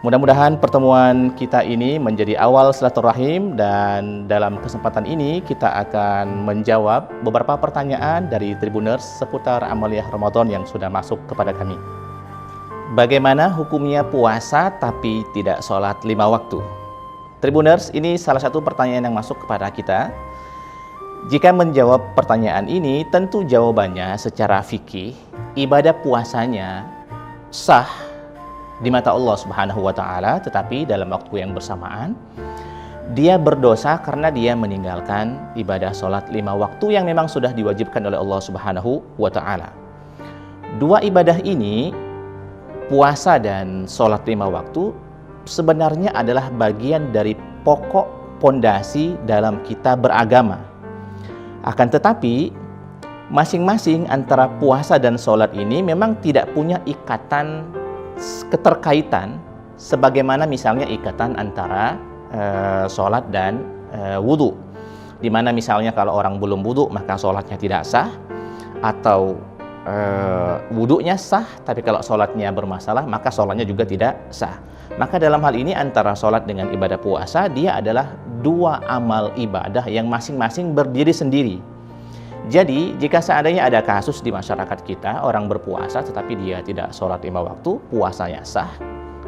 Mudah-mudahan pertemuan kita ini menjadi awal silaturahim, dan dalam kesempatan ini kita akan menjawab beberapa pertanyaan dari Tribuners seputar amaliyah Ramadan yang sudah masuk kepada kami. Bagaimana hukumnya puasa tapi tidak sholat 5 waktu? Tribuners, ini salah satu pertanyaan yang masuk kepada kita. Jika menjawab pertanyaan ini, tentu jawabannya secara fikih, ibadah puasanya sah di mata Allah Subhanahu wa Ta'ala, tetapi dalam waktu yang bersamaan dia berdosa karena dia meninggalkan ibadah sholat 5 waktu yang memang sudah diwajibkan oleh Allah Subhanahu wa Ta'ala. Dua ibadah ini, puasa dan sholat 5 waktu, sebenarnya adalah bagian dari pokok pondasi dalam kita beragama. Akan tetapi masing-masing antara puasa dan sholat ini memang tidak punya ikatan keterkaitan sebagaimana misalnya ikatan antara sholat dan wudhu, dimana misalnya kalau orang belum wudhu maka sholatnya tidak sah, atau wudhunya sah tapi kalau sholatnya bermasalah maka sholatnya juga tidak sah. Maka dalam hal ini antara sholat dengan ibadah puasa, dia adalah dua amal ibadah yang masing-masing berdiri sendiri. Jadi, jika seandainya ada kasus di masyarakat kita, orang berpuasa tetapi dia tidak sholat 5 waktu, puasanya sah,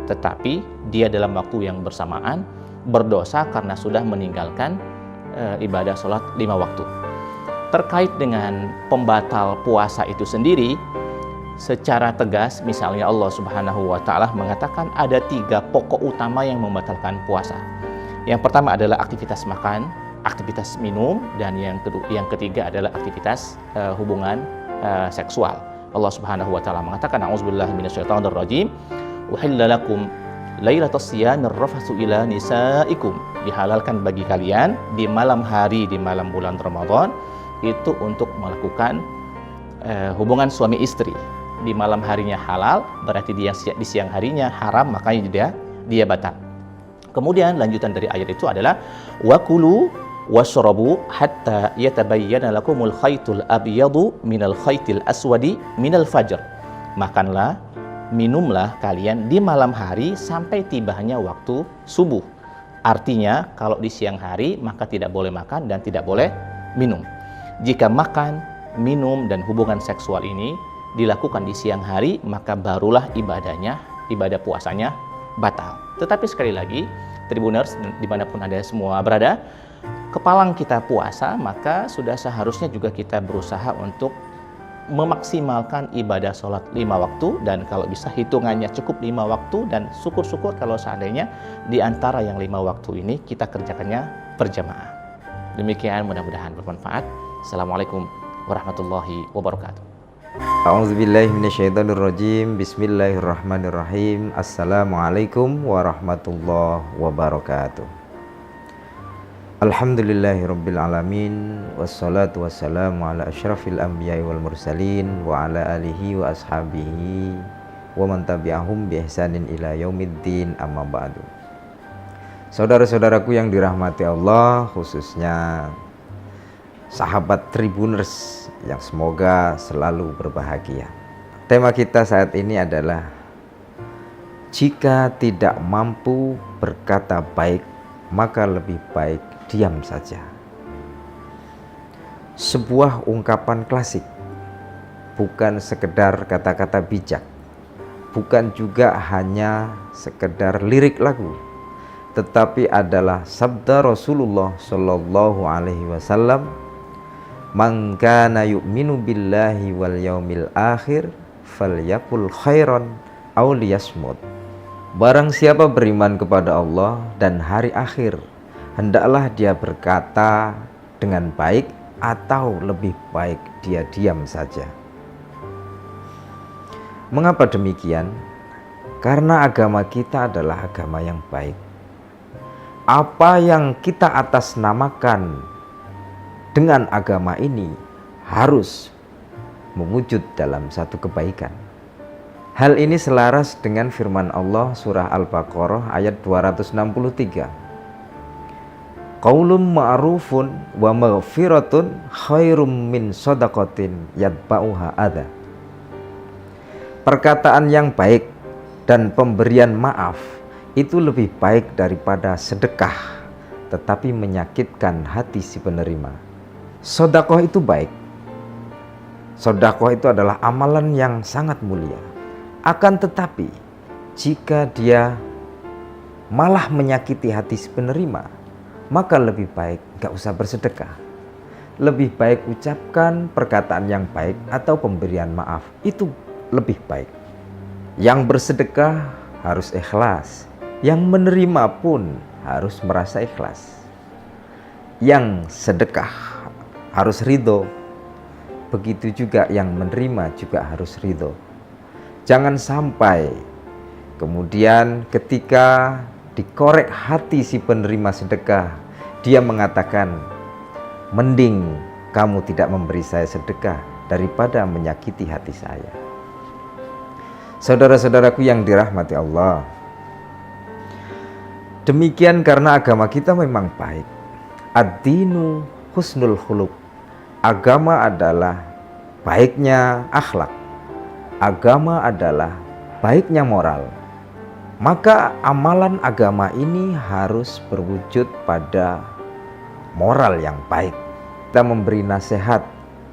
tetapi dia dalam waktu yang bersamaan berdosa karena sudah meninggalkan ibadah sholat 5 waktu. Terkait dengan pembatal puasa itu sendiri, secara tegas, misalnya Allah Subhanahu wa Ta'ala mengatakan ada 3 pokok utama yang membatalkan puasa. Yang pertama adalah aktivitas makan, aktivitas minum, dan yang ketiga adalah aktivitas hubungan seksual. Allah Subhanahu wa Ta'ala mengatakan, a'udzubillahi minasyaitonirrajim, uhilla lakum lailatas siyamir rafatsu ila nisaikum, dihalalkan bagi kalian di malam hari, di malam bulan Ramadan itu untuk melakukan hubungan suami istri. Di malam harinya halal, berarti di siang harinya haram, makanya dia batal. Kemudian lanjutan dari ayat itu adalah wakulu washrabu hatta yatabayyana lakumul khaytul abyadu minal khaytil aswadi minal fajr. Makanlah, minumlah kalian di malam hari sampai tibanya waktu subuh. Artinya kalau di siang hari maka tidak boleh makan dan tidak boleh minum. Jika makan, minum dan hubungan seksual ini dilakukan di siang hari, maka barulah ibadah puasanya batal. Tetapi sekali lagi, Tribuners dimanapun Anda semua berada, kepalang kita puasa, maka sudah seharusnya juga kita berusaha untuk memaksimalkan ibadah sholat 5 waktu, dan kalau bisa hitungannya cukup 5 waktu, dan syukur-syukur kalau seandainya di antara yang 5 waktu ini kita kerjakannya berjamaah. Demikian, mudah-mudahan bermanfaat. Assalamualaikum warahmatullahi wabarakatuh. A'udzubillahi minasyaitonirrajim. Bismillahirrahmanirrahim. Assalamualaikum warahmatullahi wabarakatuh. Alhamdulillahirabbil alamin, wassalatu wassalamu ala asyrafil anbiya'i wal mursalin wa ala alihi wa ashabihi wa man tabi'ahum bi ihsanin ila yaumiddin, amma ba'du. Saudara-saudaraku yang dirahmati Allah, khususnya sahabat Tribuners yang semoga selalu berbahagia. Tema kita saat ini adalah jika tidak mampu berkata baik, maka lebih baik diam saja. Sebuah ungkapan klasik, bukan sekedar kata-kata bijak, bukan juga hanya sekedar lirik lagu, tetapi adalah sabda Rasulullah Shallallahu Alaihi Wasallam, man kana yu'minu billahi wal yaumil akhir falyakul khairan aw liyasmut. Barang siapa beriman kepada Allah dan hari akhir, hendaklah dia berkata dengan baik atau lebih baik dia diam saja. Mengapa demikian? Karena agama kita adalah agama yang baik. Apa yang kita atasnamakan dengan agama ini harus mewujud dalam satu kebaikan. Hal ini selaras dengan firman Allah surah Al-Baqarah ayat 263. Qaulun ma'rufun wa maghfiratun khairum min shadaqatin yatba'uha adha. Perkataan yang baik dan pemberian maaf itu lebih baik daripada sedekah tetapi menyakitkan hati si penerima. Sedekah itu baik. Sedekah itu adalah amalan yang sangat mulia. Akan tetapi jika dia malah menyakiti hati si penerima, maka lebih baik gak usah bersedekah. Lebih baik ucapkan perkataan yang baik atau pemberian maaf, itu lebih baik. Yang bersedekah harus ikhlas, yang menerima pun harus merasa ikhlas. Yang sedekah harus ridho, begitu juga yang menerima juga harus ridho. Jangan sampai kemudian ketika dikorek hati si penerima sedekah, dia mengatakan, mending kamu tidak memberi saya sedekah daripada menyakiti hati saya. Saudara-saudaraku yang dirahmati Allah, demikian karena agama kita memang baik. Ad-dinu husnul khuluq. Agama adalah baiknya akhlak. Agama adalah baiknya moral. Maka amalan agama ini harus berwujud pada moral yang baik. Kita memberi nasihat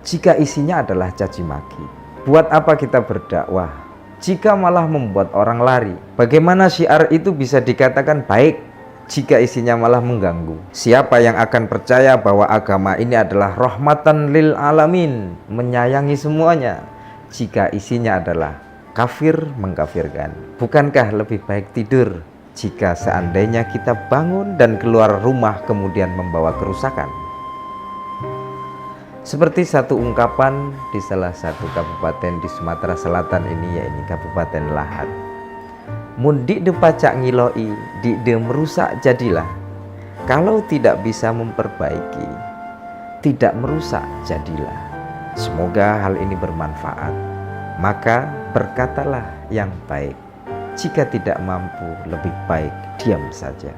jika isinya adalah caci maki. Buat apa kita berdakwah jika malah membuat orang lari? Bagaimana syiar itu bisa dikatakan baik jika isinya malah mengganggu? Siapa yang akan percaya bahwa agama ini adalah rahmatan lil alamin, menyayangi semuanya, jika isinya adalah kafir mengkafirkan? Bukankah lebih baik tidur jika seandainya kita bangun dan keluar rumah kemudian membawa kerusakan? Seperti satu ungkapan di salah satu kabupaten di Sumatera Selatan ini, yaitu Kabupaten Lahat. Mun dik de pacak ngiloi, dik de merusak jadilah. Kalau tidak bisa memperbaiki, tidak merusak jadilah. Semoga hal ini bermanfaat. Maka berkatalah yang baik. Jika tidak mampu, lebih baik diam saja.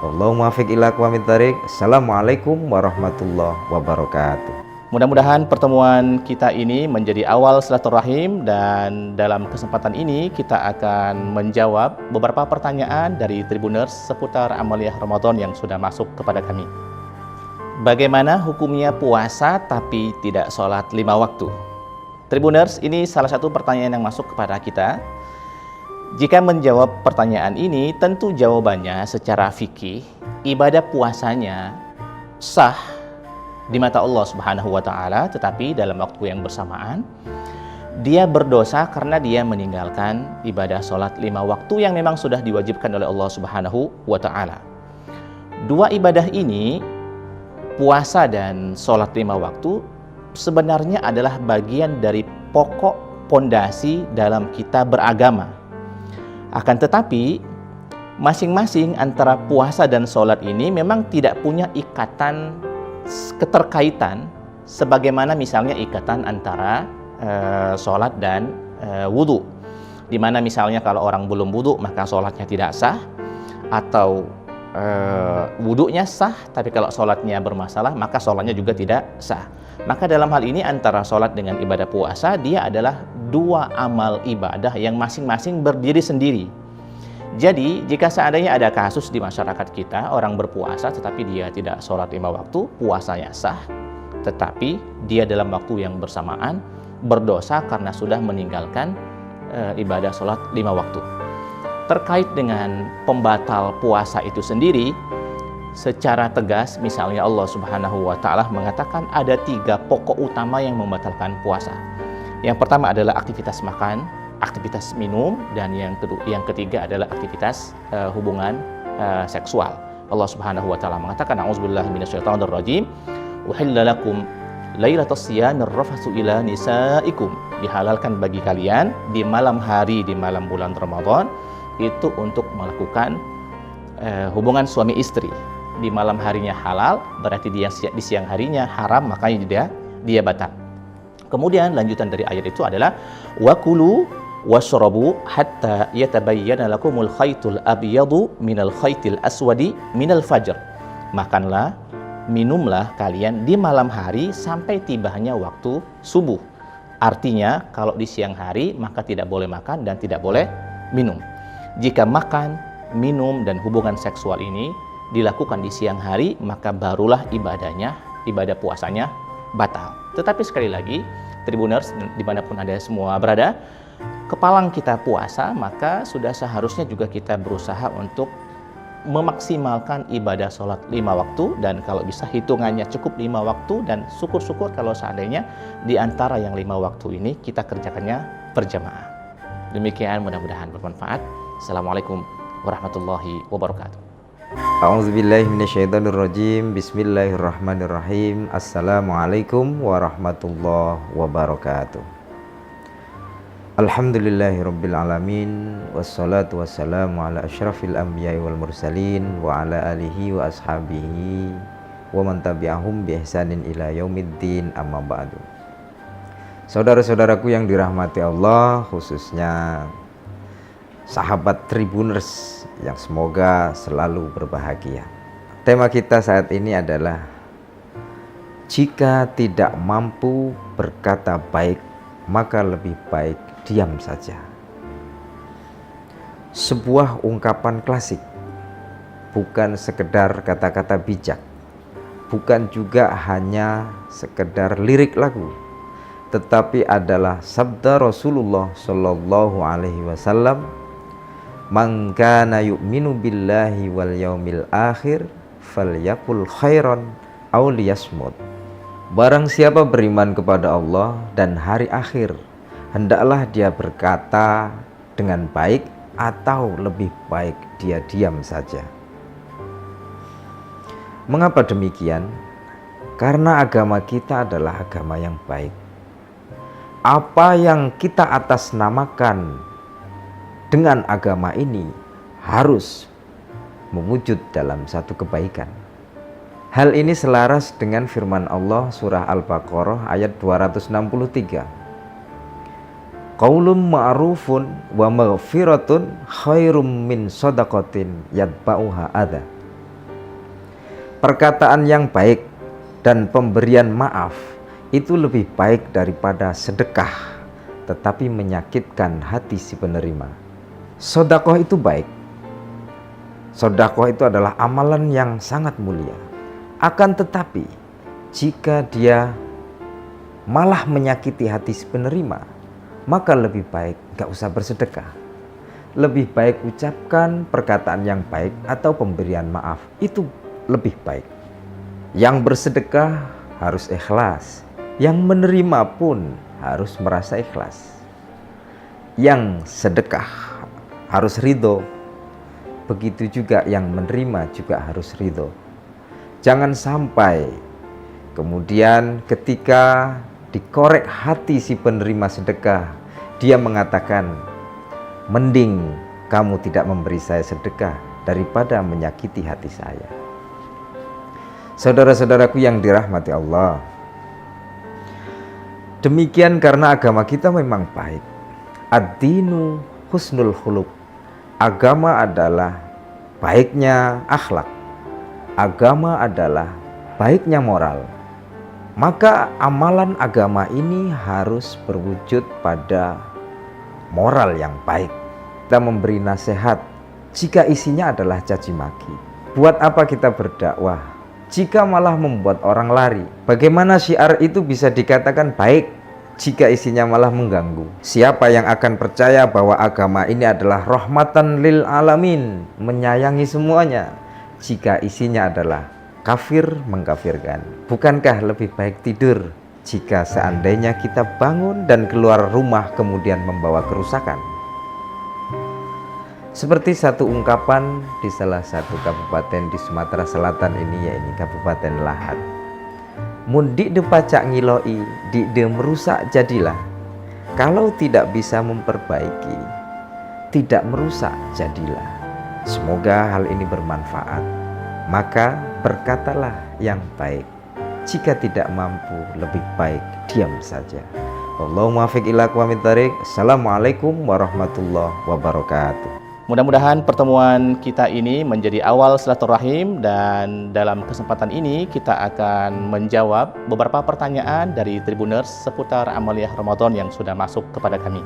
Allahumma muwaffiq ila aqwamit thariq. Assalamualaikum warahmatullahi wabarakatuh. Mudah-mudahan pertemuan kita ini menjadi awal silaturahim, dan dalam kesempatan ini kita akan menjawab beberapa pertanyaan dari Tribuners seputar amaliyah Ramadan yang sudah masuk kepada kami. Bagaimana hukumnya puasa tapi tidak sholat 5 waktu? Tribuners, ini salah satu pertanyaan yang masuk kepada kita. Jika menjawab pertanyaan ini, tentu jawabannya secara fikih, ibadah puasanya sah di mata Allah Subhanahu wa Ta'ala, tetapi dalam waktu yang bersamaan dia berdosa karena dia meninggalkan ibadah sholat 5 waktu yang memang sudah diwajibkan oleh Allah Subhanahu wa Ta'ala. Dua ibadah ini, puasa dan sholat 5 waktu, sebenarnya adalah bagian dari pokok pondasi dalam kita beragama. Akan tetapi masing-masing antara puasa dan sholat ini memang tidak punya ikatan keterkaitan sebagaimana misalnya ikatan antara sholat dan wudhu, dimana misalnya kalau orang belum wudhu maka sholatnya tidak sah, atau wudhunya sah tapi kalau sholatnya bermasalah maka sholatnya juga tidak sah. Maka dalam hal ini antara sholat dengan ibadah puasa, dia adalah dua amal ibadah yang masing-masing berdiri sendiri. Jadi jika seandainya ada kasus di masyarakat kita, orang berpuasa tetapi dia tidak sholat 5 waktu, puasanya sah, tetapi dia dalam waktu yang bersamaan berdosa karena sudah meninggalkan ibadah sholat 5 waktu. Terkait dengan pembatal puasa itu sendiri, secara tegas misalnya Allah Subhanahu wa Ta'ala mengatakan ada 3 pokok utama yang membatalkan puasa. Yang pertama adalah aktivitas makan, aktivitas minum, dan yang ketiga adalah aktivitas hubungan seksual. Allah Subhanahu wa Ta'ala mengatakan, a'udzubillahi minasyaitonir rajim, uhilla lakum lailatas siyamir rafatsu ila nisaikum. Dihalalkan bagi kalian di malam hari, di malam bulan Ramadan itu untuk melakukan hubungan suami istri. Di malam harinya halal, berarti di siang harinya haram, makanya dia batal. Kemudian lanjutan dari ayat itu adalah wakulu washrabu hatta yatabayyana lakumul khaytul abyadu minal khaytil aswadi minal fajr. Makanlah, minumlah kalian di malam hari sampai tibanya waktu subuh. Artinya kalau di siang hari maka tidak boleh makan dan tidak boleh minum. Jika makan, minum, dan hubungan seksual ini dilakukan di siang hari, maka barulah ibadah puasanya batal. Tetapi sekali lagi, Tribuners dimanapun Anda semua berada, kepalang kita puasa, maka sudah seharusnya juga kita berusaha untuk memaksimalkan ibadah sholat 5 waktu, dan kalau bisa hitungannya cukup 5 waktu, dan syukur-syukur kalau seandainya di antara yang 5 waktu ini kita kerjakannya berjamaah. Demikian, mudah-mudahan bermanfaat. Assalamualaikum warahmatullahi wabarakatuh. A'udzubillahi minasyaitonirrajim. Bismillahirrahmanirrahim. Assalamualaikum warahmatullahi wabarakatuh. Alhamdulillahirabbil alamin, wassalatu wassalamu ala asyrafil anbiya'i wal mursalin wa ala alihi wa ashabihi wa man tabi'ahum bi ihsanin ila yaumiddin, amma ba'du. Saudara-saudaraku yang dirahmati Allah, khususnya sahabat Tribuners yang semoga selalu berbahagia. Tema kita saat ini adalah jika tidak mampu berkata baik, maka lebih baik diam saja. Sebuah ungkapan klasik, bukan sekedar kata-kata bijak, bukan juga hanya sekedar lirik lagu, tetapi adalah sabda Rasulullah Shallallahu Alaihi Wasallam, "Man kana yu'minu billahi wal yaumil akhir falyakul khairan aw liyasmut." Barang siapa beriman kepada Allah dan hari akhir, hendaklah dia berkata dengan baik atau lebih baik dia diam saja. Mengapa demikian? Karena agama kita adalah agama yang baik. Apa yang kita atasnamakan dengan agama ini harus mewujud dalam satu kebaikan. Hal ini selaras dengan firman Allah surah Al-Baqarah ayat 263. Qaulun ma'rufun wa maghfiratun khairum min shadaqatin yatba'uha adha. Perkataan yang baik dan pemberian maaf itu lebih baik daripada sedekah tetapi menyakitkan hati si penerima. Sedekah itu baik. Sedekah itu adalah amalan yang sangat mulia. Akan tetapi jika dia malah menyakiti hati si penerima, maka lebih baik gak usah bersedekah. Lebih baik ucapkan perkataan yang baik atau pemberian maaf, itu lebih baik. Yang bersedekah harus ikhlas, yang menerima pun harus merasa ikhlas. Yang sedekah harus ridho, begitu juga yang menerima juga harus ridho. Jangan sampai kemudian ketika dikorek hati si penerima sedekah, dia mengatakan, mending kamu tidak memberi saya sedekah daripada menyakiti hati saya. Saudara-saudaraku yang dirahmati Allah, demikian karena agama kita memang baik. Ad-dinu husnul khuluq. Agama adalah baiknya akhlak. Agama adalah baiknya moral. Maka amalan agama ini harus berwujud pada moral yang baik. Kita memberi nasihat jika isinya adalah caci maki. Buat apa kita berdakwah jika malah membuat orang lari? Bagaimana syiar itu bisa dikatakan baik jika isinya malah mengganggu? Siapa yang akan percaya bahwa agama ini adalah rahmatan lil alamin, menyayangi semuanya, jika isinya adalah kafir mengkafirkan? Bukankah lebih baik tidur jika seandainya kita bangun dan keluar rumah kemudian membawa kerusakan? Seperti satu ungkapan di salah satu kabupaten di Sumatera Selatan ini, yaitu Kabupaten Lahat. Mun dik de pacak ngiloi, dik de merusak jadilah. Kalau tidak bisa memperbaiki, tidak merusak jadilah. Semoga hal ini bermanfaat. Maka berkatalah yang baik. Jika tidak mampu, lebih baik diam saja. Allahumma muwaffiq ila aqwamit thariq. Assalamualaikum warahmatullahi wabarakatuh. Mudah-mudahan pertemuan kita ini menjadi awal silaturahim, dan dalam kesempatan ini kita akan menjawab beberapa pertanyaan dari Tribuners seputar amaliyah Ramadan yang sudah masuk kepada kami.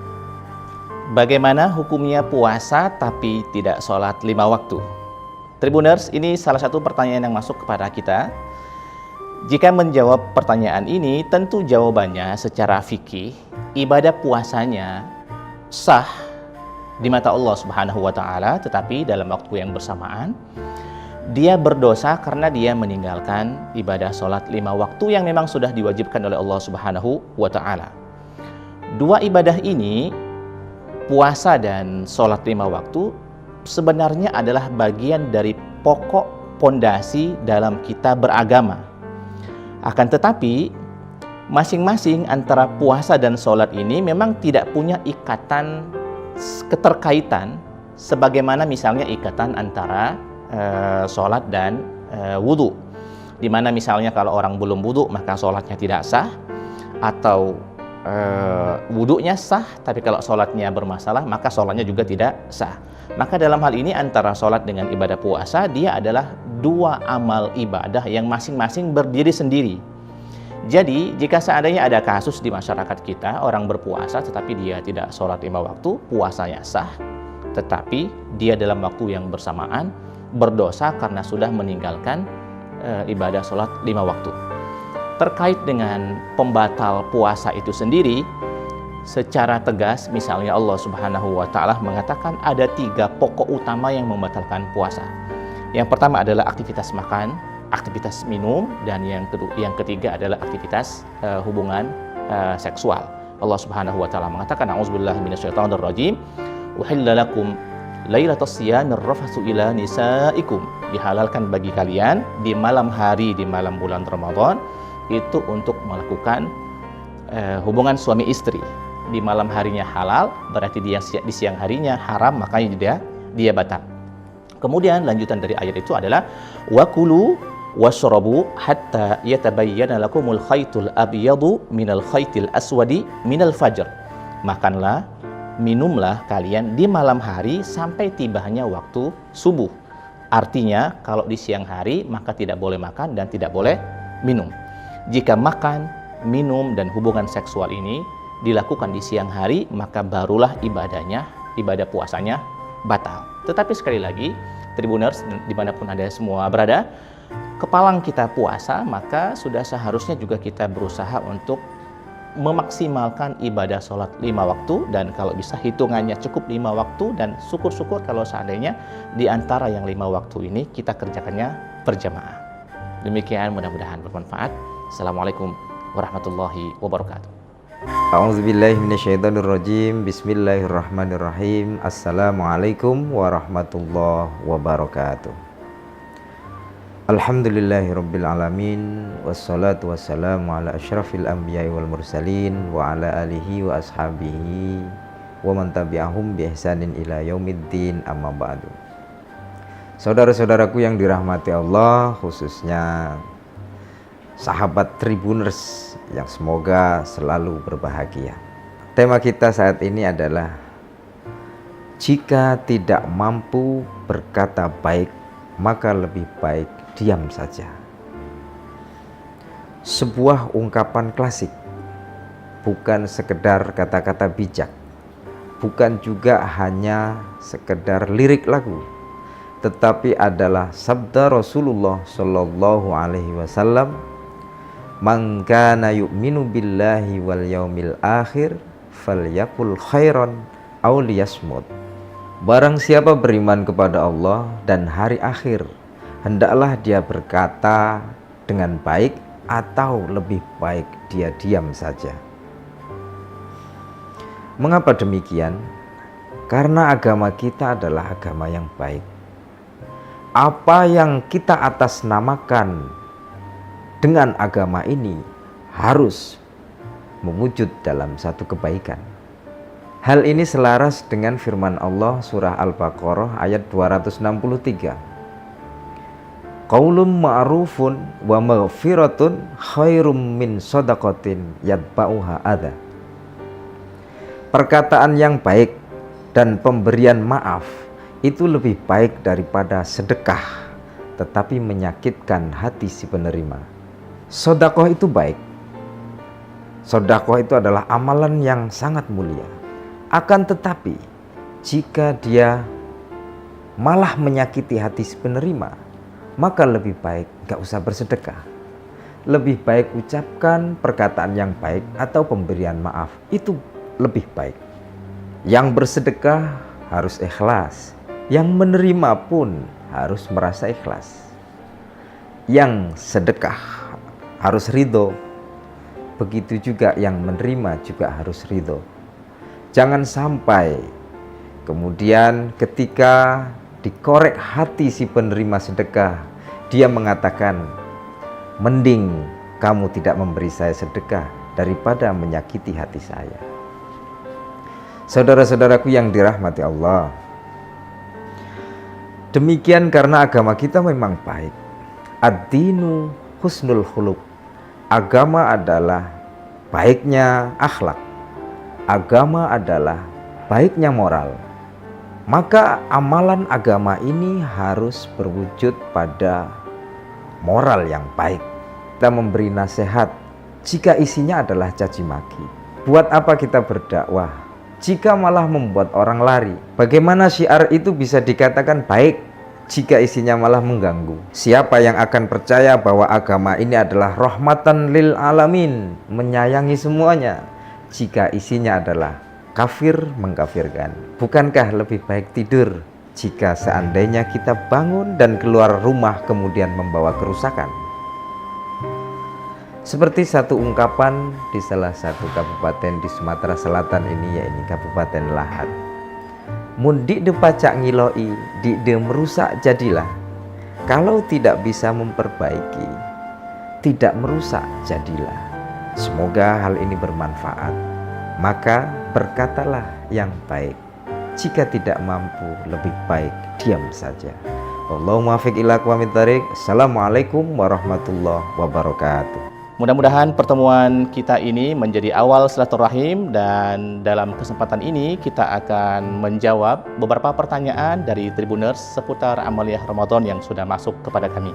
Bagaimana hukumnya puasa tapi tidak sholat 5 waktu? Tribuners, ini salah satu pertanyaan yang masuk kepada kita. Jika menjawab pertanyaan ini, tentu jawabannya secara fikih, ibadah puasanya sah di mata Allah Subhanahu wa Ta'ala, tetapi dalam waktu yang bersamaan dia berdosa karena dia meninggalkan ibadah sholat 5 waktu yang memang sudah diwajibkan oleh Allah Subhanahu wa Ta'ala. Dua ibadah ini, puasa dan sholat 5 waktu, sebenarnya adalah bagian dari pokok pondasi dalam kita beragama. Akan tetapi, masing-masing antara puasa dan sholat ini memang tidak punya ikatan keterkaitan sebagaimana misalnya ikatan antara sholat dan wudhu, di mana misalnya kalau orang belum wudhu maka sholatnya tidak sah, atau wudhunya sah tapi kalau sholatnya bermasalah maka sholatnya juga tidak sah. Maka dalam hal ini antara sholat dengan ibadah puasa, dia adalah dua amal ibadah yang masing-masing berdiri sendiri. Jadi jika seandainya ada kasus di masyarakat kita, orang berpuasa tetapi dia tidak sholat 5 waktu, puasanya sah, tetapi dia dalam waktu yang bersamaan berdosa karena sudah meninggalkan ibadah sholat 5 waktu. Terkait dengan pembatal puasa itu sendiri, secara tegas misalnya Allah Subhanahu wa Ta'ala mengatakan ada 3 pokok utama yang membatalkan puasa. Yang pertama adalah aktivitas makan, aktivitas minum, dan yang ketiga adalah aktivitas hubungan seksual. Allah Subhanahu wa Ta'ala mengatakan, a'udzubillahi minasyaitonirrajim, uhilla lakum lailatas siyamir rafatsu ila nisaikum, dihalalkan bagi kalian di malam hari, di malam bulan Ramadan itu untuk melakukan hubungan suami istri. Di malam harinya halal, berarti di siang harinya haram, makanya dia batal. Kemudian lanjutan dari ayat itu adalah wakulu washrabu hatta yatabayyana lakumul khaytul abyadu minal khaytil aswadi minal fajr. Makanlah, minumlah kalian di malam hari sampai tibanya waktu subuh. Artinya kalau di siang hari maka tidak boleh makan dan tidak boleh minum. Jika makan, minum, dan hubungan seksual ini dilakukan di siang hari, maka barulah ibadah puasanya batal. Tetapi sekali lagi, Tribuners dimanapun Anda semua berada, kepalang kita puasa, maka sudah seharusnya juga kita berusaha untuk memaksimalkan ibadah sholat 5 waktu, dan kalau bisa hitungannya cukup 5 waktu, dan syukur-syukur kalau seandainya di antara yang 5 waktu ini kita kerjakannya berjamaah. Demikian, mudah-mudahan bermanfaat. Assalamualaikum warahmatullahi wabarakatuh. A'udzubillahi minasyaitonirrajim. Bismillahirrahmanirrahim. Assalamualaikum warahmatullahi wabarakatuh. Alhamdulillahirabbil alamin, wassalatu wassalamu ala asyrafil anbiya'i wal mursalin wa ala alihi wa ashabihi wa man tabi'ahum bi ihsanin ila yaumiddin, amma ba'du. Saudara-saudaraku yang dirahmati Allah, khususnya sahabat Tribuners yang semoga selalu berbahagia. Tema kita saat ini adalah jika tidak mampu berkata baik, maka lebih baik diam saja. Sebuah ungkapan klasik, bukan sekedar kata-kata bijak, bukan juga hanya sekedar lirik lagu, tetapi adalah sabda Rasulullah Shallallahu Alaihi Wasallam, "Man kana yu'minu billahi wal yaumil akhir falyakul khairan aw liyasmut." Barang siapa beriman kepada Allah dan hari akhir, hendaklah dia berkata dengan baik atau lebih baik dia diam saja. Mengapa demikian? Karena agama kita adalah agama yang baik. Apa yang kita atasnamakan dengan agama ini harus mewujud dalam satu kebaikan. Hal ini selaras dengan firman Allah surah Al-Baqarah ayat 263. Qaulun ma'rufun wa maghfiratun khairum min shadaqatin yatba'uha adza. Perkataan yang baik dan pemberian maaf itu lebih baik daripada sedekah tetapi menyakitkan hati si penerima. Sedekah itu baik. Sedekah itu adalah amalan yang sangat mulia. Akan tetapi, jika dia malah menyakiti hati si penerima, maka lebih baik gak usah bersedekah. Lebih baik ucapkan perkataan yang baik atau pemberian maaf, itu lebih baik. Yang bersedekah harus ikhlas, yang menerima pun harus merasa ikhlas. Yang sedekah harus ridho, begitu juga yang menerima juga harus ridho. Jangan sampai kemudian ketika dikorek hati si penerima sedekah, dia mengatakan, mending kamu tidak memberi saya sedekah daripada menyakiti hati saya. Saudara-saudaraku yang dirahmati Allah, demikian karena agama kita memang baik. Ad-dinu husnul khuluq. Agama adalah baiknya akhlak. Agama adalah baiknya moral. Maka amalan agama ini harus berwujud pada moral yang baik. Kita memberi nasihat jika isinya adalah caci maki. Buat apa kita berdakwah jika malah membuat orang lari? Bagaimana syiar itu bisa dikatakan baik jika isinya malah mengganggu? Siapa yang akan percaya bahwa agama ini adalah rahmatan lil alamin, menyayangi semuanya, jika isinya adalah kafir mengkafirkan? Bukankah lebih baik tidur jika seandainya kita bangun dan keluar rumah kemudian membawa kerusakan? Seperti satu ungkapan di salah satu kabupaten di Sumatera Selatan ini, yaitu Kabupaten Lahat. Mun dik de pacak ngiloi, dik de merusak jadilah. Kalau tidak bisa memperbaiki, tidak merusak jadilah. Semoga hal ini bermanfaat. Maka berkatalah yang baik. Jika tidak mampu, lebih baik diam saja. Allahumma muwaffiq ila aqwamit thariq. Assalamualaikum warahmatullahi wabarakatuh. Mudah-mudahan pertemuan kita ini menjadi awal silaturahim, dan dalam kesempatan ini kita akan menjawab beberapa pertanyaan dari Tribuners seputar amaliyah Ramadan yang sudah masuk kepada kami.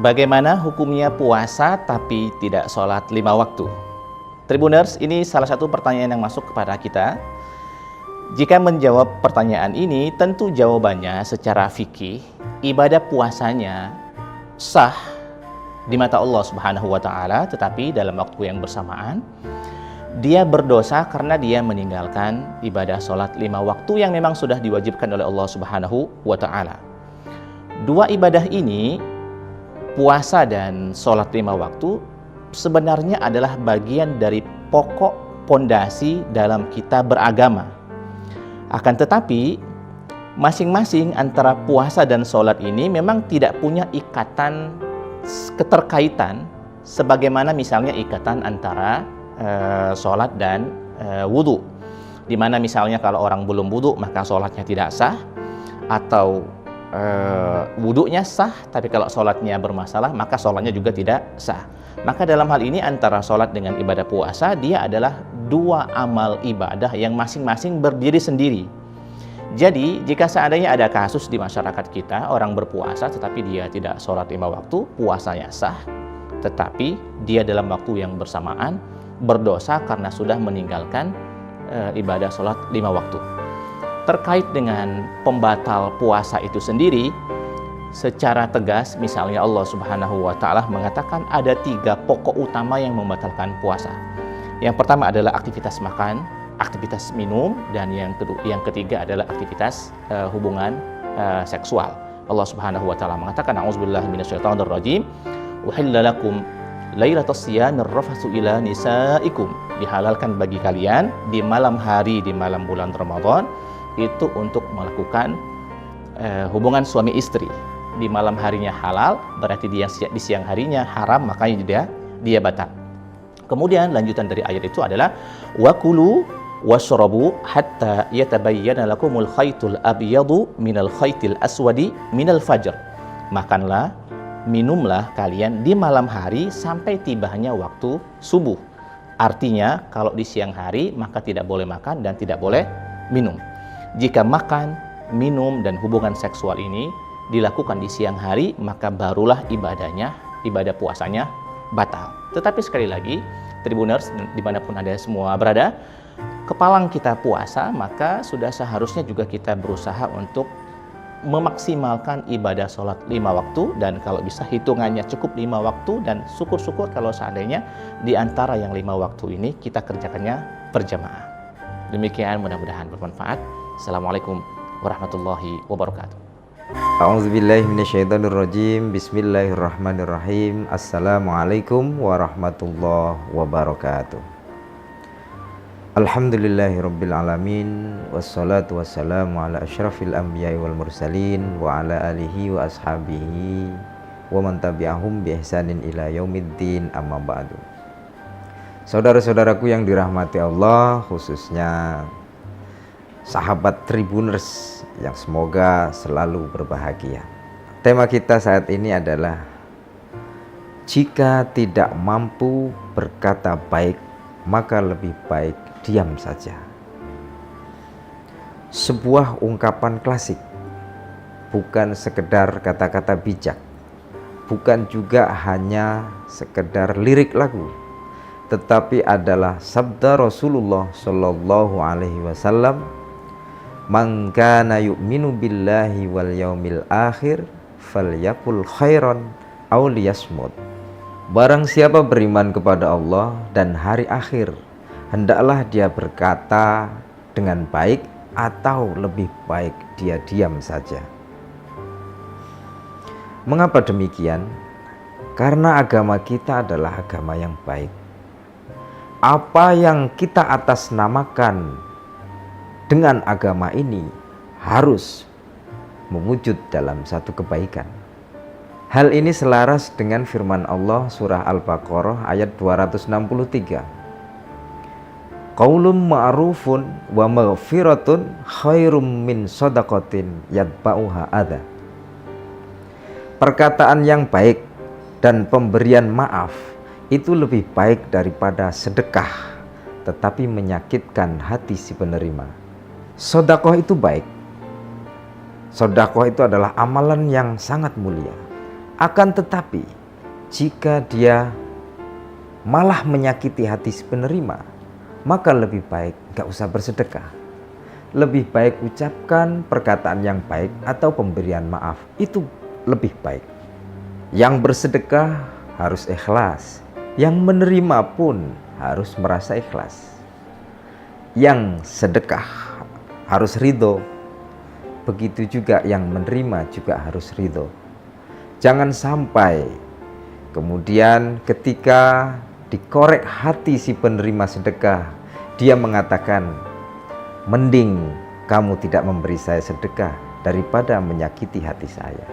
Bagaimana hukumnya puasa tapi tidak sholat 5 waktu? Tribuners, ini salah satu pertanyaan yang masuk kepada kita. Jika menjawab pertanyaan ini, tentu jawabannya secara fikih, ibadah puasanya sah di mata Allah Subhanahu wa Ta'ala, tetapi dalam waktu yang bersamaan dia berdosa karena dia meninggalkan ibadah sholat 5 waktu yang memang sudah diwajibkan oleh Allah Subhanahu wa Ta'ala. Dua ibadah ini, puasa dan sholat 5 waktu, sebenarnya adalah bagian dari pokok pondasi dalam kita beragama. Akan tetapi masing-masing antara puasa dan sholat ini memang tidak punya ikatan keterkaitan sebagaimana misalnya ikatan antara sholat dan wudhu, dimana misalnya kalau orang belum wudhu maka sholatnya tidak sah, atau wudhunya sah tapi kalau sholatnya bermasalah maka sholatnya juga tidak sah. Maka dalam hal ini antara sholat dengan ibadah puasa, dia adalah dua amal ibadah yang masing-masing berdiri sendiri. Jadi jika seandainya ada kasus di masyarakat kita, orang berpuasa tetapi dia tidak sholat 5 waktu, puasanya sah, tetapi dia dalam waktu yang bersamaan berdosa karena sudah meninggalkan ibadah sholat 5 waktu. Terkait dengan pembatal puasa itu sendiri, secara tegas misalnya Allah Subhanahu wa Ta'ala mengatakan ada 3 pokok utama yang membatalkan puasa. Yang pertama adalah aktivitas makan, aktivitas minum, dan yang ketiga adalah aktivitas hubungan seksual. Allah Subhanahu wa Ta'ala mengatakan, a'udzubillahi minasyaitonir rajim, uhilla lakum lailatas siyamir rafatsu ila nisaikum. Dihalalkan bagi kalian di malam hari, di malam bulan Ramadan itu untuk melakukan hubungan suami istri. Di malam harinya halal, berarti di siang harinya haram, makanya dia batal. Kemudian lanjutan dari ayat itu adalah wakulu washrabu hatta yatabayyana lakumul khaytul abyadu minal khaytil aswadi minal fajr. Makanlah, minumlah kalian di malam hari sampai tibanya waktu subuh. Artinya kalau di siang hari maka tidak boleh makan dan tidak boleh minum. Jika makan, minum dan hubungan seksual ini dilakukan di siang hari, maka barulah ibadah puasanya batal. Tetapi sekali lagi, Tribuners dimanapun Anda semua berada, kepalang kita puasa, maka sudah seharusnya juga kita berusaha untuk memaksimalkan ibadah sholat 5 waktu, dan kalau bisa hitungannya cukup 5 waktu, dan syukur-syukur kalau seandainya di antara yang 5 waktu ini kita kerjakannya berjamaah. Demikian, mudah-mudahan bermanfaat. Assalamualaikum warahmatullahi wabarakatuh. A'udzubillahi minasyaitonirrajim. Bismillahirrahmanirrahim. Assalamualaikum warahmatullahi wabarakatuh. Alhamdulillahirabbil alamin, wassalatu wassalamu ala asyrafil anbiya'i wal mursalin wa ala alihi wa ashabihi wa man tabi'ahum bi ihsanin ila yaumiddin, amma ba'du. Saudara-saudaraku yang dirahmati Allah, khususnya sahabat Tribuners yang semoga selalu berbahagia. Tema kita saat ini adalah jika tidak mampu berkata baik, maka lebih baik diam saja. Sebuah ungkapan klasik, bukan sekedar kata-kata bijak, bukan juga hanya sekedar lirik lagu, tetapi adalah sabda Rasulullah Shallallahu Alaihi Wasallam, "Man kana yu'minu billahi wal yaumil akhir falyakul khairan aw liyasmut." Barang siapa beriman kepada Allah dan hari akhir, hendaklah dia berkata dengan baik atau lebih baik dia diam saja. Mengapa demikian? Karena agama kita adalah agama yang baik. Apa yang kita atasnamakan dengan agama ini harus mewujud dalam satu kebaikan. Hal ini selaras dengan firman Allah surah Al-Baqarah ayat 263. Qaulun ma'rufun wa maghfiratun khairum min shadaqatin yatba'uha adha. Perkataan yang baik dan pemberian maaf itu lebih baik daripada sedekah tetapi menyakitkan hati si penerima. Sedekah itu baik. Sedekah itu adalah amalan yang sangat mulia. Akan tetapi jika dia malah menyakiti hati si penerima, maka lebih baik gak usah bersedekah. Lebih baik ucapkan perkataan yang baik atau pemberian maaf, itu lebih baik. Yang bersedekah harus ikhlas, yang menerima pun harus merasa ikhlas. Yang sedekah harus ridho, begitu juga yang menerima juga harus ridho. Jangan sampai kemudian ketika dikorek hati si penerima sedekah, dia mengatakan, mending kamu tidak memberi saya sedekah daripada menyakiti hati saya.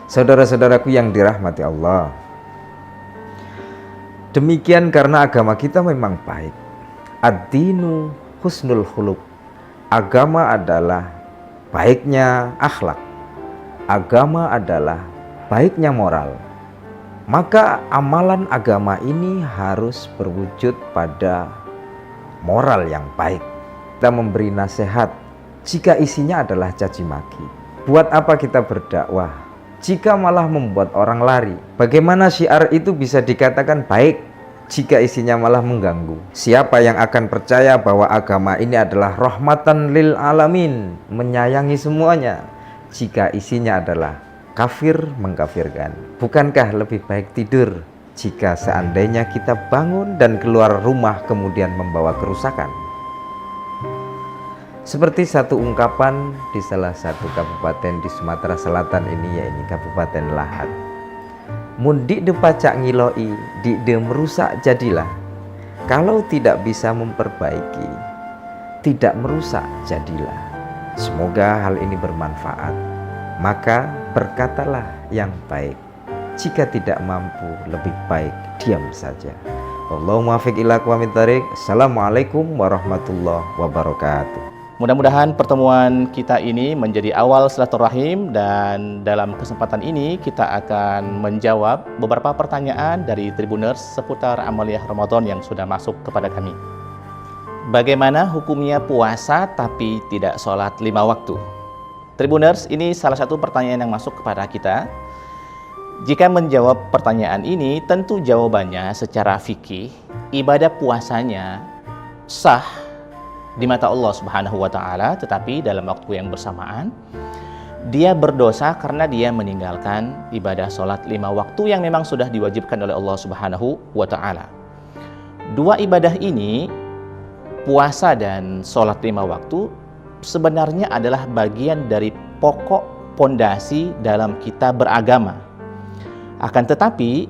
Saudara-saudaraku yang dirahmati Allah, demikian karena agama kita memang baik. Ad-dinu husnul khuluq. Agama adalah baiknya akhlak. Agama adalah baiknya moral. Maka amalan agama ini harus berwujud pada moral yang baik. Kita memberi nasihat jika isinya adalah caci maki. Buat apa kita berdakwah jika malah membuat orang lari? Bagaimana syiar itu bisa dikatakan baik jika isinya malah mengganggu? Siapa yang akan percaya bahwa agama ini adalah rahmatan lil alamin, menyayangi semuanya, jika isinya adalah kafir mengkafirkan? Bukankah lebih baik tidur jika seandainya kita bangun dan keluar rumah kemudian membawa kerusakan? Seperti satu ungkapan di salah satu kabupaten di Sumatera Selatan ini, yaitu Kabupaten Lahat. Mun dik de pacak ngiloi, dik de merusak jadilah. Kalau tidak bisa memperbaiki, tidak merusak jadilah. Semoga hal ini bermanfaat. Maka berkatalah yang baik. Jika tidak mampu, lebih baik diam saja. Allahumma muwaffiq ila aqwamit thariq. Assalamualaikum warahmatullahi wabarakatuh. Mudah-mudahan pertemuan kita ini menjadi awal silaturahim, dan dalam kesempatan ini kita akan menjawab beberapa pertanyaan dari Tribuners seputar amaliyah Ramadan yang sudah masuk kepada kami. Bagaimana hukumnya puasa tapi tidak sholat 5 waktu? Tribuners, ini salah satu pertanyaan yang masuk kepada kita. Jika menjawab pertanyaan ini, tentu jawabannya secara fikih, ibadah puasanya sah di mata Allah Subhanahu wa taala, tetapi dalam waktu yang bersamaan dia berdosa karena dia meninggalkan ibadah sholat 5 waktu yang memang sudah diwajibkan oleh Allah Subhanahu wa taala. Dua ibadah ini, puasa dan sholat 5 waktu, sebenarnya adalah bagian dari pokok pondasi dalam kita beragama. Akan tetapi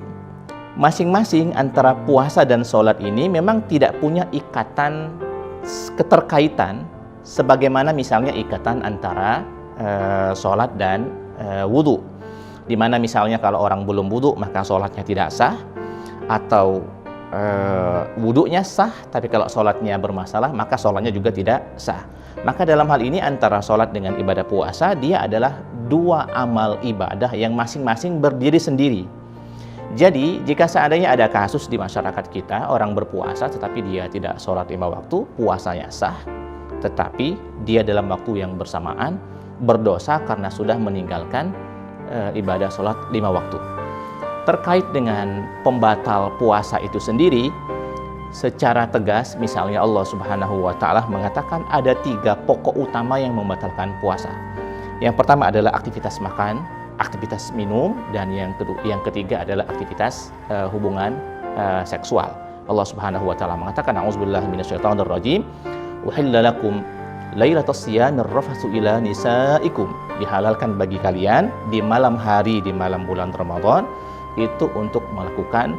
masing-masing antara puasa dan sholat ini memang tidak punya ikatan keterkaitan sebagaimana misalnya ikatan antara sholat dan wudhu, dimana misalnya kalau orang belum wudhu maka sholatnya tidak sah, atau wudhunya sah tapi kalau sholatnya bermasalah maka sholatnya juga tidak sah. Maka dalam hal ini antara sholat dengan ibadah puasa, dia adalah dua amal ibadah yang masing-masing berdiri sendiri. Jadi jika seandainya ada kasus di masyarakat kita, orang berpuasa tetapi dia tidak sholat 5 waktu, puasanya sah, tetapi dia dalam waktu yang bersamaan berdosa karena sudah meninggalkan ibadah sholat 5 waktu. Terkait dengan pembatal puasa itu sendiri, secara tegas misalnya Allah Subhanahu wa taala mengatakan ada 3 pokok utama yang membatalkan puasa. Yang pertama adalah aktivitas makan, aktivitas minum, dan yang ketiga adalah aktivitas hubungan seksual. Allah Subhanahu wa taala mengatakan, a'udzubillahi minasyaitonirrajim, uhilla lakum lailatus siyamir rafatsu ila nisaikum, dihalalkan bagi kalian di malam hari, di malam bulan Ramadan itu untuk melakukan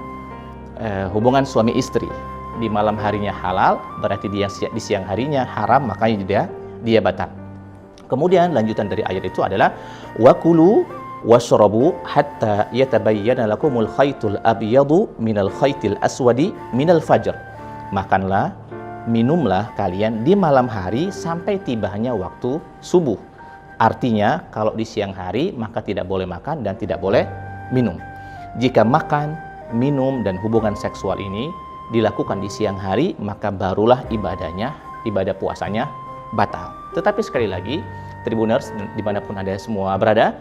hubungan suami istri. Di malam harinya halal, berarti di siang harinya haram, makanya dia batal. Kemudian lanjutan dari ayat itu adalah wakulu washrabu hatta yatabayyana lakumul khaytul abyadu minal khaytil aswadi minal fajr. Makanlah, minumlah kalian di malam hari sampai tibanya waktu subuh. Artinya kalau di siang hari maka tidak boleh makan dan tidak boleh minum. Jika makan, minum, dan hubungan seksual ini dilakukan di siang hari, maka barulah ibadah puasanya batal. Tetapi sekali lagi, Tribuners dimanapun Anda semua berada,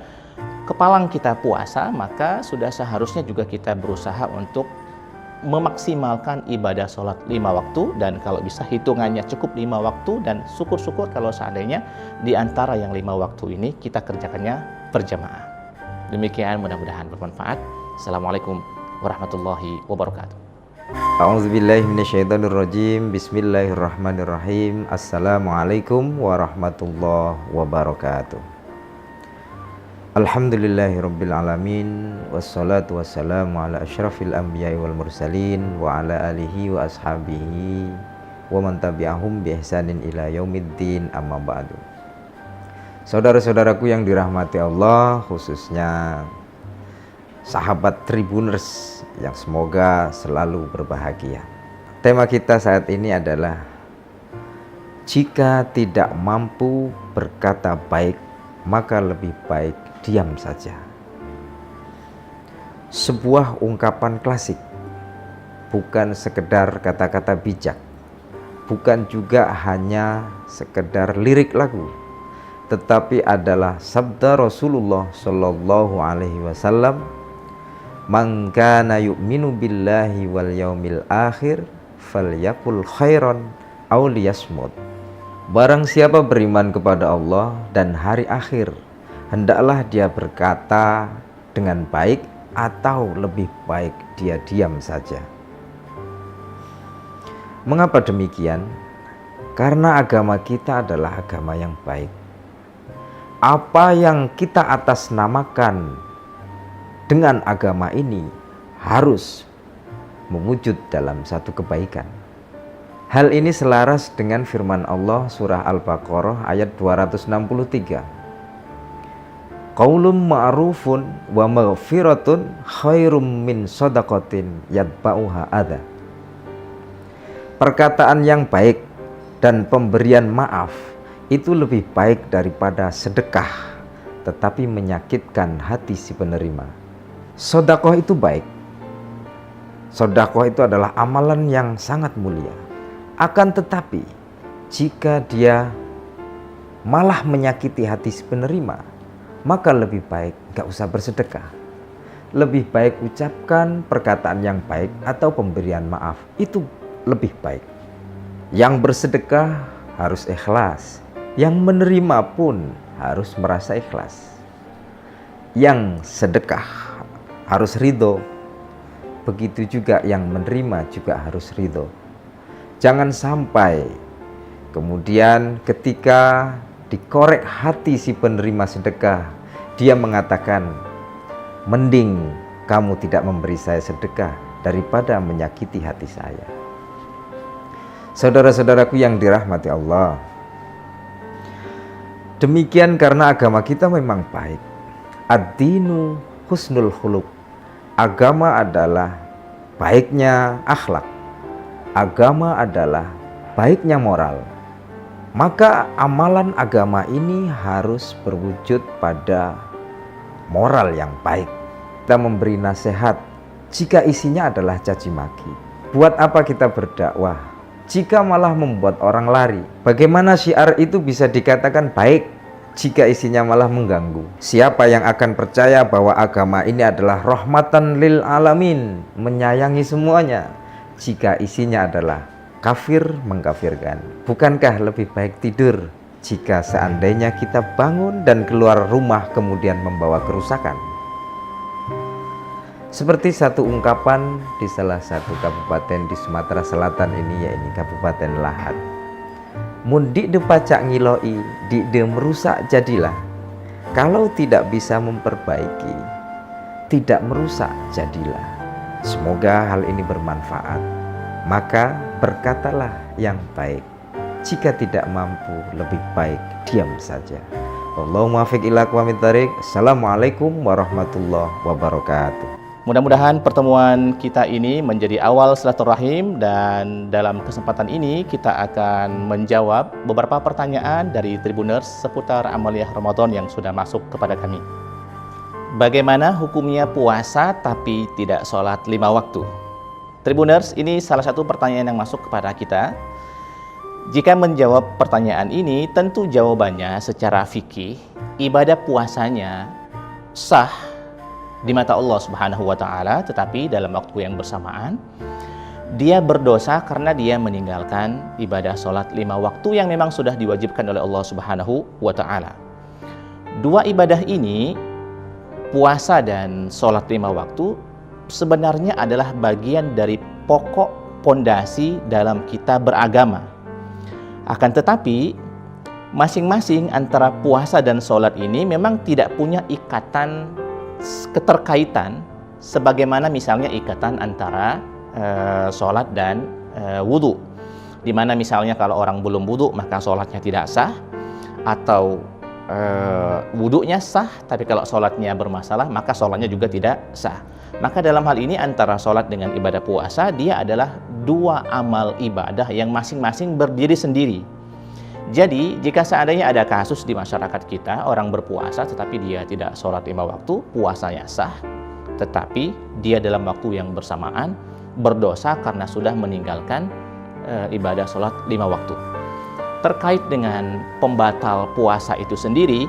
kepalang kita puasa, maka sudah seharusnya juga kita berusaha untuk memaksimalkan ibadah sholat 5 waktu, dan kalau bisa hitungannya cukup 5 waktu, dan syukur-syukur kalau seandainya di antara yang 5 waktu ini kita kerjakannya berjamaah. Demikian, mudah-mudahan bermanfaat. Assalamualaikum warahmatullahi wabarakatuh. A'udzubillahi minasyaitonirrajim. Bismillahirrahmanirrahim. Assalamualaikum warahmatullahi wabarakatuh. Alhamdulillahirabbil alamin, wassalatu wassalamu ala asyrafil anbiya'i wal mursalin wa ala alihi wa ashabihi wa man tabi'ahum bi ihsanin ila yaumiddin, amma ba'du. Saudara-saudaraku yang dirahmati Allah, khususnya sahabat Tribuners yang semoga selalu berbahagia. Tema kita saat ini adalah jika tidak mampu berkata baik, maka lebih baik diam saja. Sebuah ungkapan klasik, bukan sekedar kata-kata bijak, bukan juga hanya sekedar lirik lagu, tetapi adalah sabda Rasulullah Shallallahu Alaihi Wasallam, "Man kana yu'minu billahi wal yaumil akhir falyakul khairan aw liyasmut." Barang siapa beriman kepada Allah dan hari akhir, hendaklah dia berkata dengan baik atau lebih baik dia diam saja. Mengapa demikian? Karena agama kita adalah agama yang baik. Apa yang kita atasnamakan dengan agama ini harus mewujud dalam satu kebaikan. Hal ini selaras dengan firman Allah surah Al-Baqarah ayat 263. Qaulun ma'rufun wa maghfiratun khairum min shadaqatin yatba'uha adha. Perkataan yang baik dan pemberian maaf itu lebih baik daripada sedekah tetapi menyakitkan hati si penerima. Sedekah itu baik. Sedekah itu adalah amalan yang sangat mulia. Akan tetapi jika dia malah menyakiti hati si penerima, maka lebih baik gak usah bersedekah. Lebih baik ucapkan perkataan yang baik atau pemberian maaf, itu lebih baik. Yang bersedekah harus ikhlas, yang menerima pun harus merasa ikhlas. Yang sedekah harus ridho, begitu juga yang menerima juga harus ridho. Jangan sampai kemudian ketika dikorek hati si penerima sedekah, dia mengatakan, mending kamu tidak memberi saya sedekah daripada menyakiti hati saya. Saudara-saudaraku yang dirahmati Allah, demikian karena agama kita memang baik. Ad-dinu husnul khuluq. Agama adalah baiknya akhlak. Agama adalah baiknya moral. Maka amalan agama ini harus berwujud pada moral yang baik. Kita memberi nasihat jika isinya adalah caci maki. Buat apa kita berdakwah jika malah membuat orang lari? Bagaimana syiar itu bisa dikatakan baik jika isinya malah mengganggu? Siapa yang akan percaya bahwa agama ini adalah rahmatan lil alamin, menyayangi semuanya, jika isinya adalah kafir mengkafirkan? Bukankah lebih baik tidur jika seandainya kita bangun dan keluar rumah kemudian membawa kerusakan? Seperti satu ungkapan di salah satu kabupaten di Sumatera Selatan ini, yaitu Kabupaten Lahat. Mun dik de pacak ngiloi, dik de merusak jadilah. Kalau tidak bisa memperbaiki, tidak merusak jadilah. Semoga hal ini bermanfaat. Maka berkatalah yang baik. Jika tidak mampu, lebih baik diam saja. Allahumma fiq ila aqwamit thariq. Assalamualaikum warahmatullahi wabarakatuh. Mudah-mudahan pertemuan kita ini menjadi awal silaturahim, dan dalam kesempatan ini kita akan menjawab beberapa pertanyaan dari Tribuners seputar amaliyah Ramadan yang sudah masuk kepada kami. Bagaimana hukumnya puasa tapi tidak sholat 5 waktu? Tribuners, ini salah satu pertanyaan yang masuk kepada kita. Jika menjawab pertanyaan ini, tentu jawabannya secara fikih, ibadah puasanya sah di mata Allah Subhanahu wa Ta'ala, tetapi dalam waktu yang bersamaan dia berdosa karena dia meninggalkan ibadah sholat 5 waktu yang memang sudah diwajibkan oleh Allah Subhanahu wa Ta'ala. Dua ibadah ini, puasa dan sholat 5 waktu, sebenarnya adalah bagian dari pokok pondasi dalam kita beragama. Akan tetapi masing-masing antara puasa dan sholat ini memang tidak punya ikatan keterkaitan sebagaimana misalnya ikatan antara sholat dan wudhu, dimana misalnya kalau orang belum wudhu maka sholatnya tidak sah, atau wudhunya sah tapi kalau sholatnya bermasalah maka sholatnya juga tidak sah. Maka dalam hal ini antara sholat dengan ibadah puasa, dia adalah dua amal ibadah yang masing-masing berdiri sendiri. Jadi jika seandainya ada kasus di masyarakat kita, orang berpuasa tetapi dia tidak sholat 5 waktu, puasanya sah, tetapi dia dalam waktu yang bersamaan berdosa karena sudah meninggalkan ibadah sholat 5 waktu. Terkait dengan pembatal puasa itu sendiri,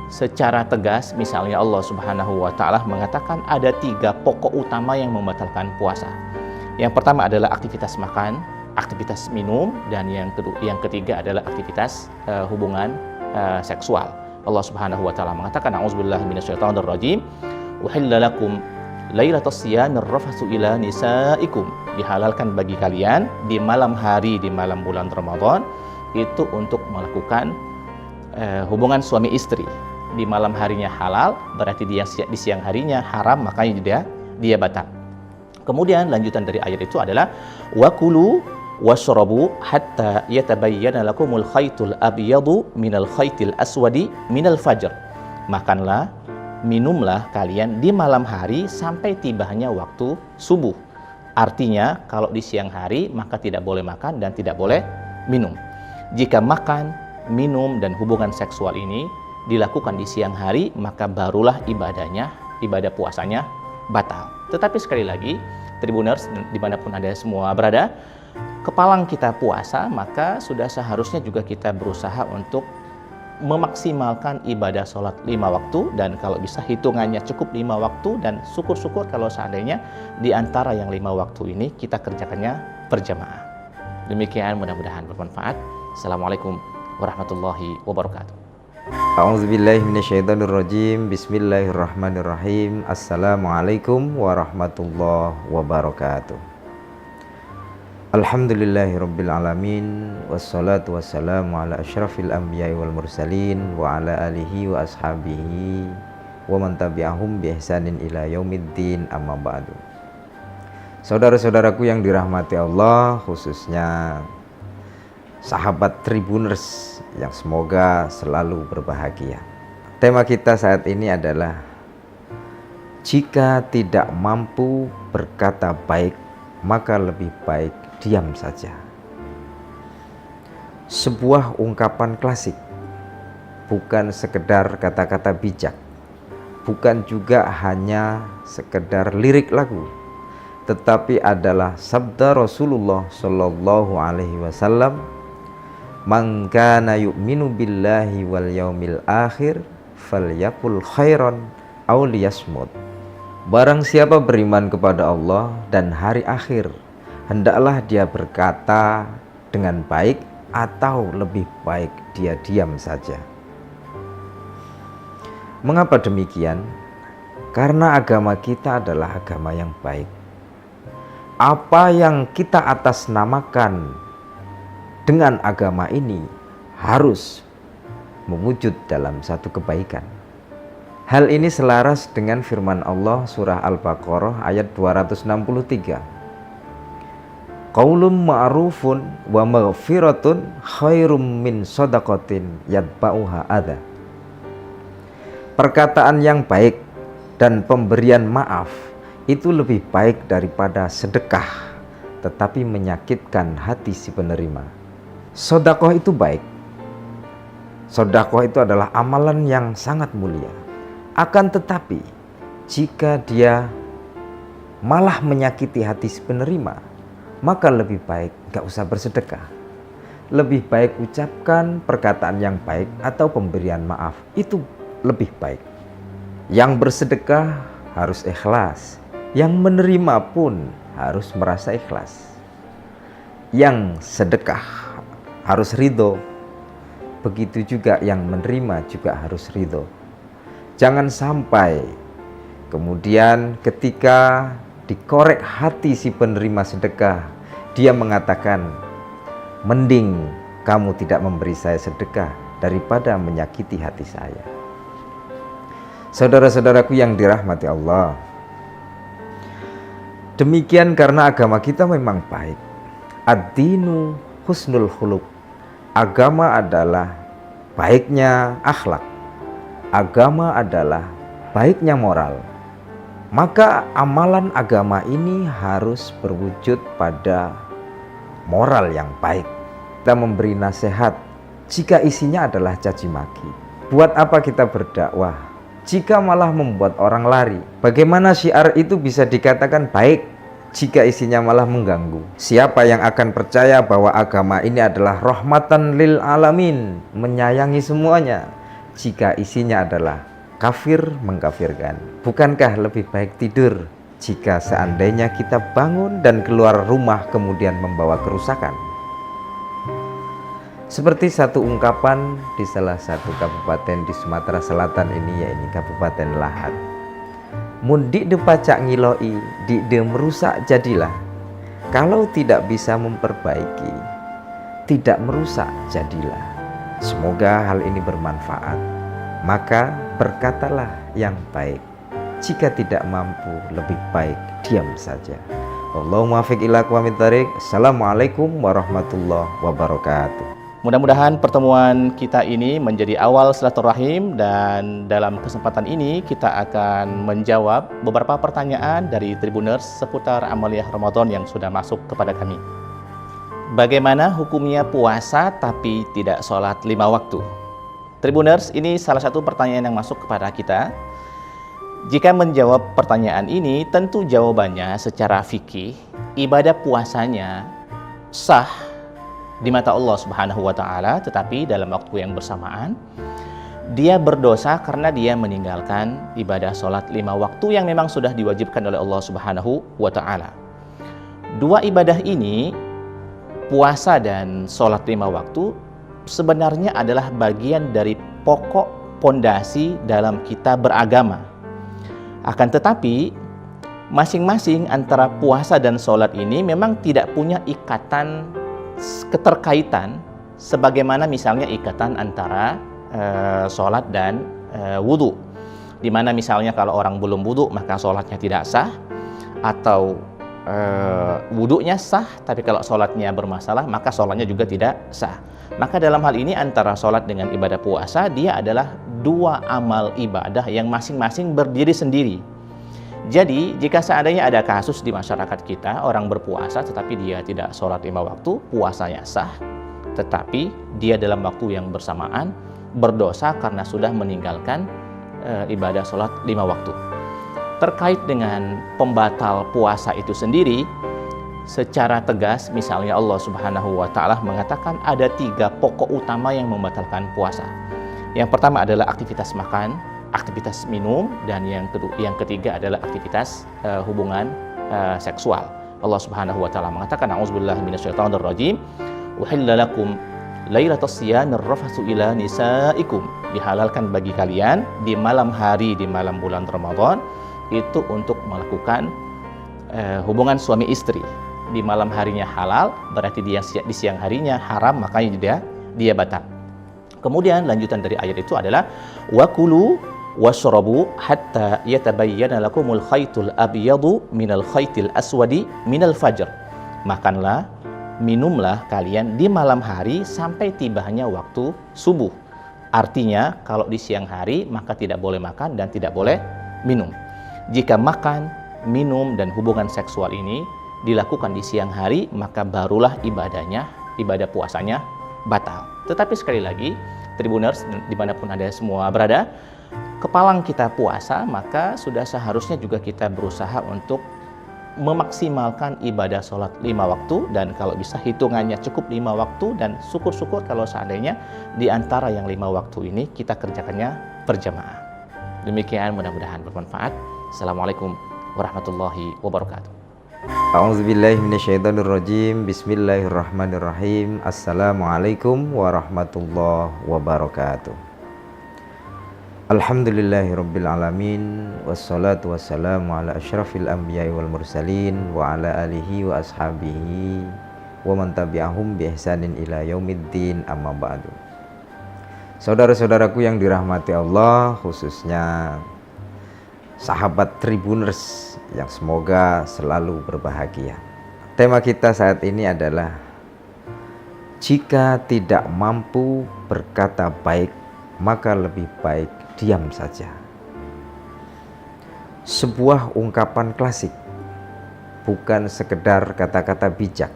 secara tegas misalnya Allah Subhanahu wa Ta'ala mengatakan ada 3 pokok utama yang membatalkan puasa. Yang pertama adalah aktivitas makan, aktivitas minum, dan yang ketiga adalah aktivitas hubungan seksual. Allah Subhanahu wa Ta'ala mengatakan, a'udzubillahi minasyaitonir rajim, uhilla lakum lailatas siyamir rafatsu ila nisaikum. Dihalalkan bagi kalian di malam hari, di malam bulan Ramadan itu untuk melakukan hubungan suami istri. Di malam harinya halal, berarti di siang harinya haram, makanya dia batal. Kemudian lanjutan dari ayat itu adalah wakulu washrabu hatta yatabayyana lakumul khaytul abyadu minal khaytil aswadi minal fajr. Makanlah, minumlah kalian di malam hari sampai tibanya waktu subuh. Artinya kalau di siang hari maka tidak boleh makan dan tidak boleh minum. Jika makan, minum dan hubungan seksual ini dilakukan di siang hari, maka barulah ibadah puasanya batal. Tetapi sekali lagi, Tribuners dimanapun Anda semua berada, kepalang kita puasa, maka sudah seharusnya juga kita berusaha untuk memaksimalkan ibadah sholat 5 waktu, dan kalau bisa hitungannya cukup 5 waktu, dan syukur-syukur kalau seandainya di antara yang 5 waktu ini kita kerjakannya berjamaah. Demikian, mudah-mudahan bermanfaat. Assalamualaikum warahmatullahi wabarakatuh. A'udzubillahi minasyaitonirrajim. Bismillahirrahmanirrahim. Assalamualaikum warahmatullahi wabarakatuh. Alhamdulillahirabbil alamin, wassalatu wassalamu ala asyrafil anbiya'i wal mursalin wa ala alihi wa ashabihi wa man tabi'ahum bi ihsanin ila yaumiddin, amma ba'du. Saudara-saudaraku yang dirahmati Allah, khususnya sahabat Tribuners yang semoga selalu berbahagia. Tema kita saat ini adalah jika tidak mampu berkata baik, maka lebih baik diam saja. Sebuah ungkapan klasik, bukan sekedar kata-kata bijak, bukan juga hanya sekedar lirik lagu, tetapi adalah sabda Rasulullah Shallallahu Alaihi Wasallam, "Man kana yu'minu billahi wal yaumil akhir falyakul khairan aw liyasmut." Barang siapa beriman kepada Allah dan hari akhir, hendaklah dia berkata dengan baik atau lebih baik dia diam saja. Mengapa demikian? Karena agama kita adalah agama yang baik. Apa yang kita atasnamakan dengan agama ini harus mewujud dalam satu kebaikan. Hal ini selaras dengan firman Allah surah Al-Baqarah ayat 263. Qaulun ma'rufun wa maghfiratun khairum min shadaqatin yatba'uha adha. Perkataan yang baik dan pemberian maaf itu lebih baik daripada sedekah tetapi menyakitkan hati si penerima. Sedekah itu baik. Sedekah itu adalah amalan yang sangat mulia. Akan tetapi jika dia malah menyakiti hati si penerima, maka lebih baik gak usah bersedekah. Lebih baik ucapkan perkataan yang baik atau pemberian maaf, itu lebih baik. Yang bersedekah harus ikhlas, yang menerima pun harus merasa ikhlas. Yang sedekah harus ridho, begitu juga yang menerima juga harus ridho. Jangan sampai kemudian ketika dikorek hati si penerima sedekah, dia mengatakan, mending kamu tidak memberi saya sedekah daripada menyakiti hati saya. Saudara-saudaraku yang dirahmati Allah, demikian karena agama kita memang baik. Ad-dinu husnul khuluq. Agama adalah baiknya akhlak. Agama adalah baiknya moral. Maka amalan agama ini harus berwujud pada moral yang baik. Kita memberi nasihat jika isinya adalah caci maki. Buat apa kita berdakwah jika malah membuat orang lari? Bagaimana syiar itu bisa dikatakan baik jika isinya malah mengganggu? Siapa yang akan percaya bahwa agama ini adalah rahmatan lil alamin, menyayangi semuanya, jika isinya adalah kafir mengkafirkan? Bukankah lebih baik tidur jika seandainya kita bangun dan keluar rumah kemudian membawa kerusakan? Seperti satu ungkapan di salah satu kabupaten di Sumatera Selatan ini, yaitu Kabupaten Lahat. Mun dik de pacak ngiloi, dik de merusak jadilah. Kalau tidak bisa memperbaiki, tidak merusak jadilah. Semoga hal ini bermanfaat. Maka berkatalah yang baik. Jika tidak mampu, lebih baik diam saja. Allahumma muwaffiq ila aqwamit thariq. Assalamualaikum warahmatullahi wabarakatuh. Mudah-mudahan pertemuan kita ini menjadi awal silaturahim, dan dalam kesempatan ini kita akan menjawab beberapa pertanyaan dari Tribuners seputar amaliyah Ramadan yang sudah masuk kepada kami. Bagaimana hukumnya puasa tapi tidak sholat 5 waktu? Tribuners, ini salah satu pertanyaan yang masuk kepada kita. Jika menjawab pertanyaan ini, tentu jawabannya secara fikih, ibadah puasanya sah di mata Allah Subhanahu wa Ta'ala, tetapi dalam waktu yang bersamaan dia berdosa karena dia meninggalkan ibadah sholat 5 waktu yang memang sudah diwajibkan oleh Allah Subhanahu wa Ta'ala. Dua ibadah ini puasa dan sholat 5 waktu sebenarnya adalah bagian dari pokok pondasi dalam kita beragama. Akan tetapi, masing-masing antara puasa dan sholat ini memang tidak punya ikatan keterkaitan sebagaimana misalnya ikatan antara sholat dan wudhu. Dimana misalnya kalau orang belum wudhu maka sholatnya tidak sah, atau wudhunya sah tapi kalau sholatnya bermasalah maka sholatnya juga tidak sah. Maka dalam hal ini antara sholat dengan ibadah puasa dia adalah dua amal ibadah yang masing-masing berdiri sendiri. Jadi jika seandainya ada kasus di masyarakat kita orang berpuasa tetapi dia tidak sholat 5 waktu, puasanya sah, tetapi dia dalam waktu yang bersamaan berdosa karena sudah meninggalkan ibadah sholat 5 waktu. Terkait dengan pembatal puasa itu sendiri, secara tegas misalnya Allah Subhanahu wa Ta'ala mengatakan ada 3 pokok utama yang membatalkan puasa. Yang pertama adalah aktivitas makan, aktivitas minum, dan yang ketiga adalah aktivitas hubungan seksual. Allah Subhanahu wa Ta'ala mengatakan a'udzubillahi minasyaitonirrajim, uhilla lakum lailatas siyamir rafatsu ila nisaikum, dihalalkan bagi kalian di malam hari di malam bulan Ramadan itu untuk melakukan hubungan suami istri. Di malam harinya halal, berarti di siang harinya haram, makanya dia batal. Kemudian lanjutan dari ayat itu adalah wakulu washrabu hatta yatabayyana lakumul khaytul abyadu minal khaytil aswadi minal fajr. Makanlah, minumlah kalian di malam hari sampai tibanya waktu subuh. Artinya kalau di siang hari maka tidak boleh makan dan tidak boleh minum. Jika makan, minum dan hubungan seksual ini dilakukan di siang hari maka barulah ibadah puasanya batal. Tetapi sekali lagi, Tribuners dimanapun Anda semua berada, kepalang kita puasa maka sudah seharusnya juga kita berusaha untuk memaksimalkan ibadah sholat 5 waktu, dan kalau bisa hitungannya cukup 5 waktu, dan syukur-syukur kalau seandainya di antara yang 5 waktu ini kita kerjakannya berjamaah. Demikian, mudah-mudahan bermanfaat. Assalamualaikum warahmatullahi wabarakatuh. A'udzubillahi minasyaitonirrajim. Bismillahirrahmanirrahim. Assalamualaikum warahmatullahi wabarakatuh. Alhamdulillahirabbil alamin, wassalatu wassalamu ala asyrafil anbiya'i wal mursalin wa ala alihi wa ashabihi wa man tabi'ahum bi ihsanin ila yaumiddin, amma ba'du. Saudara-saudaraku yang dirahmati Allah, khususnya sahabat Tribuners yang semoga selalu berbahagia. Tema kita saat ini adalah jika tidak mampu berkata baik, maka lebih baik diam saja. Sebuah ungkapan klasik, bukan sekedar kata-kata bijak,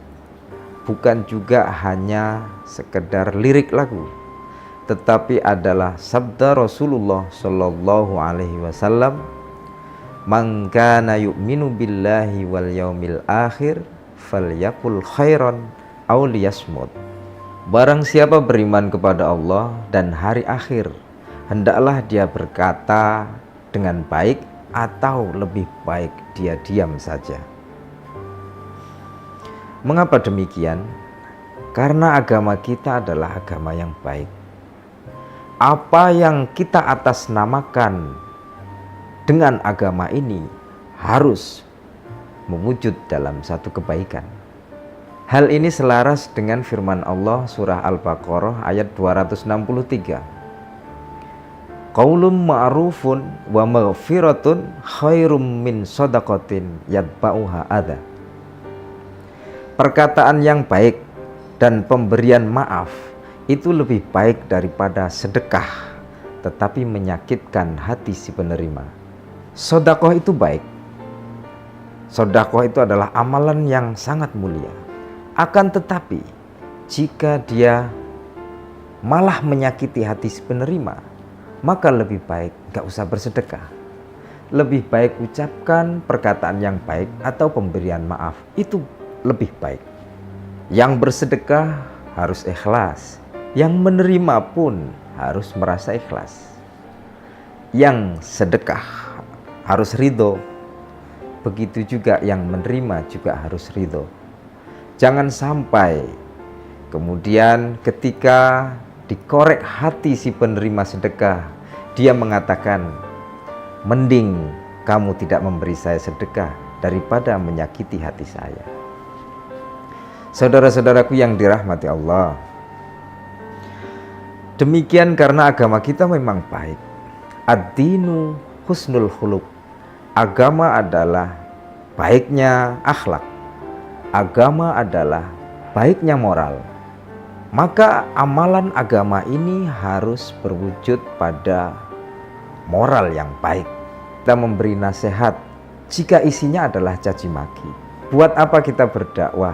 bukan juga hanya sekedar lirik lagu, tetapi adalah sabda Rasulullah Shallallahu Alaihi Wasallam, "Man kana yu'minu billahi wal yaumil akhir falyakul khairan aw liyasmut." Barang siapa beriman kepada Allah dan hari akhir, hendaklah dia berkata dengan baik atau lebih baik dia diam saja. Mengapa demikian? Karena agama kita adalah agama yang baik. Apa yang kita atasnamakan dengan agama ini harus mewujud dalam satu kebaikan. Hal ini selaras dengan firman Allah surah Al-Baqarah ayat 263. Qaulun ma'rufun wa maghfiratun khairum min shadaqatin yatba'uha adha. Perkataan yang baik dan pemberian maaf itu lebih baik daripada sedekah tetapi menyakitkan hati si penerima. Sedekah itu baik. Sedekah itu adalah amalan yang sangat mulia. Akan tetapi jika dia malah menyakiti hati si penerima, maka lebih baik gak usah bersedekah. Lebih baik ucapkan perkataan yang baik atau pemberian maaf, itu lebih baik. Yang bersedekah harus ikhlas, yang menerima pun harus merasa ikhlas. Yang sedekah harus ridho, begitu juga yang menerima juga harus ridho. Jangan sampai Kemudian ketika dikorek hati si penerima sedekah, dia mengatakan, mending kamu tidak memberi saya sedekah daripada menyakiti hati saya. Saudara-saudaraku yang dirahmati Allah, demikian karena agama kita memang baik. Ad-dinu husnul khuluq. Agama adalah baiknya akhlak. Agama adalah baiknya moral. Maka amalan agama ini harus berwujud pada moral yang baik. Kita memberi nasihat jika isinya adalah caci maki. Buat apa kita berdakwah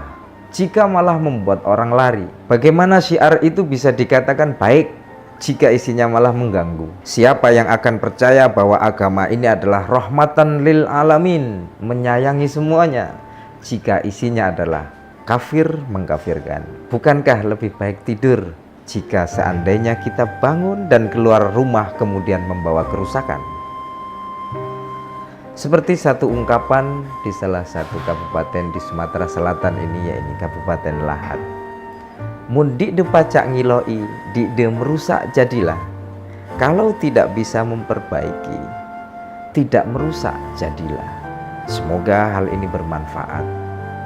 jika malah membuat orang lari? Bagaimana syiar itu bisa dikatakan baik jika isinya malah mengganggu? Siapa yang akan percaya bahwa agama ini adalah rahmatan lil alamin, menyayangi semuanya, jika isinya adalah kafir mengkafirkan? Bukankah lebih baik tidur jika seandainya kita bangun dan keluar rumah kemudian membawa kerusakan? Seperti satu ungkapan di salah satu kabupaten di Sumatera Selatan ini, yaitu Kabupaten Lahat. Mun dik de pacak ngiloi, dik de merusak jadilah. Kalau tidak bisa memperbaiki, tidak merusak jadilah. Semoga hal ini bermanfaat.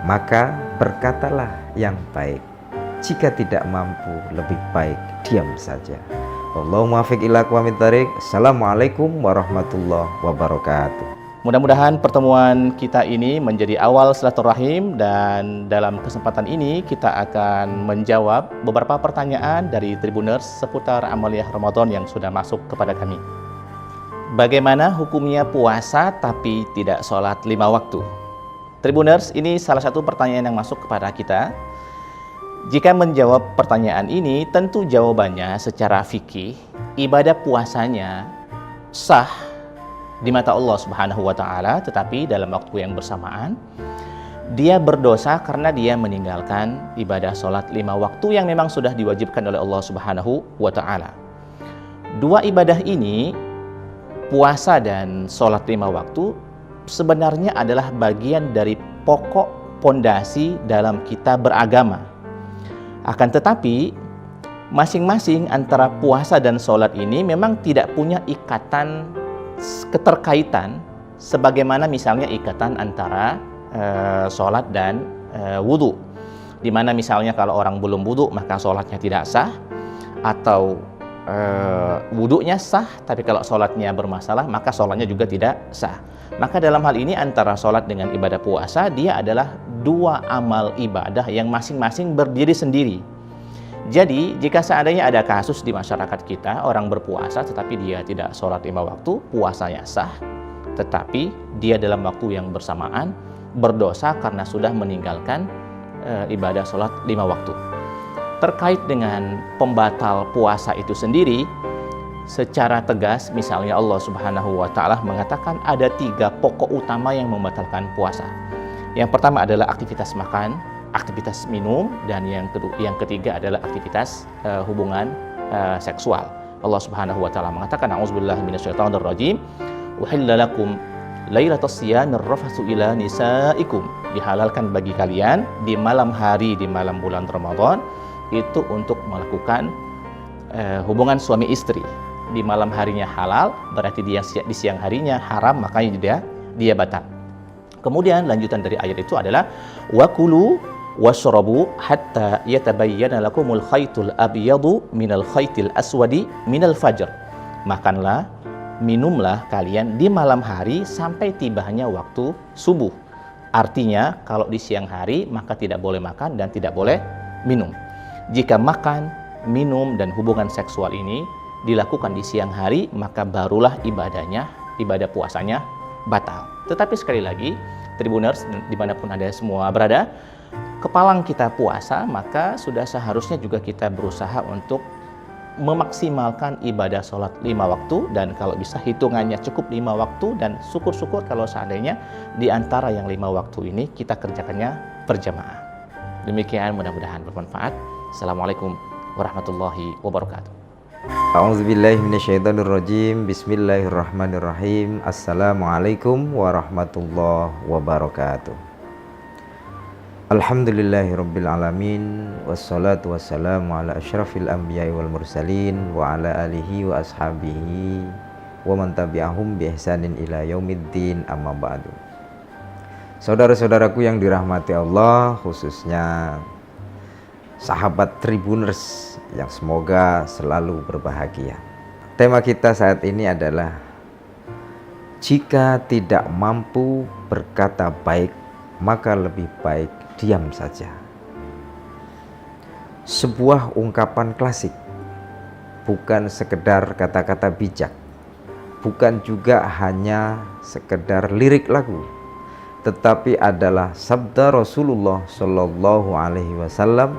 Maka berkatalah yang baik. Jika tidak mampu, lebih baik diam saja. Allahumma muwaffiq ila aqwamit thariq. Assalamualaikum warahmatullahi wabarakatuh. Mudah-mudahan pertemuan kita ini menjadi awal silaturahim, dan dalam kesempatan ini kita akan menjawab beberapa pertanyaan dari Tribuners seputar amaliyah Ramadan yang sudah masuk kepada kami. Bagaimana hukumnya puasa tapi tidak sholat 5 waktu? Tribuners, ini salah satu pertanyaan yang masuk kepada kita. Jika menjawab pertanyaan ini, tentu jawabannya secara fikih, ibadah puasanya sah di mata Allah Subhanahu wa Ta'ala, tetapi dalam waktu yang bersamaan dia berdosa karena dia meninggalkan ibadah sholat 5 waktu yang memang sudah diwajibkan oleh Allah Subhanahu wa Ta'ala. Dua ibadah ini, puasa dan sholat 5 waktu, sebenarnya adalah bagian dari pokok pondasi dalam kita beragama. Akan tetapi masing-masing antara puasa dan sholat ini memang tidak punya ikatan keterkaitan sebagaimana misalnya ikatan antara sholat dan wudhu, dimana misalnya kalau orang belum wudhu maka sholatnya tidak sah, atau wudhunya sah tapi kalau sholatnya bermasalah maka sholatnya juga tidak sah. Maka dalam hal ini antara sholat dengan ibadah puasa, dia adalah dua amal ibadah yang masing-masing berdiri sendiri. Jadi jika seandainya ada kasus di masyarakat kita, orang berpuasa tetapi dia tidak sholat 5 waktu, puasanya sah, tetapi dia dalam waktu yang bersamaan berdosa karena sudah meninggalkan ibadah sholat 5 waktu. Terkait dengan pembatal puasa itu sendiri, secara tegas misalnya Allah Subhanahu wa Ta'ala mengatakan ada 3 pokok utama yang membatalkan puasa. Yang pertama adalah aktivitas makan, aktivitas minum, dan yang ketiga adalah aktivitas hubungan seksual. Allah Subhanahu wa Ta'ala mengatakan, a'udzubillahi minasyaitonir rajim, uhilla lakum lailatas siyamir rafatsu ila nisaikum. Dihalalkan bagi kalian di malam hari, di malam bulan Ramadan itu untuk melakukan hubungan suami istri. Di malam harinya halal, berarti di siang harinya haram, makanya dia batal. Kemudian lanjutan dari ayat itu adalah wakulu washrabu hatta yatabayyana lakumul khaytul abyadu minal khaytil aswadi minal fajr. Makanlah, minumlah kalian di malam hari sampai tibanya waktu subuh. Artinya kalau di siang hari maka tidak boleh makan dan tidak boleh minum. Jika makan, minum dan hubungan seksual ini dilakukan di siang hari, maka barulah ibadah puasanya batal. Tetapi sekali lagi, Tribuners dimanapun Anda semua berada, kepalang kita puasa, maka sudah seharusnya juga kita berusaha untuk memaksimalkan ibadah sholat 5 waktu, dan kalau bisa hitungannya cukup 5 waktu, dan syukur-syukur kalau seandainya di antara yang 5 waktu ini kita kerjakannya berjamaah. Demikian, mudah-mudahan bermanfaat. Assalamualaikum warahmatullahi wabarakatuh. A'udzubillahi minasyaitonirrajim. Bismillahirrahmanirrahim. Assalamualaikum warahmatullahi wabarakatuh. Alhamdulillahirabbil alamin wassalatu wassalamu ala asyrafil anbiya'i wal mursalin wa ala alihi wa ashabihi wa man tabi'ahum bi ihsanin ila yaumiddin, amma ba'du. Saudara-saudaraku yang dirahmati Allah, khususnya sahabat Tribuners yang semoga selalu berbahagia. Tema kita saat ini adalah jika tidak mampu berkata baik, maka lebih baik diam saja. Sebuah ungkapan klasik, bukan sekedar kata-kata bijak, bukan juga hanya sekedar lirik lagu, tetapi adalah sabda Rasulullah Shallallahu Alaihi Wasallam,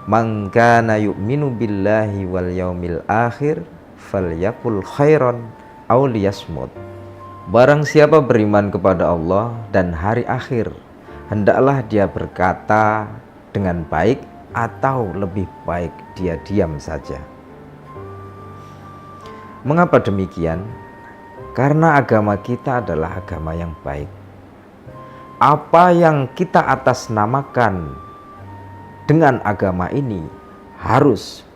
"Man kana yu'minu billahi wal yaumil akhir, falyakul khairan aw liyasmut." Barang siapa beriman kepada Allah dan hari akhir, hendaklah dia berkata dengan baik atau lebih baik dia diam saja. Mengapa demikian? Karena agama kita adalah agama yang baik. Apa yang kita atasnamakan dengan agama ini harus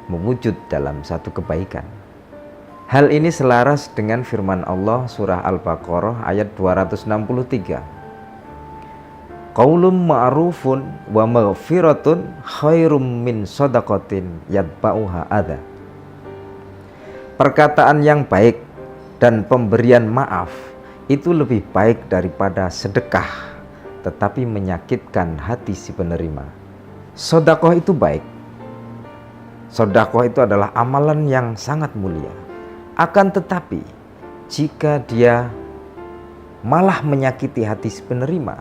mewujud dalam satu kebaikan. Hal ini selaras dengan firman Allah surah Al-Baqarah ayat 263. Qaulun ma'rufun wa maghfiratun khairum min shadaqatin yatba'uha adha. Perkataan yang baik dan pemberian maaf itu lebih baik daripada sedekah tetapi menyakitkan hati si penerima. Sedekah itu baik. Sedekah itu adalah amalan yang sangat mulia. Akan tetapi, jika dia malah menyakiti hati si penerima,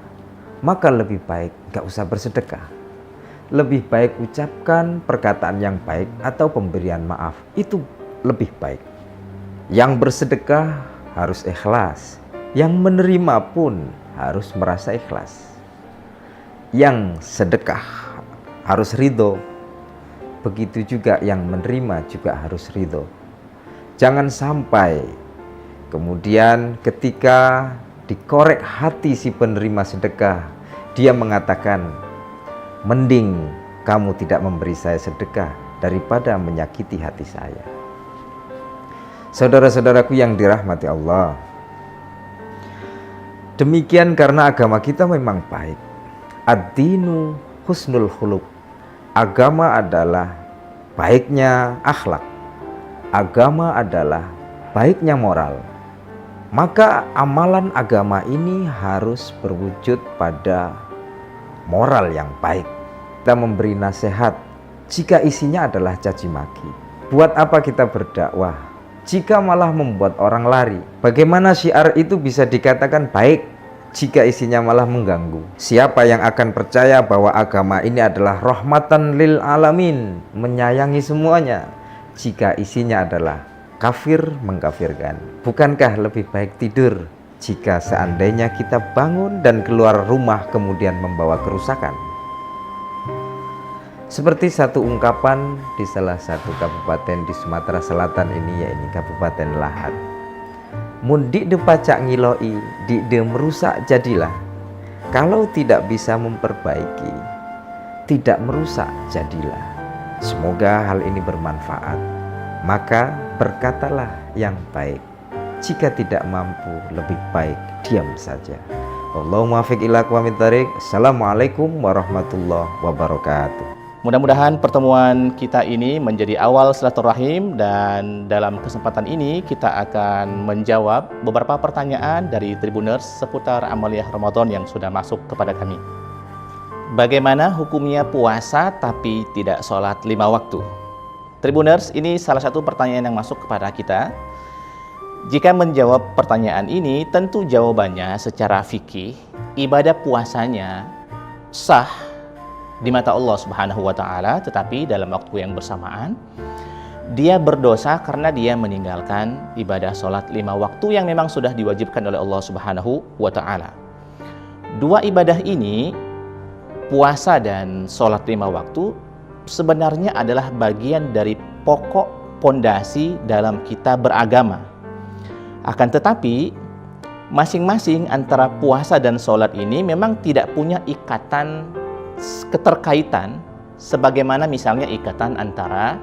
maka lebih baik gak usah bersedekah. Lebih baik ucapkan perkataan yang baik atau pemberian maaf. Itu lebih baik. Yang bersedekah harus ikhlas. Yang menerima pun harus merasa ikhlas. Yang sedekah harus ridho. Begitu juga yang menerima juga harus ridho. Jangan sampai kemudian ketika dikorek hati si penerima sedekah, dia mengatakan, mending kamu tidak memberi saya sedekah daripada menyakiti hati saya. Saudara-saudaraku yang dirahmati Allah, demikian karena agama kita memang baik. Ad-dinu husnul khuluq. Agama adalah baiknya akhlak. Agama adalah baiknya moral. Maka amalan agama ini harus berwujud pada moral yang baik. Kita memberi nasihat jika isinya adalah caci maki. Buat apa kita berdakwah jika malah membuat orang lari? Bagaimana syiar itu bisa dikatakan baik jika isinya malah mengganggu? Siapa yang akan percaya bahwa agama ini adalah rahmatan lil alamin, menyayangi semuanya, jika isinya adalah kafir mengkafirkan? Bukankah lebih baik tidur jika seandainya kita bangun dan keluar rumah kemudian membawa kerusakan? Seperti satu ungkapan di salah satu kabupaten di Sumatera Selatan ini, yaitu Kabupaten Lahat. Mun dik de pacak ngiloi, dik de merusak jadilah. Kalau tidak bisa memperbaiki, tidak merusak jadilah. Semoga hal ini bermanfaat. Maka berkatalah yang baik. Jika tidak mampu, lebih baik diam saja. Allahumma muwaffiq ila aqwamit thariq. Assalamualaikum warahmatullahi wabarakatuh. Mudah-mudahan pertemuan kita ini menjadi awal silaturahim, dan dalam kesempatan ini kita akan menjawab beberapa pertanyaan dari Tribuners seputar amaliyah Ramadan yang sudah masuk kepada kami. Bagaimana hukumnya puasa tapi tidak sholat 5 waktu? Tribuners, ini salah satu pertanyaan yang masuk kepada kita. Jika menjawab pertanyaan ini, tentu jawabannya secara fikih, ibadah puasanya sah di mata Allah Subhanahu wa Ta'ala, tetapi dalam waktu yang bersamaan dia berdosa karena dia meninggalkan ibadah sholat 5 waktu yang memang sudah diwajibkan oleh Allah Subhanahu wa Ta'ala. Dua ibadah ini, puasa dan sholat 5 waktu, sebenarnya adalah bagian dari pokok pondasi dalam kita beragama. Akan tetapi masing-masing antara puasa dan sholat ini memang tidak punya ikatan keterkaitan sebagaimana misalnya ikatan antara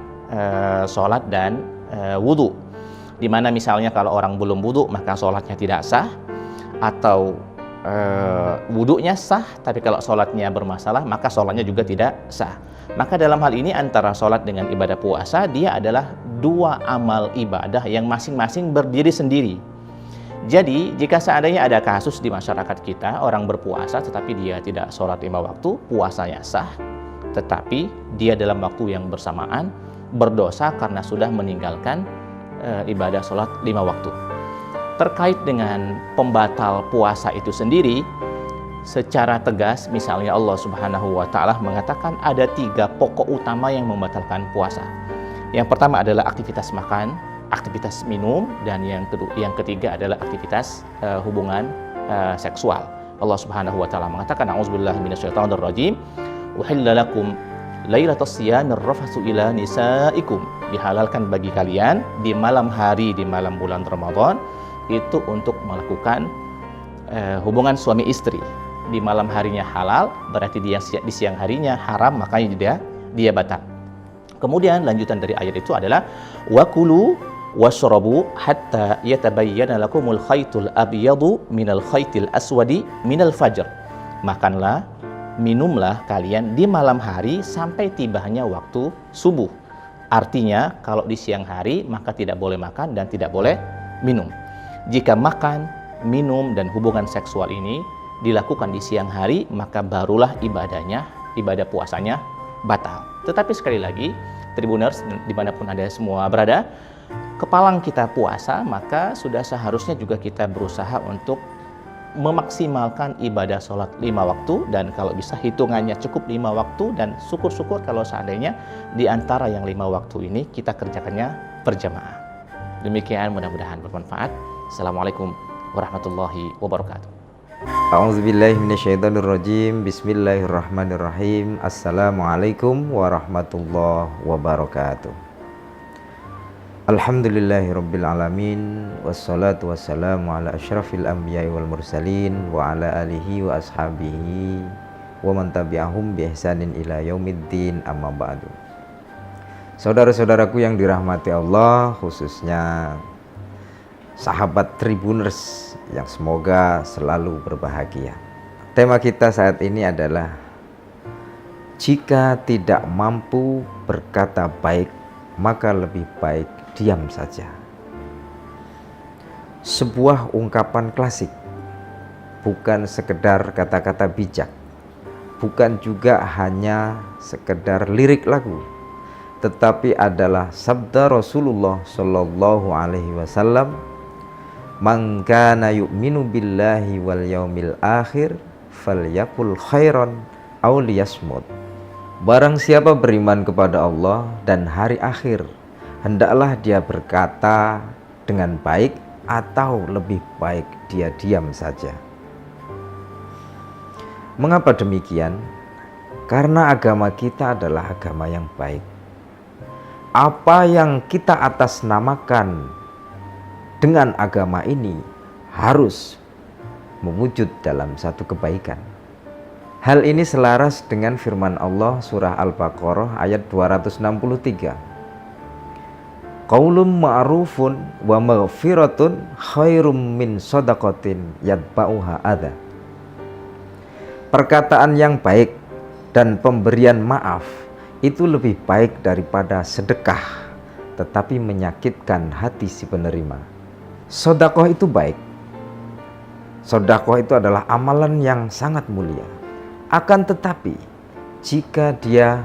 sholat dan wudhu, di mana misalnya kalau orang belum wudhu maka sholatnya tidak sah, atau wudhunya sah tapi kalau sholatnya bermasalah maka sholatnya juga tidak sah. Maka dalam hal ini antara sholat dengan ibadah puasa dia adalah dua amal ibadah yang masing-masing berdiri sendiri. Jadi jika seandainya ada kasus di masyarakat kita orang berpuasa tetapi dia tidak sholat 5 waktu, puasanya sah, tetapi dia dalam waktu yang bersamaan berdosa karena sudah meninggalkan ibadah sholat 5 waktu. Terkait dengan pembatal puasa itu sendiri, secara tegas misalnya Allah Subhanahu wa Ta'ala mengatakan ada 3 pokok utama yang membatalkan puasa. Yang pertama adalah aktivitas makan, aktivitas minum, dan yang ketiga adalah aktivitas hubungan seksual. Allah Subhanahu wa Ta'ala mengatakan a'udzubillahi minasyaitonir rajim, uhilla lakum lailatas siyamir rafatsu ila nisaikum, dihalalkan bagi kalian di malam hari, di malam bulan Ramadan itu untuk melakukan hubungan suami istri. Di malam harinya halal, berarti di siang harinya haram, makanya dia batal. Kemudian lanjutan dari ayat itu adalah wakulu washrabu hatta yatabayyana lakumul khaytul abyadu minal khaytil aswadi minal fajr. Makanlah, minumlah kalian di malam hari sampai tibanya waktu subuh. Artinya kalau di siang hari maka tidak boleh makan dan tidak boleh minum. Jika makan, minum dan hubungan seksual ini dilakukan di siang hari maka barulah ibadah puasanya batal. Tetapi sekali lagi, Tribuners dimanapun Anda semua berada, kepalang kita puasa maka sudah seharusnya juga kita berusaha untuk memaksimalkan ibadah sholat 5 waktu, dan kalau bisa hitungannya cukup 5 waktu, dan syukur-syukur kalau seandainya di antara yang 5 waktu ini kita kerjakannya berjamaah. Demikian, mudah-mudahan bermanfaat. Assalamualaikum warahmatullahi wabarakatuh. A'udzubillahi minasyaitonirrajim. Bismillahirrahmanirrahim. Assalamualaikum warahmatullahi wabarakatuh. Alhamdulillahirabbil alamin, wassalatu wassalamu ala asyrafil anbiya'i wal mursalin wa ala alihi wa ashabihi wa man tabi'ahum bi ihsanin ila yaumiddin, amma ba'du. Saudara-saudaraku yang dirahmati Allah, khususnya sahabat Tribuners yang semoga selalu berbahagia. Tema kita saat ini adalah jika tidak mampu berkata baik, maka lebih baik diam saja. Sebuah ungkapan klasik, bukan sekedar kata-kata bijak, bukan juga hanya sekedar lirik lagu, tetapi adalah sabda Rasulullah Shallallahu Alaihi Wasallam, "Man kana yu'minu billahi wal yaumil akhir falyakul khairan aw liyasmut." Barang siapa beriman kepada Allah dan hari akhir, hendaklah dia berkata dengan baik atau lebih baik dia diam saja. Mengapa demikian? Karena agama kita adalah agama yang baik. Apa yang kita atasnamakan dengan agama ini harus mewujud dalam satu kebaikan. Hal ini selaras dengan firman Allah surah Al-Baqarah ayat 263. Qaulun ma'rufun wa maghfiratun khairum min shadaqatin yatba'uha adza. Perkataan yang baik dan pemberian maaf itu lebih baik daripada sedekah tetapi menyakitkan hati si penerima. Sedekah itu baik. Sedekah itu adalah amalan yang sangat mulia. Akan tetapi jika dia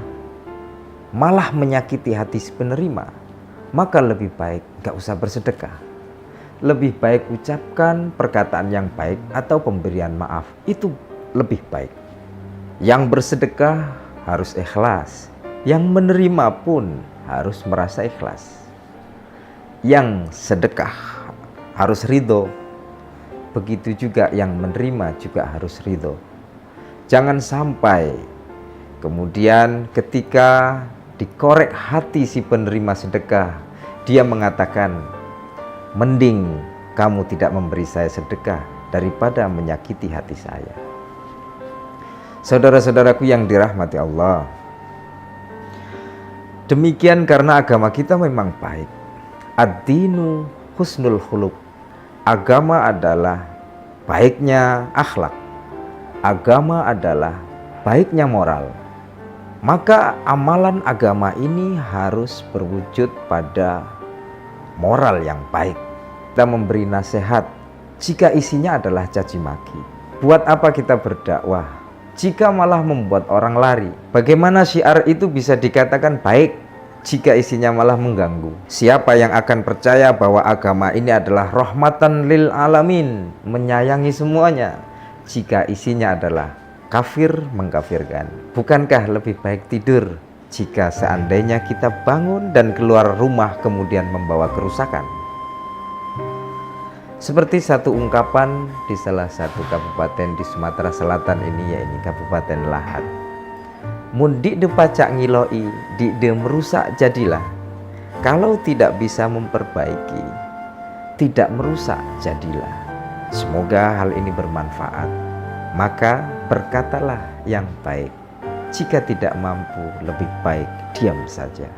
malah menyakiti hati si penerima, maka lebih baik gak usah bersedekah. Lebih baik ucapkan perkataan yang baik atau pemberian maaf, itu lebih baik. Yang bersedekah harus ikhlas, yang menerima pun harus merasa ikhlas. Yang sedekah harus ridho, begitu juga yang menerima juga harus ridho. Jangan sampai kemudian ketika dikorek hati si penerima sedekah, dia mengatakan, mending kamu tidak memberi saya sedekah daripada menyakiti hati saya. Saudara-saudaraku yang dirahmati Allah, demikian karena agama kita memang baik. Ad-dinu husnul khuluq. Agama adalah baiknya akhlak. Agama adalah baiknya moral. Maka amalan agama ini harus berwujud pada moral yang baik. Kita memberi nasihat jika isinya adalah caci maki. Buat apa kita berdakwah jika malah membuat orang lari? Bagaimana syiar itu bisa dikatakan baik jika isinya malah mengganggu? Siapa yang akan percaya bahwa agama ini adalah rahmatan lil alamin, menyayangi semuanya, jika isinya adalah kafir mengkafirkan? Bukankah lebih baik tidur jika seandainya kita bangun dan keluar rumah kemudian membawa kerusakan? Seperti satu ungkapan di salah satu kabupaten di Sumatera Selatan ini, yaitu Kabupaten Lahat. Mun dik de pacak ngiloi, dik de merusak jadilah. Kalau tidak bisa memperbaiki, tidak merusak jadilah. Semoga hal ini bermanfaat. Maka berkatalah yang baik. Jika tidak mampu, lebih baik diam saja.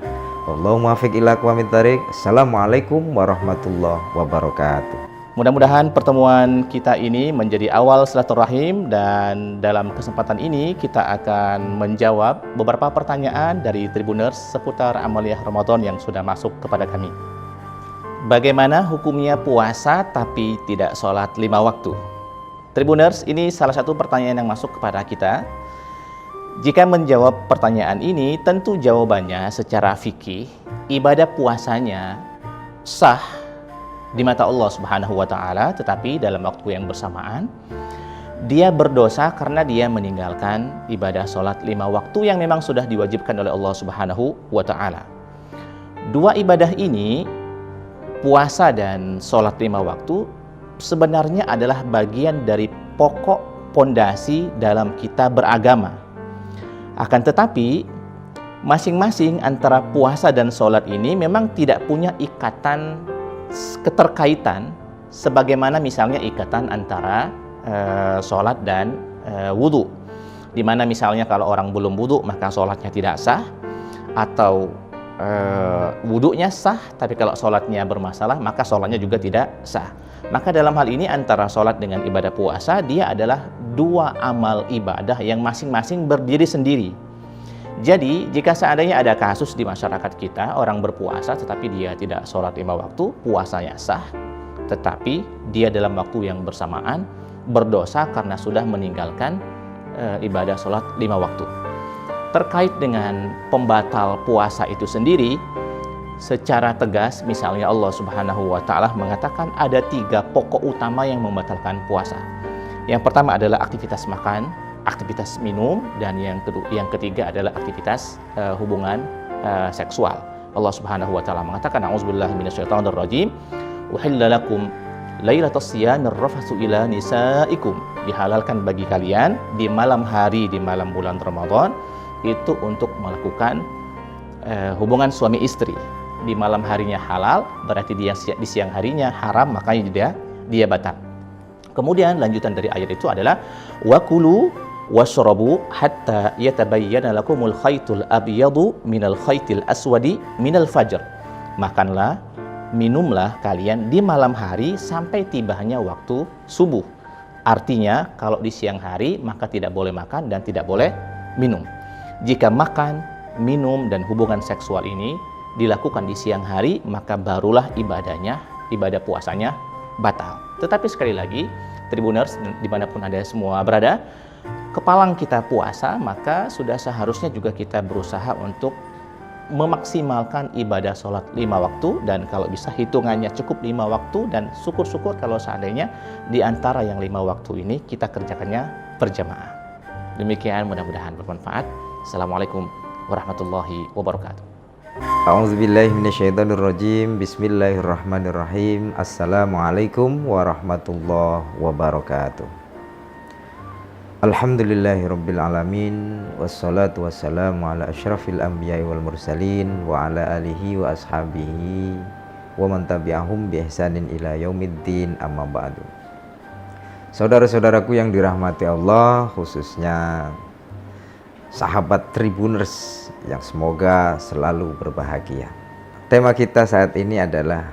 Allahumma muwaffiq ila aqwamit thariq. Assalamualaikum warahmatullahi wabarakatuh. Mudah-mudahan pertemuan kita ini menjadi awal silaturahim, dan dalam kesempatan ini kita akan menjawab beberapa pertanyaan dari Tribuners seputar amaliyah Ramadan yang sudah masuk kepada kami. Bagaimana hukumnya puasa tapi tidak sholat 5 waktu? Tribuners, ini salah satu pertanyaan yang masuk kepada kita. Jika menjawab pertanyaan ini, tentu jawabannya secara fikih, ibadah puasanya sah di mata Allah Subhanahu wa Ta'ala, tetapi dalam waktu yang bersamaan dia berdosa karena dia meninggalkan ibadah sholat 5 waktu yang memang sudah diwajibkan oleh Allah Subhanahu wa Ta'ala. Dua ibadah ini, puasa dan sholat 5 waktu, sebenarnya adalah bagian dari pokok pondasi dalam kita beragama. Akan tetapi masing-masing antara puasa dan sholat ini memang tidak punya ikatan keterkaitan sebagaimana misalnya ikatan antara sholat dan wudhu, dimana misalnya kalau orang belum wudhu maka sholatnya tidak sah, atau wudhunya sah tapi kalau sholatnya bermasalah maka sholatnya juga tidak sah. Maka dalam hal ini antara sholat dengan ibadah puasa, dia adalah dua amal ibadah yang masing-masing berdiri sendiri. Jadi jika seandainya ada kasus di masyarakat kita, orang berpuasa tetapi dia tidak sholat 5 waktu, puasanya sah, tetapi dia dalam waktu yang bersamaan berdosa karena sudah meninggalkan ibadah sholat 5 waktu. Terkait dengan pembatal puasa itu sendiri, secara tegas misalnya Allah Subhanahu wa Ta'ala mengatakan ada 3 pokok utama yang membatalkan puasa. Yang pertama adalah aktivitas makan, aktivitas minum, dan yang ketiga adalah aktivitas hubungan seksual. Allah Subhanahu wa Ta'ala mengatakan, a'udzubillahi minasyaitonir rajim, uhilla lakum lailatas siyamir rafatsu ila nisaikum. Dihalalkan bagi kalian di malam hari, di malam bulan Ramadan itu untuk melakukan hubungan suami istri. Di malam harinya halal, berarti di siang harinya haram, makanya dia batal. Kemudian lanjutan dari ayat itu adalah wakulu washrabu hatta yatabayyana lakumul khaytul abyadu minal khaytil aswadi minal fajr. Makanlah, minumlah kalian di malam hari sampai tibanya waktu subuh. Artinya kalau di siang hari maka tidak boleh makan dan tidak boleh minum. Jika makan, minum dan hubungan seksual ini dilakukan di siang hari, maka barulah ibadah puasanya batal. Tetapi sekali lagi, Tribuners dimanapun Anda semua berada, kepalang kita puasa, maka sudah seharusnya juga kita berusaha untuk memaksimalkan ibadah sholat 5 waktu, dan kalau bisa hitungannya cukup 5 waktu, dan syukur-syukur kalau seandainya di antara yang 5 waktu ini kita kerjakannya berjamaah. Demikian, mudah-mudahan bermanfaat. Assalamualaikum warahmatullahi wabarakatuh. A'udzubillahi minasyaitonirrajim. Bismillahirrahmanirrahim. Assalamualaikum warahmatullahi wabarakatuh. Alhamdulillahirabbil alamin, wassalatu wassalamu ala asyrafil anbiya'i wal mursalin wa ala alihi wa ashabihi wa man tabi'ahum bi ihsanin ila yaumiddin, amma ba'du. Saudara-saudaraku yang dirahmati Allah, khususnya sahabat Tribuners yang semoga selalu berbahagia. Tema kita saat ini adalah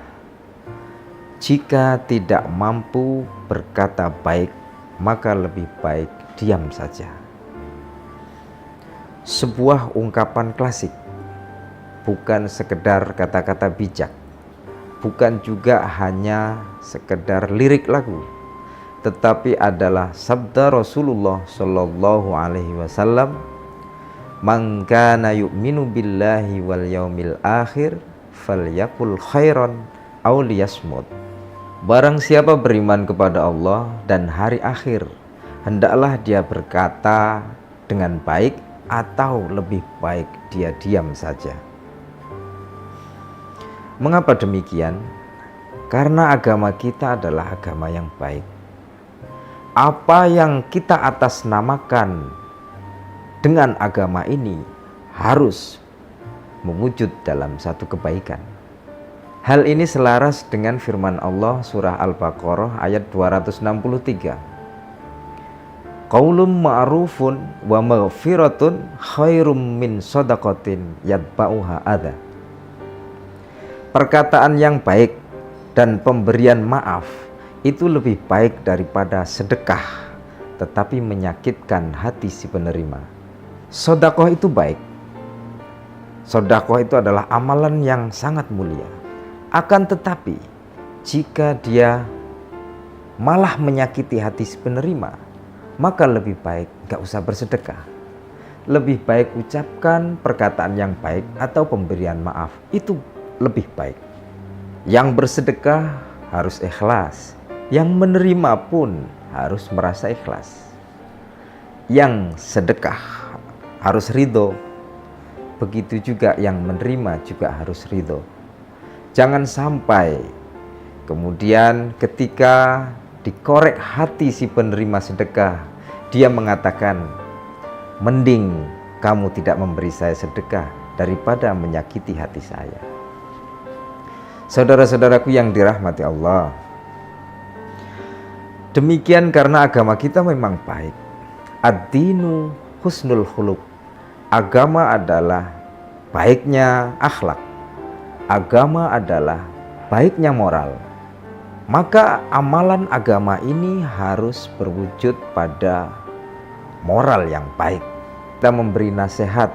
jika tidak mampu berkata baik, maka lebih baik diam saja. Sebuah ungkapan klasik, bukan sekedar kata-kata bijak, bukan juga hanya sekedar lirik lagu, tetapi adalah sabda Rasulullah Shallallahu Alaihi Wasallam, "Man kana yu'minu billahi wal yaumil akhir falyakul khairan aw liyasmut." Barang siapa beriman kepada Allah dan hari akhir, hendaklah dia berkata dengan baik atau lebih baik dia diam saja. Mengapa demikian? Karena agama kita adalah agama yang baik. Apa yang kita atasnamakan dengan agama ini harus mewujud dalam satu kebaikan. Hal ini selaras dengan firman Allah surah Al-Baqarah ayat 263. Qaulun ma'rufun wa maghfiratun khairum min shadaqatin yatba'uha adha. Perkataan yang baik dan pemberian maaf itu lebih baik daripada sedekah tetapi menyakitkan hati si penerima. Sedekah itu baik. Sedekah itu adalah amalan yang sangat mulia. Akan tetapi jika dia malah menyakiti hati si penerima, maka lebih baik gak usah bersedekah. Lebih baik ucapkan perkataan yang baik atau pemberian maaf, itu lebih baik. Yang bersedekah harus ikhlas, yang menerima pun harus merasa ikhlas. Yang sedekah harus ridho, begitu juga yang menerima juga harus ridho. Jangan sampai kemudian ketika dikorek hati si penerima sedekah, dia mengatakan, mending kamu tidak memberi saya sedekah daripada menyakiti hati saya. Saudara-saudaraku yang dirahmati Allah, demikian karena agama kita memang baik. Ad-dinu husnul khuluq. Agama adalah baiknya akhlak. Agama adalah baiknya moral. Maka amalan agama ini harus berwujud pada moral yang baik. Kita memberi nasihat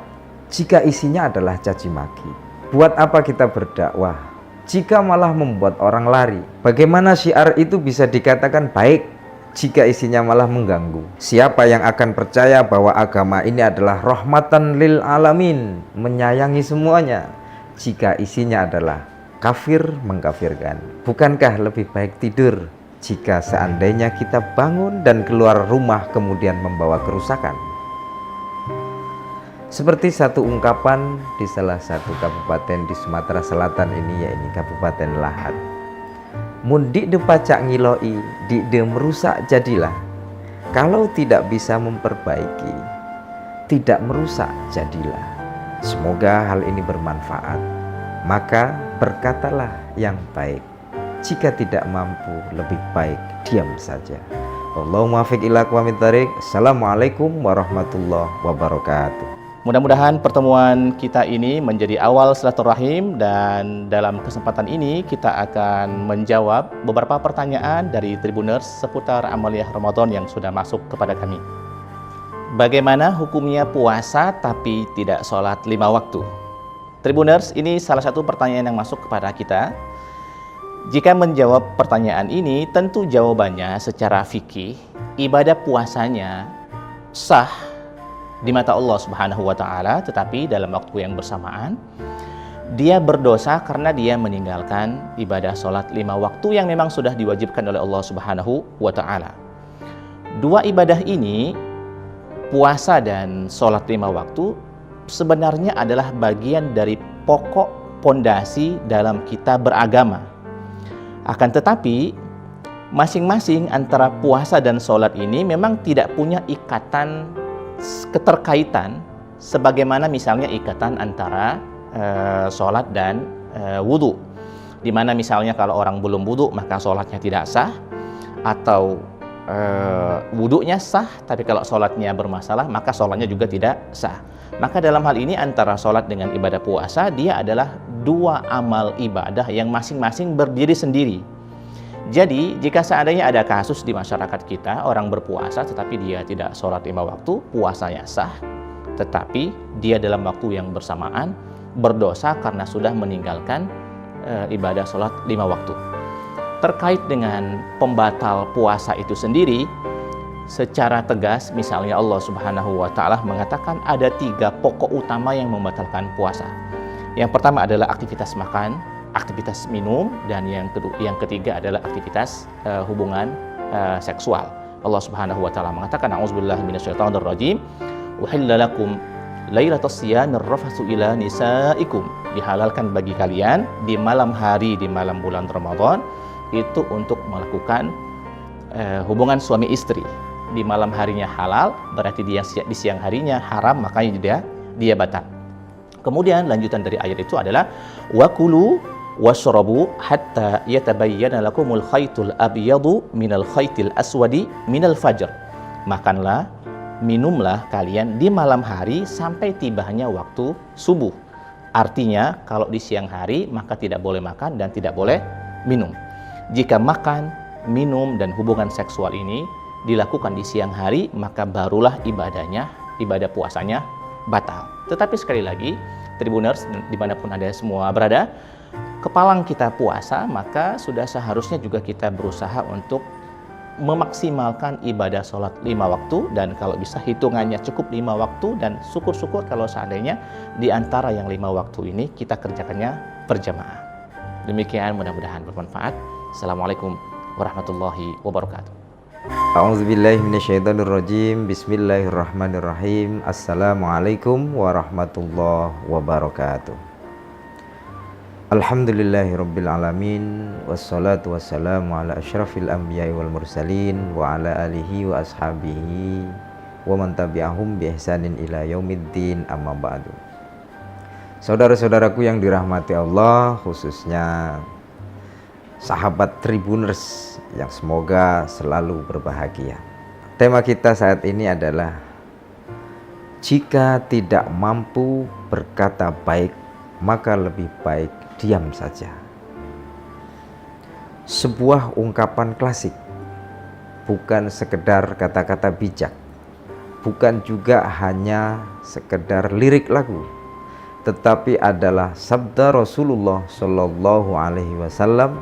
jika isinya adalah caci maki. Buat apa kita berdakwah jika malah membuat orang lari? Bagaimana syiar itu bisa dikatakan baik jika isinya malah mengganggu? Siapa yang akan percaya bahwa agama ini adalah rahmatan lil alamin, menyayangi semuanya, jika isinya adalah kafir mengkafirkan? Bukankah lebih baik tidur jika seandainya kita bangun dan keluar rumah kemudian membawa kerusakan? Seperti satu ungkapan di salah satu kabupaten di Sumatera Selatan ini, yaitu Kabupaten Lahat. Mun dik de pacak ngiloi, dik de merusak jadilah. Kalau tidak bisa memperbaiki, tidak merusak jadilah. Semoga hal ini bermanfaat. Maka berkatalah yang baik. Jika tidak mampu, lebih baik diam saja. Allahumma muwaffiq ila aqwamit thariq. Assalamualaikum warahmatullahi wabarakatuh. Mudah-mudahan pertemuan kita ini menjadi awal silaturahim, dan dalam kesempatan ini kita akan menjawab beberapa pertanyaan dari Tribuners seputar amaliyah Ramadan yang sudah masuk kepada kami. Bagaimana hukumnya puasa tapi tidak sholat 5 waktu? Tribuners, ini salah satu pertanyaan yang masuk kepada kita. Jika menjawab pertanyaan ini, tentu jawabannya secara fikih, ibadah puasanya sah di mata Allah Subhanahu wa Ta'ala, tetapi dalam waktu yang bersamaan dia berdosa karena dia meninggalkan ibadah sholat 5 waktu yang memang sudah diwajibkan oleh Allah Subhanahu wa Ta'ala. Dua ibadah ini, puasa dan sholat 5 waktu, sebenarnya adalah bagian dari pokok pondasi dalam kita beragama. Akan tetapi masing-masing antara puasa dan sholat ini memang tidak punya ikatan keterkaitan sebagaimana misalnya ikatan antara sholat dan wudhu. di mana misalnya kalau orang belum wudhu maka sholatnya tidak sah, atau wudhunya sah tapi kalau sholatnya bermasalah maka sholatnya juga tidak sah. Maka dalam hal ini antara sholat dengan ibadah puasa, dia adalah dua amal ibadah yang masing-masing berdiri sendiri. Jadi jika seandainya ada kasus di masyarakat kita, orang berpuasa tetapi dia tidak sholat 5 waktu, puasanya sah, tetapi dia dalam waktu yang bersamaan berdosa karena sudah meninggalkan ibadah sholat 5 waktu. Terkait dengan pembatal puasa itu sendiri, secara tegas misalnya Allah Subhanahu wa Ta'ala mengatakan ada 3 pokok utama yang membatalkan puasa. Yang pertama adalah aktivitas makan, aktivitas minum, dan yang ketiga adalah aktivitas hubungan seksual. Allah Subhanahu wa Ta'ala mengatakan, a'udzubillahi minasyaitonirrajim, uhilla lakum lailatas siyamir rafatsu ila nisaikum, dihalalkan bagi kalian di malam hari, di malam bulan Ramadan itu untuk melakukan hubungan suami istri. Di malam harinya halal, berarti di siang harinya haram, makanya dia batal. Kemudian lanjutan dari ayat itu adalah wakulu washrabu hatta yatabayyana lakumul khaytul abyadu minal khaytil aswadi minal fajr. Makanlah, minumlah kalian di malam hari sampai tibanya waktu subuh. Artinya kalau di siang hari maka tidak boleh makan dan tidak boleh minum. Jika makan, minum, dan hubungan seksual ini dilakukan di siang hari, maka barulah ibadah puasanya batal. Tetapi sekali lagi, Tribuners dimanapun Anda semua berada, kepalang kita puasa, maka sudah seharusnya juga kita berusaha untuk memaksimalkan ibadah sholat 5 waktu, dan kalau bisa hitungannya cukup 5 waktu, dan syukur-syukur kalau seandainya di antara yang 5 waktu ini kita kerjakannya berjamaah. Demikian, mudah-mudahan bermanfaat. Assalamualaikum warahmatullahi wabarakatuh. A'udzubillahi minasyaitonirrajim. Bismillahirrahmanirrahim. Assalamualaikum warahmatullahi wabarakatuh. Alhamdulillahirabbil alamin, wassalatu wassalamu ala asyrafil anbiya'i wal mursalin wa ala alihi wa ashabihi wa man tabi'ahum bi ihsanin ila yaumiddin, amma ba'du. Saudara-saudaraku yang dirahmati Allah, khususnya sahabat Tribuners yang semoga selalu berbahagia. Tema kita saat ini adalah jika tidak mampu berkata baik, maka lebih baik diam saja. Sebuah ungkapan klasik, bukan sekedar kata-kata bijak, bukan juga hanya sekedar lirik lagu, tetapi adalah sabda Rasulullah Shallallahu Alaihi Wasallam,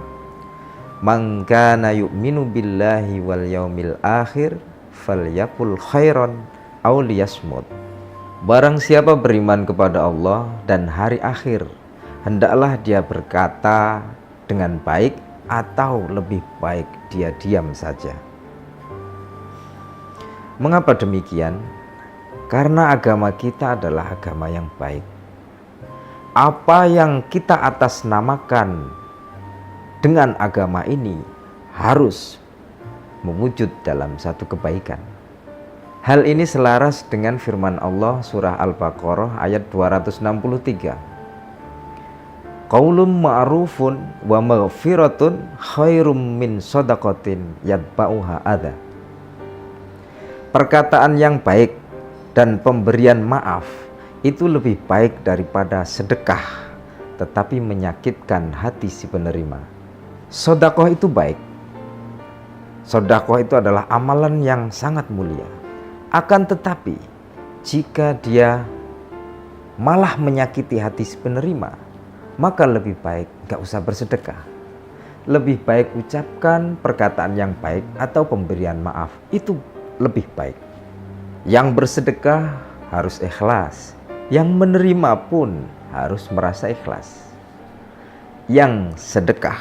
"Man kana yu'minu billahi wal yaumil akhir falyakul khairan aw liyasmut." Barang siapa beriman kepada Allah dan hari akhir, hendaklah dia berkata dengan baik atau lebih baik dia diam saja. Mengapa demikian? Karena agama kita adalah agama yang baik. Apa yang kita atasnamakan dengan agama ini harus mewujud dalam satu kebaikan. Hal ini selaras dengan firman Allah surah Al-Baqarah ayat 263. Qaulun ma'rufun wa maghfiratun khairum min shadaqatin yatba'uha adza. Perkataan yang baik dan pemberian maaf itu lebih baik daripada sedekah tetapi menyakitkan hati si penerima. Sedekah itu baik. Sedekah itu adalah amalan yang sangat mulia. Akan tetapi jika dia malah menyakiti hati si penerima, maka lebih baik gak usah bersedekah. Lebih baik ucapkan perkataan yang baik atau pemberian maaf, itu lebih baik. Yang bersedekah harus ikhlas, yang menerima pun harus merasa ikhlas. Yang sedekah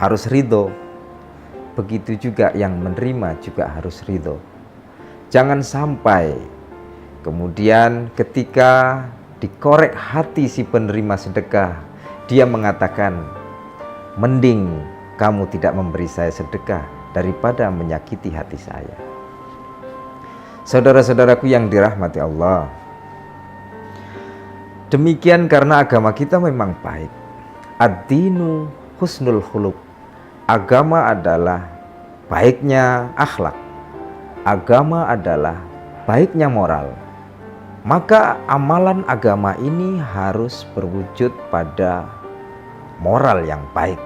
harus ridho, begitu juga yang menerima juga harus ridho. Jangan sampai kemudian ketika dikorek hati si penerima sedekah, dia mengatakan, mending kamu tidak memberi saya sedekah daripada menyakiti hati saya. Saudara-saudaraku yang dirahmati Allah, demikian karena agama kita memang baik. Ad-dinu husnul khuluq. Agama adalah baiknya akhlak. Agama adalah baiknya moral. Maka amalan agama ini harus berwujud pada moral yang baik.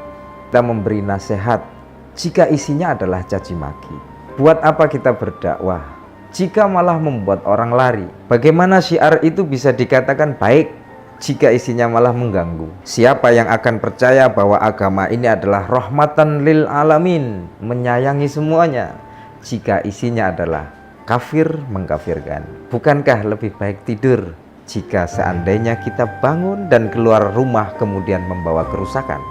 Kita memberi nasihat jika isinya adalah caci maki. Buat apa kita berdakwah jika malah membuat orang lari? Bagaimana syiar itu bisa dikatakan baik jika isinya malah mengganggu? Siapa yang akan percaya bahwa agama ini adalah rahmatan lil alamin, menyayangi semuanya, jika isinya adalah kafir mengkafirkan? Bukankah lebih baik tidur jika seandainya kita bangun dan keluar rumah kemudian membawa kerusakan?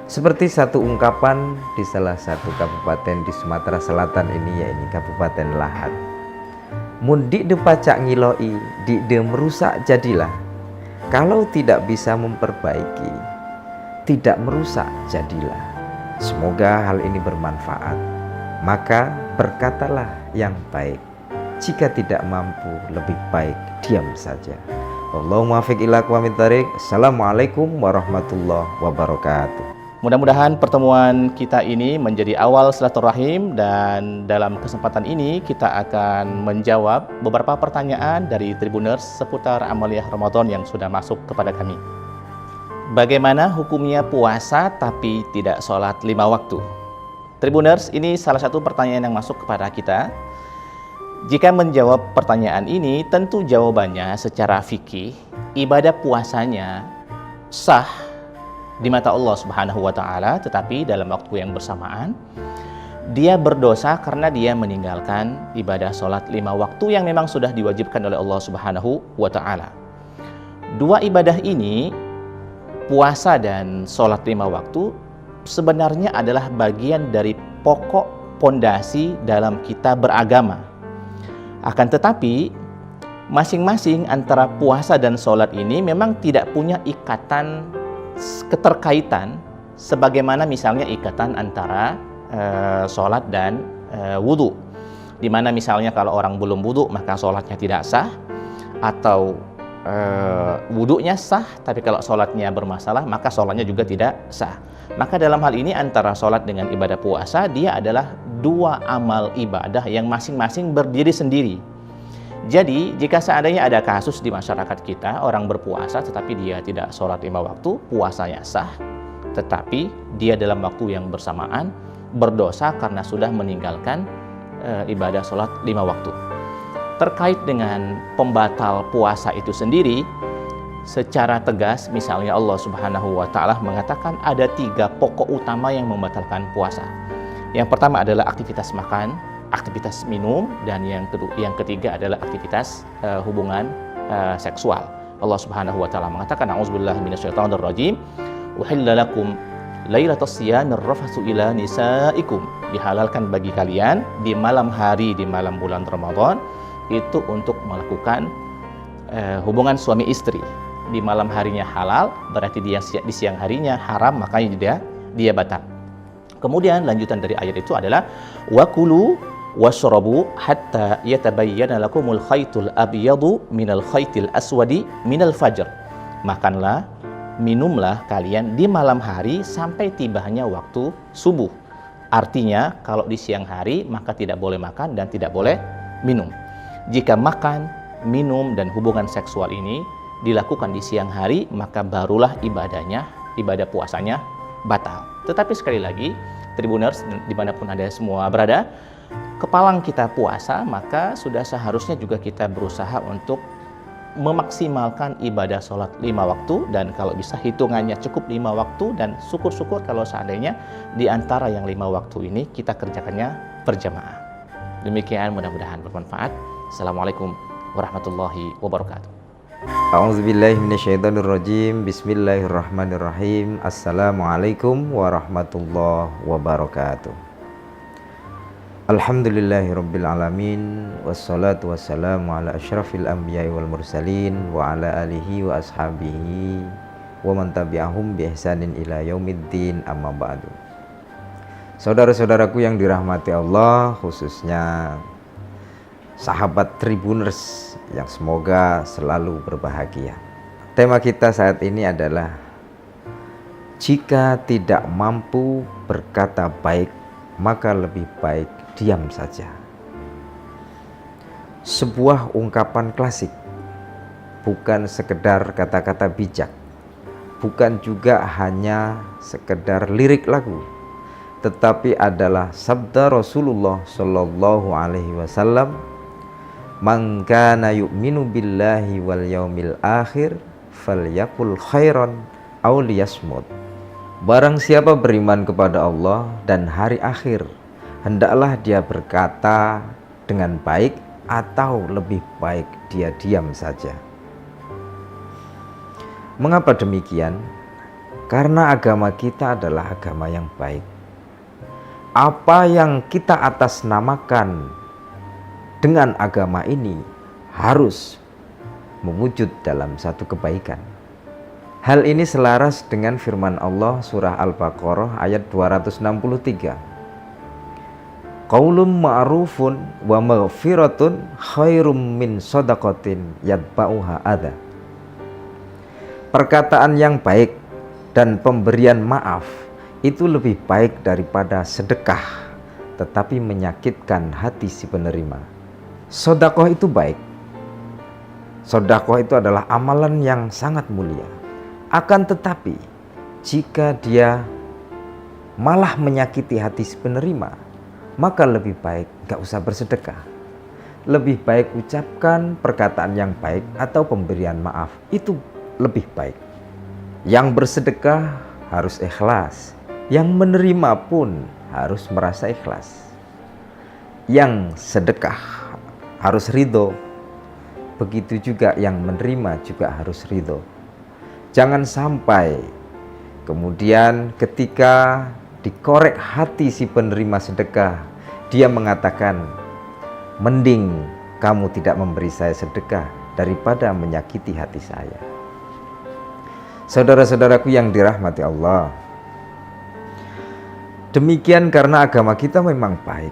Seperti satu ungkapan di salah satu kabupaten di Sumatera Selatan ini, yaitu Kabupaten Lahat. Mun dik de pacak ngiloi, dik de merusak jadilah. Kalau tidak bisa memperbaiki, tidak merusak jadilah. Semoga hal ini bermanfaat. Maka berkatalah yang baik. Jika tidak mampu, lebih baik diam saja. Allahumma fiq ila aqwamit thariq. Assalamualaikum warahmatullahi wabarakatuh. Mudah-mudahan pertemuan kita ini menjadi awal silaturahim, dan dalam kesempatan ini kita akan menjawab beberapa pertanyaan dari Tribuners seputar amaliyah Ramadan yang sudah masuk kepada kami. Bagaimana hukumnya puasa tapi tidak sholat 5 waktu? Tribuners, ini salah satu pertanyaan yang masuk kepada kita. Jika menjawab pertanyaan ini, tentu jawabannya secara fikih, ibadah puasanya sah di mata Allah Subhanahu wa Ta'ala, tetapi dalam waktu yang bersamaan dia berdosa karena dia meninggalkan ibadah sholat 5 waktu yang memang sudah diwajibkan oleh Allah Subhanahu wa Ta'ala. Dua ibadah ini, puasa dan sholat 5 waktu, sebenarnya adalah bagian dari pokok pondasi dalam kita beragama. Akan tetapi masing-masing antara puasa dan sholat ini memang tidak punya ikatan keterkaitan sebagaimana misalnya ikatan antara sholat dan wudhu, dimana misalnya kalau orang belum wudhu maka sholatnya tidak sah, atau wudhunya sah tapi kalau sholatnya bermasalah maka sholatnya juga tidak sah. Maka dalam hal ini antara sholat dengan ibadah puasa, dia adalah dua amal ibadah yang masing-masing berdiri sendiri. Jadi jika seandainya ada kasus di masyarakat kita, orang berpuasa tetapi dia tidak sholat 5 waktu, puasanya sah, tetapi dia dalam waktu yang bersamaan berdosa karena sudah meninggalkan ibadah sholat 5 waktu. Terkait dengan pembatal puasa itu sendiri, secara tegas misalnya Allah Subhanahu wa Ta'ala mengatakan ada 3 pokok utama yang membatalkan puasa. Yang pertama adalah aktivitas makan, aktivitas minum, dan yang ketiga adalah aktivitas hubungan seksual. Allah Subhanahu wa Ta'ala mengatakan, a'udzubillahi minasyaitonir rajim, uhilla lakum lailatas siyamir rafatsu ila nisaikum. Dihalalkan bagi kalian di malam hari, di malam bulan Ramadan itu untuk melakukan hubungan suami istri. Di malam harinya halal, berarti di siang harinya haram, makanya dia batal. Kemudian lanjutan dari ayat itu adalah wakulu washrabu hatta yatabayyana lakumul khaytul abyadu minal khaytil aswadi minal fajr. Makanlah, minumlah kalian di malam hari sampai tibanya waktu subuh. Artinya kalau di siang hari maka tidak boleh makan dan tidak boleh minum. Jika makan, minum dan hubungan seksual ini dilakukan di siang hari, maka barulah ibadah puasanya batal. Tetapi sekali lagi, Tribuners dimanapun Anda semua berada, kepalang kita puasa, maka sudah seharusnya juga kita berusaha untuk memaksimalkan ibadah sholat 5 waktu, dan kalau bisa hitungannya cukup 5 waktu, dan syukur-syukur kalau seandainya di antara yang 5 waktu ini kita kerjakannya berjamaah. Demikian, mudah-mudahan bermanfaat. Assalamualaikum warahmatullahi wabarakatuh. A'udzubillahi minasyaitonirrajim. Bismillahirrahmanirrahim. Assalamualaikum warahmatullahi wabarakatuh. Alhamdulillahirabbil alamin, wassalatu wassalamu ala asyrafil anbiya'i wal mursalin wa ala alihi wa ashabihi wa man tabi'ahum bi ihsanin ila yaumiddin, amma ba'du. Saudara-saudaraku yang dirahmati Allah, khususnya sahabat Tribuners yang semoga selalu berbahagia. Tema kita saat ini adalah Jika tidak mampu berkata baik, maka lebih baik diam saja. Sebuah ungkapan klasik, bukan sekedar kata-kata bijak, bukan juga hanya sekedar lirik lagu, tetapi adalah sabda Rasulullah Shallallahu Alaihi Wasallam, "Man kana yu'minu billahi wal yaumil akhir falyakul khairan aw liyasmut." Barang siapa beriman kepada Allah dan hari akhir, hendaklah dia berkata dengan baik atau lebih baik dia diam saja. Mengapa demikian? Karena agama kita adalah agama yang baik. Apa yang kita atasnamakan dengan agama ini harus mewujud dalam satu kebaikan. Hal ini selaras dengan firman Allah surah Al-Baqarah ayat 263. Qaulun ma'rufun wa maghfiratun khairum min shadaqatin yatba'uha adha. Perkataan yang baik dan pemberian maaf itu lebih baik daripada sedekah tetapi menyakitkan hati si penerima. Sedekah itu baik. Sedekah itu adalah amalan yang sangat mulia. Akan tetapi jika dia malah menyakiti hati si penerima, maka lebih baik gak usah bersedekah. Lebih baik ucapkan perkataan yang baik atau pemberian maaf, itu lebih baik. Yang bersedekah harus ikhlas, yang menerima pun harus merasa ikhlas. Yang sedekah harus ridho, begitu juga yang menerima juga harus ridho. Jangan sampai kemudian ketika dikorek hati si penerima sedekah, dia mengatakan, mending kamu tidak memberi saya sedekah daripada menyakiti hati saya. Saudara-saudaraku yang dirahmati Allah, demikian karena agama kita memang baik.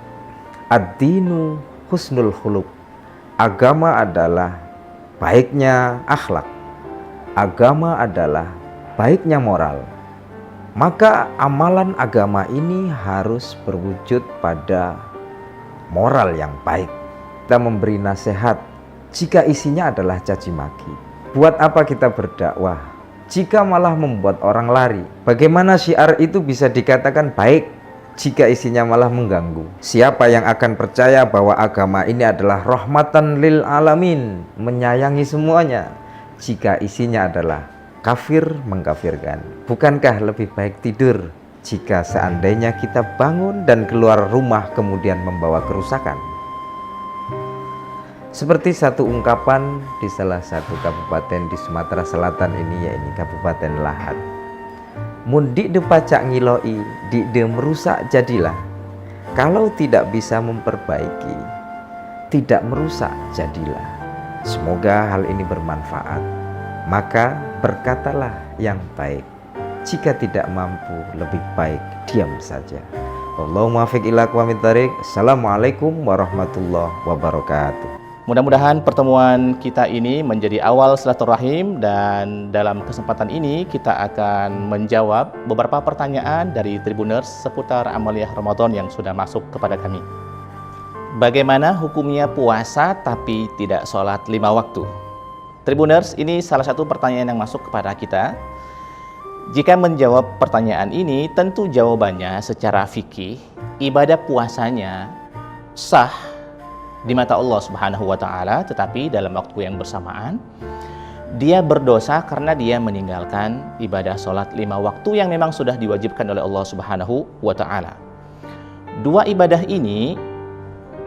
Ad-dinu husnul khuluq. Agama adalah baiknya akhlak. Agama adalah baiknya moral. Maka amalan agama ini harus berwujud pada moral yang baik. Kita memberi nasihat jika isinya adalah caci maki. Buat apa kita berdakwah jika malah membuat orang lari? Bagaimana syiar itu bisa dikatakan baik jika isinya malah mengganggu? Siapa yang akan percaya bahwa agama ini adalah rahmatan lil alamin, menyayangi semuanya, jika isinya adalah kafir mengkafirkan? Bukankah lebih baik tidur jika seandainya kita bangun dan keluar rumah kemudian membawa kerusakan? Seperti satu ungkapan di salah satu kabupaten di Sumatera Selatan ini, yaitu Kabupaten Lahat. Mun dik de pacak ngiloi, dik de merusak jadilah. Kalau tidak bisa memperbaiki, tidak merusak jadilah. Semoga hal ini bermanfaat. Maka berkatalah yang baik. Jika tidak mampu, lebih baik diam saja. Allahumma muwaffiq ila aqwamit thariq. Assalamualaikum warahmatullahi wabarakatuh. Mudah-mudahan pertemuan kita ini menjadi awal silaturahim, dan dalam kesempatan ini kita akan menjawab beberapa pertanyaan dari Tribuners seputar amaliyah Ramadan yang sudah masuk kepada kami. Bagaimana hukumnya puasa tapi tidak sholat 5 waktu? Tribuners, ini salah satu pertanyaan yang masuk kepada kita. Jika menjawab pertanyaan ini, tentu jawabannya secara fikih, ibadah puasanya sah di mata Allah Subhanahu wa Ta'ala, tetapi dalam waktu yang bersamaan dia berdosa karena dia meninggalkan ibadah sholat 5 waktu yang memang sudah diwajibkan oleh Allah Subhanahu wa Ta'ala. Dua ibadah ini,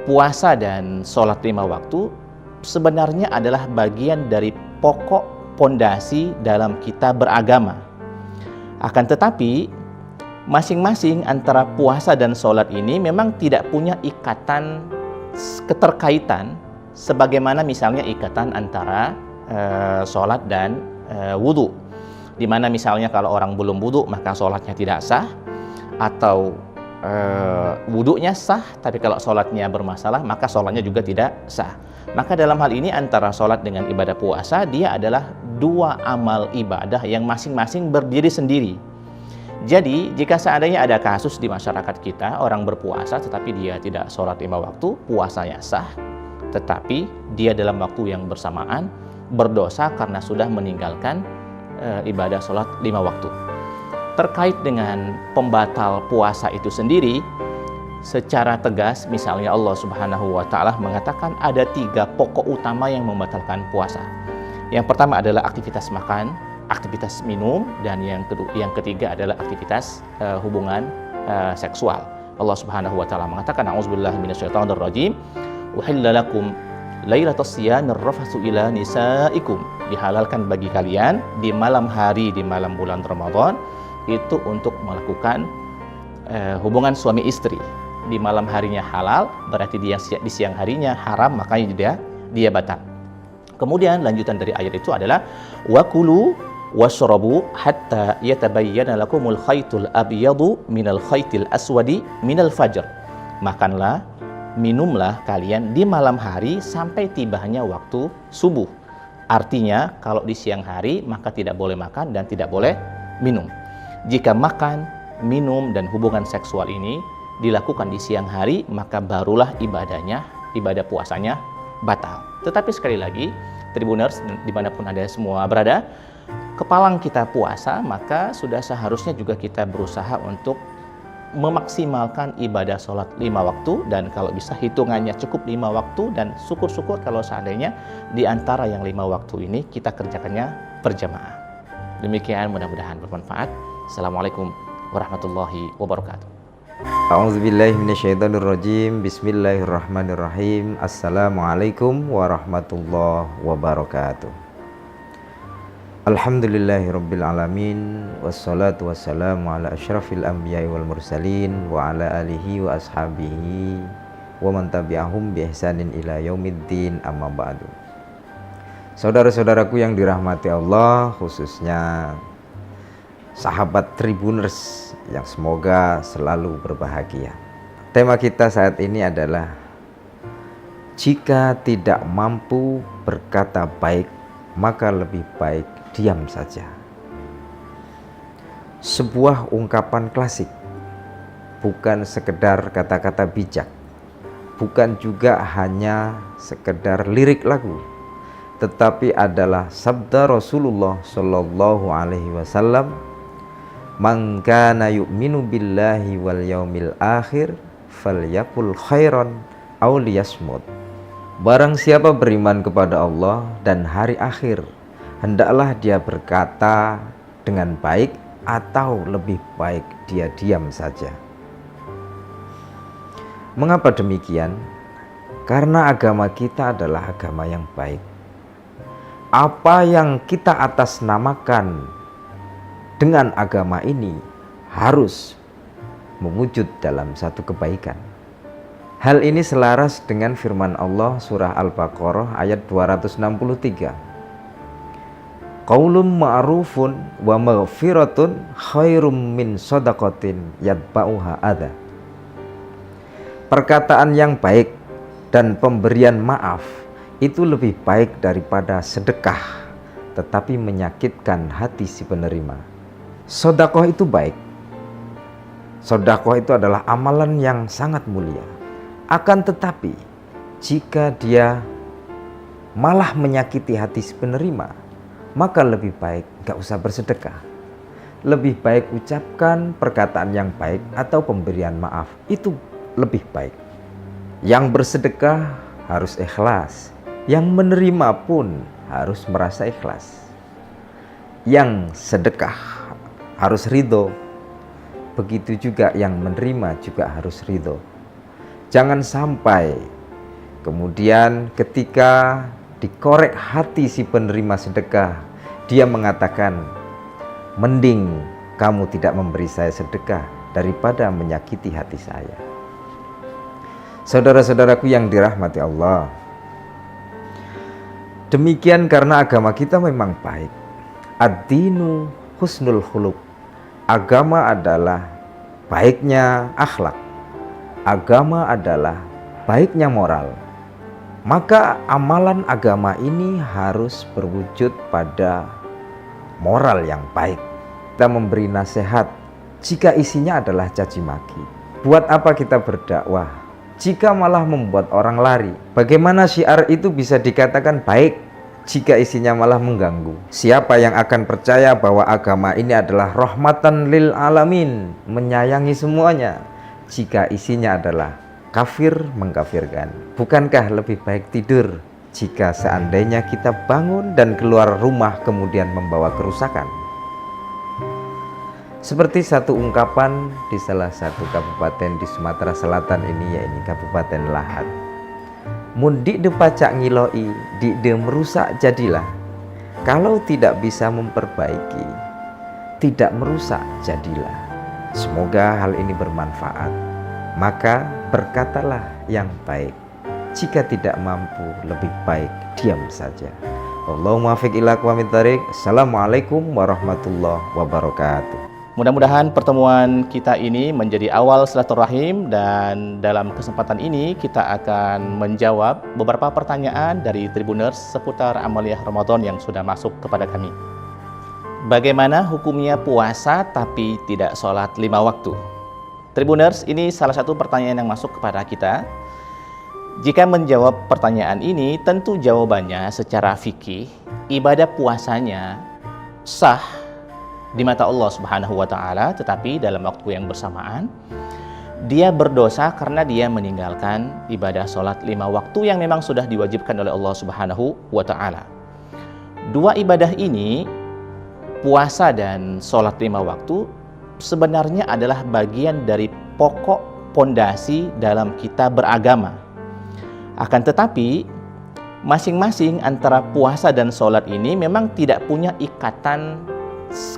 puasa dan sholat 5 waktu, sebenarnya adalah bagian dari pokok pondasi dalam kita beragama. Akan tetapi masing-masing antara puasa dan sholat ini memang tidak punya ikatan keterkaitan sebagaimana misalnya ikatan antara sholat dan wudhu, dimana misalnya kalau orang belum wudhu maka sholatnya tidak sah, atau wudhunya sah tapi kalau sholatnya bermasalah maka sholatnya juga tidak sah. Maka dalam hal ini antara sholat dengan ibadah puasa, dia adalah dua amal ibadah yang masing-masing berdiri sendiri. Jadi, jika seandainya ada kasus di masyarakat kita, orang berpuasa tetapi dia tidak sholat 5 waktu, puasanya sah, tetapi dia dalam waktu yang bersamaan berdosa karena sudah meninggalkan ibadah sholat 5 waktu. Terkait dengan pembatal puasa itu sendiri, secara tegas misalnya Allah Subhanahu wa Ta'ala mengatakan ada 3 pokok utama yang membatalkan puasa. Yang pertama adalah aktivitas makan, aktivitas minum, dan yang ketiga adalah aktivitas hubungan seksual. Allah Subhanahu wa Ta'ala mengatakan, a'udzubillahi minasyaitonir rajim, uhilla lakum lailatas siyamir rafatsu ila nisaikum. Dihalalkan bagi kalian di malam hari, di malam bulan Ramadan itu untuk melakukan hubungan suami istri. Di malam harinya halal, berarti di siang harinya haram, makanya dia batal. Kemudian lanjutan dari ayat itu adalah wakulu washrabu hatta yatabayyana lakumul khaytul abyadu minal khaytil aswadi minal fajr. Makanlah, minumlah kalian di malam hari sampai tibanya waktu subuh. Artinya kalau di siang hari maka tidak boleh makan dan tidak boleh minum. Jika makan, minum dan hubungan seksual ini dilakukan di siang hari, maka barulah ibadah puasanya batal. Tetapi sekali lagi, Tribuners dimanapun Anda semua berada, kepalang kita puasa, maka sudah seharusnya juga kita berusaha untuk memaksimalkan ibadah sholat 5 waktu, dan kalau bisa hitungannya cukup 5 waktu, dan syukur-syukur kalau seandainya di antara yang 5 waktu ini kita kerjakannya berjamaah. Demikian, mudah-mudahan bermanfaat. Assalamualaikum warahmatullahi wabarakatuh. A'udzubillahi minasyaitonirrajim. Bismillahirrahmanirrahim. Assalamualaikum warahmatullahi wabarakatuh. Alhamdulillahirabbil alamin, wassalatu wassalamu ala asyrafil anbiya'i wal mursalin wa ala alihi wa ashabihi wa man tabi'ahum bi ihsanin ila yaumiddin, amma ba'du. Saudara-saudaraku yang dirahmati Allah, khususnya sahabat Tribuners yang semoga selalu berbahagia. Tema kita saat ini adalah jika tidak mampu berkata baik, maka lebih baik diam saja. Sebuah ungkapan klasik, bukan sekedar kata-kata bijak, bukan juga hanya sekedar lirik lagu, tetapi adalah sabda Rasulullah Shallallahu Alaihi Wasallam, "Man kana yu'minu billahi wal yaumil akhir falyakul khairan aw liyasmut." Barang siapa beriman kepada Allah dan hari akhir, hendaklah dia berkata dengan baik atau lebih baik dia diam saja. Mengapa demikian? Karena agama kita adalah agama yang baik. Apa yang kita atasnamakan dengan agama ini harus mewujud dalam satu kebaikan. Hal ini selaras dengan firman Allah surah Al-Baqarah ayat 263. Qaulun ma'rufun wa maghfiratun khairum min shadaqatin yatba'uha adha. Perkataan yang baik dan pemberian maaf itu lebih baik daripada sedekah tetapi menyakitkan hati si penerima. Sedekah itu baik. Sedekah itu adalah amalan yang sangat mulia. Akan tetapi jika dia malah menyakiti hati si penerima, maka lebih baik gak usah bersedekah. Lebih baik ucapkan perkataan yang baik atau pemberian maaf, itu lebih baik. Yang bersedekah harus ikhlas, yang menerima pun harus merasa ikhlas. Yang sedekah harus ridho, begitu juga yang menerima juga harus ridho. Jangan sampai kemudian ketika dikorek hati si penerima sedekah, dia mengatakan, mending kamu tidak memberi saya sedekah daripada menyakiti hati saya. Saudara-saudaraku yang dirahmati Allah, demikian karena agama kita memang baik. Ad-dinu husnul khuluq. Agama adalah baiknya akhlak. Agama adalah baiknya moral. Maka amalan agama ini harus berwujud pada moral yang baik. Kita memberi nasihat, jika isinya adalah caci maki? Buat apa kita berdakwah jika malah membuat orang lari? Bagaimana syiar itu bisa dikatakan baik jika isinya malah mengganggu? Siapa yang akan percaya bahwa agama ini adalah rahmatan lil alamin, menyayangi semuanya, jika isinya adalah kafir mengkafirkan? Bukankah lebih baik tidur jika seandainya kita bangun dan keluar rumah kemudian membawa kerusakan? Seperti satu ungkapan di salah satu kabupaten di Sumatera Selatan ini, yaitu Kabupaten Lahat. Mun dik de pacak ngiloi, dik de merusak jadilah. Kalau tidak bisa memperbaiki, tidak merusak jadilah. Semoga hal ini bermanfaat. Maka berkatalah yang baik. Jika tidak mampu, lebih baik diam saja. Allahumma muwaffiq ila aqwamit thariq. Assalamualaikum warahmatullahi wabarakatuh. Mudah-mudahan pertemuan kita ini menjadi awal silaturahim, dan dalam kesempatan ini kita akan menjawab beberapa pertanyaan dari Tribuners seputar amaliyah Ramadan yang sudah masuk kepada kami. Bagaimana hukumnya puasa tapi tidak sholat 5 waktu? Tribuners, ini salah satu pertanyaan yang masuk kepada kita. Jika menjawab pertanyaan ini, tentu jawabannya secara fikih, ibadah puasanya sah di mata Allah Subhanahu wa Ta'ala, tetapi dalam waktu yang bersamaan dia berdosa karena dia meninggalkan ibadah sholat 5 waktu yang memang sudah diwajibkan oleh Allah Subhanahu wa Ta'ala. Dua ibadah ini, puasa dan sholat 5 waktu, sebenarnya adalah bagian dari pokok pondasi dalam kita beragama. Akan tetapi masing-masing antara puasa dan sholat ini memang tidak punya ikatan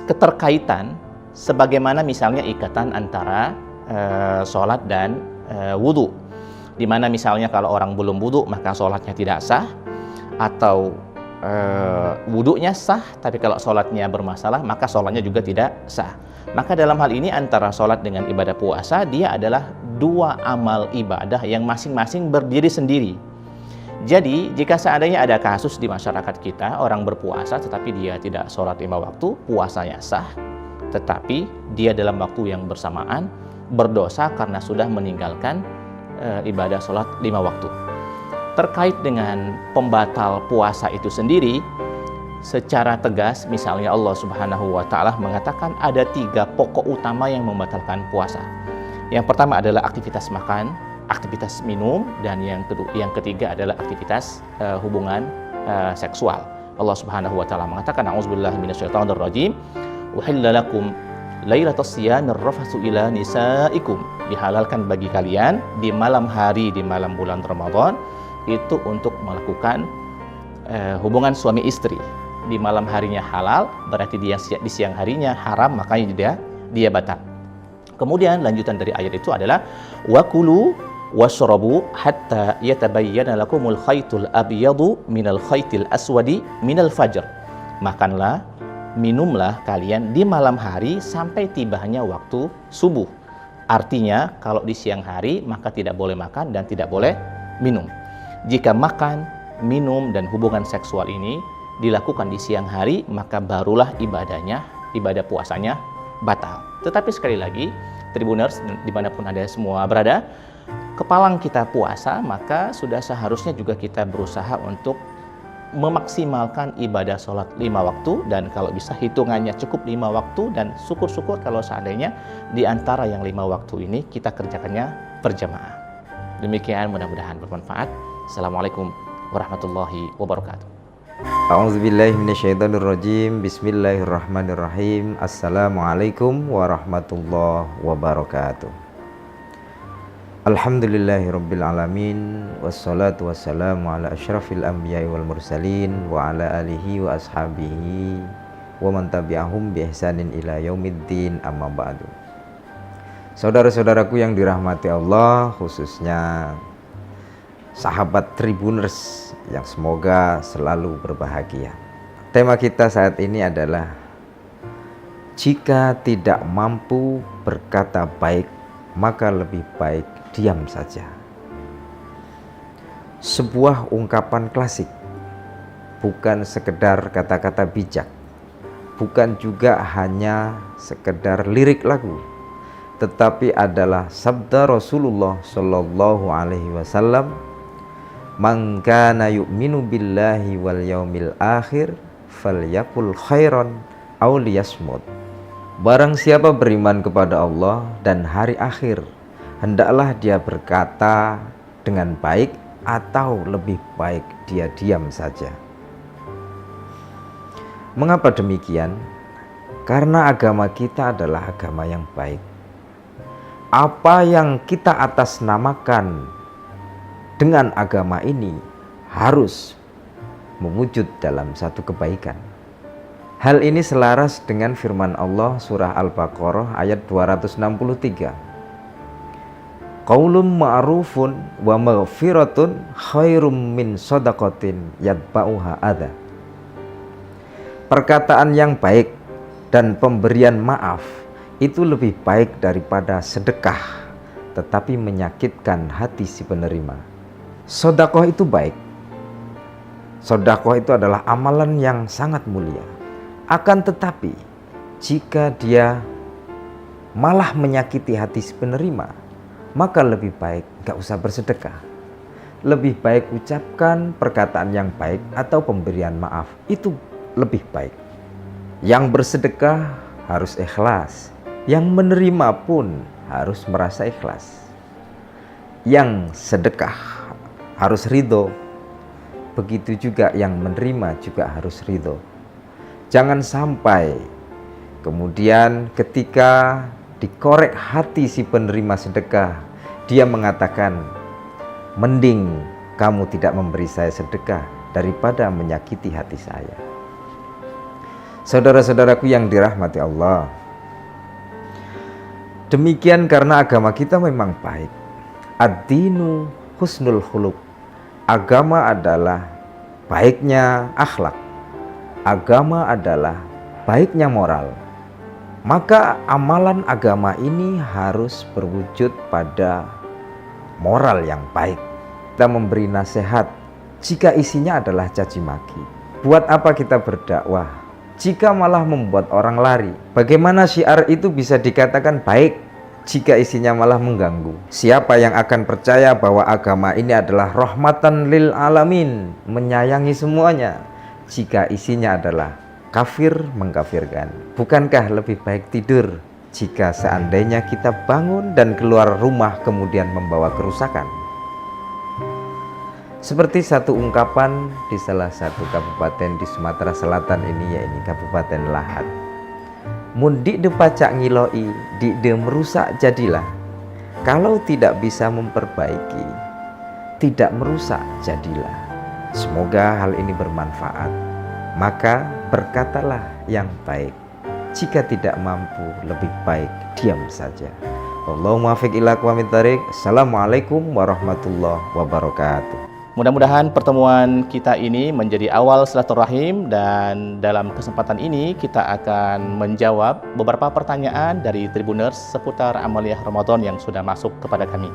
keterkaitan sebagaimana misalnya ikatan antara sholat dan wudhu, dimana misalnya kalau orang belum wudhu maka sholatnya tidak sah, atau wudhunya sah tapi kalau sholatnya bermasalah maka sholatnya juga tidak sah. Maka dalam hal ini antara sholat dengan ibadah puasa, dia adalah dua amal ibadah yang masing-masing berdiri sendiri. Jadi jika seandainya ada kasus di masyarakat kita, orang berpuasa tetapi dia tidak sholat 5 waktu, puasanya sah, tetapi dia dalam waktu yang bersamaan berdosa karena sudah meninggalkan ibadah sholat 5 waktu. Terkait dengan pembatal puasa itu sendiri, secara tegas misalnya Allah Subhanahu wa Ta'ala mengatakan ada 3 pokok utama yang membatalkan puasa. Yang pertama adalah aktivitas makan, aktivitas minum, dan yang ketiga adalah aktivitas hubungan seksual. Allah Subhanahu wa Ta'ala mengatakan, a'udzubillahi minasyaitonir rajim, uhilla lakum lailatas siyamir rafatsu ila nisaikum. Dihalalkan bagi kalian di malam hari, di malam bulan Ramadan itu untuk melakukan hubungan suami istri. Di malam harinya halal, berarti di siang harinya haram, makanya dia batal. Kemudian lanjutan dari ayat itu adalah wakulu washrabu hatta yatabayyana lakumul khaytul abyadu minal khaytil aswadi minal fajr. Makanlah, minumlah kalian di malam hari sampai tibanya waktu subuh. Artinya kalau di siang hari maka tidak boleh makan dan tidak boleh minum. Jika makan, minum dan hubungan seksual ini dilakukan di siang hari, maka barulah ibadah puasanya batal. Tetapi sekali lagi, Tribuners dimanapun Anda semua berada, kepalang kita puasa, maka sudah seharusnya juga kita berusaha untuk memaksimalkan ibadah sholat 5 waktu, dan kalau bisa hitungannya cukup 5 waktu, dan syukur-syukur kalau seandainya di antara yang 5 waktu ini kita kerjakannya berjamaah. Demikian, mudah-mudahan bermanfaat. Assalamualaikum warahmatullahi wabarakatuh. A'udzubillahi minasyaitonirrajim. Bismillahirrahmanirrahim. Assalamualaikum warahmatullahi wabarakatuh. Alhamdulillahirabbil alamin, wassalatu wassalamu ala asyrafil anbiya'i wal mursalin wa ala alihi wa ashabihi wa man tabi'ahum bi ihsanin ila yaumiddin, amma ba'du. Saudara-saudaraku yang dirahmati Allah, khususnya sahabat Tribuners yang semoga selalu berbahagia. Tema kita saat ini adalah jika tidak mampu berkata baik, maka lebih baik diam saja. Sebuah ungkapan klasik, bukan sekedar kata-kata bijak, bukan juga hanya sekedar lirik lagu, tetapi adalah sabda Rasulullah Shallallahu Alaihi Wasallam, "Man kana yu'minu billahi wal yaumil akhir falyakul khairan aw liyasmut." Barang siapa beriman kepada Allah dan hari akhir, hendaklah dia berkata dengan baik atau lebih baik dia diam saja. Mengapa demikian? Karena agama kita adalah agama yang baik. Apa yang kita atasnamakan dengan agama ini harus mewujud dalam satu kebaikan. Hal ini selaras dengan firman Allah surah Al-Baqarah ayat 263. Qaulun ma'rufun wa maghfiratun khairum min shadaqatin yatba'uha adza. Perkataan yang baik dan pemberian maaf itu lebih baik daripada sedekah tetapi menyakitkan hati si penerima. Sedekah itu baik. Sedekah itu adalah amalan yang sangat mulia. Akan tetapi jika dia malah menyakiti hati si penerima, maka lebih baik gak usah bersedekah. Lebih baik ucapkan perkataan yang baik atau pemberian maaf, itu lebih baik. Yang bersedekah harus ikhlas, yang menerima pun harus merasa ikhlas. Yang sedekah harus ridho, begitu juga yang menerima juga harus ridho. Jangan sampai kemudian ketika dikorek hati si penerima sedekah, dia mengatakan, mending kamu tidak memberi saya sedekah daripada menyakiti hati saya. Saudara-saudaraku yang dirahmati Allah, demikian karena agama kita memang baik. Ad-dinu husnul khuluq. Agama adalah baiknya akhlak. Agama adalah baiknya moral. Maka amalan agama ini harus berwujud pada moral yang baik. Kita memberi nasihat jika isinya adalah caci maki. Buat apa kita berdakwah jika malah membuat orang lari? Bagaimana syiar itu bisa dikatakan baik jika isinya malah mengganggu? Siapa yang akan percaya bahwa agama ini adalah rahmatan lil alamin, menyayangi semuanya, jika isinya adalah kafir mengkafirkan? Bukankah lebih baik tidur jika seandainya kita bangun dan keluar rumah kemudian membawa kerusakan? Seperti satu ungkapan di salah satu kabupaten di Sumatera Selatan ini, yaitu Kabupaten Lahat. Mun dik de pacak ngiloi, dik de merusak jadilah. Kalau tidak bisa memperbaiki, tidak merusak jadilah. Semoga hal ini bermanfaat. Maka berkatalah yang baik. Jika tidak mampu, lebih baik diam saja. Allahumma fiq ila aqwamit thariq. Assalamualaikum warahmatullahi wabarakatuh. Mudah-mudahan pertemuan kita ini menjadi awal silaturahim, dan dalam kesempatan ini kita akan menjawab beberapa pertanyaan dari Tribuners seputar amaliyah Ramadan yang sudah masuk kepada kami.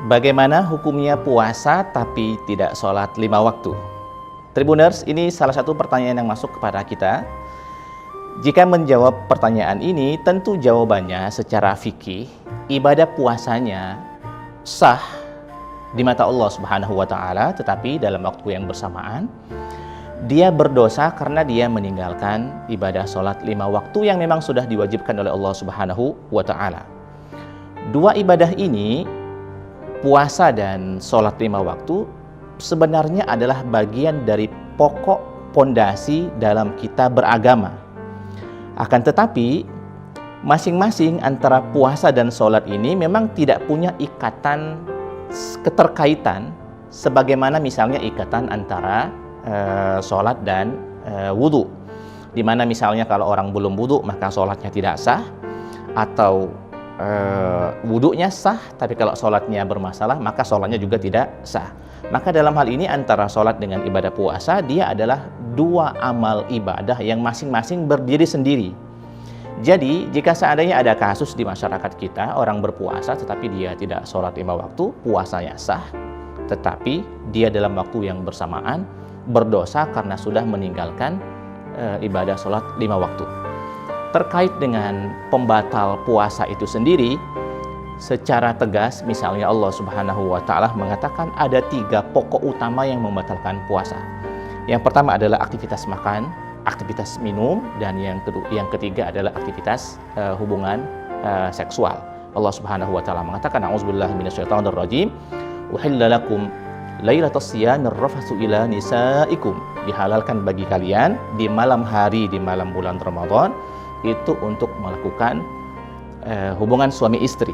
Bagaimana hukumnya puasa tapi tidak sholat 5 waktu? Tribuners, ini salah satu pertanyaan yang masuk kepada kita. Jika menjawab pertanyaan ini, tentu jawabannya secara fikih, ibadah puasanya sah di mata Allah Subhanahu wa Ta'ala, tetapi dalam waktu yang bersamaan dia berdosa karena dia meninggalkan ibadah sholat 5 waktu yang memang sudah diwajibkan oleh Allah Subhanahu wa Ta'ala. Dua ibadah ini, puasa dan sholat 5 waktu, sebenarnya adalah bagian dari pokok pondasi dalam kita beragama. Akan tetapi masing-masing antara puasa dan sholat ini memang tidak punya ikatan keterkaitan sebagaimana misalnya ikatan antara sholat dan wudhu, dimana misalnya kalau orang belum wudhu maka sholatnya tidak sah, atau wudhunya sah tapi kalau sholatnya bermasalah maka sholatnya juga tidak sah. Maka dalam hal ini antara sholat dengan ibadah puasa, dia adalah dua amal ibadah yang masing-masing berdiri sendiri. Jadi jika seandainya ada kasus di masyarakat kita, orang berpuasa tetapi dia tidak sholat 5 waktu, puasanya sah, tetapi dia dalam waktu yang bersamaan berdosa karena sudah meninggalkan ibadah sholat 5 waktu. terkait dengan pembatal puasa itu sendiri, secara tegas misalnya Allah Subhanahu wa Ta'ala mengatakan ada 3 pokok utama yang membatalkan puasa. Yang pertama adalah aktivitas makan, aktivitas minum, dan yang ketiga adalah aktivitas hubungan seksual. Allah Subhanahu wa Ta'ala mengatakan, a'udzubillahi minasyaitonir rajim, uhilla lakum lailatas siyamir rafatsu ila nisaikum, dihalalkan bagi kalian di malam hari, di malam bulan Ramadan itu untuk melakukan hubungan suami istri.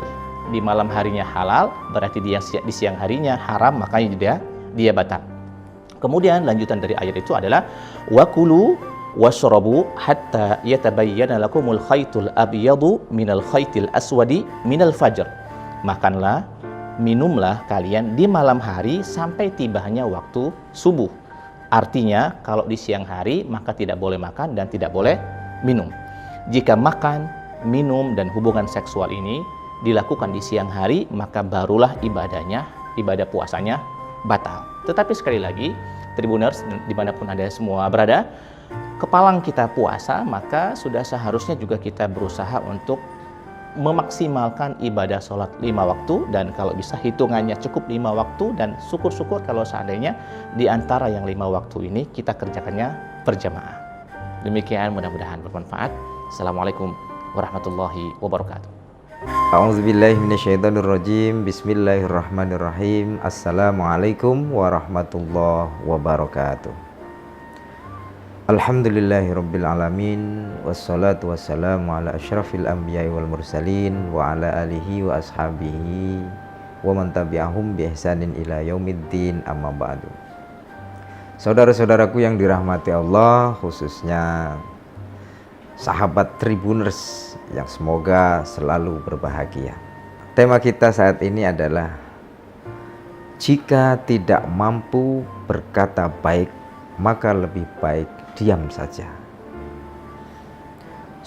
Di malam harinya halal, berarti di siang harinya haram, makanya dia batal. Kemudian lanjutan dari ayat itu adalah wakulu washrabu hatta yatabayyana lakumul khaytul abyadu minal khaytil aswadi minal fajr. Makanlah, minumlah kalian di malam hari sampai tibanya waktu subuh. Artinya kalau di siang hari maka tidak boleh makan dan tidak boleh minum. Jika makan, minum dan hubungan seksual ini dilakukan di siang hari, maka barulah ibadah puasanya batal. Tetapi sekali lagi, Tribuners dimanapun Anda semua berada, kepalang kita puasa, maka sudah seharusnya juga kita berusaha untuk memaksimalkan ibadah sholat 5 waktu, dan kalau bisa hitungannya cukup 5 waktu, dan syukur-syukur kalau seandainya di antara yang 5 waktu ini kita kerjakannya berjamaah. Demikian, mudah-mudahan bermanfaat. Assalamualaikum warahmatullahi wabarakatuh. A'udzubillahi minasyaitonirrajim. Bismillahirrahmanirrahim. Assalamualaikum warahmatullahi wabarakatuh. Alhamdulillahirabbil alamin, wassalatu wassalamu ala asyrafil anbiya'i wal mursalin wa ala alihi wa ashabihi wa man tabi'ahum bi ihsanin ila yaumiddin, amma ba'du. Saudara-saudaraku yang dirahmati Allah, khususnya sahabat Tribuners yang semoga selalu berbahagia. Tema kita saat ini adalah jika tidak mampu berkata baik, maka lebih baik diam saja.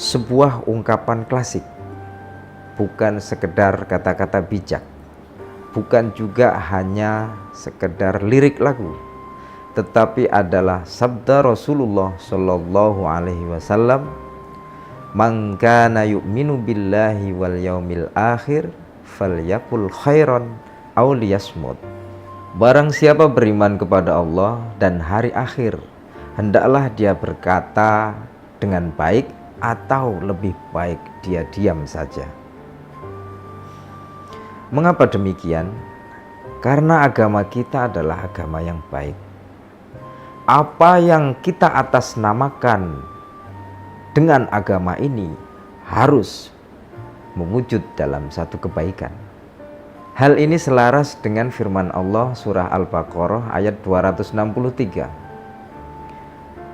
Sebuah ungkapan klasik, bukan sekedar kata-kata bijak, bukan juga hanya sekedar lirik lagu, tetapi adalah sabda Rasulullah Shallallahu Alaihi Wasallam, "Man kana yu'minu billahi wal yaumil akhir falyakul khairan aw liyasmut." Barang siapa beriman kepada Allah dan hari akhir, hendaklah dia berkata dengan baik atau lebih baik dia diam saja. Mengapa demikian? Karena agama kita adalah agama yang baik. Apa yang kita atasnamakan dengan agama ini harus mewujud dalam satu kebaikan. Hal ini selaras dengan firman Allah surah Al-Baqarah ayat 263.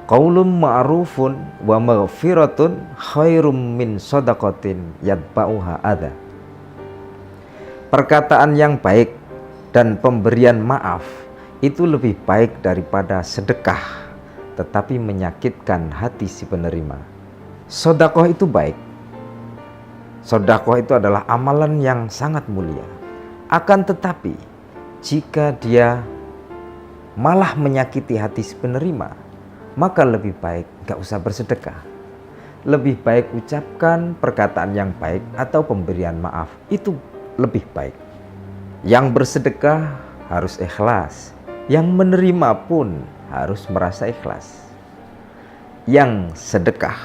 Qaulun ma'rufun wa maghfiratun khairum min shadaqatin yatba'uha adha. Perkataan yang baik dan pemberian maaf itu lebih baik daripada sedekah tetapi menyakitkan hati si penerima. Sedekah itu baik. Sedekah itu adalah amalan yang sangat mulia. Akan tetapi jika dia malah menyakiti hati si penerima, maka lebih baik gak usah bersedekah. Lebih baik ucapkan perkataan yang baik atau pemberian maaf, itu lebih baik. Yang bersedekah harus ikhlas, yang menerima pun harus merasa ikhlas. Yang sedekah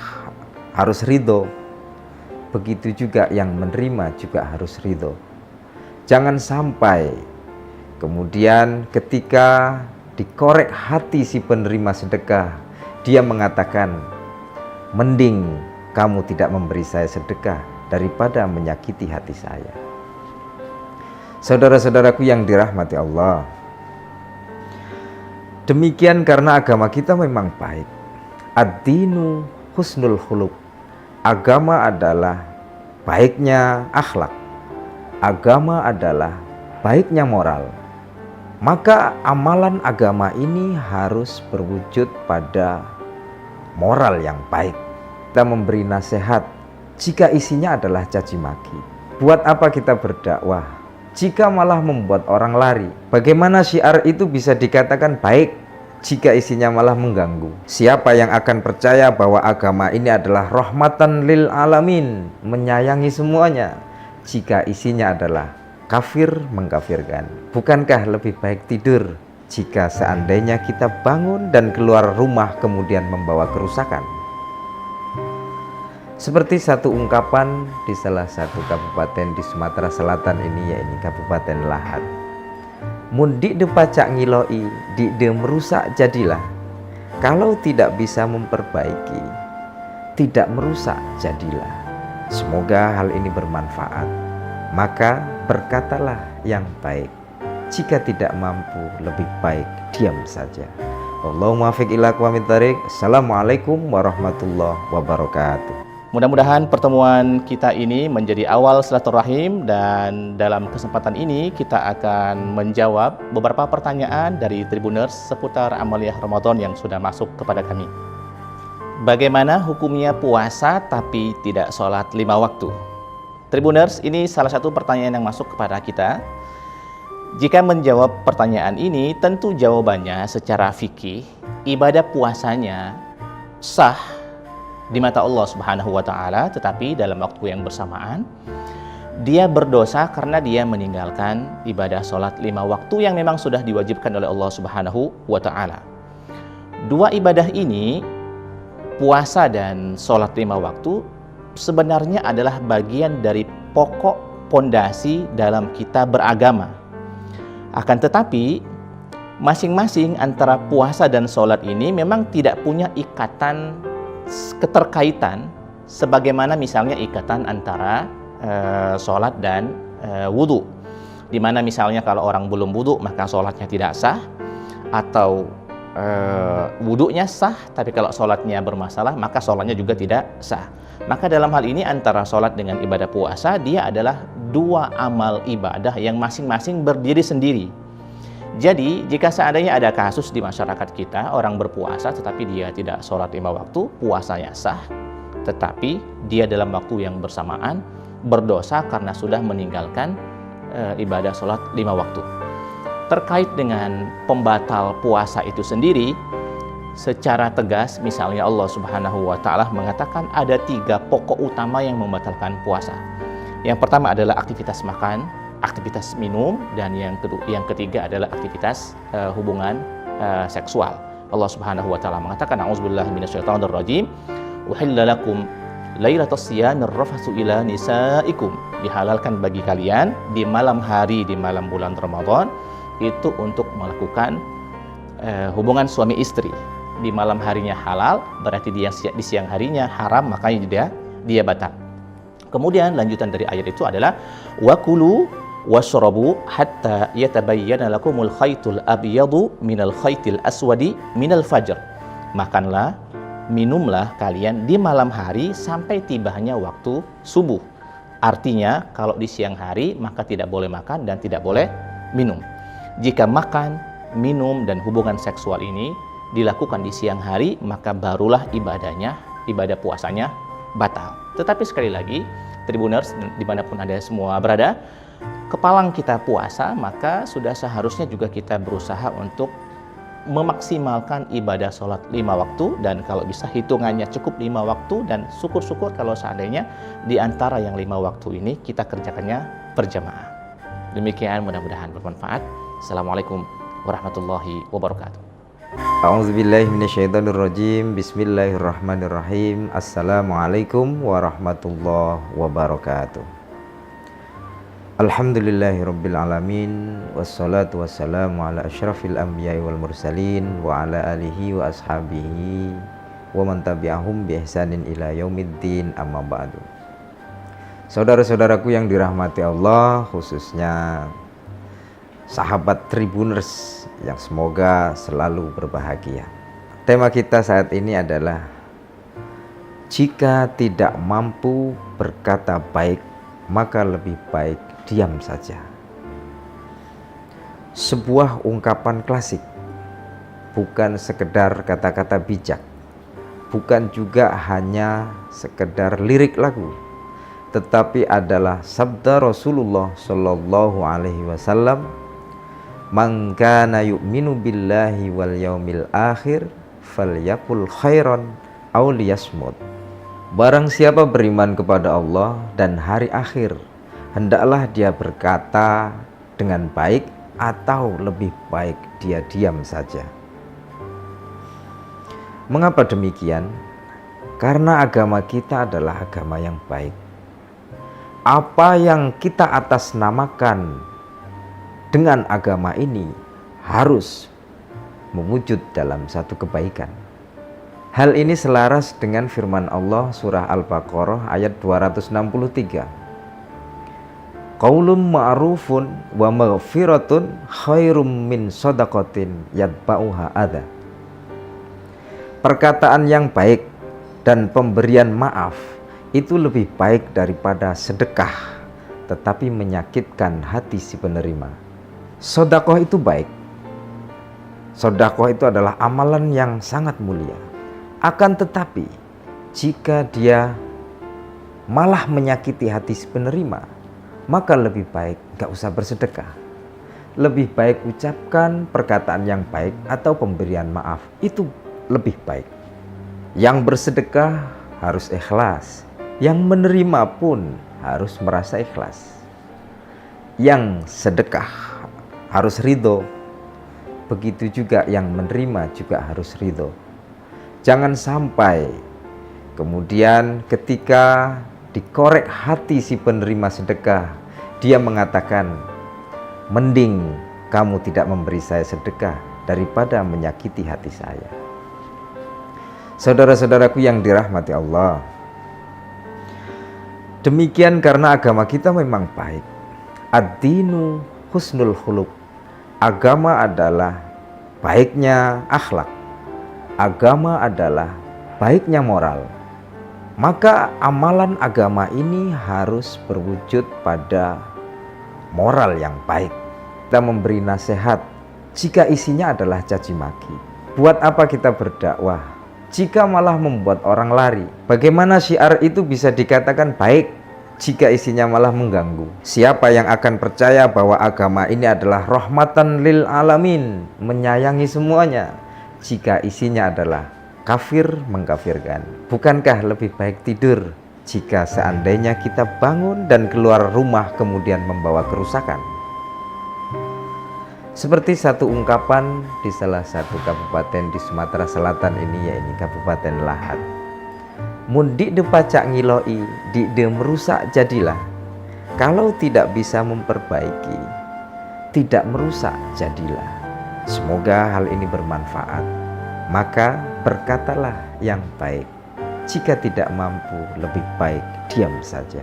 harus ridho, begitu juga yang menerima juga harus ridho. Jangan sampai kemudian ketika dikorek hati si penerima sedekah, dia mengatakan, mending kamu tidak memberi saya sedekah daripada menyakiti hati saya. Saudara-saudaraku yang dirahmati Allah, demikian karena agama kita memang baik. Ad-dinu husnul khuluq. Agama adalah baiknya akhlak. Agama adalah baiknya moral. Maka amalan agama ini harus berwujud pada moral yang baik. Kita memberi nasihat jika isinya adalah caci maki. Buat apa kita berdakwah jika malah membuat orang lari? Bagaimana syiar itu bisa dikatakan baik jika isinya malah mengganggu. Siapa yang akan percaya bahwa agama ini adalah rahmatan lil alamin, menyayangi semuanya, jika isinya adalah kafir mengkafirkan? Bukankah lebih baik tidur jika seandainya kita bangun dan keluar rumah kemudian membawa kerusakan? Seperti satu ungkapan di salah satu kabupaten di Sumatera Selatan ini, yaitu Kabupaten Lahat. Mun dik de pacak ngiloi, dik de merusak jadilah. Kalau tidak bisa memperbaiki, tidak merusak jadilah. Semoga hal ini bermanfaat. Maka berkatalah yang baik. Jika tidak mampu, lebih baik diam saja. Allahumma fiq ila aqwamit thariq. Assalamualaikum warahmatullahi wabarakatuh. Mudah-mudahan pertemuan kita ini menjadi awal silaturahim, dan dalam kesempatan ini kita akan menjawab beberapa pertanyaan dari Tribuners seputar amaliyah Ramadan yang sudah masuk kepada kami. Bagaimana hukumnya puasa tapi tidak sholat 5 waktu? Tribuners, ini salah satu pertanyaan yang masuk kepada kita. Jika menjawab pertanyaan ini, tentu jawabannya secara fikih, ibadah puasanya sah di mata Allah Subhanahu wa Ta'ala, tetapi dalam waktu yang bersamaan dia berdosa karena dia meninggalkan ibadah sholat 5 waktu yang memang sudah diwajibkan oleh Allah Subhanahu wa Ta'ala. Dua ibadah ini, puasa dan sholat 5 waktu, sebenarnya adalah bagian dari pokok pondasi dalam kita beragama. Akan tetapi masing-masing antara puasa dan sholat ini memang tidak punya ikatan keterkaitan sebagaimana misalnya ikatan antara sholat dan wudhu, dimana misalnya kalau orang belum wudhu maka sholatnya tidak sah, atau wudhunya sah tapi kalau sholatnya bermasalah maka sholatnya juga tidak sah. Maka dalam hal ini antara sholat dengan ibadah puasa, dia adalah dua amal ibadah yang masing-masing berdiri sendiri. Jadi jika seandainya ada kasus di masyarakat kita, orang berpuasa tetapi dia tidak sholat 5 waktu, puasanya sah, tetapi dia dalam waktu yang bersamaan berdosa karena sudah meninggalkan ibadah sholat 5 waktu. Terkait dengan pembatal puasa itu sendiri, secara tegas misalnya Allah Subhanahu wa Ta'ala mengatakan ada 3 pokok utama yang membatalkan puasa. Yang pertama adalah aktivitas makan, aktivitas minum, dan yang ketiga adalah aktivitas hubungan seksual. Allah Subhanahu wa Ta'ala mengatakan, a'udzubillahi minasyaitonir rajim, uhilla lakum lailatas siyamir rafatsu ila nisaikum. Dihalalkan bagi kalian di malam hari, di malam bulan Ramadan itu untuk melakukan hubungan suami istri. Di malam harinya halal, berarti di siang harinya haram, makanya dia batal. Kemudian lanjutan dari ayat itu adalah wakulu washrabu hatta yatabayyana lakumul khaytul abyadu minal khaytil aswadi minal fajr. Makanlah, minumlah kalian di malam hari sampai tibanya waktu subuh. Artinya kalau di siang hari maka tidak boleh makan dan tidak boleh minum. Jika makan, minum dan hubungan seksual ini dilakukan di siang hari, maka barulah ibadah puasanya batal. Tetapi sekali lagi, Tribuners dimanapun Anda semua berada, kepalang kita puasa, maka sudah seharusnya juga kita berusaha untuk memaksimalkan ibadah sholat 5 waktu, dan kalau bisa hitungannya cukup 5 waktu, dan syukur-syukur kalau seandainya di antara yang 5 waktu ini kita kerjakannya berjamaah. Demikian, mudah-mudahan bermanfaat. Assalamualaikum warahmatullahi wabarakatuh. A'udzubillahi minasyaitonirrajim. Bismillahirrahmanirrahim. Assalamualaikum warahmatullahi wabarakatuh. Alhamdulillahirabbil alamin, wassalatu wassalamu ala asyrafil anbiya'i wal mursalin wa ala alihi wa ashabihi wa man tabi'ahum bi ihsanin ila yaumiddin, amma ba'du. Saudara-saudaraku yang dirahmati Allah, khususnya sahabat Tribuners yang semoga selalu berbahagia. Tema kita saat ini adalah jika tidak mampu berkata baik, maka lebih baik diam saja. Sebuah ungkapan klasik, bukan sekedar kata-kata bijak, bukan juga hanya sekedar lirik lagu, tetapi adalah sabda Rasulullah Shallallahu Alaihi Wasallam, Man kana yu'minu billahi wal yaumil akhir falyakul khairan aw liyasmut. Barang siapa beriman kepada Allah dan hari akhir, hendaklah dia berkata dengan baik atau lebih baik dia diam saja. Mengapa demikian? Karena agama kita adalah agama yang baik. Apa yang kita atasnamakan dengan agama ini harus mewujud dalam satu kebaikan. Hal ini selaras dengan firman Allah surah Al-Baqarah ayat 263. Qaulun ma'rufun wa maghfiratun khairum min shadaqatin yatba'uha adha. Perkataan yang baik dan pemberian maaf itu lebih baik daripada sedekah tetapi menyakitkan hati si penerima. Sedekah itu baik. Sedekah itu adalah amalan yang sangat mulia. Akan tetapi jika dia malah menyakiti hati si penerima, maka lebih baik gak usah bersedekah. Lebih baik ucapkan perkataan yang baik atau pemberian maaf. Itu lebih baik. Yang bersedekah harus ikhlas. Yang menerima pun harus merasa ikhlas. Yang sedekah harus ridho. Begitu juga yang menerima juga harus ridho. Jangan sampai kemudian ketika dikorek hati si penerima sedekah, dia mengatakan, mending kamu tidak memberi saya sedekah daripada menyakiti hati saya. Saudara-saudaraku yang dirahmati Allah, demikian karena agama kita memang baik. Ad-dinu husnul khuluq. Agama adalah baiknya akhlak. Agama adalah baiknya moral. Maka amalan agama ini harus berwujud pada moral yang baik. Kita memberi nasihat jika isinya adalah caci maki. Buat apa kita berdakwah jika malah membuat orang lari? Bagaimana syiar itu bisa dikatakan baik jika isinya malah mengganggu? Siapa yang akan percaya bahwa agama ini adalah rahmatan lil alamin, menyayangi semuanya, jika isinya adalah kafir mengkafirkan? Bukankah lebih baik tidur jika seandainya kita bangun dan keluar rumah kemudian membawa kerusakan? Seperti satu ungkapan di salah satu kabupaten di Sumatera Selatan ini, yaitu Kabupaten Lahat. Mun dik de pacak ngiloi, dik de merusak jadilah. Kalau tidak bisa memperbaiki, tidak merusak jadilah. Semoga hal ini bermanfaat. Maka berkatalah yang baik. Jika tidak mampu, lebih baik diam saja.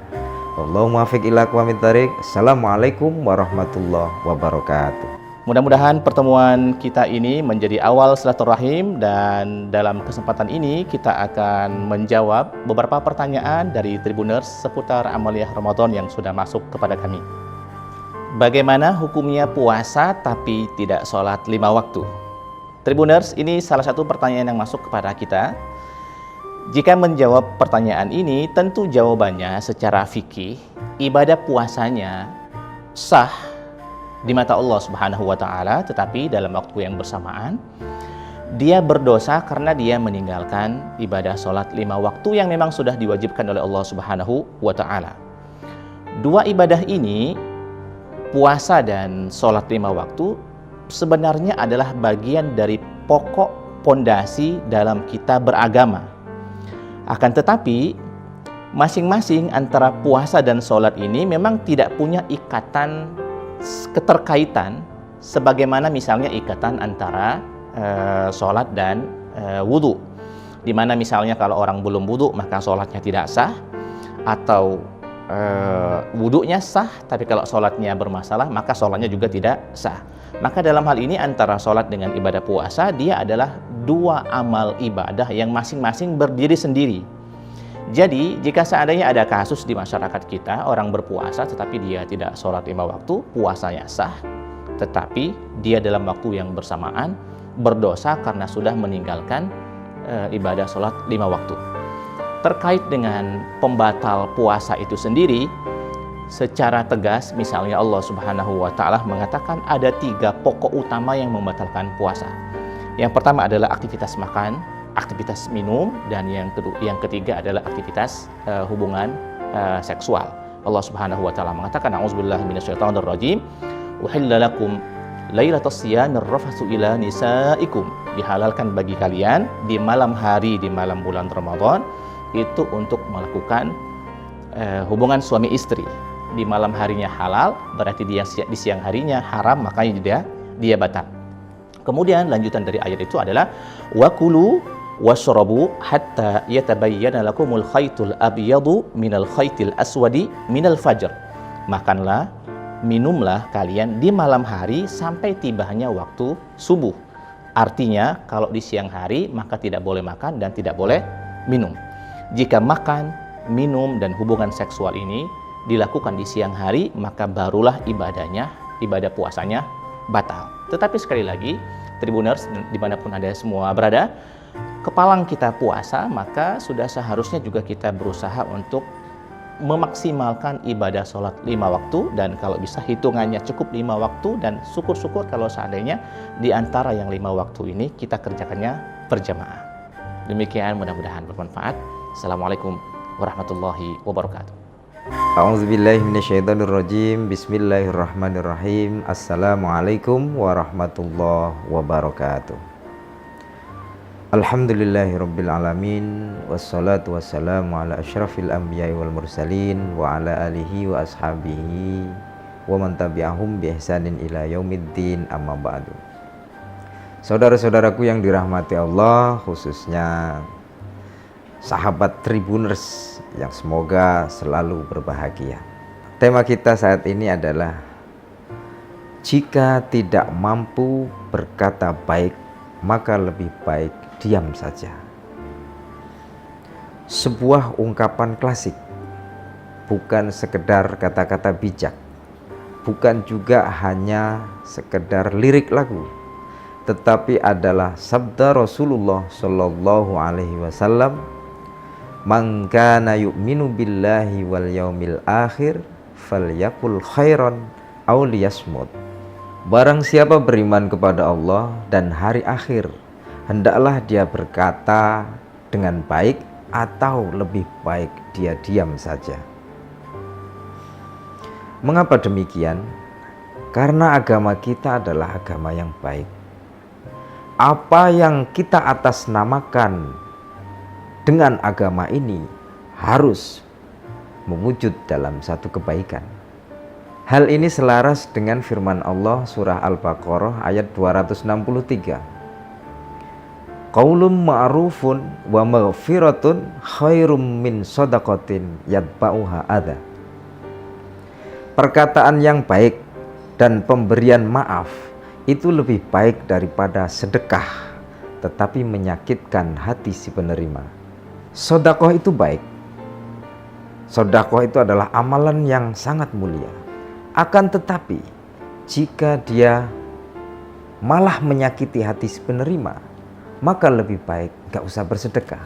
Allahumma muwaffiq ila aqwamit thariq. Assalamualaikum warahmatullahi wabarakatuh. Mudah-mudahan pertemuan kita ini menjadi awal silaturahim, dan dalam kesempatan ini kita akan menjawab beberapa pertanyaan dari Tribuners seputar amaliyah Ramadan yang sudah masuk kepada kami. Bagaimana hukumnya puasa tapi tidak sholat 5 waktu? Tribuners, ini salah satu pertanyaan yang masuk kepada kita. Jika menjawab pertanyaan ini, tentu jawabannya secara fikih, ibadah puasanya sah di mata Allah Subhanahu wa Ta'ala, tetapi dalam waktu yang bersamaan dia berdosa karena dia meninggalkan ibadah sholat 5 waktu yang memang sudah diwajibkan oleh Allah Subhanahu wa Ta'ala. Dua ibadah ini, puasa dan sholat 5 waktu, sebenarnya adalah bagian dari pokok pondasi dalam kita beragama. Akan tetapi masing-masing antara puasa dan sholat ini memang tidak punya ikatan keterkaitan sebagaimana misalnya ikatan antara sholat dan wudhu, dimana misalnya kalau orang belum wudhu maka sholatnya tidak sah, atau wudhunya sah tapi kalau sholatnya bermasalah maka sholatnya juga tidak sah. Maka dalam hal ini antara sholat dengan ibadah puasa, dia adalah dua amal ibadah yang masing-masing berdiri sendiri. Jadi jika seandainya ada kasus di masyarakat kita, orang berpuasa tetapi dia tidak sholat 5 waktu, puasanya sah, tetapi dia dalam waktu yang bersamaan berdosa karena sudah meninggalkan ibadah sholat 5 waktu. Terkait dengan pembatal puasa itu sendiri, secara tegas. Misalnya Allah Subhanahu wa Ta'ala mengatakan ada 3 pokok utama yang membatalkan puasa. Yang pertama adalah aktivitas makan, aktivitas minum, dan yang ketiga adalah aktivitas hubungan seksual. Allah Subhanahu wa Ta'ala mengatakan, a'udzubillahi minasyaitonirrajim, uhilla lakum lailatas siyamir rafatsu ila nisaikum, dihalalkan bagi kalian di malam hari, di malam bulan Ramadan itu untuk melakukan hubungan suami istri. Di malam harinya halal, berarti di siang harinya haram, makanya dia batal. Kemudian lanjutan dari ayat itu adalah wakulu washrabu hatta yatabayyana lakumul khaytul abyadu minal khaytil aswadi minal fajr. Makanlah, minumlah kalian di malam hari sampai tibanya waktu subuh. Artinya kalau di siang hari maka tidak boleh makan dan tidak boleh minum. Jika makan, minum, dan hubungan seksual ini dilakukan di siang hari, maka barulah ibadah puasanya batal. Tetapi sekali lagi, Tribuners dimanapun Anda semua berada, kepalang kita puasa, maka sudah seharusnya juga kita berusaha untuk memaksimalkan ibadah sholat 5 waktu, dan kalau bisa hitungannya cukup 5 waktu, dan syukur-syukur kalau seandainya di antara yang 5 waktu ini kita kerjakannya berjamaah. Demikian, mudah-mudahan bermanfaat. Assalamualaikum warahmatullahi wabarakatuh. A'udzubillahi minasyaitonirrajim. Bismillahirrahmanirrahim. Assalamualaikum warahmatullahi wabarakatuh. Alhamdulillahirabbil alamin, wassalatu wassalamu ala asyrafil anbiya'i wal mursalin wa ala alihi wa ashabihi wa man tabi'ahum bi ihsanin ila yaumiddin, amma ba'du. Saudara-saudaraku yang dirahmati Allah, khususnya sahabat Tribuners yang semoga selalu berbahagia. Tema kita saat ini adalah jika tidak mampu berkata baik, maka lebih baik diam saja. Sebuah ungkapan klasik, bukan sekedar kata-kata bijak, bukan juga hanya sekedar lirik lagu, tetapi adalah sabda Rasulullah Shallallahu Alaihi Wasallam, "Man kana yu'minu billahi wal yaumil akhir falyakul khairan aw liyasmut." Barang siapa beriman kepada Allah dan hari akhir, hendaklah dia berkata dengan baik atau lebih baik dia diam saja. Mengapa demikian? Karena agama kita adalah agama yang baik. Apa yang kita atasnamakan dengan agama ini harus mewujud dalam satu kebaikan. Hal ini selaras dengan firman Allah surah Al-Baqarah ayat 263. Qaulun ma'rufun wa maghfiratun khairum min shadaqatin yatba'uha adza. Perkataan yang baik dan pemberian maaf itu lebih baik daripada sedekah tetapi menyakitkan hati si penerima. Sedekah itu baik. Sedekah itu adalah amalan yang sangat mulia. Akan tetapi jika dia malah menyakiti hati si penerima, maka lebih baik gak usah bersedekah.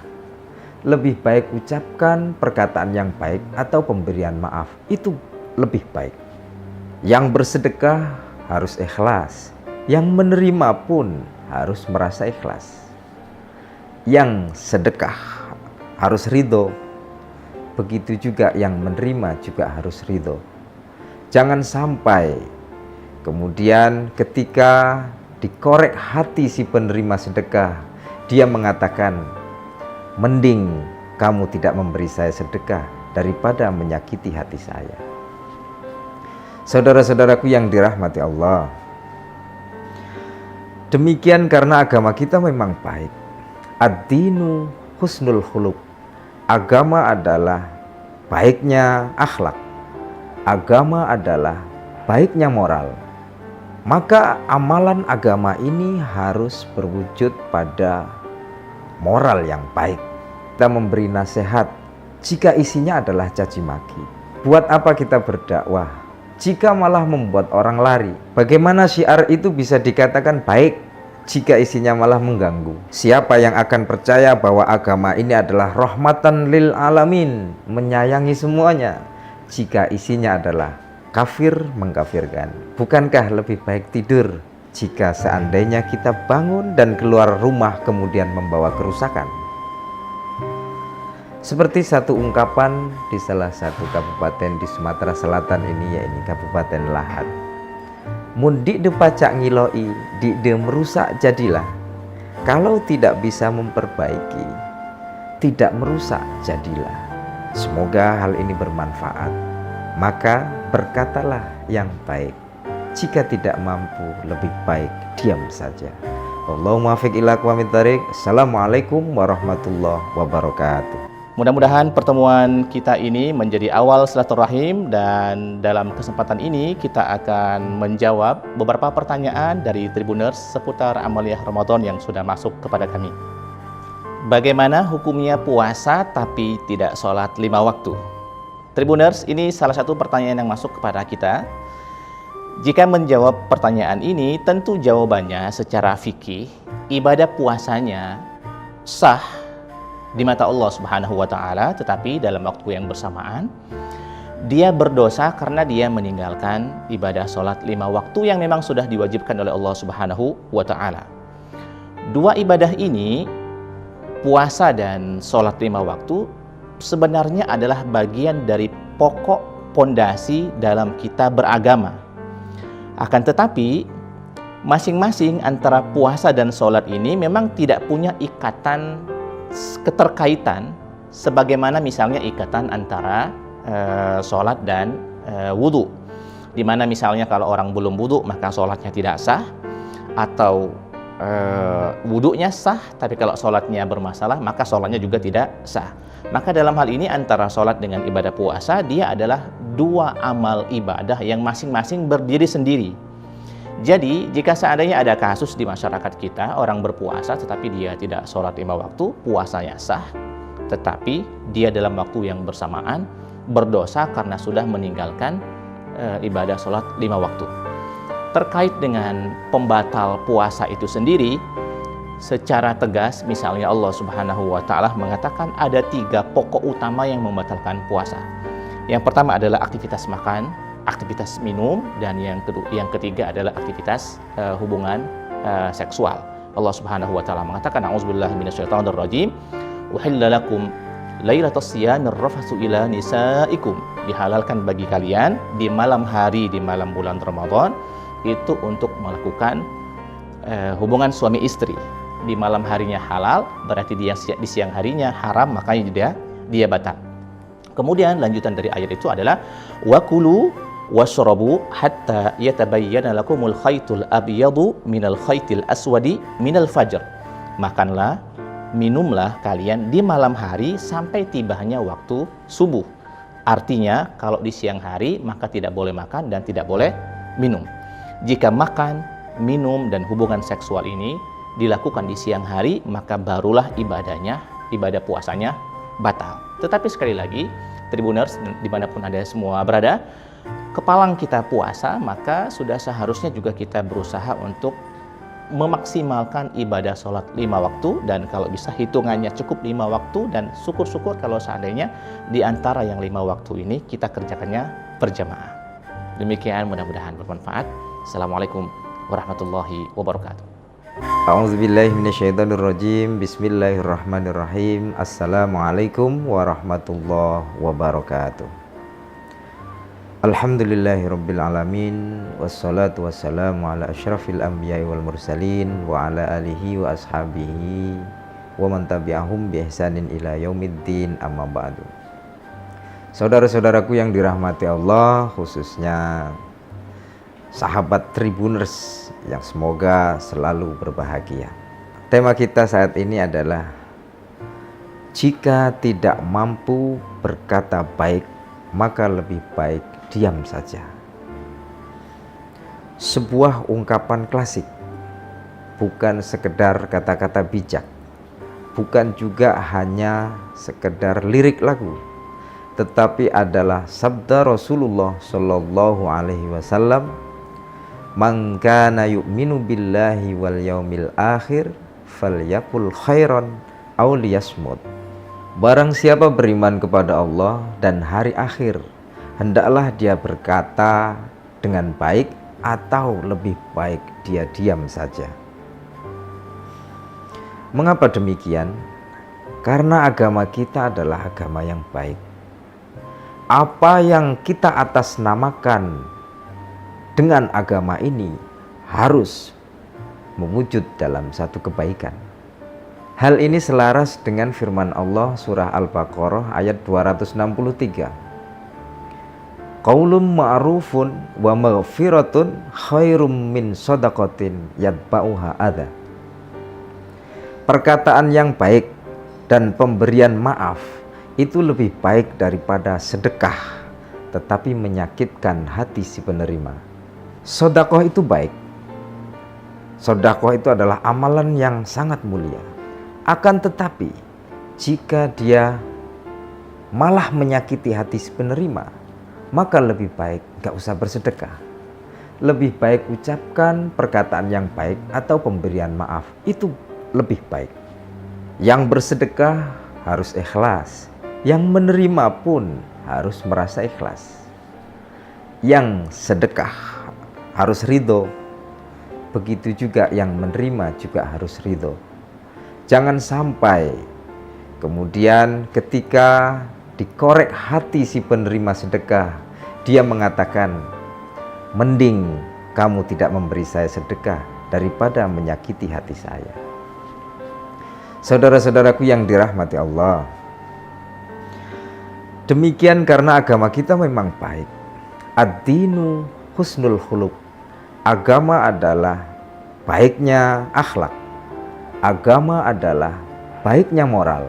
Lebih baik ucapkan perkataan yang baik atau pemberian maaf, itu lebih baik. Yang bersedekah harus ikhlas, yang menerima pun harus merasa ikhlas. Yang sedekah harus ridho, begitu juga yang menerima juga harus ridho. Jangan sampai kemudian ketika dikorek hati si penerima sedekah, dia mengatakan, mending kamu tidak memberi saya sedekah daripada menyakiti hati saya. Saudara-saudaraku yang dirahmati Allah, demikian karena agama kita memang baik. Ad-dinu husnul khuluq. Agama adalah baiknya akhlak. Agama adalah baiknya moral. Maka amalan agama ini harus berwujud pada moral yang baik. Kita memberi nasihat jika isinya adalah caci maki. Buat apa kita berdakwah jika malah membuat orang lari? Bagaimana syiar itu bisa dikatakan baik jika isinya malah mengganggu? Siapa yang akan percaya bahwa agama ini adalah rahmatan lil alamin, menyayangi semuanya, jika isinya adalah kafir mengkafirkan? Bukankah lebih baik tidur jika seandainya kita bangun dan keluar rumah kemudian membawa kerusakan? Seperti satu ungkapan di salah satu kabupaten di Sumatera Selatan ini, yaitu Kabupaten Lahat. Mun dikde pacak ngiloi, dikde merusak jadilah. Kalau tidak bisa memperbaiki, tidak merusak jadilah. Semoga hal ini bermanfaat. Maka berkatalah yang baik. Jika tidak mampu, lebih baik diam saja. Allahumma fiq ila aqwamit thariq. Assalamualaikum warahmatullahi wabarakatuh. Mudah-mudahan pertemuan kita ini menjadi awal silaturahim, dan dalam kesempatan ini kita akan menjawab beberapa pertanyaan dari Tribuners seputar amaliyah Ramadan yang sudah masuk kepada kami. Bagaimana hukumnya puasa tapi tidak sholat 5 waktu? Tribuners, ini salah satu pertanyaan yang masuk kepada kita. Jika menjawab pertanyaan ini, tentu jawabannya secara fikih, ibadah puasanya sah di mata Allah Subhanahu wa Ta'ala, tetapi dalam waktu yang bersamaan dia berdosa karena dia meninggalkan ibadah sholat 5 waktu yang memang sudah diwajibkan oleh Allah Subhanahu wa Ta'ala. Dua ibadah ini, puasa dan sholat 5 waktu, sebenarnya adalah bagian dari pokok pondasi dalam kita beragama. Akan tetapi masing-masing antara puasa dan sholat ini memang tidak punya ikatan keterkaitan sebagaimana misalnya ikatan antara sholat dan wudhu, dimana misalnya kalau orang belum wudhu maka sholatnya tidak sah, atau wudhunya sah tapi kalau sholatnya bermasalah maka sholatnya juga tidak sah. Maka dalam hal ini antara sholat dengan ibadah puasa, dia adalah dua amal ibadah yang masing-masing berdiri sendiri. Jadi jika seandainya ada kasus di masyarakat kita, orang berpuasa tetapi dia tidak sholat 5 waktu, puasanya sah, tetapi dia dalam waktu yang bersamaan berdosa karena sudah meninggalkan ibadah sholat 5 waktu. Terkait dengan pembatal puasa itu sendiri, secara tegas misalnya Allah Subhanahu wa Ta'ala mengatakan ada 3 pokok utama yang membatalkan puasa. Yang pertama adalah aktivitas makan, aktivitas minum, dan yang ketiga adalah aktivitas hubungan seksual. Allah Subhanahu wa Ta'ala mengatakan, a'udzubillahi minasyaitonir rajim, uhilla lakum lailatas siyamir rafatsu ila nisaikum. Dihalalkan bagi kalian di malam hari, di malam bulan Ramadan itu untuk melakukan hubungan suami istri. Di malam harinya halal, berarti di siang harinya haram, makanya dia batal. Kemudian lanjutan dari ayat itu adalah wakulu washrabu hatta yatabayyana lakumul khaytul abyadu minal khaytil aswadi minal fajr. Makanlah, minumlah kalian di malam hari sampai tibanya waktu subuh. Artinya kalau di siang hari maka tidak boleh makan dan tidak boleh minum. Jika makan, minum dan hubungan seksual ini dilakukan di siang hari, maka barulah ibadah puasanya batal. Tetapi sekali lagi, Tribuners dimanapun Anda semua berada, kepalang kita puasa, maka sudah seharusnya juga kita berusaha untuk memaksimalkan ibadah sholat 5 waktu, dan kalau bisa hitungannya cukup 5 waktu, dan syukur-syukur kalau seandainya di antara yang 5 waktu ini kita kerjakannya berjamaah. Demikian, mudah-mudahan bermanfaat. Assalamualaikum warahmatullahi wabarakatuh. A'udzubillahi minasyaitonirrajim. Bismillahirrahmanirrahim. Assalamualaikum warahmatullahi wabarakatuh. Alhamdulillahirabbil alamin, wassalatu wassalamu ala asyrafil anbiya'i wal mursalin wa ala alihi wa ashabihi wa man tabi'ahum bi ihsanin ila yaumiddin, amma ba'du. Saudara-saudaraku yang dirahmati Allah, khususnya sahabat Tribuners yang semoga selalu berbahagia. Tema kita saat ini adalah jika tidak mampu berkata baik, maka lebih baik diam saja. Sebuah ungkapan klasik, bukan sekedar kata-kata bijak, bukan juga hanya sekedar lirik lagu, tetapi adalah sabda Rasulullah Shallallahu Alaihi Wasallam, "Man kana yu'minu billahi wal yaumil akhir falyakul khairan aw liyasmut." Barang siapa beriman kepada Allah dan hari akhir, hendaklah dia berkata dengan baik atau lebih baik dia diam saja. Mengapa demikian? Karena agama kita adalah agama yang baik. Apa yang kita atasnamakan dengan agama ini harus mewujud dalam satu kebaikan. Hal ini selaras dengan firman Allah surah Al-Baqarah ayat 263. Qaulun ma'rufun wa maghfiratun khairum min shadaqatin yatba'uha adha. Perkataan yang baik dan pemberian maaf itu lebih baik daripada sedekah tetapi menyakitkan hati si penerima. Sedekah itu baik. Sedekah itu adalah amalan yang sangat mulia. Akan tetapi jika dia malah menyakiti hati si penerima, maka lebih baik gak usah bersedekah. Lebih baik ucapkan perkataan yang baik atau pemberian maaf, itu lebih baik. Yang bersedekah harus ikhlas, yang menerima pun harus merasa ikhlas. Yang sedekah harus ridho, begitu juga yang menerima juga harus ridho. Jangan sampai kemudian ketika dikorek hati si penerima sedekah, dia mengatakan, mending kamu tidak memberi saya sedekah daripada menyakiti hati saya. Saudara-saudaraku yang dirahmati Allah, demikian karena agama kita memang baik. Ad-dinu husnul khuluq. Agama adalah baiknya akhlak. Agama adalah baiknya moral.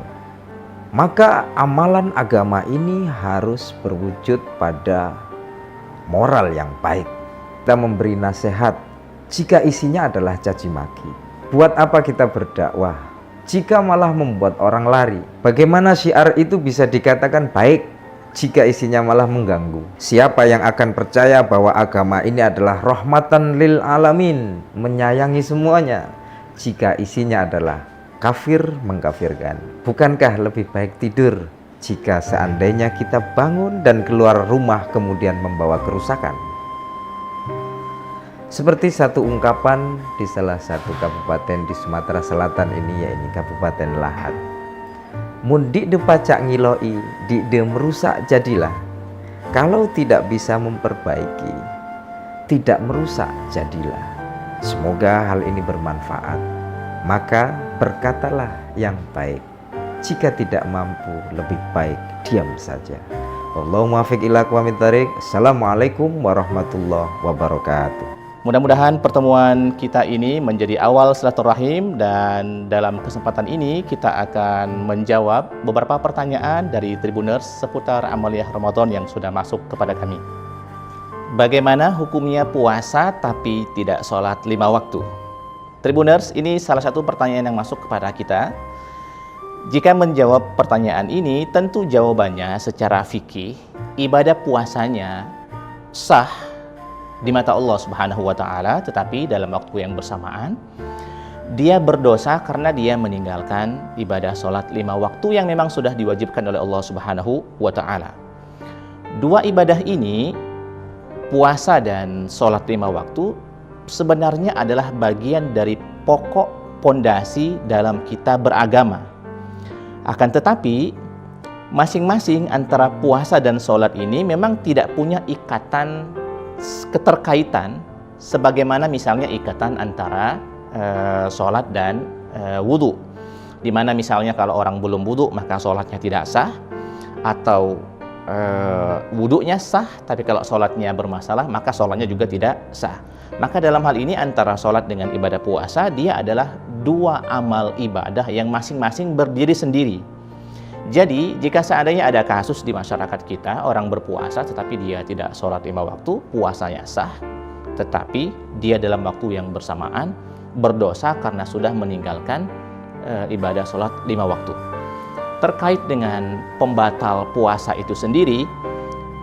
Maka amalan agama ini harus berwujud pada moral yang baik. Kita memberi nasihat jika isinya adalah caci maki. Buat apa kita berdakwah jika malah membuat orang lari? Bagaimana syiar itu bisa dikatakan baik jika isinya malah mengganggu? Siapa yang akan percaya bahwa agama ini adalah rahmatan lil alamin, menyayangi semuanya, jika isinya adalah kafir mengkafirkan? Bukankah lebih baik tidur jika seandainya kita bangun dan keluar rumah kemudian membawa kerusakan? Seperti satu ungkapan di salah satu kabupaten di Sumatera Selatan ini, yaitu Kabupaten Lahat. Mun dik de pacak ngiloi, dik de merusak jadilah. Kalau tidak bisa memperbaiki, tidak merusak jadilah. Semoga hal ini bermanfaat. Maka berkatalah yang baik. Jika tidak mampu, lebih baik diam saja. Allahumma muwaffiq ila aqwamit thariq. Assalamualaikum warahmatullahi wabarakatuh. Mudah-mudahan pertemuan kita ini menjadi awal silaturahim, dan dalam kesempatan ini kita akan menjawab beberapa pertanyaan dari Tribuners seputar amaliyah Ramadan yang sudah masuk kepada kami. Bagaimana hukumnya puasa tapi tidak sholat 5 waktu? Tribuners, ini salah satu pertanyaan yang masuk kepada kita. Jika menjawab pertanyaan ini, tentu jawabannya secara fikih, ibadah puasanya sah di mata Allah Subhanahu wa Ta'ala, tetapi dalam waktu yang bersamaan dia berdosa karena dia meninggalkan ibadah sholat 5 waktu yang memang sudah diwajibkan oleh Allah Subhanahu wa Ta'ala. Dua ibadah ini, puasa dan sholat 5 waktu, sebenarnya adalah bagian dari pokok pondasi dalam kita beragama. Akan tetapi masing-masing antara puasa dan sholat ini memang tidak punya ikatan keterkaitan sebagaimana misalnya ikatan antara sholat dan wudhu, dimana misalnya kalau orang belum wudhu maka sholatnya tidak sah, atau wudhunya sah tapi kalau sholatnya bermasalah maka sholatnya juga tidak sah. Maka dalam hal ini antara sholat dengan ibadah puasa, dia adalah dua amal ibadah yang masing-masing berdiri sendiri. Jadi jika seandainya ada kasus di masyarakat kita, orang berpuasa tetapi dia tidak sholat 5 waktu, puasanya sah, tetapi dia dalam waktu yang bersamaan berdosa karena sudah meninggalkan ibadah sholat 5 waktu. Terkait dengan pembatal puasa itu sendiri,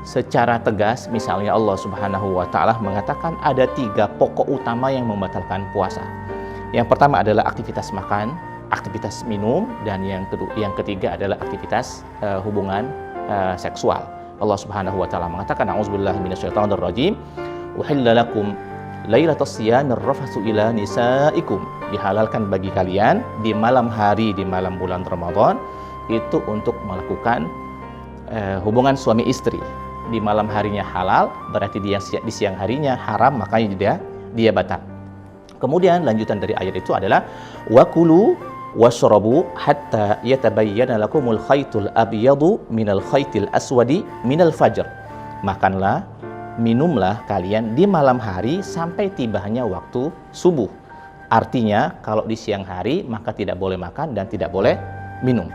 secara tegas misalnya Allah Subhanahu wa Ta'ala mengatakan ada 3 pokok utama yang membatalkan puasa. Yang pertama adalah aktivitas makan, aktivitas minum, dan yang ketiga adalah aktivitas hubungan seksual. Allah Subhanahu wa taala mengatakan, a'udzubillahi minasyaitonir rajim, uhilla lakum lailatas siyamir rafatsu ila nisaikum. Dihalalkan bagi kalian di malam hari, di malam bulan Ramadan itu untuk melakukan hubungan suami istri. Di malam harinya halal, berarti di siang harinya haram, makanya dia batal. Kemudian lanjutan dari ayat itu adalah wakulu washrabu hatta yatabayyana lakumul khaytul abyadu minal khaytil aswadi minal fajr. Makanlah, minumlah kalian di malam hari sampai tibanya waktu subuh. Artinya kalau di siang hari maka tidak boleh makan dan tidak boleh minum.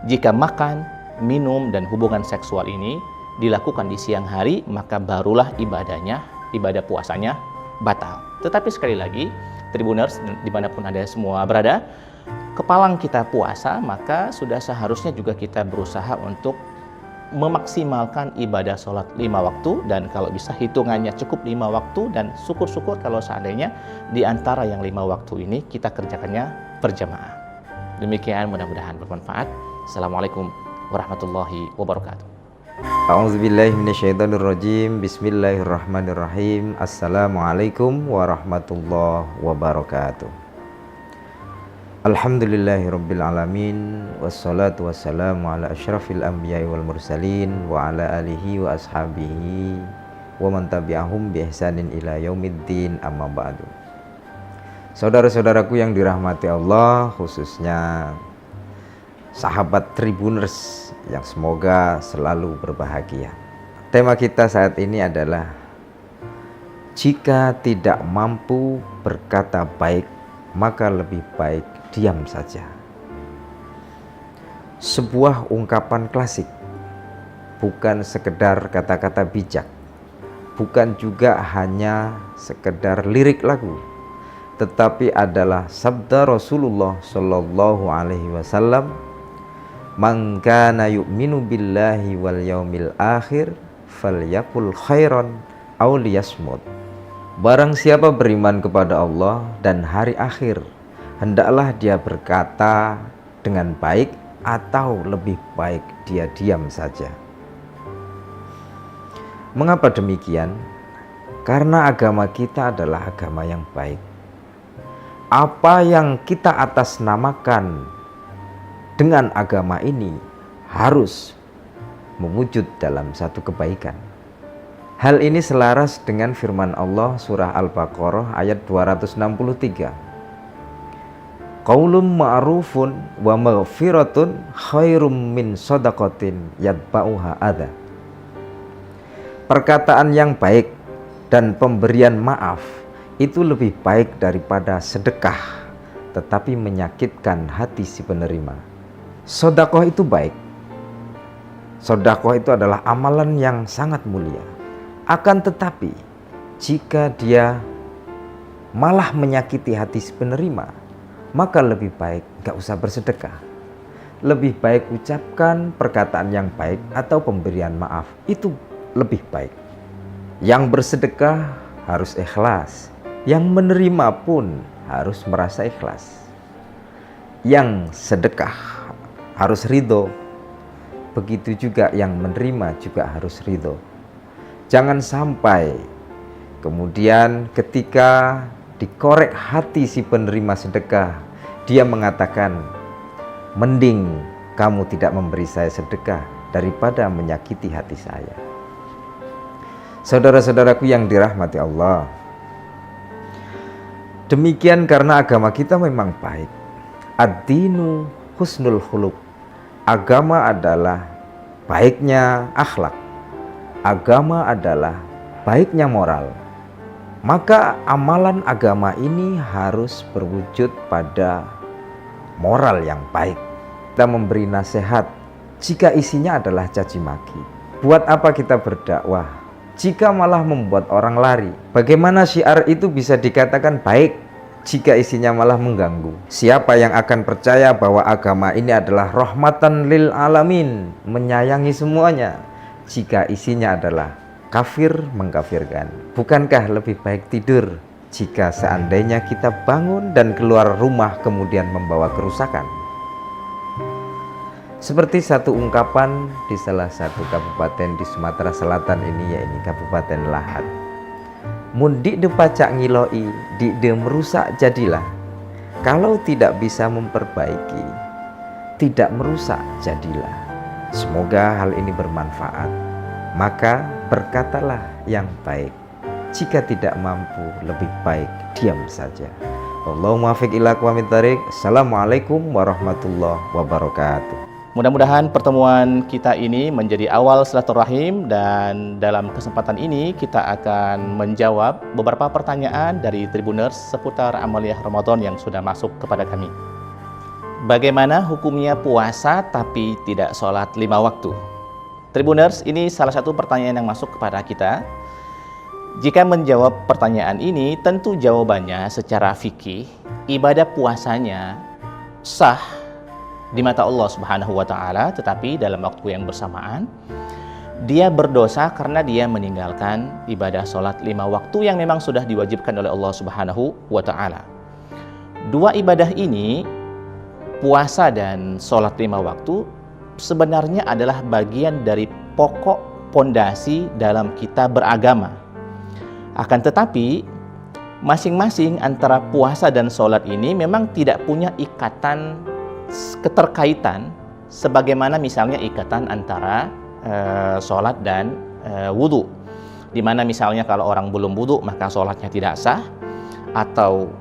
Jika makan, minum dan hubungan seksual ini dilakukan di siang hari, maka barulah ibadah puasanya batal. Tetapi sekali lagi, Tribuners dimanapun Anda semua berada, kepalang kita puasa, maka sudah seharusnya juga kita berusaha untuk memaksimalkan ibadah sholat 5 waktu, dan kalau bisa hitungannya cukup 5 waktu, dan syukur-syukur kalau seandainya di antara yang 5 waktu ini kita kerjakannya berjamaah. Demikian, mudah-mudahan bermanfaat. Assalamualaikum warahmatullahi wabarakatuh. A'udzubillahi minasyaitonirrajim. Bismillahirrahmanirrahim. Assalamualaikum warahmatullahi wabarakatuh. Alhamdulillahirabbil alamin, wassalatu wassalamu ala asyrafil anbiya'i wal mursalin wa ala alihi wa ashabihi wa man tabi'ahum bi ihsanin ila yaumiddin, amma ba'du. Saudara-saudaraku yang dirahmati Allah, khususnya sahabat Tribuners yang semoga selalu berbahagia. Tema kita saat ini adalah jika tidak mampu berkata baik, maka lebih baik diam saja. Sebuah ungkapan klasik, bukan sekedar kata-kata bijak, bukan juga hanya sekedar lirik lagu, tetapi adalah sabda Rasulullah Shallallahu Alaihi Wasallam, "Man kana yu'minu billahi wal yaumil akhir falyakul khairan aw liyasmut." Barang siapa beriman kepada Allah dan hari akhir, hendaklah dia berkata dengan baik atau lebih baik dia diam saja. Mengapa demikian? Karena agama kita adalah agama yang baik. Apa yang kita atasnamakan dengan agama ini harus mewujud dalam satu kebaikan. Hal ini selaras dengan firman Allah surah Al-Baqarah ayat 263. Qaulun ma'rufun wa maghfiratun khairum min shadaqatin yatba'uha adha. Perkataan yang baik dan pemberian maaf itu lebih baik daripada sedekah tetapi menyakitkan hati si penerima. Sedekah itu baik. Sedekah itu adalah amalan yang sangat mulia. Akan tetapi jika dia malah menyakiti hati si penerima, maka lebih baik gak usah bersedekah. Lebih baik ucapkan perkataan yang baik atau pemberian maaf, itu lebih baik. Yang bersedekah harus ikhlas, yang menerima pun harus merasa ikhlas. Yang sedekah harus ridho, begitu juga yang menerima juga harus ridho. Jangan sampai kemudian ketika dikorek hati si penerima sedekah, dia mengatakan, mending kamu tidak memberi saya sedekah daripada menyakiti hati saya. Saudara-saudaraku yang dirahmati Allah, demikian karena agama kita memang baik. Ad-dinu husnul khuluq. Agama adalah baiknya akhlak. Agama adalah baiknya moral. Maka amalan agama ini harus berwujud pada moral yang baik. Kita memberi nasihat jika isinya adalah caci maki. Buat apa kita berdakwah jika malah membuat orang lari? Bagaimana syiar itu bisa dikatakan baik jika isinya malah mengganggu? Siapa yang akan percaya bahwa agama ini adalah rahmatan lil alamin, menyayangi semuanya, jika isinya adalah kafir mengkafirkan? Bukankah lebih baik tidur jika seandainya kita bangun dan keluar rumah kemudian membawa kerusakan? Seperti satu ungkapan di salah satu kabupaten di Sumatera Selatan ini, yaitu Kabupaten Lahat. Mun dikde pacak ngiloi, dikde merusak jadilah. Kalau tidak bisa memperbaiki, tidak merusak jadilah. Semoga hal ini bermanfaat. Maka berkatalah yang baik. Jika tidak mampu, lebih baik diam saja. Allahumma muwaffiq ila aqwamit thariq. Assalamualaikum warahmatullahi wabarakatuh. Mudah-mudahan pertemuan kita ini menjadi awal silaturahim, dan dalam kesempatan ini kita akan menjawab beberapa pertanyaan dari Tribuners seputar amaliyah Ramadan yang sudah masuk kepada kami. Bagaimana hukumnya puasa tapi tidak sholat 5 waktu? Tribuners, ini salah satu pertanyaan yang masuk kepada kita. Jika menjawab pertanyaan ini, tentu jawabannya secara fikih, ibadah puasanya sah di mata Allah Subhanahu wa Ta'ala, tetapi dalam waktu yang bersamaan dia berdosa karena dia meninggalkan ibadah sholat 5 waktu yang memang sudah diwajibkan oleh Allah Subhanahu wa Ta'ala. Dua ibadah ini, puasa dan sholat 5 waktu, sebenarnya adalah bagian dari pokok pondasi dalam kita beragama. Akan tetapi masing-masing antara puasa dan sholat ini memang tidak punya ikatan keterkaitan sebagaimana misalnya ikatan antara sholat dan wudhu, dimana misalnya kalau orang belum wudhu maka sholatnya tidak sah, atau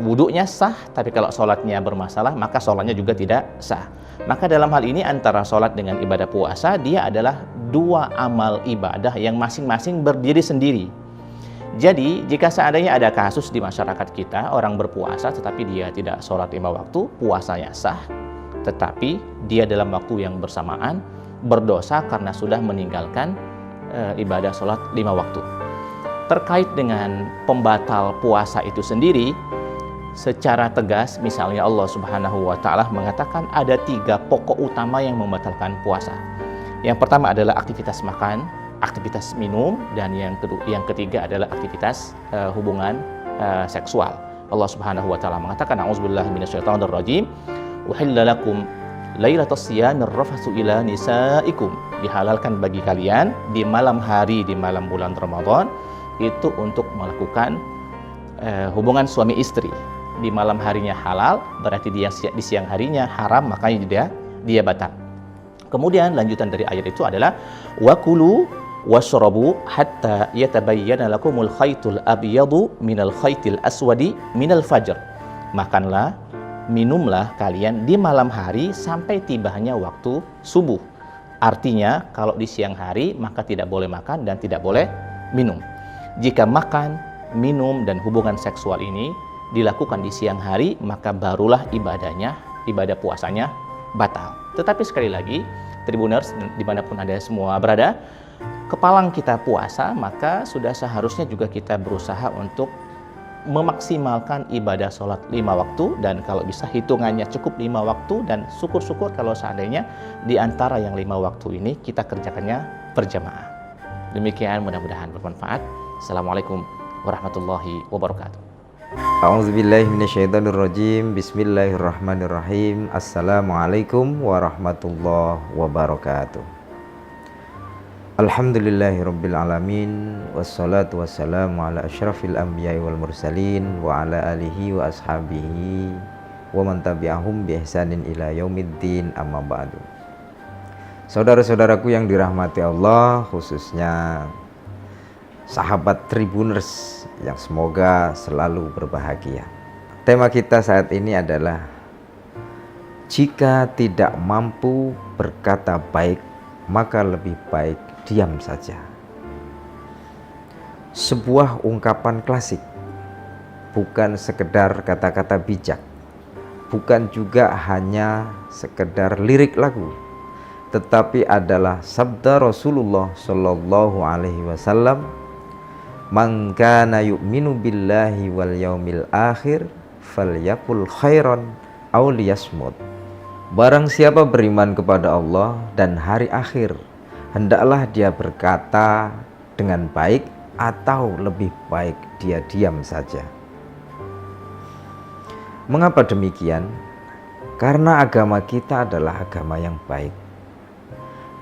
wudhunya sah tapi kalau sholatnya bermasalah maka sholatnya juga tidak sah. Maka dalam hal ini antara sholat dengan ibadah puasa, dia adalah dua amal ibadah yang masing-masing berdiri sendiri. Jadi jika seandainya ada kasus di masyarakat kita, orang berpuasa tetapi dia tidak sholat 5 waktu, puasanya sah, tetapi dia dalam waktu yang bersamaan berdosa karena sudah meninggalkan ibadah sholat 5 waktu. Terkait dengan pembatal puasa itu sendiri, secara tegas misalnya Allah Subhanahu wa Ta'ala mengatakan ada 3 pokok utama yang membatalkan puasa. Yang pertama adalah aktivitas makan, aktivitas minum, dan yang ketiga adalah aktivitas hubungan seksual. Allah Subhanahu wa Ta'ala mengatakan, a'udzubillahi minasyaitonir rajim, uhilla lakum lailatas siyamir rafatsu ila nisaikum. Dihalalkan bagi kalian di malam hari, di malam bulan Ramadan itu untuk melakukan hubungan suami istri. Di malam harinya halal, berarti dia di siang harinya haram, makanya dia batal. Kemudian lanjutan dari ayat itu adalah wakulu washrabu hatta yatabayyana lakumul khaytul abyadu minal khaytil aswadi minal fajr. Makanlah, minumlah kalian di malam hari sampai tibanya waktu subuh. Artinya kalau di siang hari maka tidak boleh makan dan tidak boleh minum. Jika makan, minum dan hubungan seksual ini dilakukan di siang hari, maka barulah ibadah puasanya batal. Tetapi sekali lagi, Tribuners dimanapun Anda semua berada, kepalang kita puasa, maka sudah seharusnya juga kita berusaha untuk memaksimalkan ibadah sholat 5 waktu, dan kalau bisa hitungannya cukup 5 waktu, dan syukur-syukur kalau seandainya di antara yang 5 waktu ini kita kerjakannya berjamaah. Demikian, mudah-mudahan bermanfaat. Assalamualaikum warahmatullahi wabarakatuh. A'udzubillahi minasyaitonirrajim. Bismillahirrahmanirrahim. Assalamualaikum warahmatullahi wabarakatuh. Alhamdulillahirabbil alamin, wassalatu wassalamu ala asyrafil anbiya'i wal mursalin wa ala alihi wa ashabihi wa man tabi'ahum bi ihsanin ila yaumiddin, amma ba'du. Saudara-saudaraku yang dirahmati Allah, khususnya sahabat Tribuners yang semoga selalu berbahagia. Tema kita saat ini adalah jika tidak mampu berkata baik, maka lebih baik diam saja. Sebuah ungkapan klasik, bukan sekedar kata-kata bijak, bukan juga hanya sekedar lirik lagu, tetapi adalah sabda Rasulullah Shallallahu Alaihi Wasallam, "Man kana yu'minu billahi wal yaumil akhir falyakul khairan aw liyasmut." Barang siapa beriman kepada Allah dan hari akhir, hendaklah dia berkata dengan baik atau lebih baik dia diam saja. Mengapa demikian? Karena agama kita adalah agama yang baik.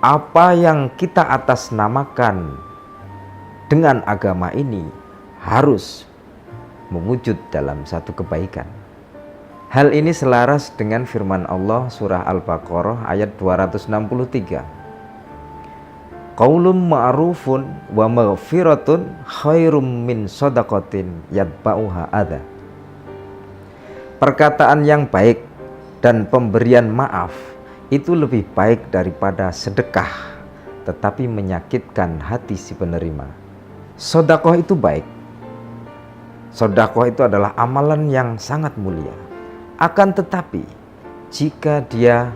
Apa yang kita atasnamakan dengan agama ini harus mewujud dalam satu kebaikan. Hal ini selaras dengan firman Allah surah Al-Baqarah ayat 263. Qaulun ma'rufun wa maghfiratun khairum min shadaqatin yatba'uha adza. Perkataan yang baik dan pemberian maaf itu lebih baik daripada sedekah tetapi menyakitkan hati si penerima. Sedekah itu baik. Sedekah itu adalah amalan yang sangat mulia. Akan tetapi jika dia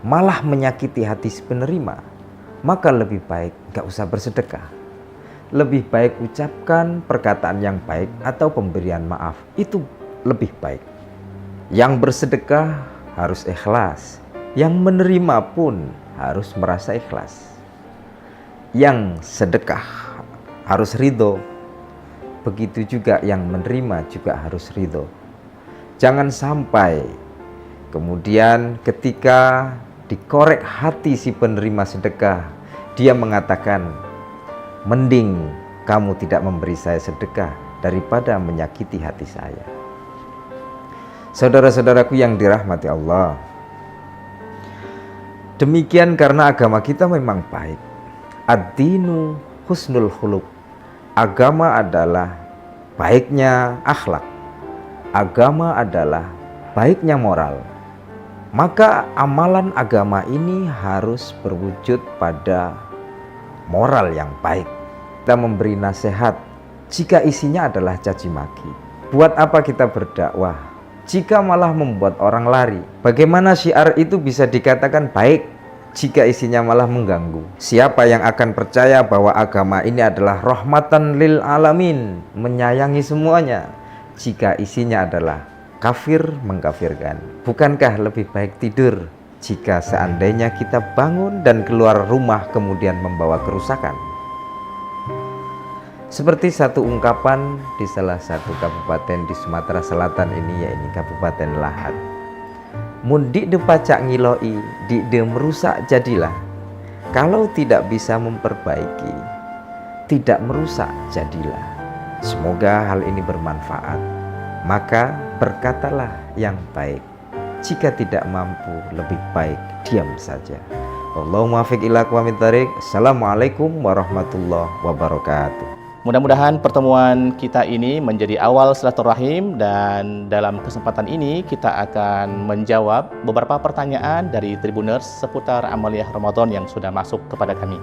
malah menyakiti hati si penerima, maka lebih baik gak usah bersedekah. Lebih baik ucapkan perkataan yang baik atau pemberian maaf, itu lebih baik. Yang bersedekah harus ikhlas, yang menerima pun harus merasa ikhlas. Yang sedekah harus ridho, begitu juga yang menerima juga harus ridho. Jangan sampai kemudian ketika dikorek hati si penerima sedekah, dia mengatakan, mending kamu tidak memberi saya sedekah daripada menyakiti hati saya. Saudara-saudaraku yang dirahmati Allah, demikian karena agama kita memang baik. Ad-dinu husnul khuluq. Agama adalah baiknya akhlak. Agama adalah baiknya moral. Maka amalan agama ini harus berwujud pada moral yang baik. Kita memberi nasihat jika isinya adalah caci maki. Buat apa kita berdakwah jika malah membuat orang lari? Bagaimana syiar itu bisa dikatakan baik jika isinya malah mengganggu? Siapa yang akan percaya bahwa agama ini adalah rahmatan lil alamin, menyayangi semuanya, jika isinya adalah kafir mengkafirkan? Bukankah lebih baik tidur jika seandainya kita bangun dan keluar rumah kemudian membawa kerusakan? Seperti satu ungkapan di salah satu kabupaten di Sumatera Selatan ini, yaitu Kabupaten Lahat. Mun dik de pacak ngiloi, dik de merusak jadilah. Kalau tidak bisa memperbaiki, tidak merusak jadilah. Semoga hal ini bermanfaat. Maka berkatalah yang baik. Jika tidak mampu, lebih baik diam saja. Allahumma fiq ila aqwamit thariq. Assalamualaikum warahmatullahi wabarakatuh. Mudah-mudahan pertemuan kita ini menjadi awal silaturahim, dan dalam kesempatan ini kita akan menjawab beberapa pertanyaan dari Tribuners seputar amaliyah Ramadan yang sudah masuk kepada kami.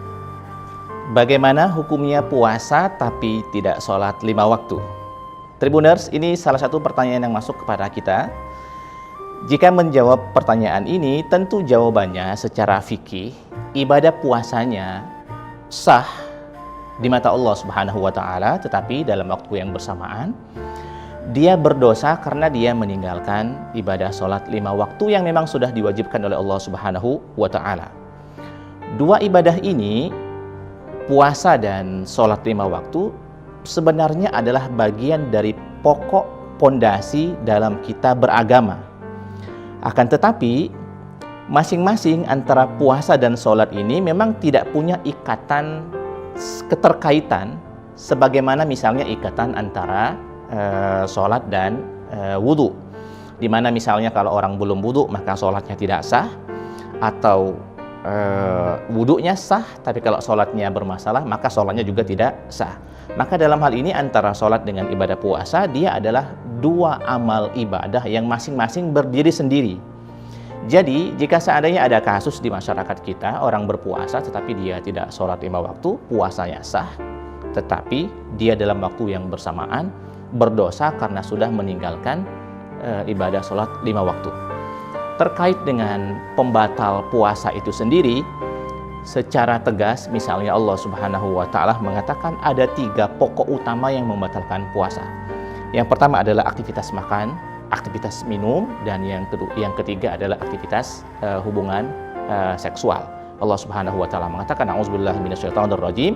Bagaimana hukumnya puasa tapi tidak sholat 5 waktu? Tribuners, ini salah satu pertanyaan yang masuk kepada kita. Jika menjawab pertanyaan ini, tentu jawabannya secara fikih, ibadah puasanya sah di mata Allah Subhanahu wa Ta'ala, tetapi dalam waktu yang bersamaan dia berdosa karena dia meninggalkan ibadah sholat 5 waktu yang memang sudah diwajibkan oleh Allah Subhanahu wa Ta'ala. Dua ibadah ini, puasa dan sholat 5 waktu, sebenarnya adalah bagian dari pokok pondasi dalam kita beragama. Akan tetapi masing-masing antara puasa dan sholat ini memang tidak punya ikatan keterkaitan sebagaimana misalnya ikatan antara sholat dan wudhu, dimana misalnya kalau orang belum wudhu maka sholatnya tidak sah, atau wudhunya sah tapi kalau sholatnya bermasalah maka sholatnya juga tidak sah. Maka dalam hal ini antara sholat dengan ibadah puasa, dia adalah dua amal ibadah yang masing-masing berdiri sendiri. Jadi jika seandainya ada kasus di masyarakat kita, orang berpuasa tetapi dia tidak sholat 5 waktu, puasanya sah, tetapi dia dalam waktu yang bersamaan berdosa karena sudah meninggalkan ibadah sholat 5 waktu. Terkait dengan pembatal puasa itu sendiri, secara tegas misalnya Allah Subhanahu wa Ta'ala mengatakan ada 3 pokok utama yang membatalkan puasa. Yang pertama adalah aktivitas makan, aktivitas minum, dan yang ketiga adalah aktivitas hubungan seksual. Allah Subhanahu wa Ta'ala mengatakan, a'udzubillahi minasyaitonir rajim,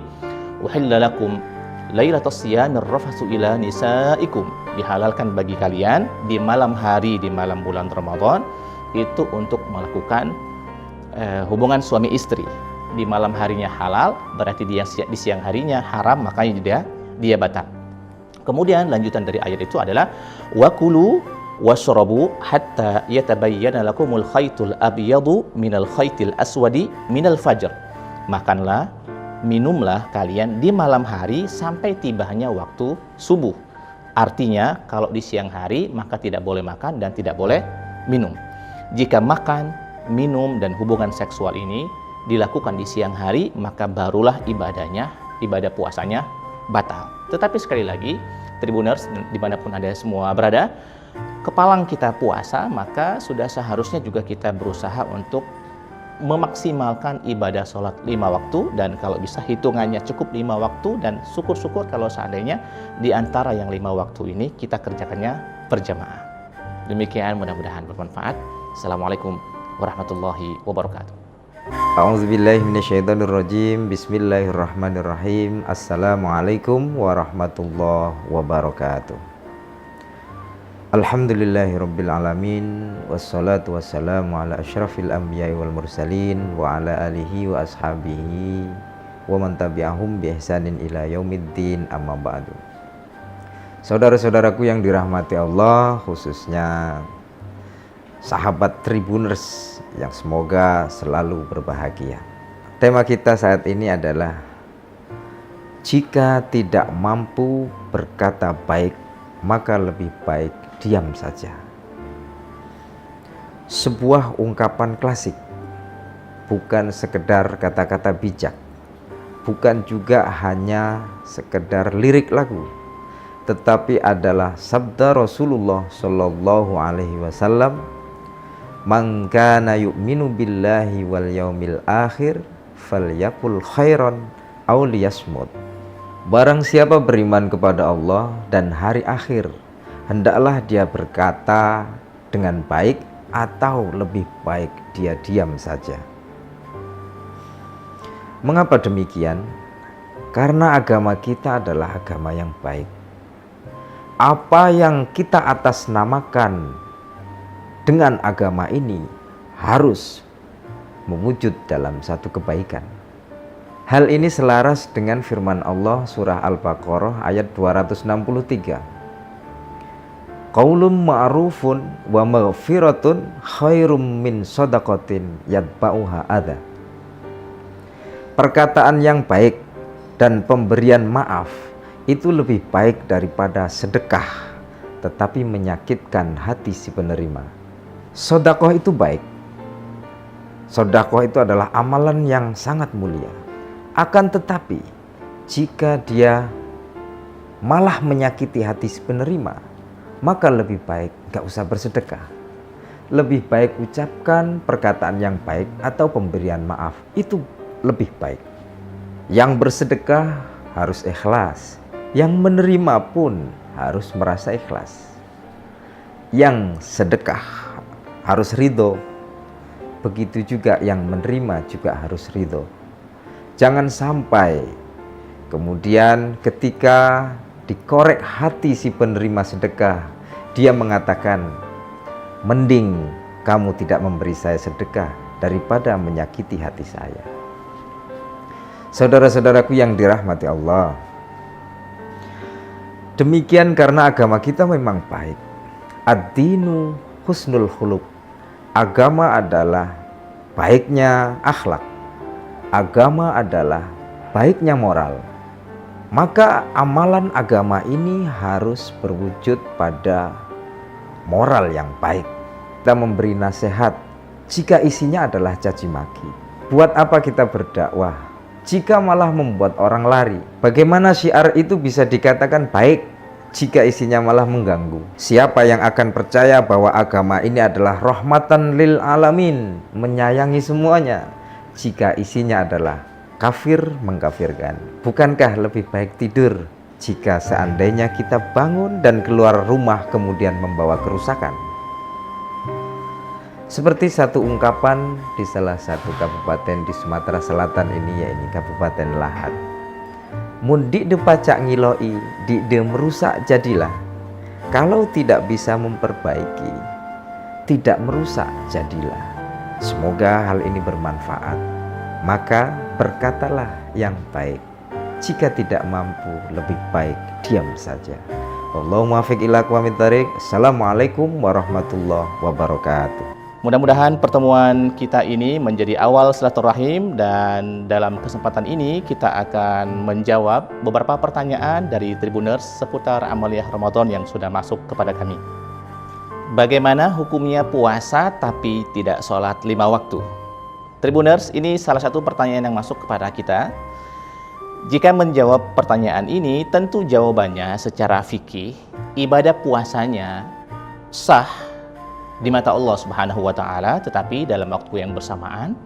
uhilla lakum lailatas siyamir rafatsu ila nisaikum. Dihalalkan bagi kalian di malam hari, di malam bulan Ramadan, itu untuk melakukan hubungan suami istri. Di malam harinya halal, berarti di siang harinya haram, makanya dia batal. Kemudian lanjutan dari ayat itu adalah wakulu washrabu hatta yatabayyana lakumul khaytul abyadu minal khaytil aswadi minal fajr. Makanlah, minumlah kalian di malam hari sampai tibanya waktu subuh. Artinya kalau di siang hari maka tidak boleh makan dan tidak boleh minum. Jika makan, minum dan hubungan seksual ini dilakukan di siang hari, maka barulah ibadah puasanya batal. Tetapi sekali lagi, Tribuners dimanapun Anda semua berada, kepalang kita puasa, maka sudah seharusnya juga kita berusaha untuk memaksimalkan ibadah sholat 5 waktu, dan kalau bisa hitungannya cukup 5 waktu, dan syukur-syukur kalau seandainya di antara yang 5 waktu ini kita kerjakannya berjamaah. Demikian, mudah-mudahan bermanfaat. Assalamualaikum warahmatullahi wabarakatuh. A'udzubillahi minasyaitonirrajim. Bismillahirrahmanirrahim. Assalamualaikum warahmatullahi wabarakatuh. Alhamdulillahirabbil alamin, wassalatu wassalamu ala asyrafil anbiya'i wal mursalin wa ala alihi wa ashabihi wa man tabi'ahum bi ihsanin ila yaumiddin, amma ba'du. Saudara-saudaraku yang dirahmati Allah, khususnya sahabat Tribuners yang semoga selalu berbahagia. Tema kita saat ini adalah jika tidak mampu berkata baik, maka lebih baik diam saja. Sebuah ungkapan klasik, bukan sekedar kata-kata bijak, bukan juga hanya sekedar lirik lagu, tetapi adalah sabda Rasulullah Shallallahu Alaihi Wasallam, "Man kana yu'minu billahi wal yaumil akhir falyaqul khairan aw liyasmut." Barang siapa beriman kepada Allah dan hari akhir, hendaklah dia berkata dengan baik atau lebih baik dia diam saja. Mengapa demikian? Karena agama kita adalah agama yang baik. Apa yang kita atasnamakan dengan agama ini harus mewujud dalam satu kebaikan. Hal ini selaras dengan firman Allah surah Al-Baqarah ayat 263. Qaulun ma'rufun wa maghfiratun khairum min shadaqatin yatba'uha adza. Perkataan yang baik dan pemberian maaf itu lebih baik daripada sedekah tetapi menyakitkan hati si penerima. Sedekah itu baik. Sedekah itu adalah amalan yang sangat mulia. Akan tetapi jika dia malah menyakiti hati si penerima, maka lebih baik gak usah bersedekah. Lebih baik ucapkan perkataan yang baik atau pemberian maaf, itu lebih baik. Yang bersedekah harus ikhlas, yang menerima pun harus merasa ikhlas. Yang sedekah harus ridho, begitu juga yang menerima juga harus ridho. Jangan sampai kemudian ketika dikorek hati si penerima sedekah, dia mengatakan, mending kamu tidak memberi saya sedekah daripada menyakiti hati saya. Saudara-saudaraku yang dirahmati Allah, demikian karena agama kita memang baik. Ad-dinu husnul khuluq. Agama adalah baiknya akhlak. Agama adalah baiknya moral. Maka amalan agama ini harus berwujud pada moral yang baik. Kita memberi nasihat jika isinya adalah caci maki. Buat apa kita berdakwah jika malah membuat orang lari? Bagaimana syiar itu bisa dikatakan baik jika isinya malah mengganggu? Siapa yang akan percaya bahwa agama ini adalah rahmatan lil alamin, menyayangi semuanya, jika isinya adalah kafir mengkafirkan? Bukankah lebih baik tidur jika seandainya kita bangun dan keluar rumah kemudian membawa kerusakan? Seperti satu ungkapan di salah satu kabupaten di Sumatera Selatan ini, yaitu Kabupaten Lahat. Mun dik de pacak ngiloi, dik de merusak jadilah. Kalau tidak bisa memperbaiki, tidak merusak, jadilah. Semoga hal ini bermanfaat. Maka berkatalah yang baik. Jika tidak mampu, lebih baik diam saja. Allahumma muwaffiq ila aqwamit thariq. Assalamualaikum warahmatullahi wabarakatuh. Mudah-mudahan pertemuan kita ini menjadi awal silaturahim, dan dalam kesempatan ini kita akan menjawab beberapa pertanyaan dari Tribuners seputar amaliyah Ramadan yang sudah masuk kepada kami. Bagaimana hukumnya puasa tapi tidak sholat 5 waktu? Tribuners, ini salah satu pertanyaan yang masuk kepada kita. Jika menjawab pertanyaan ini, tentu jawabannya secara fikih, ibadah puasanya sah di mata Allah Subhanahu wa Ta'ala, tetapi dalam waktu yang bersamaan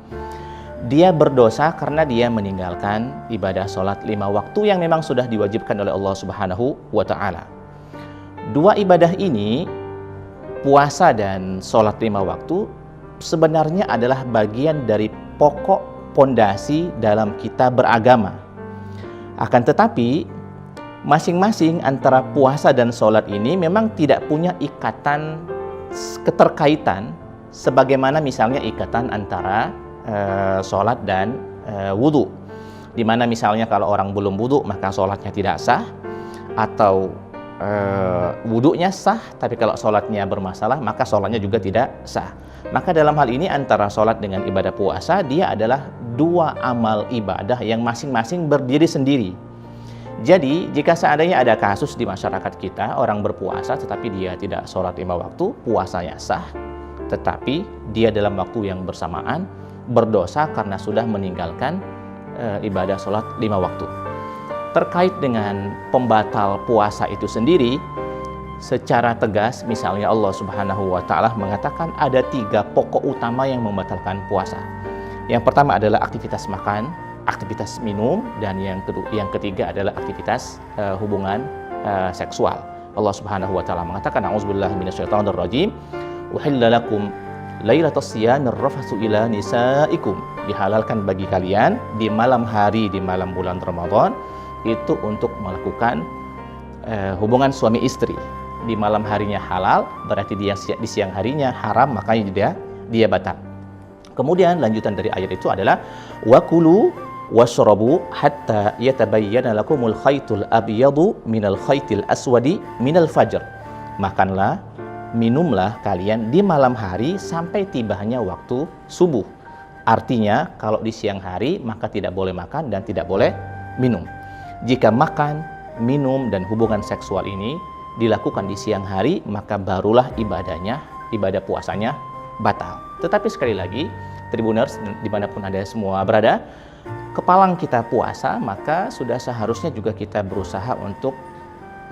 dia berdosa karena dia meninggalkan ibadah sholat 5 waktu yang memang sudah diwajibkan oleh Allah Subhanahu wa Ta'ala. Dua ibadah ini, puasa dan sholat 5 waktu, sebenarnya adalah bagian dari pokok pondasi dalam kita beragama. Akan tetapi masing-masing antara puasa dan sholat ini memang tidak punya ikatan keterkaitan sebagaimana misalnya ikatan antara sholat dan wudhu, dimana misalnya kalau orang belum wudhu maka sholatnya tidak sah, atau wudhunya sah tapi kalau sholatnya bermasalah maka sholatnya juga tidak sah. Maka dalam hal ini antara sholat dengan ibadah puasa, dia adalah dua amal ibadah yang masing-masing berdiri sendiri. Jadi jika seandainya ada kasus di masyarakat kita, orang berpuasa tetapi dia tidak sholat 5 waktu, puasanya sah, tetapi dia dalam waktu yang bersamaan berdosa karena sudah meninggalkan ibadah sholat 5 waktu. Terkait dengan pembatal puasa itu sendiri, secara tegas misalnya Allah Subhanahu wa Ta'ala mengatakan ada 3 pokok utama yang membatalkan puasa. Yang pertama adalah aktivitas makan, aktivitas minum, dan yang ketiga adalah aktivitas hubungan seksual. Allah Subhanahu wa Ta'ala mengatakan, a'udzubillahi minasyaitonir rajim, uhilla lakum lailatas siyamir rafatsu ila nisaikum. Dihalalkan bagi kalian di malam hari, di malam bulan Ramadan itu untuk melakukan hubungan suami istri. Di malam harinya halal, berarti di siang harinya haram, makanya dia batal. Kemudian lanjutan dari ayat itu adalah wakulu washrabu hatta yatabayyana lakumul khaytul abyadu minal khaytil aswadi minal fajr. Makanlah, minumlah kalian di malam hari sampai tibanya waktu subuh. Artinya kalau di siang hari maka tidak boleh makan dan tidak boleh minum. Jika makan, minum dan hubungan seksual ini dilakukan di siang hari, maka barulah ibadah puasanya batal. Tetapi sekali lagi, Tribuners dimanapun Anda semua berada, kepalang kita puasa, maka sudah seharusnya juga kita berusaha untuk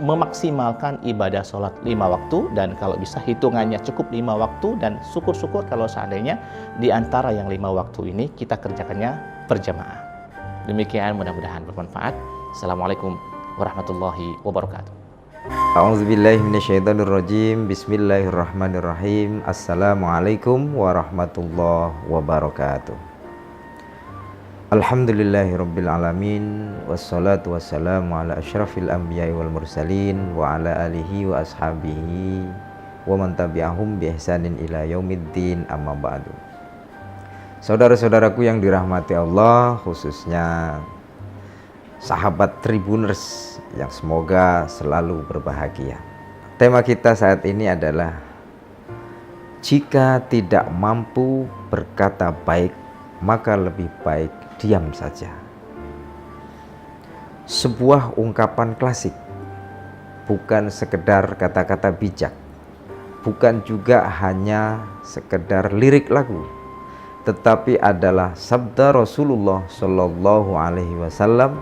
memaksimalkan ibadah sholat 5 waktu, dan kalau bisa hitungannya cukup 5 waktu, dan syukur-syukur kalau seandainya di antara yang 5 waktu ini kita kerjakannya berjamaah. Demikian, mudah-mudahan bermanfaat. Assalamualaikum warahmatullahi wabarakatuh. A'udzubillahi minasyaitonirrajim. Bismillahirrahmanirrahim. Assalamualaikum warahmatullahi wabarakatuh. Alhamdulillahirabbil alamin, wassalatu wassalamu ala asyrafil anbiya'i wal mursalin wa ala alihi wa ashabihi wa man tabi'ahum bi ihsanin ila yaumiddin, amma ba'du. Saudara-saudaraku yang dirahmati Allah, khususnya sahabat Tribuners yang semoga selalu berbahagia. Tema kita saat ini adalah jika tidak mampu berkata baik, maka lebih baik diam saja. Sebuah ungkapan klasik, bukan sekedar kata-kata bijak, bukan juga hanya sekedar lirik lagu, tetapi adalah sabda Rasulullah Shallallahu Alaihi Wasallam,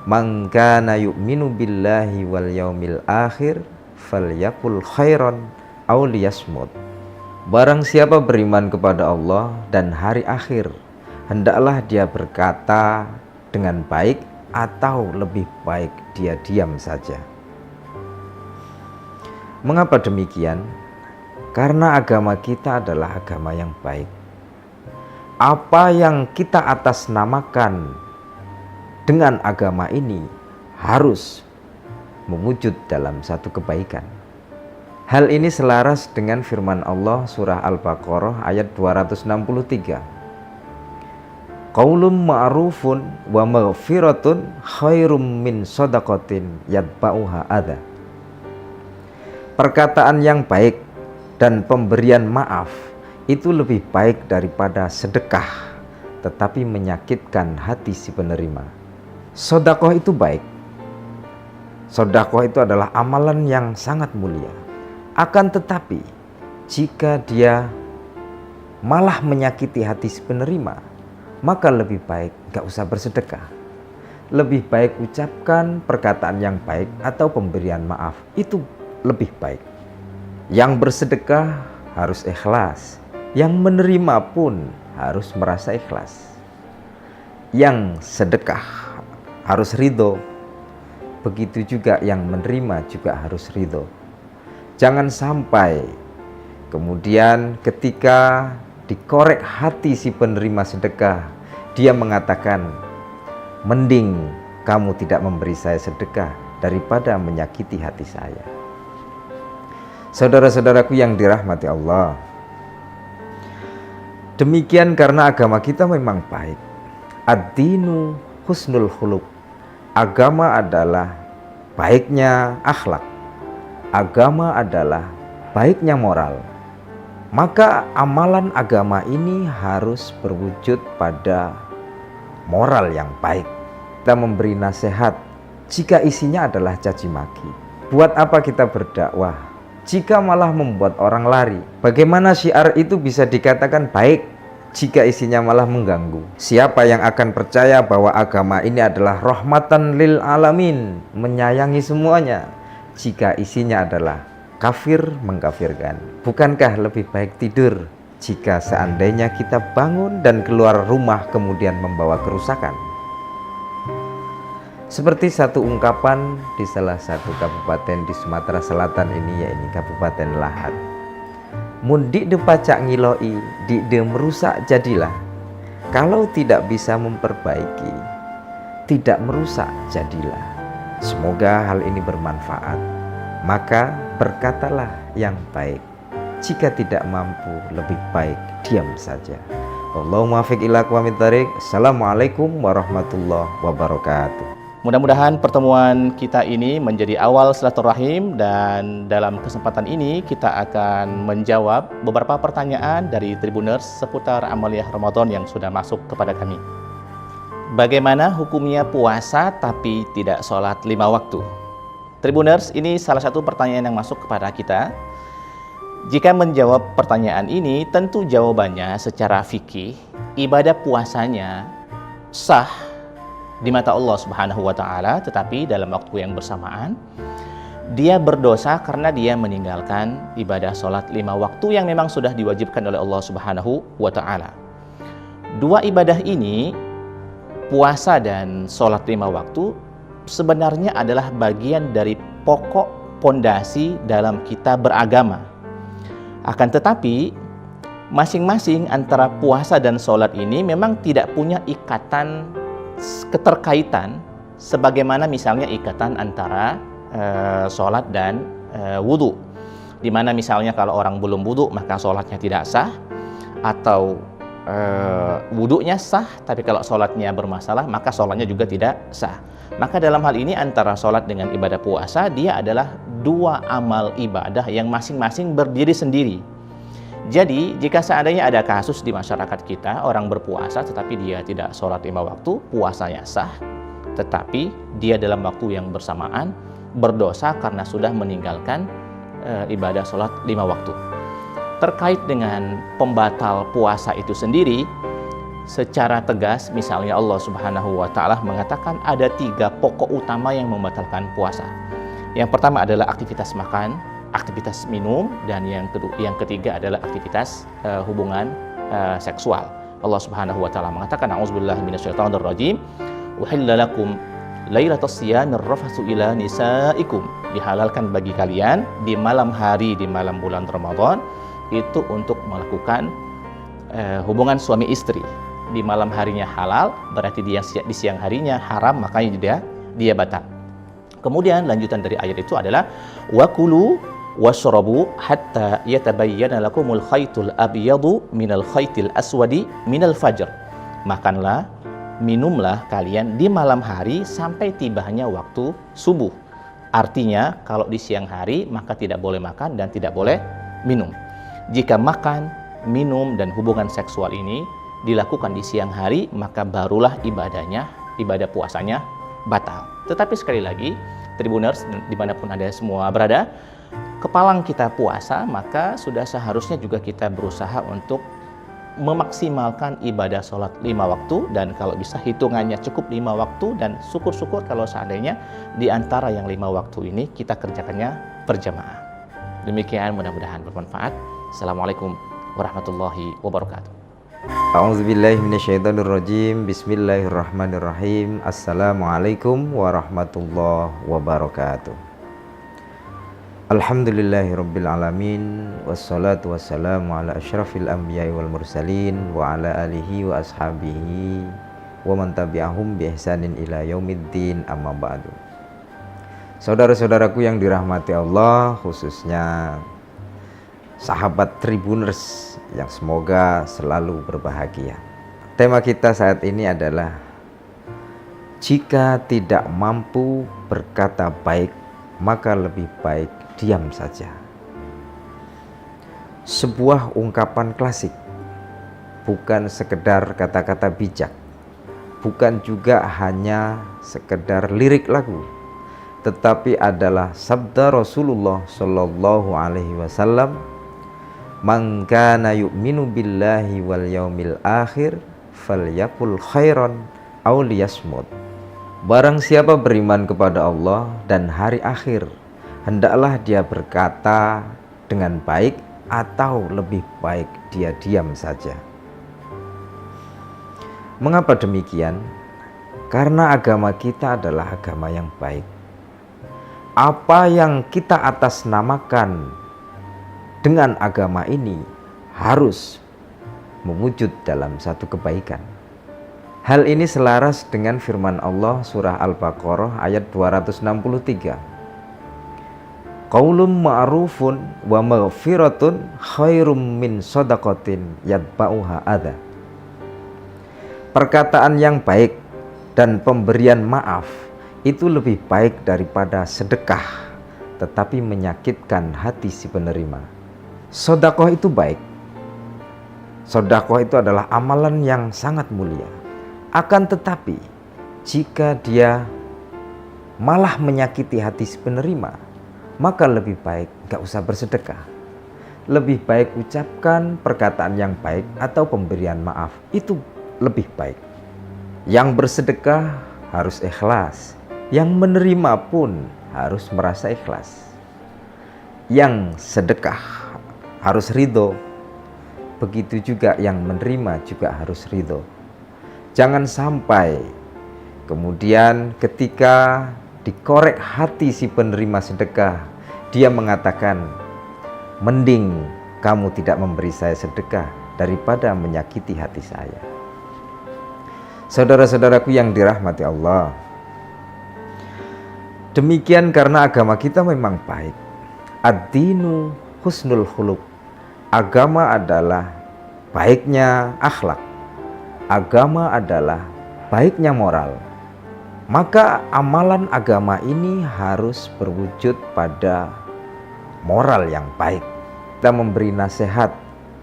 "Man kana yu'minu billahi wal yaumil akhir falyakul khairan aw liyasmut." Barang siapa beriman kepada Allah dan hari akhir, hendaklah dia berkata dengan baik atau lebih baik dia diam saja. Mengapa demikian? Karena agama kita adalah agama yang baik. Apa yang kita atasnamakan dengan agama ini harus mewujud dalam satu kebaikan. Hal ini selaras dengan firman Allah surah Al-Baqarah ayat 263. Qaulun ma'rufun wa maghfiratun khairum min shadaqatin yatba'uha adha. Perkataan yang baik dan pemberian maaf itu lebih baik daripada sedekah tetapi menyakitkan hati si penerima. Sedekah itu baik. Sedekah itu adalah amalan yang sangat mulia. Akan tetapi jika dia malah menyakiti hati si penerima, maka lebih baik gak usah bersedekah. Lebih baik ucapkan perkataan yang baik atau pemberian maaf, itu lebih baik. Yang bersedekah harus ikhlas, yang menerima pun harus merasa ikhlas. Yang sedekah harus ridho, begitu juga yang menerima juga harus ridho. Jangan sampai kemudian ketika dikorek hati si penerima sedekah, dia mengatakan, mending kamu tidak memberi saya sedekah daripada menyakiti hati saya. Saudara-saudaraku yang dirahmati Allah, demikian karena agama kita memang baik. Ad-dinu husnul khuluq. Agama adalah baiknya akhlak. Agama adalah baiknya moral. Maka amalan agama ini harus berwujud pada moral yang baik. Kita memberi nasihat jika isinya adalah caci maki. Buat apa kita berdakwah jika malah membuat orang lari? Bagaimana syiar itu bisa dikatakan baik jika isinya malah mengganggu? Siapa yang akan percaya bahwa agama ini adalah rahmatan lil alamin, menyayangi semuanya, jika isinya adalah kafir mengkafirkan? Bukankah lebih baik tidur jika seandainya kita bangun dan keluar rumah kemudian membawa kerusakan? Seperti satu ungkapan di salah satu kabupaten di Sumatera Selatan ini, yaitu Kabupaten Lahat. Mun dik de pacak ngiloi, dik de merusak jadilah. Kalau tidak bisa memperbaiki, tidak merusak jadilah. Semoga hal ini bermanfaat. Maka berkatalah yang baik. Jika tidak mampu, lebih baik diam saja. Allahumma muwaffiq ila aqwamit thariq. Assalamualaikum warahmatullahi wabarakatuh. Mudah-mudahan pertemuan kita ini menjadi awal silaturahim, dan dalam kesempatan ini kita akan menjawab beberapa pertanyaan dari Tribuners seputar amaliyah Ramadan yang sudah masuk kepada kami. Bagaimana hukumnya puasa tapi tidak sholat 5 waktu? Tribuners, ini salah satu pertanyaan yang masuk kepada kita. Jika menjawab pertanyaan ini, tentu jawabannya secara fikih, ibadah puasanya sah di mata Allah Subhanahu wa Ta'ala, tetapi dalam waktu yang bersamaan dia berdosa karena dia meninggalkan ibadah sholat 5 waktu yang memang sudah diwajibkan oleh Allah Subhanahu wa Ta'ala. Dua ibadah ini, puasa dan sholat 5 waktu, sebenarnya adalah bagian dari pokok pondasi dalam kita beragama. Akan tetapi masing-masing antara puasa dan sholat ini memang tidak punya ikatan keterkaitan sebagaimana misalnya ikatan antara sholat dan wudhu, dimana misalnya kalau orang belum wudhu maka sholatnya tidak sah, atau wudhunya sah tapi kalau sholatnya bermasalah maka sholatnya juga tidak sah. Maka dalam hal ini antara sholat dengan ibadah puasa, dia adalah dua amal ibadah yang masing-masing berdiri sendiri. Jadi jika seandainya ada kasus di masyarakat kita, orang berpuasa tetapi dia tidak sholat 5 waktu, puasanya sah, tetapi dia dalam waktu yang bersamaan berdosa karena sudah meninggalkan ibadah sholat 5 waktu. Terkait dengan pembatal puasa itu sendiri, secara tegas misalnya Allah Subhanahu wa Ta'ala mengatakan ada 3 pokok utama yang membatalkan puasa. Yang pertama adalah aktivitas makan, aktivitas minum, dan yang ketiga adalah aktivitas hubungan seksual. Allah Subhanahu wa Ta'ala mengatakan, a'udzubillahi minasyaitonir rajim, uhilla lakum lailatas siyamir rafatsu ila nisaikum. Dihalalkan bagi kalian di malam hari, di malam bulan Ramadan itu untuk melakukan hubungan suami istri. Di malam harinya halal, berarti di siang harinya haram, makanya dia batal. Kemudian lanjutan dari ayat itu adalah wakulu washrabu hatta yatabayyana lakumul khaytul abyadu minal khaytil aswadi minal fajr. Makanlah, minumlah kalian di malam hari sampai tibanya waktu subuh. Artinya kalau di siang hari maka tidak boleh makan dan tidak boleh minum. Jika makan, minum dan hubungan seksual ini dilakukan di siang hari, maka barulah ibadah puasanya batal. Tetapi sekali lagi, Tribuners dimanapun Anda semua berada, kepalang kita puasa, maka sudah seharusnya juga kita berusaha untuk memaksimalkan ibadah sholat 5 waktu, dan kalau bisa hitungannya cukup 5 waktu, dan syukur-syukur kalau seandainya di antara yang 5 waktu ini kita kerjakannya berjamaah. Demikian, mudah-mudahan bermanfaat. Assalamualaikum warahmatullahi wabarakatuh. A'udzubillahi minasyaitonirrajim. Bismillahirrahmanirrahim. Assalamualaikum warahmatullahi wabarakatuh. Alhamdulillahirabbil alamin, wassalatu wassalamu ala asyrafil anbiya'i wal mursalin wa ala alihi wa ashabihi wa man tabi'ahum bi ihsanin ila yaumiddin, amma ba'du. Saudara-saudaraku yang dirahmati Allah, khususnya sahabat Tribuners yang semoga selalu berbahagia. Tema kita saat ini adalah jika tidak mampu berkata baik, maka lebih baik diam saja. Sebuah ungkapan klasik, bukan sekedar kata-kata bijak, bukan juga hanya sekedar lirik lagu, tetapi adalah sabda Rasulullah Shallallahu Alaihi Wasallam, "Man kana yu'minu billahi wal yaumil akhir falyakul khairan aw liyasmut." Barang siapa beriman kepada Allah dan hari akhir, hendaklah dia berkata dengan baik atau lebih baik dia diam saja. Mengapa demikian? Karena agama kita adalah agama yang baik. Apa yang kita atasnamakan dengan agama ini harus mewujud dalam satu kebaikan. Hal ini selaras dengan firman Allah surah Al-Baqarah ayat 263. Qaulun ma'rufun wa maghfiratun khairum min shadaqatin yatba'uha adza. Perkataan yang baik dan pemberian maaf itu lebih baik daripada sedekah tetapi menyakitkan hati si penerima. Sedekah itu baik. Sedekah itu adalah amalan yang sangat mulia. Akan tetapi jika dia malah menyakiti hati si penerima, maka lebih baik gak usah bersedekah. Lebih baik ucapkan perkataan yang baik atau pemberian maaf, itu lebih baik. Yang bersedekah harus ikhlas, yang menerima pun harus merasa ikhlas. Yang sedekah harus ridho, begitu juga yang menerima juga harus ridho. Jangan sampai kemudian ketika dikorek hati si penerima sedekah, dia mengatakan, mending kamu tidak memberi saya sedekah daripada menyakiti hati saya. Saudara-saudaraku yang dirahmati Allah, demikian karena agama kita memang baik. Ad-dinu husnul khuluq. Agama adalah baiknya akhlak. Agama adalah baiknya moral. Maka amalan agama ini harus berwujud pada moral yang baik. Kita memberi nasihat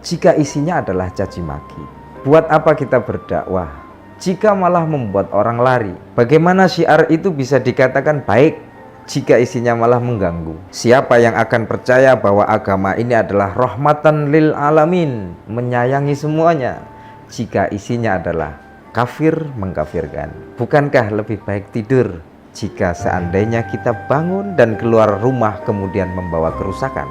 jika isinya adalah caci maki. Buat apa kita berdakwah jika malah membuat orang lari? Bagaimana syiar itu bisa dikatakan baik jika isinya malah mengganggu? Siapa yang akan percaya bahwa agama ini adalah rahmatan lil alamin, menyayangi semuanya, jika isinya adalah kafir mengkafirkan? Bukankah lebih baik tidur jika seandainya kita bangun dan keluar rumah kemudian membawa kerusakan?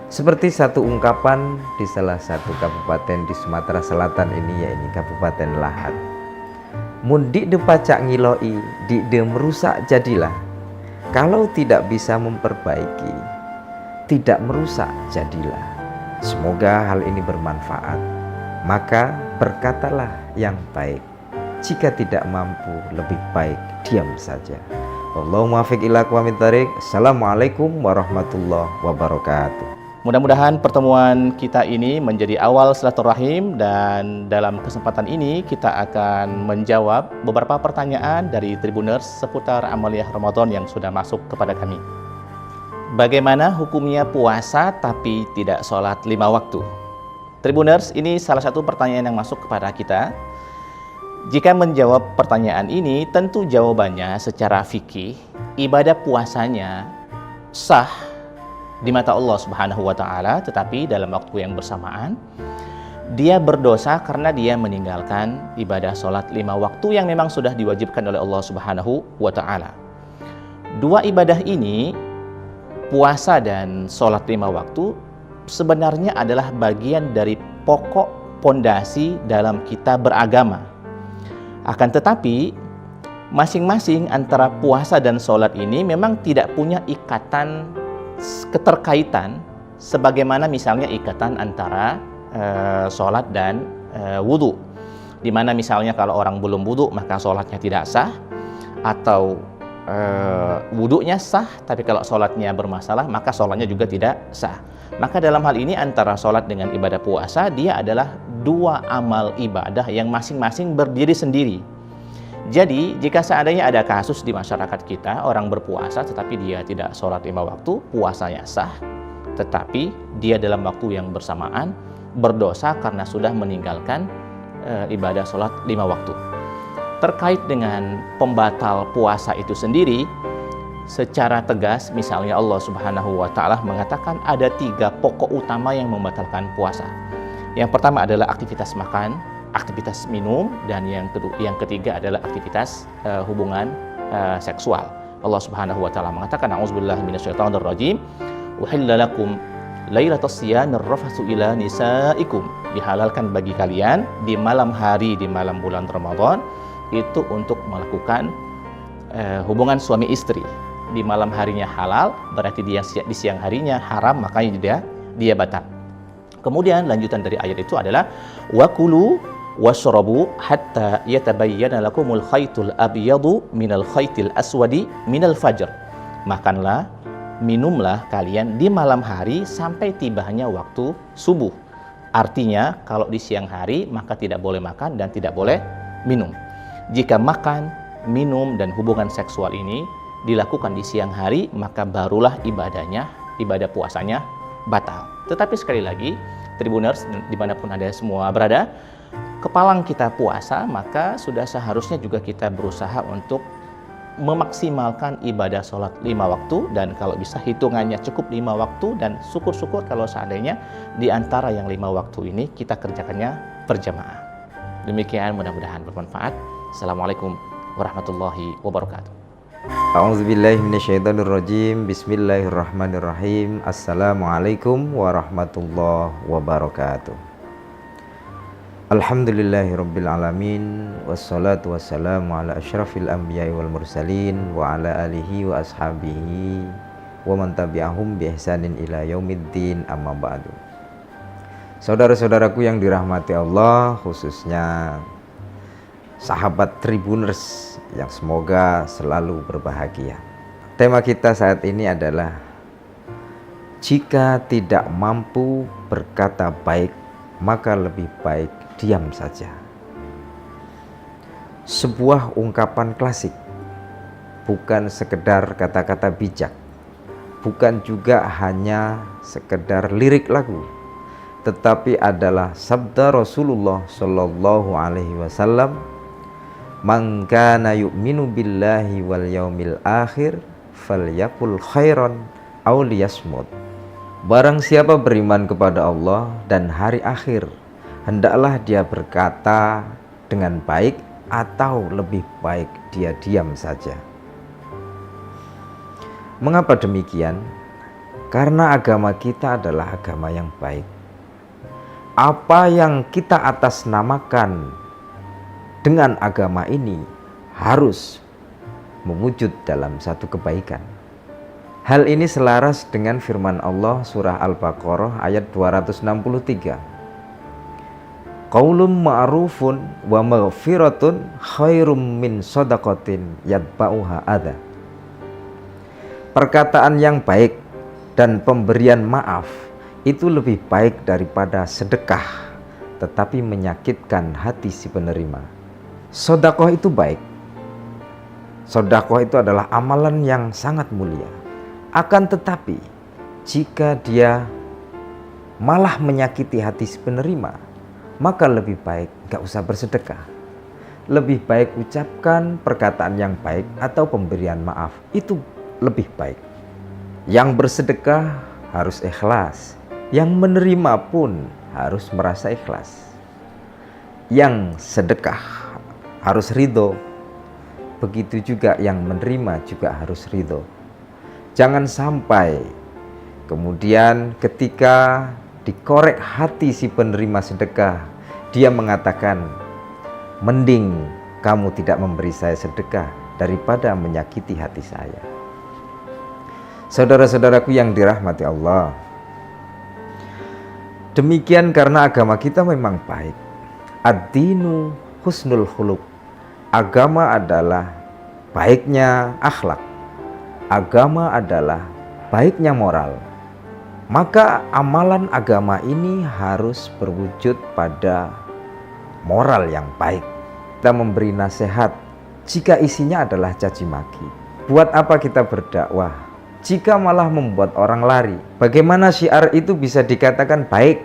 Seperti satu ungkapan di salah satu kabupaten di Sumatera Selatan ini, yaitu Kabupaten Lahat. Mun dik de pacak ngiloi, dik de merusak jadilah. Kalau tidak bisa memperbaiki, tidak merusak jadilah. Semoga hal ini bermanfaat. Maka berkatalah yang baik. Jika tidak mampu, lebih baik diam saja. Wallahu muwaffiq ila aqwamit thoriq. Assalamualaikum warahmatullahi wabarakatuh. Mudah-mudahan pertemuan kita ini menjadi awal silaturahim, dan dalam kesempatan ini kita akan menjawab beberapa pertanyaan dari Tribuners seputar amaliyah Ramadan yang sudah masuk kepada kami. Bagaimana hukumnya puasa tapi tidak sholat 5 waktu? Tribuners, ini salah satu pertanyaan yang masuk kepada kita. Jika menjawab pertanyaan ini, tentu jawabannya secara fikih, ibadah puasanya sah di mata Allah Subhanahu wa Ta'ala, tetapi dalam waktu yang bersamaan dia berdosa karena dia meninggalkan ibadah sholat 5 waktu yang memang sudah diwajibkan oleh Allah Subhanahu wa Ta'ala. Dua ibadah ini, puasa dan sholat 5 waktu, sebenarnya adalah bagian dari pokok pondasi dalam kita beragama. Akan tetapi masing-masing antara puasa dan sholat ini memang tidak punya ikatan keterkaitan sebagaimana misalnya ikatan antara sholat dan wudhu, dimana misalnya kalau orang belum wudhu maka sholatnya tidak sah, atau wudhunya sah tapi kalau sholatnya bermasalah maka sholatnya juga tidak sah. Maka dalam hal ini antara sholat dengan ibadah puasa, dia adalah dua amal ibadah yang masing-masing berdiri sendiri. Jadi jika seandainya ada kasus di masyarakat kita, orang berpuasa tetapi dia tidak sholat 5 waktu, puasanya sah, tetapi dia dalam waktu yang bersamaan berdosa karena sudah meninggalkan ibadah sholat 5 waktu. Terkait dengan pembatal puasa itu sendiri, secara tegas misalnya Allah Subhanahu wa Ta'ala mengatakan ada 3 pokok utama yang membatalkan puasa. Yang pertama adalah aktivitas makan, aktivitas minum, dan yang ketiga adalah aktivitas hubungan seksual. Allah Subhanahu wa Ta'ala mengatakan, a'udzubillahi minasyaitonir rajim, uhilla lakum lailatas siyamir rafatsu ila nisaikum, dihalalkan bagi kalian di malam hari, di malam bulan Ramadan itu untuk melakukan hubungan suami istri. Di malam harinya halal, berarti dia di siang harinya haram, makanya dia batal. Kemudian lanjutan dari ayat itu adalah wakulu washrabu hatta yatabayyana lakumul khaytul abyadu minal khaytil aswadi minal fajr. Makanlah, minumlah kalian di malam hari sampai tibanya waktu subuh. Artinya kalau di siang hari maka tidak boleh makan dan tidak boleh minum. Jika makan, minum dan hubungan seksual ini dilakukan di siang hari, maka barulah ibadah puasanya batal. Tetapi sekali lagi, Tribuners dimanapun Anda semua berada, kepalang kita puasa, maka sudah seharusnya juga kita berusaha untuk memaksimalkan ibadah sholat 5 waktu, dan kalau bisa hitungannya cukup 5 waktu, dan syukur-syukur kalau seandainya di antara yang 5 waktu ini kita kerjakannya berjamaah. Demikian, mudah-mudahan bermanfaat. Assalamualaikum warahmatullahi wabarakatuh. A'udzubillahi minasyaitonirrajim. Bismillahirrahmanirrahim. Assalamualaikum warahmatullahi wabarakatuh. Alhamdulillahirabbil alamin, wassalatu wassalamu ala asyrafil anbiya'i wal mursalin wa ala alihi wa ashabihi wa man tabi'ahum bi ihsanin ila yaumiddin, amma ba'du. Saudara-saudaraku yang dirahmati Allah, khususnya sahabat Tribuners yang semoga selalu berbahagia. Tema kita saat ini adalah jika tidak mampu berkata baik, maka lebih baik diam saja. Sebuah ungkapan klasik, bukan sekedar kata-kata bijak, bukan juga hanya sekedar lirik lagu, tetapi adalah sabda Rasulullah Shallallahu Alaihi Wasallam, "Man kana yu'minu billahi wal yaumil akhir falyakul khairan aw liyasmut." Barang siapa beriman kepada Allah dan hari akhir, hendaklah dia berkata dengan baik atau lebih baik dia diam saja. Mengapa demikian? Karena agama kita adalah agama yang baik. Apa yang kita atasnamakan dengan agama ini harus mewujud dalam satu kebaikan. Hal ini selaras dengan firman Allah surah Al-Baqarah ayat 263. Qaulun ma'rufun wa maghfiratun khairum min shadaqatin yatba'uha adha. Perkataan yang baik dan pemberian maaf itu lebih baik daripada sedekah tetapi menyakitkan hati si penerima. Sedekah itu baik. Sedekah itu adalah amalan yang sangat mulia. Akan tetapi jika dia malah menyakiti hati si penerima, maka lebih baik gak usah bersedekah. Lebih baik ucapkan perkataan yang baik atau pemberian maaf, itu lebih baik. Yang bersedekah harus ikhlas, yang menerima pun harus merasa ikhlas. Yang sedekah harus ridho, begitu juga yang menerima juga harus ridho. Jangan sampai kemudian ketika dikorek hati si penerima sedekah, dia mengatakan, mending kamu tidak memberi saya sedekah daripada menyakiti hati saya. Saudara-saudaraku yang dirahmati Allah, demikian karena agama kita memang baik. Ad-dinu husnul khuluq. Agama adalah baiknya akhlak. Agama adalah baiknya moral. Maka amalan agama ini harus berwujud pada moral yang baik. Kita memberi nasihat jika isinya adalah caci maki. Buat apa kita berdakwah jika malah membuat orang lari? Bagaimana syiar itu bisa dikatakan baik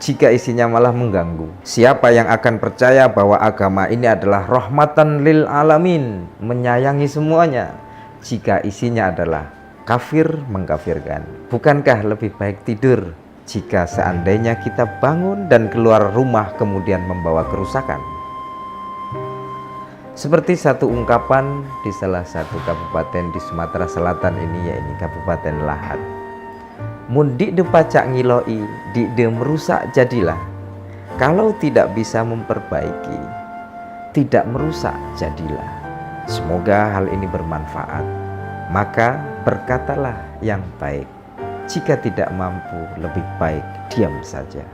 jika isinya malah mengganggu? Siapa yang akan percaya bahwa agama ini adalah rahmatan lil alamin, menyayangi semuanya, jika isinya adalah kafir mengkafirkan? Bukankah lebih baik tidur jika seandainya kita bangun dan keluar rumah kemudian membawa kerusakan? Seperti satu ungkapan di salah satu kabupaten di Sumatera Selatan ini, yaitu Kabupaten Lahat. Mun dik de pacak ngiloi, dik de merusak jadilah. Kalau tidak bisa memperbaiki, tidak merusak jadilah. Semoga hal ini bermanfaat. Maka berkatalah yang baik. Jika tidak mampu, lebih baik diam saja.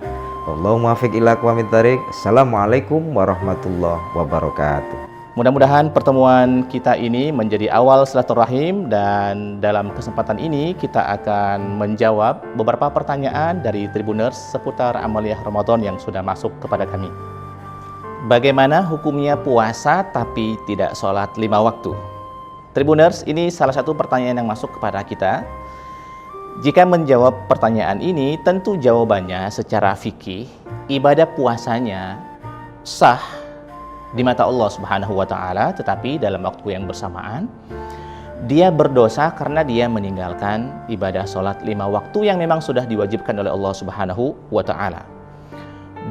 Allahumma muwaffiq ila aqwamit thariq. Assalamualaikum warahmatullahi wabarakatuh. Mudah-mudahan pertemuan kita ini menjadi awal silaturahim, dan dalam kesempatan ini kita akan menjawab beberapa pertanyaan dari Tribuners seputar amaliyah Ramadan yang sudah masuk kepada kami. Bagaimana hukumnya puasa tapi tidak sholat 5 waktu? Tribuners, ini salah satu pertanyaan yang masuk kepada kita. Jika menjawab pertanyaan ini, tentu jawabannya secara fikih, ibadah puasanya sah di mata Allah Subhanahu wa Ta'ala, tetapi dalam waktu yang bersamaan dia berdosa karena dia meninggalkan ibadah sholat 5 waktu yang memang sudah diwajibkan oleh Allah Subhanahu wa Ta'ala.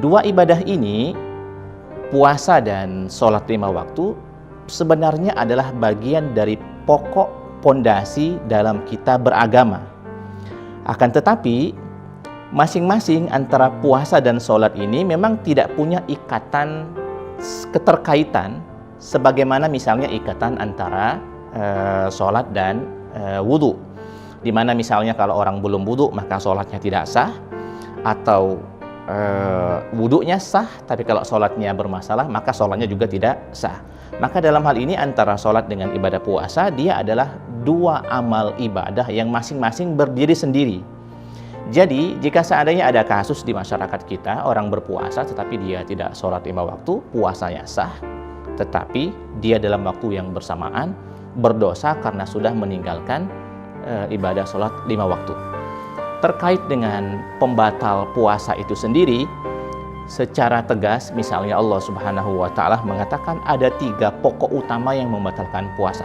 Dua ibadah ini, puasa dan sholat 5 waktu, sebenarnya adalah bagian dari pokok pondasi dalam kita beragama. Akan tetapi masing-masing antara puasa dan sholat ini memang tidak punya ikatan keterkaitan sebagaimana misalnya ikatan antara sholat dan wudhu, dimana misalnya kalau orang belum wudhu maka sholatnya tidak sah, atau wudhunya sah tapi kalau sholatnya bermasalah maka sholatnya juga tidak sah. Maka dalam hal ini antara sholat dengan ibadah puasa, dia adalah dua amal ibadah yang masing-masing berdiri sendiri. Jadi jika seandainya ada kasus di masyarakat kita, orang berpuasa tetapi dia tidak sholat 5 waktu, puasanya sah, tetapi dia dalam waktu yang bersamaan berdosa karena sudah meninggalkan ibadah sholat 5 waktu. Terkait dengan pembatal puasa itu sendiri, secara tegas misalnya Allah Subhanahu wa Ta'ala mengatakan ada 3 pokok utama yang membatalkan puasa.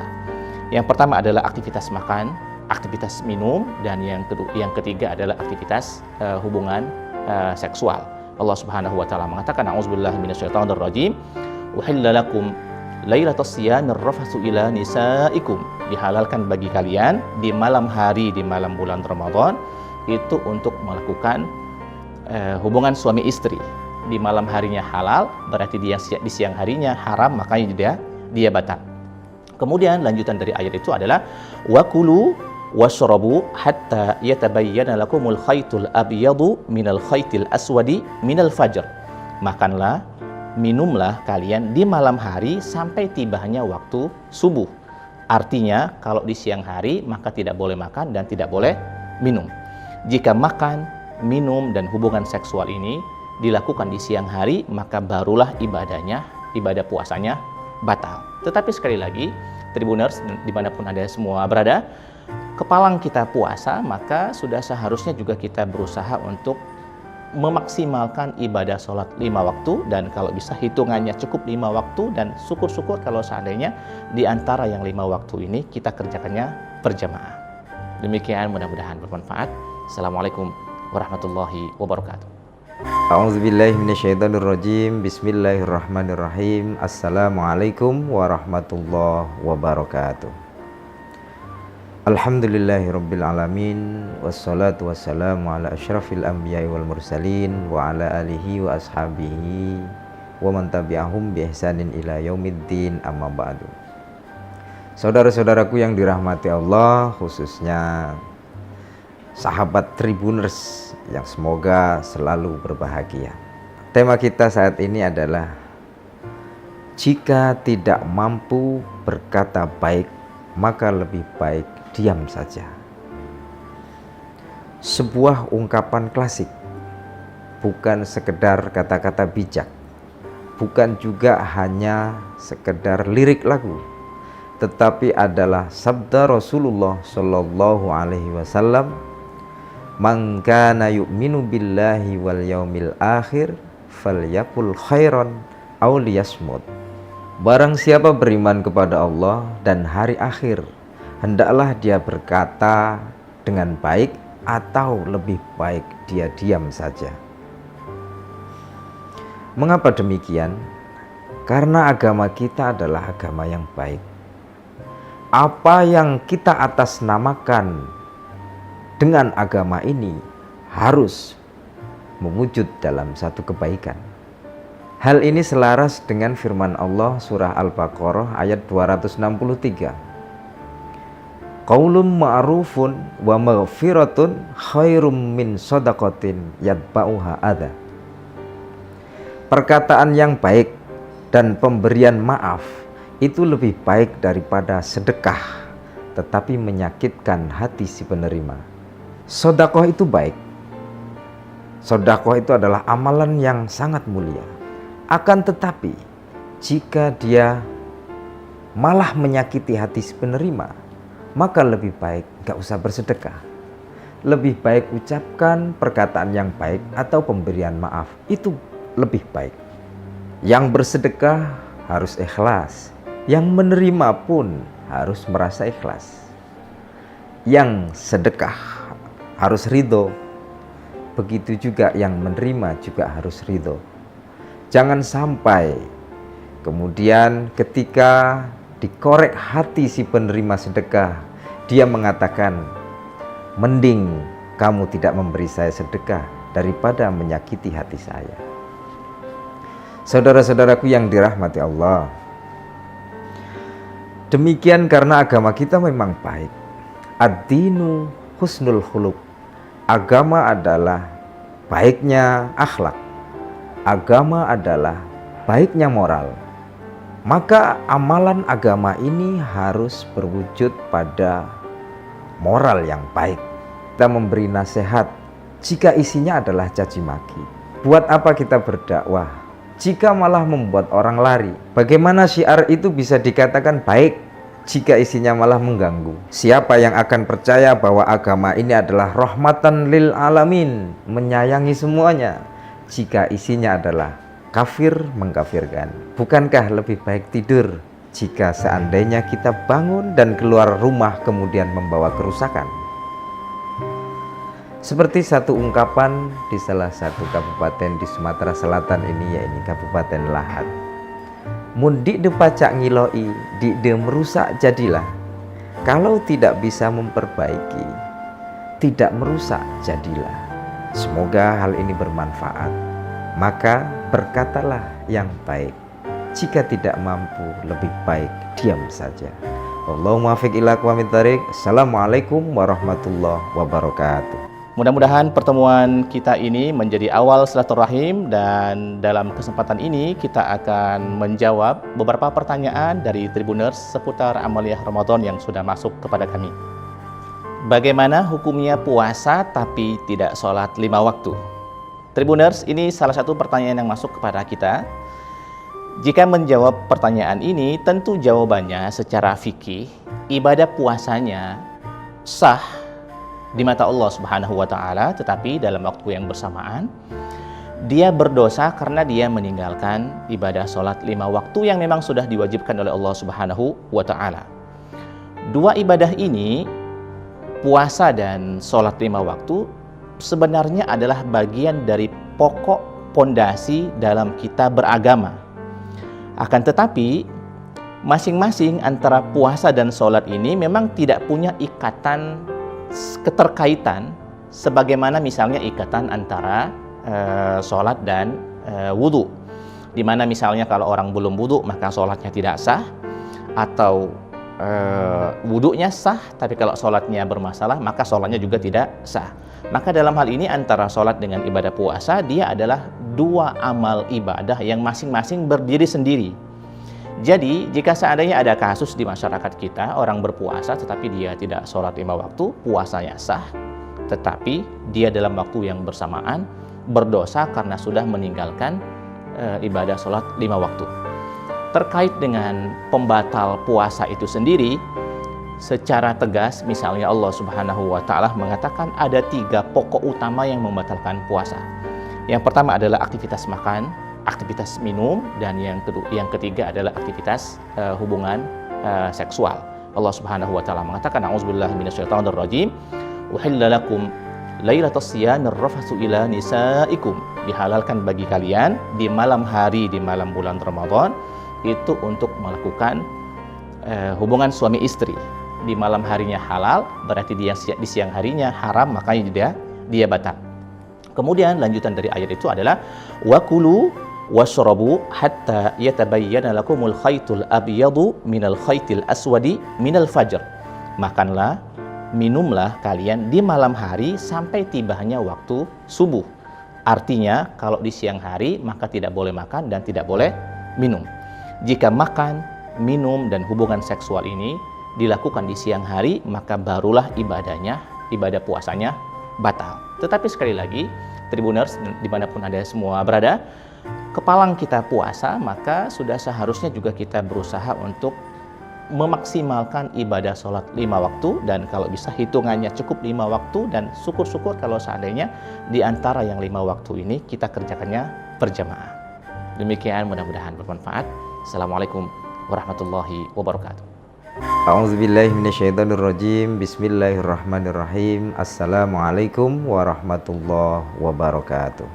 Yang pertama adalah aktivitas makan, aktivitas minum, dan yang ketiga adalah aktivitas hubungan seksual. Allah Subhanahu wa Ta'ala mengatakan, a'udzubillahi minasyaitonir rajim, uhilla lakum lailatas siyamir rafatsu ila nisaikum. Dihalalkan bagi kalian di malam hari, di malam bulan Ramadan itu untuk melakukan hubungan suami istri. Di malam harinya halal, berarti di siang harinya haram, makanya dia batal. Kemudian lanjutan dari ayat itu adalah wakulu washrabu hatta yatabayyana lakumul khaytul abyadu minal khaytil aswadi minal fajr. Makanlah, minumlah kalian di malam hari sampai tibanya waktu subuh. Artinya kalau di siang hari maka tidak boleh makan dan tidak boleh minum. Jika makan, minum, dan hubungan seksual ini dilakukan di siang hari, maka barulah ibadah puasanya batal. Tetapi sekali lagi, Tribuners dimanapun Anda semua berada, kepalang kita puasa, maka sudah seharusnya juga kita berusaha untuk memaksimalkan ibadah sholat 5 waktu, dan kalau bisa hitungannya cukup 5 waktu, dan syukur-syukur kalau seandainya di antara yang 5 waktu ini kita kerjakannya berjamaah. Demikian, mudah-mudahan bermanfaat. Assalamualaikum warahmatullahi wabarakatuh. A'udzubillahi minasyaitonirrajim. Bismillahirrahmanirrahim. Assalamualaikum warahmatullahi wabarakatuh. Alhamdulillahirabbil alamin, wassalatu wassalamu ala asyrafil anbiya'i wal mursalin wa ala alihi wa ashabihi wa man tabi'ahum bi ihsanin ila yaumiddin, amma ba'du. Saudara-saudaraku yang dirahmati Allah, khususnya sahabat Tribuners yang semoga selalu berbahagia. Tema kita saat ini adalah jika tidak mampu berkata baik, maka lebih baik diam saja. Sebuah ungkapan klasik, bukan sekedar kata-kata bijak, bukan juga hanya sekedar lirik lagu, tetapi adalah sabda Rasulullah Shallallahu Alaihi Wasallam, "Man kana yu'minu billahi wal yaumil akhir falyakul khairan aw liyasmut." Barang siapa beriman kepada Allah dan hari akhir, hendaklah dia berkata dengan baik atau lebih baik dia diam saja. Mengapa demikian? Karena agama kita adalah agama yang baik. Apa yang kita atasnamakan dengan agama ini harus mewujud dalam satu kebaikan. Hal ini selaras dengan firman Allah surah Al-Baqarah ayat 263. Qaulun ma'rufun wa maghfiratun khairum min shadaqatin yatba'uha adha. Perkataan yang baik dan pemberian maaf itu lebih baik daripada sedekah tetapi menyakitkan hati si penerima. Sedekah itu baik. Sedekah itu adalah amalan yang sangat mulia. Akan tetapi jika dia malah menyakiti hati si penerima, maka lebih baik gak usah bersedekah. Lebih baik ucapkan perkataan yang baik atau pemberian maaf, itu lebih baik. Yang bersedekah harus ikhlas, yang menerima pun harus merasa ikhlas. Yang sedekah harus ridho, begitu juga yang menerima juga harus ridho. Jangan sampai kemudian ketika dikorek hati si penerima sedekah, dia mengatakan, mending kamu tidak memberi saya sedekah daripada menyakiti hati saya. Saudara-saudaraku yang dirahmati Allah, demikian karena agama kita memang baik. Ad-dinu husnul khuluq. Agama adalah baiknya akhlak. Agama adalah baiknya moral. Maka amalan agama ini harus berwujud pada moral yang baik. Kita memberi nasihat jika isinya adalah caci maki. Buat apa kita berdakwah jika malah membuat orang lari? Bagaimana syiar itu bisa dikatakan baik jika isinya malah mengganggu? Siapa yang akan percaya bahwa agama ini adalah rahmatan lil alamin, menyayangi semuanya, jika isinya adalah kafir mengkafirkan? Bukankah lebih baik tidur jika seandainya kita bangun dan keluar rumah kemudian membawa kerusakan? Seperti satu ungkapan di salah satu kabupaten di Sumatera Selatan ini, yaitu Kabupaten Lahat. Mun dik de pacak ngiloi, dik de merusak jadilah. Kalau tidak bisa memperbaiki, tidak merusak jadilah. Semoga hal ini bermanfaat. Maka berkatalah yang baik. Jika tidak mampu, lebih baik diam saja. Allahumma fiq ila aqwamit thariq. Assalamualaikum warahmatullahi wabarakatuh. Mudah-mudahan pertemuan kita ini menjadi awal silaturahim, dan dalam kesempatan ini kita akan menjawab beberapa pertanyaan dari Tribuners seputar amaliyah Ramadan yang sudah masuk kepada kami. Bagaimana hukumnya puasa tapi tidak sholat 5 waktu? Tribuners, ini salah satu pertanyaan yang masuk kepada kita. Jika menjawab pertanyaan ini, tentu jawabannya secara fikih, ibadah puasanya sah di mata Allah Subhanahu wa Ta'ala, tetapi dalam waktu yang bersamaan dia berdosa karena dia meninggalkan ibadah sholat 5 waktu yang memang sudah diwajibkan oleh Allah Subhanahu wa Ta'ala. Dua ibadah ini, puasa dan sholat 5 waktu, sebenarnya adalah bagian dari pokok pondasi dalam kita beragama. Akan tetapi masing-masing antara puasa dan sholat ini memang tidak punya ikatan keterkaitan sebagaimana misalnya ikatan antara sholat dan wudhu, di mana misalnya kalau orang belum wudhu maka sholatnya tidak sah, atau wudhunya sah tapi kalau sholatnya bermasalah maka sholatnya juga tidak sah. Maka dalam hal ini antara sholat dengan ibadah puasa, dia adalah dua amal ibadah yang masing-masing berdiri sendiri. Jadi jika seandainya ada kasus di masyarakat kita, orang berpuasa tetapi dia tidak sholat 5 waktu, puasanya sah, tetapi dia dalam waktu yang bersamaan berdosa karena sudah meninggalkan ibadah sholat 5 waktu. Terkait dengan pembatal puasa itu sendiri, secara tegas misalnya Allah Subhanahu wa Ta'ala mengatakan ada 3 pokok utama yang membatalkan puasa. Yang pertama adalah aktivitas makan, aktivitas minum, dan yang ketiga adalah aktivitas hubungan seksual. Allah Subhanahu wa Ta'ala mengatakan, a'udzubillahi minasyaitonir rajim, uhilla lakum lailatas siyamir rafatsu ila nisaikum, dihalalkan bagi kalian di malam hari, di malam bulan Ramadan itu untuk melakukan hubungan suami istri. Di malam harinya halal, berarti di siang harinya haram, makanya dia batal. Kemudian lanjutan dari ayat itu adalah wakulu washrabu hatta yatabayyana lakumul khaytul abyadu minal khaytil aswadi minal fajr. Makanlah, minumlah kalian di malam hari sampai tibanya waktu subuh. Artinya kalau di siang hari maka tidak boleh makan dan tidak boleh minum. Jika makan, minum dan hubungan seksual ini dilakukan di siang hari, maka barulah ibadah puasanya batal. Tetapi sekali lagi, Tribuners dimanapun Anda semua berada, kepalang kita puasa, maka sudah seharusnya juga kita berusaha untuk memaksimalkan ibadah sholat 5 waktu, dan kalau bisa hitungannya cukup 5 waktu, dan syukur-syukur kalau seandainya di antara yang 5 waktu ini kita kerjakannya berjamaah. Demikian, mudah-mudahan bermanfaat. Assalamualaikum warahmatullahi wabarakatuh. A'udzubillahi minasyaitonirrajim. Bismillahirrahmanirrahim. Assalamualaikum warahmatullahi wabarakatuh.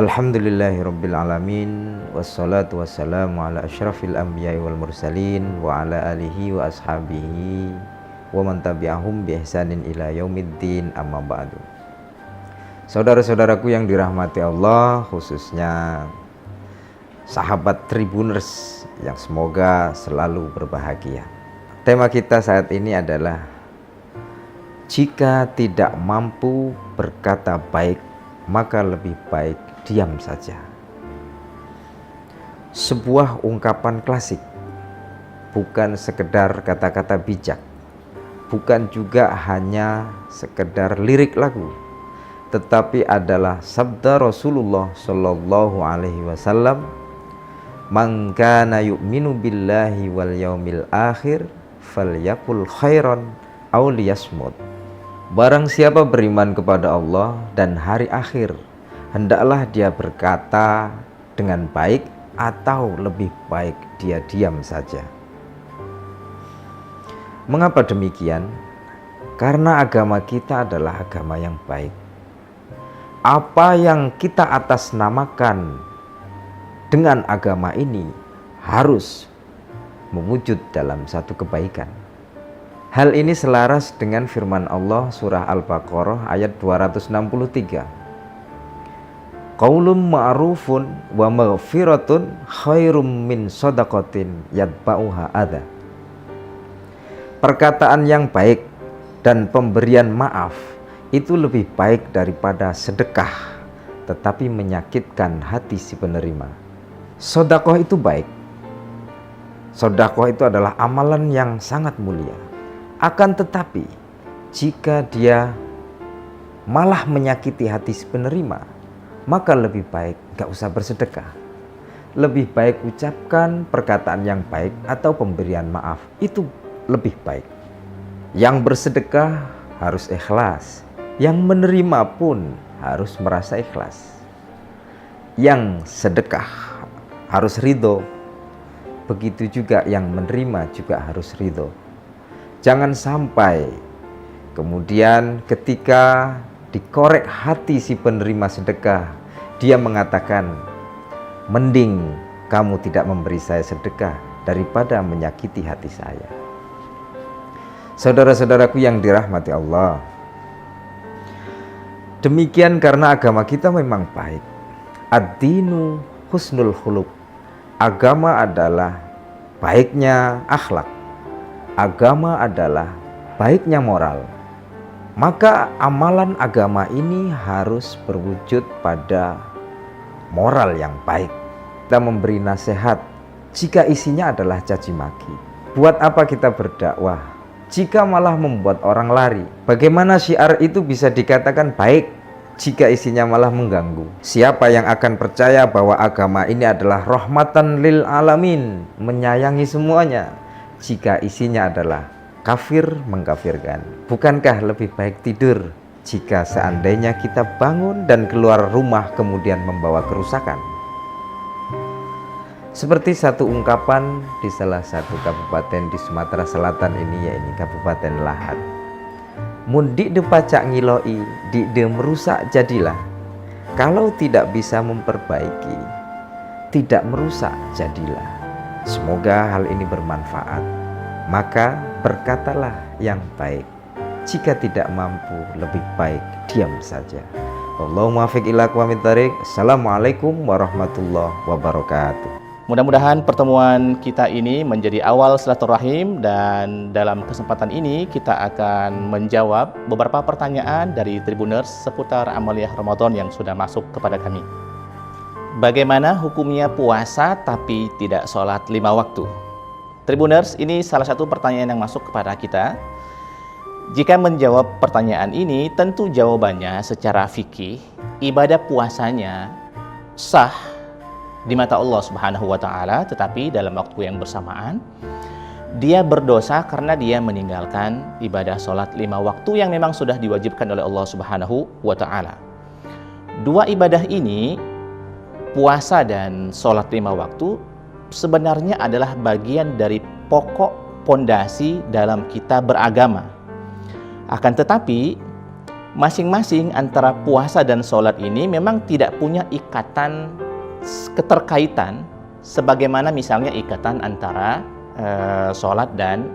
Alhamdulillahirabbil alamin, wassalatu wassalamu ala asyrafil anbiya'i wal mursalin wa ala alihi wa ashabihi wa man tabi'ahum bi ihsanin ila yaumiddin, amma ba'du. Saudara-saudaraku yang dirahmati Allah, khususnya sahabat Tribuners yang semoga selalu berbahagia. Tema kita saat ini adalah jika tidak mampu berkata baik, maka lebih baik diam saja. Sebuah ungkapan klasik, bukan sekedar kata-kata bijak, bukan juga hanya sekedar lirik lagu, tetapi adalah sabda Rasulullah Shallallahu Alaihi Wasallam, "Man kana yu'minu billahi wal yaumil akhir falyakul khairan aw liyasmut." Barang siapa beriman kepada Allah dan hari akhir, hendaklah dia berkata dengan baik atau lebih baik dia diam saja. Mengapa demikian? Karena agama kita adalah agama yang baik. Apa yang kita atasnamakan dengan agama ini harus mewujud dalam satu kebaikan. Hal ini selaras dengan firman Allah surah Al-Baqarah ayat 263. Qaulun ma'rufun wa maghfiratun khairum min shadaqatin yatba'uha adza. Perkataan yang baik dan pemberian maaf itu lebih baik daripada sedekah tetapi menyakitkan hati si penerima. Sedekah itu baik. Sedekah itu adalah amalan yang sangat mulia. Akan tetapi jika dia malah menyakiti hati si penerima, maka lebih baik gak usah bersedekah. Lebih baik ucapkan perkataan yang baik atau pemberian maaf. Itu lebih baik. Yang bersedekah harus ikhlas. Yang menerima pun harus merasa ikhlas. Yang sedekah harus ridho. Begitu juga yang menerima juga harus ridho. Jangan sampai kemudian ketika dikorek hati si penerima sedekah, dia mengatakan, mending kamu tidak memberi saya sedekah daripada menyakiti hati saya. Saudara-saudaraku yang dirahmati Allah, demikian karena agama kita memang baik. Ad-dinu husnul khuluq. Agama adalah baiknya akhlak. Agama adalah baiknya moral. Maka amalan agama ini harus berwujud pada moral yang baik. Kita memberi nasihat jika isinya adalah caci maki. Buat apa kita berdakwah jika malah membuat orang lari? Bagaimana syiar itu bisa dikatakan baik jika isinya malah mengganggu? Siapa yang akan percaya bahwa agama ini adalah rahmatan lil alamin, menyayangi semuanya, jika isinya adalah kafir mengkafirkan? Bukankah lebih baik tidur jika seandainya kita bangun dan keluar rumah kemudian membawa kerusakan? Seperti satu ungkapan di salah satu kabupaten di Sumatera Selatan ini, yaitu Kabupaten Lahat. Mun dik de pacak ngiloi, dik de merusak jadilah. Kalau tidak bisa memperbaiki, tidak merusak jadilah. Semoga hal ini bermanfaat. Maka berkatalah yang baik. Jika tidak mampu, lebih baik diam saja. Allahumma muwaffiq ila aqwamit thariq. Assalamualaikum warahmatullahi wabarakatuh. Mudah-mudahan pertemuan kita ini menjadi awal silaturahim, dan dalam kesempatan ini kita akan menjawab beberapa pertanyaan dari Tribuners seputar amaliyah Ramadan yang sudah masuk kepada kami. Bagaimana hukumnya puasa tapi tidak sholat 5 waktu? Tribuners, ini salah satu pertanyaan yang masuk kepada kita. Jika menjawab pertanyaan ini, tentu jawabannya secara fikih, ibadah puasanya sah di mata Allah Subhanahu wa Ta'ala, tetapi dalam waktu yang bersamaan dia berdosa karena dia meninggalkan ibadah sholat 5 waktu yang memang sudah diwajibkan oleh Allah Subhanahu wa Ta'ala. Dua ibadah ini, puasa dan sholat 5 waktu, sebenarnya adalah bagian dari pokok pondasi dalam kita beragama. Akan tetapi masing-masing antara puasa dan sholat ini memang tidak punya ikatan keterkaitan sebagaimana misalnya ikatan antara sholat dan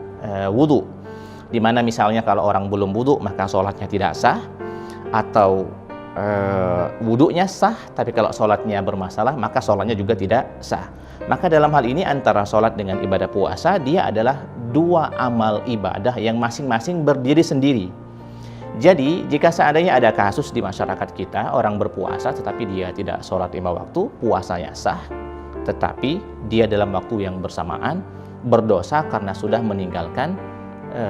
wudhu, dimana misalnya kalau orang belum wudhu maka sholatnya tidak sah, atau wudhunya sah tapi kalau sholatnya bermasalah maka sholatnya juga tidak sah. Maka dalam hal ini antara sholat dengan ibadah puasa, dia adalah dua amal ibadah yang masing-masing berdiri sendiri. Jadi jika seandainya ada kasus di masyarakat kita, orang berpuasa tetapi dia tidak sholat 5 waktu, puasanya sah, tetapi dia dalam waktu yang bersamaan berdosa karena sudah meninggalkan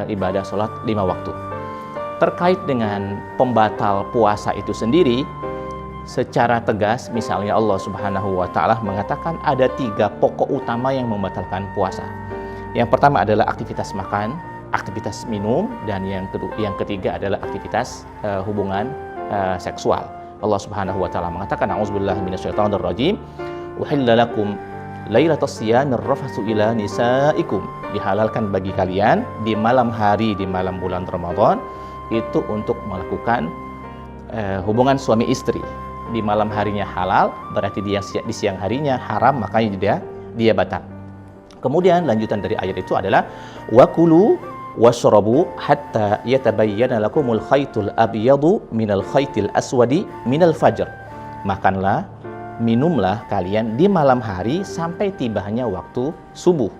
ibadah sholat 5 waktu. Terkait dengan pembatal puasa itu sendiri, secara tegas misalnya Allah Subhanahu wa Ta'ala mengatakan ada 3 pokok utama yang membatalkan puasa. Yang pertama adalah aktivitas makan, aktivitas minum, dan yang ketiga adalah aktivitas hubungan seksual. Allah Subhanahu wa Ta'ala mengatakan, a'udzubillahi minasyaitonir rajim, uhilla lakum lailatas siyamir rafatsu ila nisaikum. Dihalalkan bagi kalian di malam hari, di malam bulan Ramadan itu untuk melakukan hubungan suami istri. Di malam harinya halal, berarti di siang harinya haram, makanya dia batal. Kemudian lanjutan dari ayat itu adalah wakulu washrabu hatta yatabayyana lakumul khaytul abyadu minal khaytil aswadi minal fajr. Makanlah, minumlah kalian di malam hari sampai tibanya waktu subuh.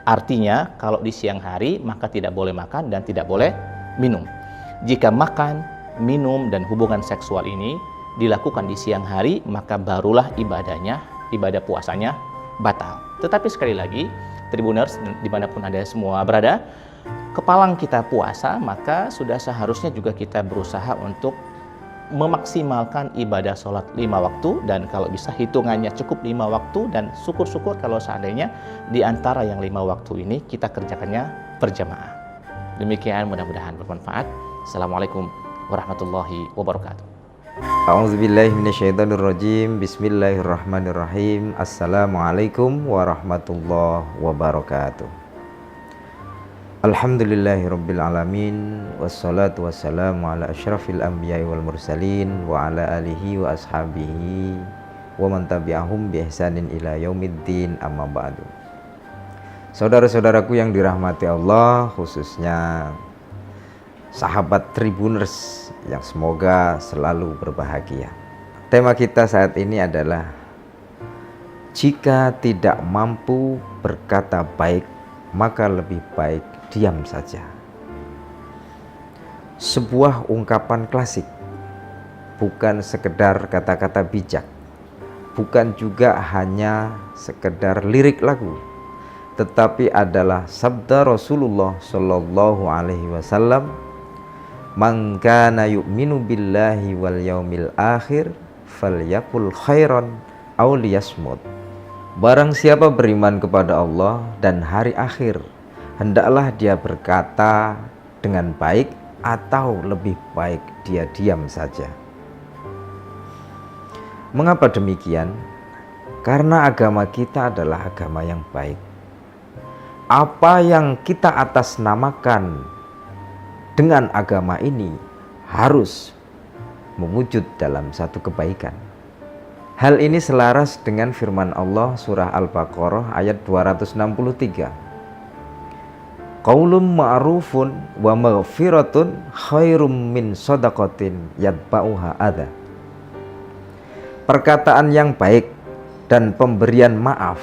Artinya kalau di siang hari maka tidak boleh makan dan tidak boleh minum. Jika makan minum, dan hubungan seksual ini dilakukan di siang hari, maka barulah ibadah puasanya batal. Tetapi sekali lagi, Tribuners dimanapun Anda semua berada, kepalang kita puasa, maka sudah seharusnya juga kita berusaha untuk memaksimalkan ibadah sholat 5 waktu, dan kalau bisa hitungannya cukup 5 waktu, dan syukur-syukur kalau seandainya di antara yang 5 waktu ini kita kerjakannya berjamaah. Demikian, mudah-mudahan bermanfaat. Assalamualaikum warahmatullahi wabarakatuh. A'udzubillahi minasyaitonirrajim. Bismillahirrahmanirrahim. Assalamualaikum warahmatullahi wabarakatuh. Alhamdulillahirabbil alamin, wassalatu wassalamu ala asyrafil anbiya'i wal mursalin wa ala alihi wa ashabihi wa man tabi'ahum bi ihsanin ila yaumiddin, amma ba'du. Saudara-saudaraku yang dirahmati Allah, khususnya sahabat Tribuners yang semoga selalu berbahagia. Tema kita saat ini adalah jika tidak mampu berkata baik, maka lebih baik diam saja. Sebuah ungkapan klasik, bukan sekedar kata-kata bijak, bukan juga hanya sekedar lirik lagu, tetapi adalah sabda Rasulullah Shallallahu Alaihi Wasallam, "Man kana yu'minu billahi wal yaumil akhir falyaqul khairan aw liyasmut." Barang siapa beriman kepada Allah dan hari akhir, hendaklah dia berkata dengan baik atau lebih baik dia diam saja. Mengapa demikian? Karena agama kita adalah agama yang baik. Apa yang kita atasnamakan dengan agama ini harus mewujud dalam satu kebaikan. Hal ini selaras dengan firman Allah surah Al-Baqarah ayat 263. Qaulun ma'rufun wa maghfiratun khairum min shadaqatin yatba'uha adha. Perkataan yang baik dan pemberian maaf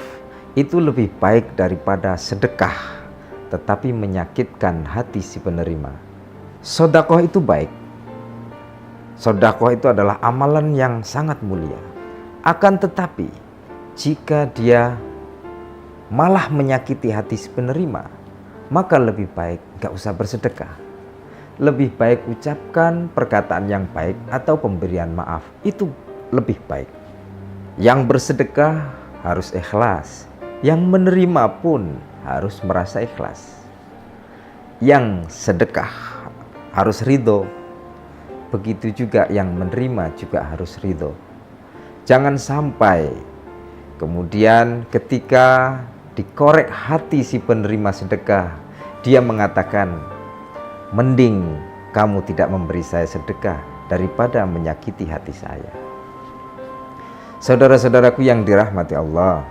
itu lebih baik daripada sedekah tetapi menyakitkan hati si penerima. Sedekah itu baik. Sedekah itu adalah amalan yang sangat mulia. Akan tetapi jika dia malah menyakiti hati si penerima, maka lebih baik gak usah bersedekah. Lebih baik ucapkan perkataan yang baik atau pemberian maaf, itu lebih baik. Yang bersedekah harus ikhlas, yang menerima pun harus merasa ikhlas. Yang sedekah harus ridho, begitu juga yang menerima juga harus ridho. Jangan sampai kemudian ketika dikorek hati si penerima sedekah, dia mengatakan, mending kamu tidak memberi saya sedekah daripada menyakiti hati saya. Saudara-saudaraku yang dirahmati Allah,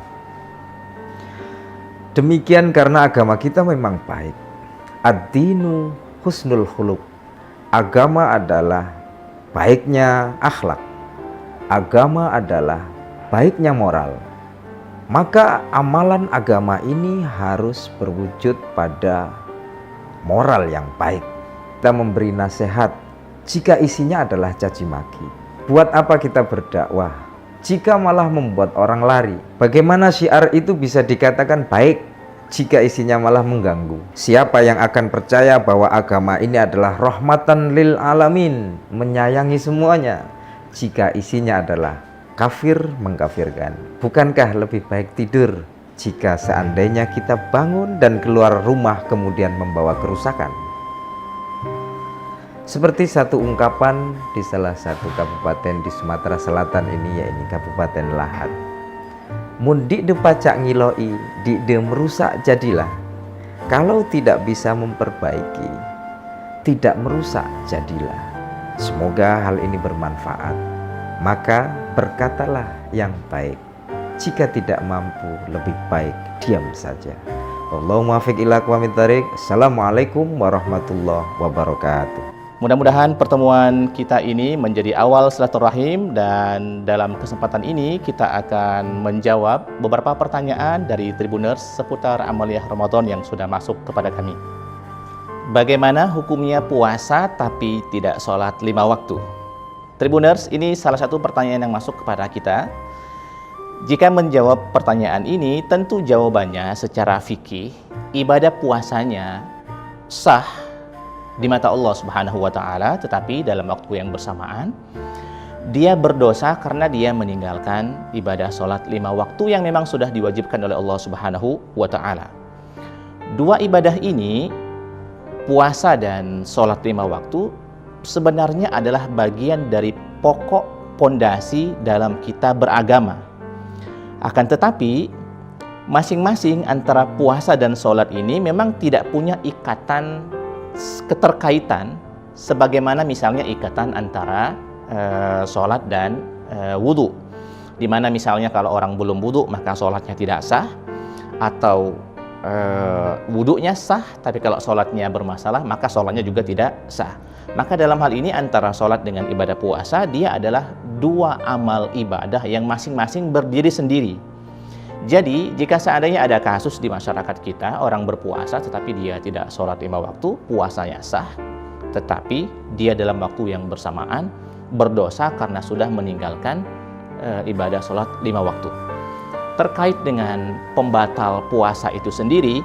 demikian karena agama kita memang baik. Ad-dinu husnul khuluq. Agama adalah baiknya akhlak. Agama adalah baiknya moral. Maka amalan agama ini harus berwujud pada moral yang baik. Kita memberi nasihat jika isinya adalah caci maki. Buat apa kita berdakwah jika malah membuat orang lari? Bagaimana syiar itu bisa dikatakan baik jika isinya malah mengganggu? Siapa yang akan percaya bahwa agama ini adalah rahmatan lil alamin, menyayangi semuanya, jika isinya adalah kafir mengkafirkan? Bukankah lebih baik tidur jika seandainya kita bangun dan keluar rumah kemudian membawa kerusakan? Seperti satu ungkapan di salah satu kabupaten di Sumatera Selatan ini, yaitu Kabupaten Lahat. Mun dik de pacak ngiloi, dik de merusak jadilah. Kalau tidak bisa memperbaiki, tidak merusak jadilah. Semoga hal ini bermanfaat. Maka berkatalah yang baik. Jika tidak mampu, lebih baik diam saja. Allahumma muwaffiq ila aqwamit thariq. Assalamualaikum warahmatullahi wabarakatuh. Mudah-mudahan pertemuan kita ini menjadi awal silaturahim, dan dalam kesempatan ini kita akan menjawab beberapa pertanyaan dari Tribuners seputar amaliyah Ramadan yang sudah masuk kepada kami. Bagaimana hukumnya puasa tapi tidak sholat 5 waktu? Tribuners, ini salah satu pertanyaan yang masuk kepada kita. Jika menjawab pertanyaan ini, tentu jawabannya secara fikih, ibadah puasanya sah di mata Allah Subhanahu wa Ta'ala, tetapi dalam waktu yang bersamaan dia berdosa karena dia meninggalkan ibadah sholat 5 waktu yang memang sudah diwajibkan oleh Allah Subhanahu wa Ta'ala. Dua ibadah ini, puasa dan sholat 5 waktu, sebenarnya adalah bagian dari pokok pondasi dalam kita beragama. Akan tetapi, masing-masing antara puasa dan sholat ini memang tidak punya ikatan keterkaitan sebagaimana misalnya ikatan antara sholat dan wudhu, dimana misalnya kalau orang belum wudhu maka sholatnya tidak sah, atau wudhunya sah tapi kalau sholatnya bermasalah maka sholatnya juga tidak sah. Maka dalam hal ini antara sholat dengan ibadah puasa, dia adalah dua amal ibadah yang masing-masing berdiri sendiri. Jadi jika seandainya ada kasus di masyarakat kita, orang berpuasa tetapi dia tidak sholat 5 waktu, puasanya sah, tetapi dia dalam waktu yang bersamaan berdosa karena sudah meninggalkan ibadah sholat 5 waktu. Terkait dengan pembatal puasa itu sendiri,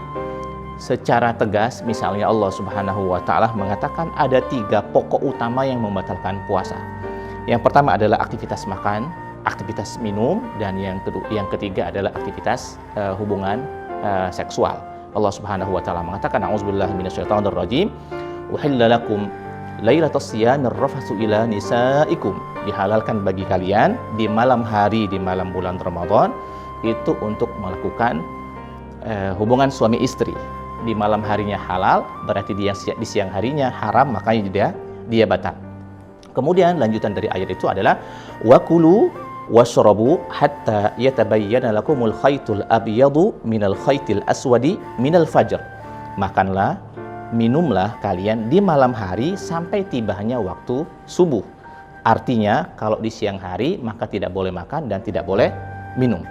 secara tegas misalnya Allah Subhanahu wa Ta'ala mengatakan ada 3 pokok utama yang membatalkan puasa. Yang pertama adalah aktivitas makan, aktivitas minum, dan yang ketiga adalah aktivitas hubungan seksual. Allah Subhanahu wa Ta'ala mengatakan, a'udzubillahi minasyaitonirrajim, uhilla lakum lailatus siyamir rafatsu ila nisaikum, dihalalkan bagi kalian di malam hari, di malam bulan Ramadan itu untuk melakukan hubungan suami istri. Di malam harinya halal, berarti di siang harinya haram, makanya dia batal. Kemudian lanjutan dari ayat itu adalah wakulu washrabu hatta yatabayyana lakumul khaytul abyadu minal khaytil aswadi minal fajr. Makanlah, minumlah kalian di malam hari sampai tibanya waktu subuh. Artinya kalau di siang hari maka tidak boleh makan dan tidak boleh minum.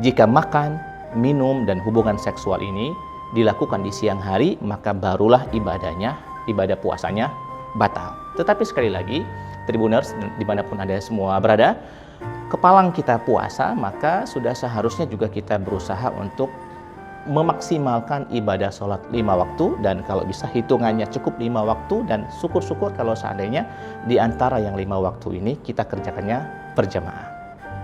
Jika makan, minum, dan hubungan seksual ini dilakukan di siang hari, maka barulah ibadah puasanya batal. Tetapi sekali lagi, Tribuners dimanapun Anda semua berada, kepalang kita puasa, maka sudah seharusnya juga kita berusaha untuk memaksimalkan ibadah sholat 5 waktu, dan kalau bisa hitungannya cukup 5 waktu, dan syukur-syukur kalau seandainya di antara yang 5 waktu ini kita kerjakannya berjamaah.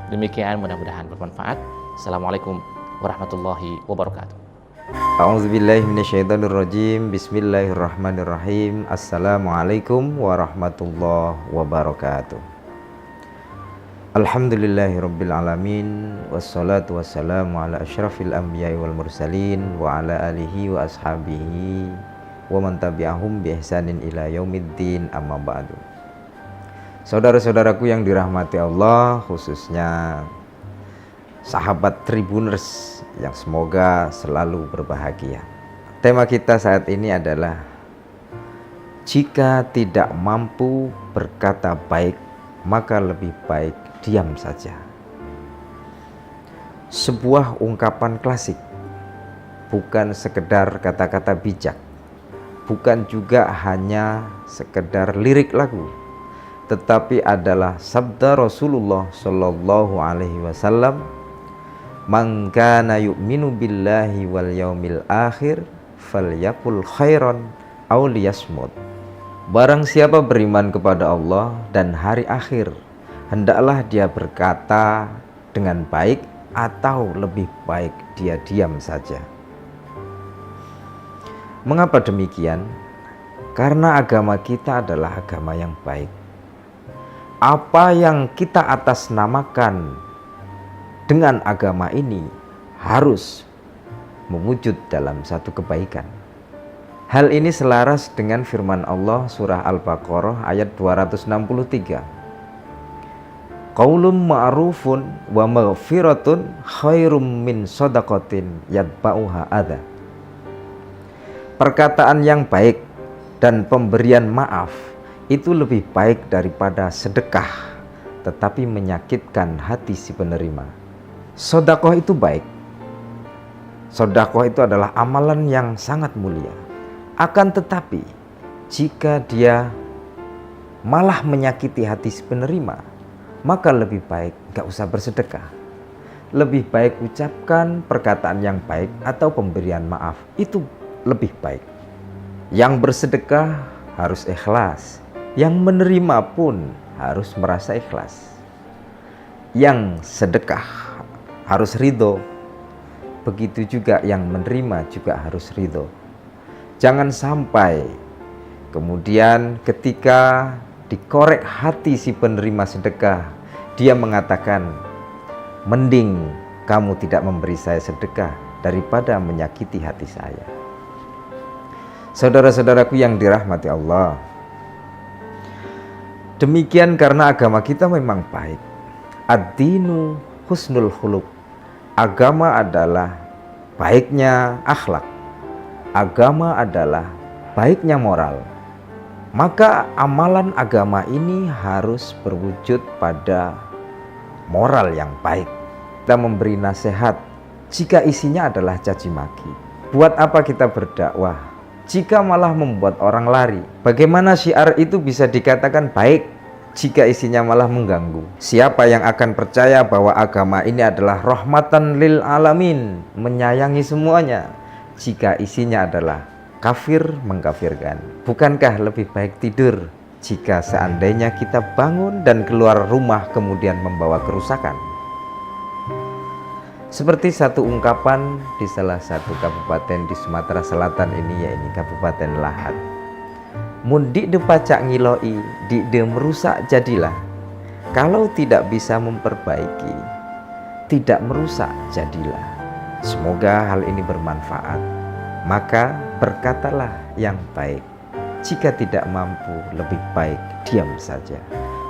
Demikian, mudah-mudahan bermanfaat. Assalamualaikum warahmatullahi wabarakatuh. A'udzubillahi minasyaitonirrajim. Bismillahirrahmanirrahim. Assalamualaikum warahmatullahi wabarakatuh. Alhamdulillahirabbil alamin, wassalatu wassalamu ala asyrafil anbiya'i wal mursalin wa ala alihi wa ashabihi wa man tabi'ahum bi ihsanin ila yaumiddin, amma ba'du. Saudara-saudaraku yang dirahmati Allah, khususnya sahabat Tribuners yang semoga selalu berbahagia. Tema kita saat ini adalah jika tidak mampu berkata baik, maka lebih baik diam saja. Sebuah ungkapan klasik, bukan sekedar kata-kata bijak, bukan juga hanya sekedar lirik lagu, tetapi adalah sabda Rasulullah Shallallahu Alaihi Wasallam, "Man kana yu'minu billahi wal yaumil akhir falyakul khairan aw liyasmut." Barang siapa beriman kepada Allah dan hari akhir, hendaklah dia berkata dengan baik atau lebih baik dia diam saja. Mengapa demikian? Karena agama kita adalah agama yang baik. Apa yang kita atasnamakan dengan agama ini harus mewujud dalam satu kebaikan. Hal ini selaras dengan firman Allah surah Al-Baqarah ayat 263. Qaulun ma'rufun wa maghfiratun khairum min shadaqatin yatba'uha adza. Perkataan yang baik dan pemberian maaf itu lebih baik daripada sedekah tetapi menyakitkan hati si penerima. Sedekah itu baik. Sedekah itu adalah amalan yang sangat mulia. Akan tetapi, jika dia malah menyakiti hati si penerima, maka lebih baik gak usah bersedekah. Lebih baik ucapkan perkataan yang baik atau pemberian maaf. Itu lebih baik. Yang bersedekah harus ikhlas. Yang menerima pun harus merasa ikhlas. Yang sedekah harus ridho. Begitu juga yang menerima juga harus ridho. Jangan sampai kemudian ketika dikorek hati si penerima sedekah, dia mengatakan, mending kamu tidak memberi saya sedekah daripada menyakiti hati saya. Saudara-saudaraku yang dirahmati Allah, demikian karena agama kita memang baik. Ad-dinu husnul khuluq. Agama adalah baiknya akhlak. Agama adalah baiknya moral. Maka amalan agama ini harus berwujud pada moral yang baik. Kita memberi nasihat jika isinya adalah caci maki. Buat apa kita berdakwah jika malah membuat orang lari? Bagaimana syiar itu bisa dikatakan baik jika isinya malah mengganggu? Siapa yang akan percaya bahwa agama ini adalah rahmatan lil alamin, menyayangi semuanya, jika isinya adalah kafir mengkafirkan? Bukankah lebih baik tidur jika seandainya kita bangun dan keluar rumah kemudian membawa kerusakan? Seperti satu ungkapan di salah satu kabupaten di Sumatera Selatan ini, yaitu Kabupaten Lahat. Mun dik de pacak ngiloi, dik de merusak jadilah. Kalau tidak bisa memperbaiki, tidak merusak jadilah. Semoga hal ini bermanfaat. Maka berkatalah yang baik. Jika tidak mampu, lebih baik diam saja.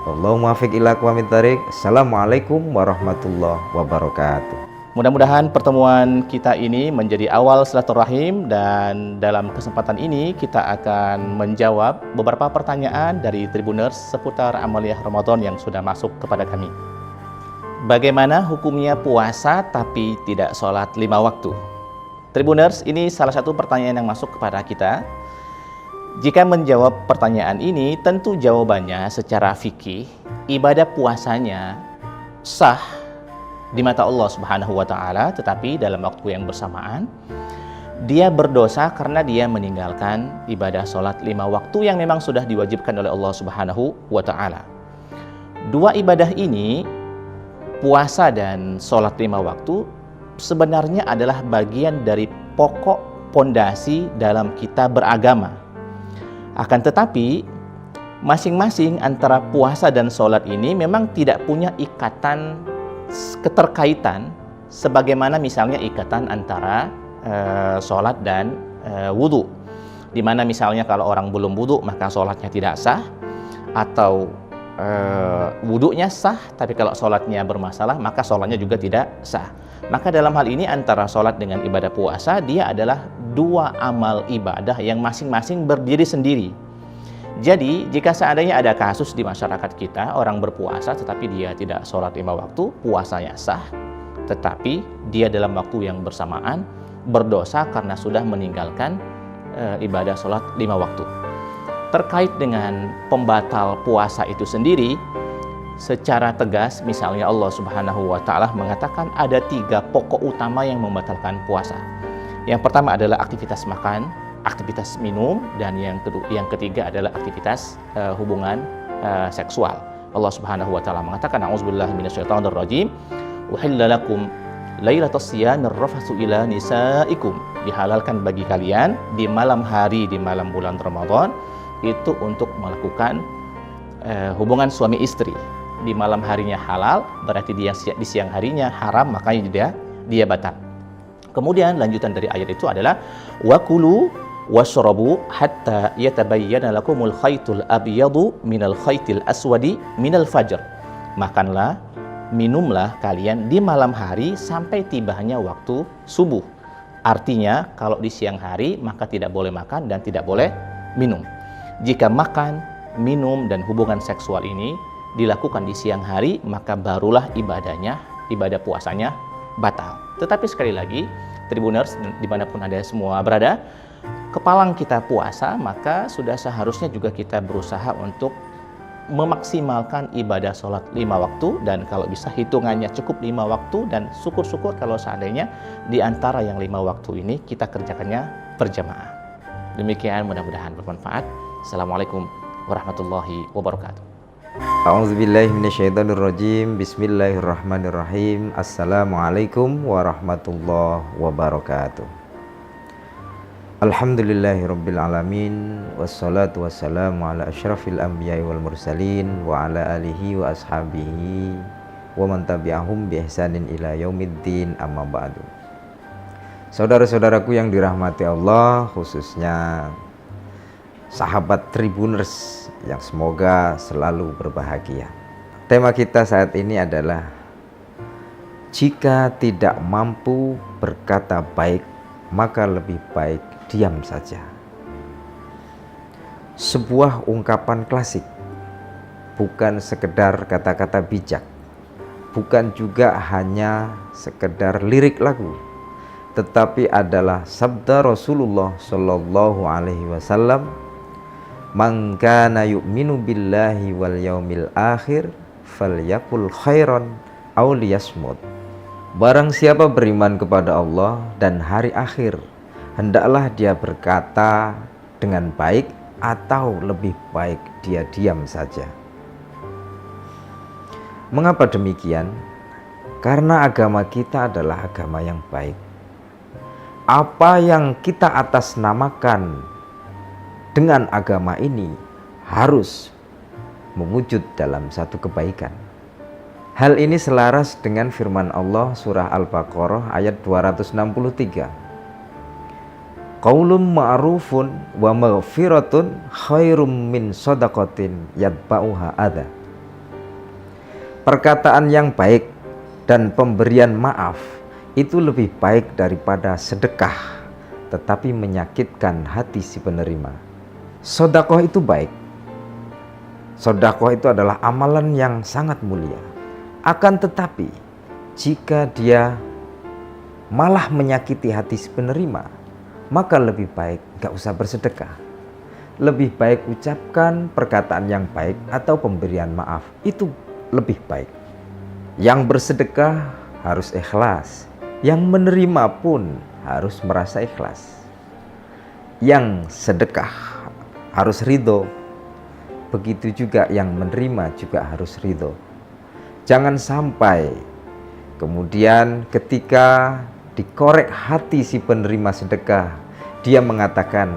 Allahumma muwaffiq ila aqwamit thariq. Assalamualaikum warahmatullahi wabarakatuh. Mudah-mudahan pertemuan kita ini menjadi awal silaturahim, dan dalam kesempatan ini kita akan menjawab beberapa pertanyaan dari Tribuners seputar amaliyah Ramadan yang sudah masuk kepada kami. Bagaimana hukumnya puasa tapi tidak sholat 5 waktu? Tribuners, ini salah satu pertanyaan yang masuk kepada kita. Jika menjawab pertanyaan ini, tentu jawabannya secara fikih, ibadah puasanya sah di mata Allah Subhanahu wa Ta'ala, tetapi dalam waktu yang bersamaan dia berdosa karena dia meninggalkan ibadah sholat 5 waktu yang memang sudah diwajibkan oleh Allah Subhanahu wa Ta'ala. Dua ibadah ini, puasa dan sholat 5 waktu, sebenarnya adalah bagian dari pokok pondasi dalam kita beragama. Akan tetapi masing-masing antara puasa dan sholat ini memang tidak punya ikatan keterkaitan sebagaimana misalnya ikatan antara sholat dan wudhu, dimana misalnya kalau orang belum wudhu maka sholatnya tidak sah, atau wudhunya sah tapi kalau sholatnya bermasalah maka sholatnya juga tidak sah. Maka dalam hal ini antara sholat dengan ibadah puasa, dia adalah dua amal ibadah yang masing-masing berdiri sendiri. Jadi jika seandainya ada kasus di masyarakat kita, orang berpuasa tetapi dia tidak sholat 5 waktu, puasanya sah, tetapi dia dalam waktu yang bersamaan berdosa karena sudah meninggalkan ibadah sholat 5 waktu. Terkait dengan pembatal puasa itu sendiri, secara tegas misalnya Allah Subhanahu wa Ta'ala mengatakan ada 3 pokok utama yang membatalkan puasa. Yang pertama adalah aktivitas makan, aktivitas minum, dan yang ketiga adalah aktivitas hubungan seksual. Allah Subhanahu wa Ta'ala mengatakan, a'udzubillahi minasyaitonir rajim, uhilla lakum lailatas siyamir rafatsu ila nisaikum. Dihalalkan bagi kalian di malam hari, di malam bulan Ramadan itu untuk melakukan hubungan suami istri. Di malam harinya halal, berarti di siang harinya haram, makanya dia batal. Kemudian lanjutan dari ayat itu adalah wakulu washrabu hatta yatabayyana lakumul khaytul abyadu minal khaytil aswadi minal fajr. Makanlah, minumlah kalian di malam hari sampai tibanya waktu subuh. Artinya kalau di siang hari maka tidak boleh makan dan tidak boleh minum. Jika makan, minum dan hubungan seksual ini dilakukan di siang hari, maka barulah ibadah puasanya batal. Tetapi sekali lagi, Tribuners dimanapun Anda semua berada, kepalang kita puasa, maka sudah seharusnya juga kita berusaha untuk memaksimalkan ibadah sholat 5 waktu, dan kalau bisa hitungannya cukup 5 waktu, dan syukur-syukur kalau seandainya di antara yang 5 waktu ini kita kerjakannya berjamaah. Demikian, mudah-mudahan bermanfaat. Assalamualaikum warahmatullahi wabarakatuh. A'udzubillahi minasyaitonirrajim. Bismillahirrahmanirrahim. Assalamualaikum warahmatullahi wabarakatuh. Alhamdulillahirabbil alamin, wassalatu wassalamu ala asyrafil anbiya'i wal mursalin wa ala alihi wa ashabihi wa man tabi'ahum bi ihsanin ila yaumiddin, amma ba'du. Saudara-saudaraku yang dirahmati Allah, khususnya sahabat Tribuners yang semoga selalu berbahagia. Tema kita saat ini adalah jika tidak mampu berkata baik, maka lebih baik diam saja. Sebuah ungkapan klasik, bukan sekedar kata-kata bijak, bukan juga hanya sekedar lirik lagu, tetapi adalah sabda Rasulullah Shallallahu Alaihi Wasallam, "Man kana yu'minu billahi wal yaumil akhir falyakul khairan aw liyasmut." Barang siapa beriman kepada Allah dan hari akhir, hendaklah dia berkata dengan baik atau lebih baik dia diam saja. Mengapa demikian? Karena agama kita adalah agama yang baik. Apa yang kita atasnamakan dengan agama ini harus mewujud dalam satu kebaikan. Hal ini selaras dengan firman Allah surah Al-Baqarah ayat 263. Qaulun ma'rufun wa maghfiratun khairum min shadaqatin yatba'uha adha. Perkataan yang baik dan pemberian maaf itu lebih baik daripada sedekah tetapi menyakitkan hati si penerima. Sedekah itu baik. Sedekah itu adalah amalan yang sangat mulia. Akan tetapi jika dia malah menyakiti hati si penerima, maka lebih baik gak usah bersedekah. Lebih baik ucapkan perkataan yang baik atau pemberian maaf, itu lebih baik. Yang bersedekah harus ikhlas, yang menerima pun harus merasa ikhlas. Yang sedekah harus ridho, begitu juga yang menerima juga harus ridho. Jangan sampai kemudian ketika dikorek hati si penerima sedekah, dia mengatakan,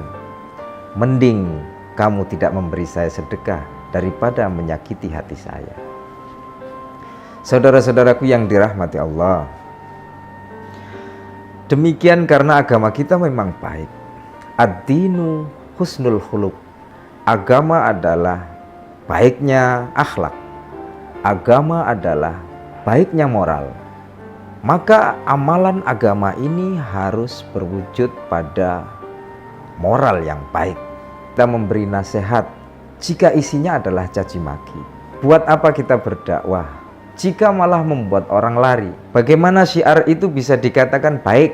mending kamu tidak memberi saya sedekah daripada menyakiti hati saya. Saudara-saudaraku yang dirahmati Allah, demikian karena agama kita memang baik. Ad-dinu husnul khuluq. Agama adalah baiknya akhlak. Agama adalah baiknya moral. Maka amalan agama ini harus berwujud pada moral yang baik. Kita memberi nasihat jika isinya adalah caci maki. Buat apa kita berdakwah jika malah membuat orang lari? Bagaimana syiar itu bisa dikatakan baik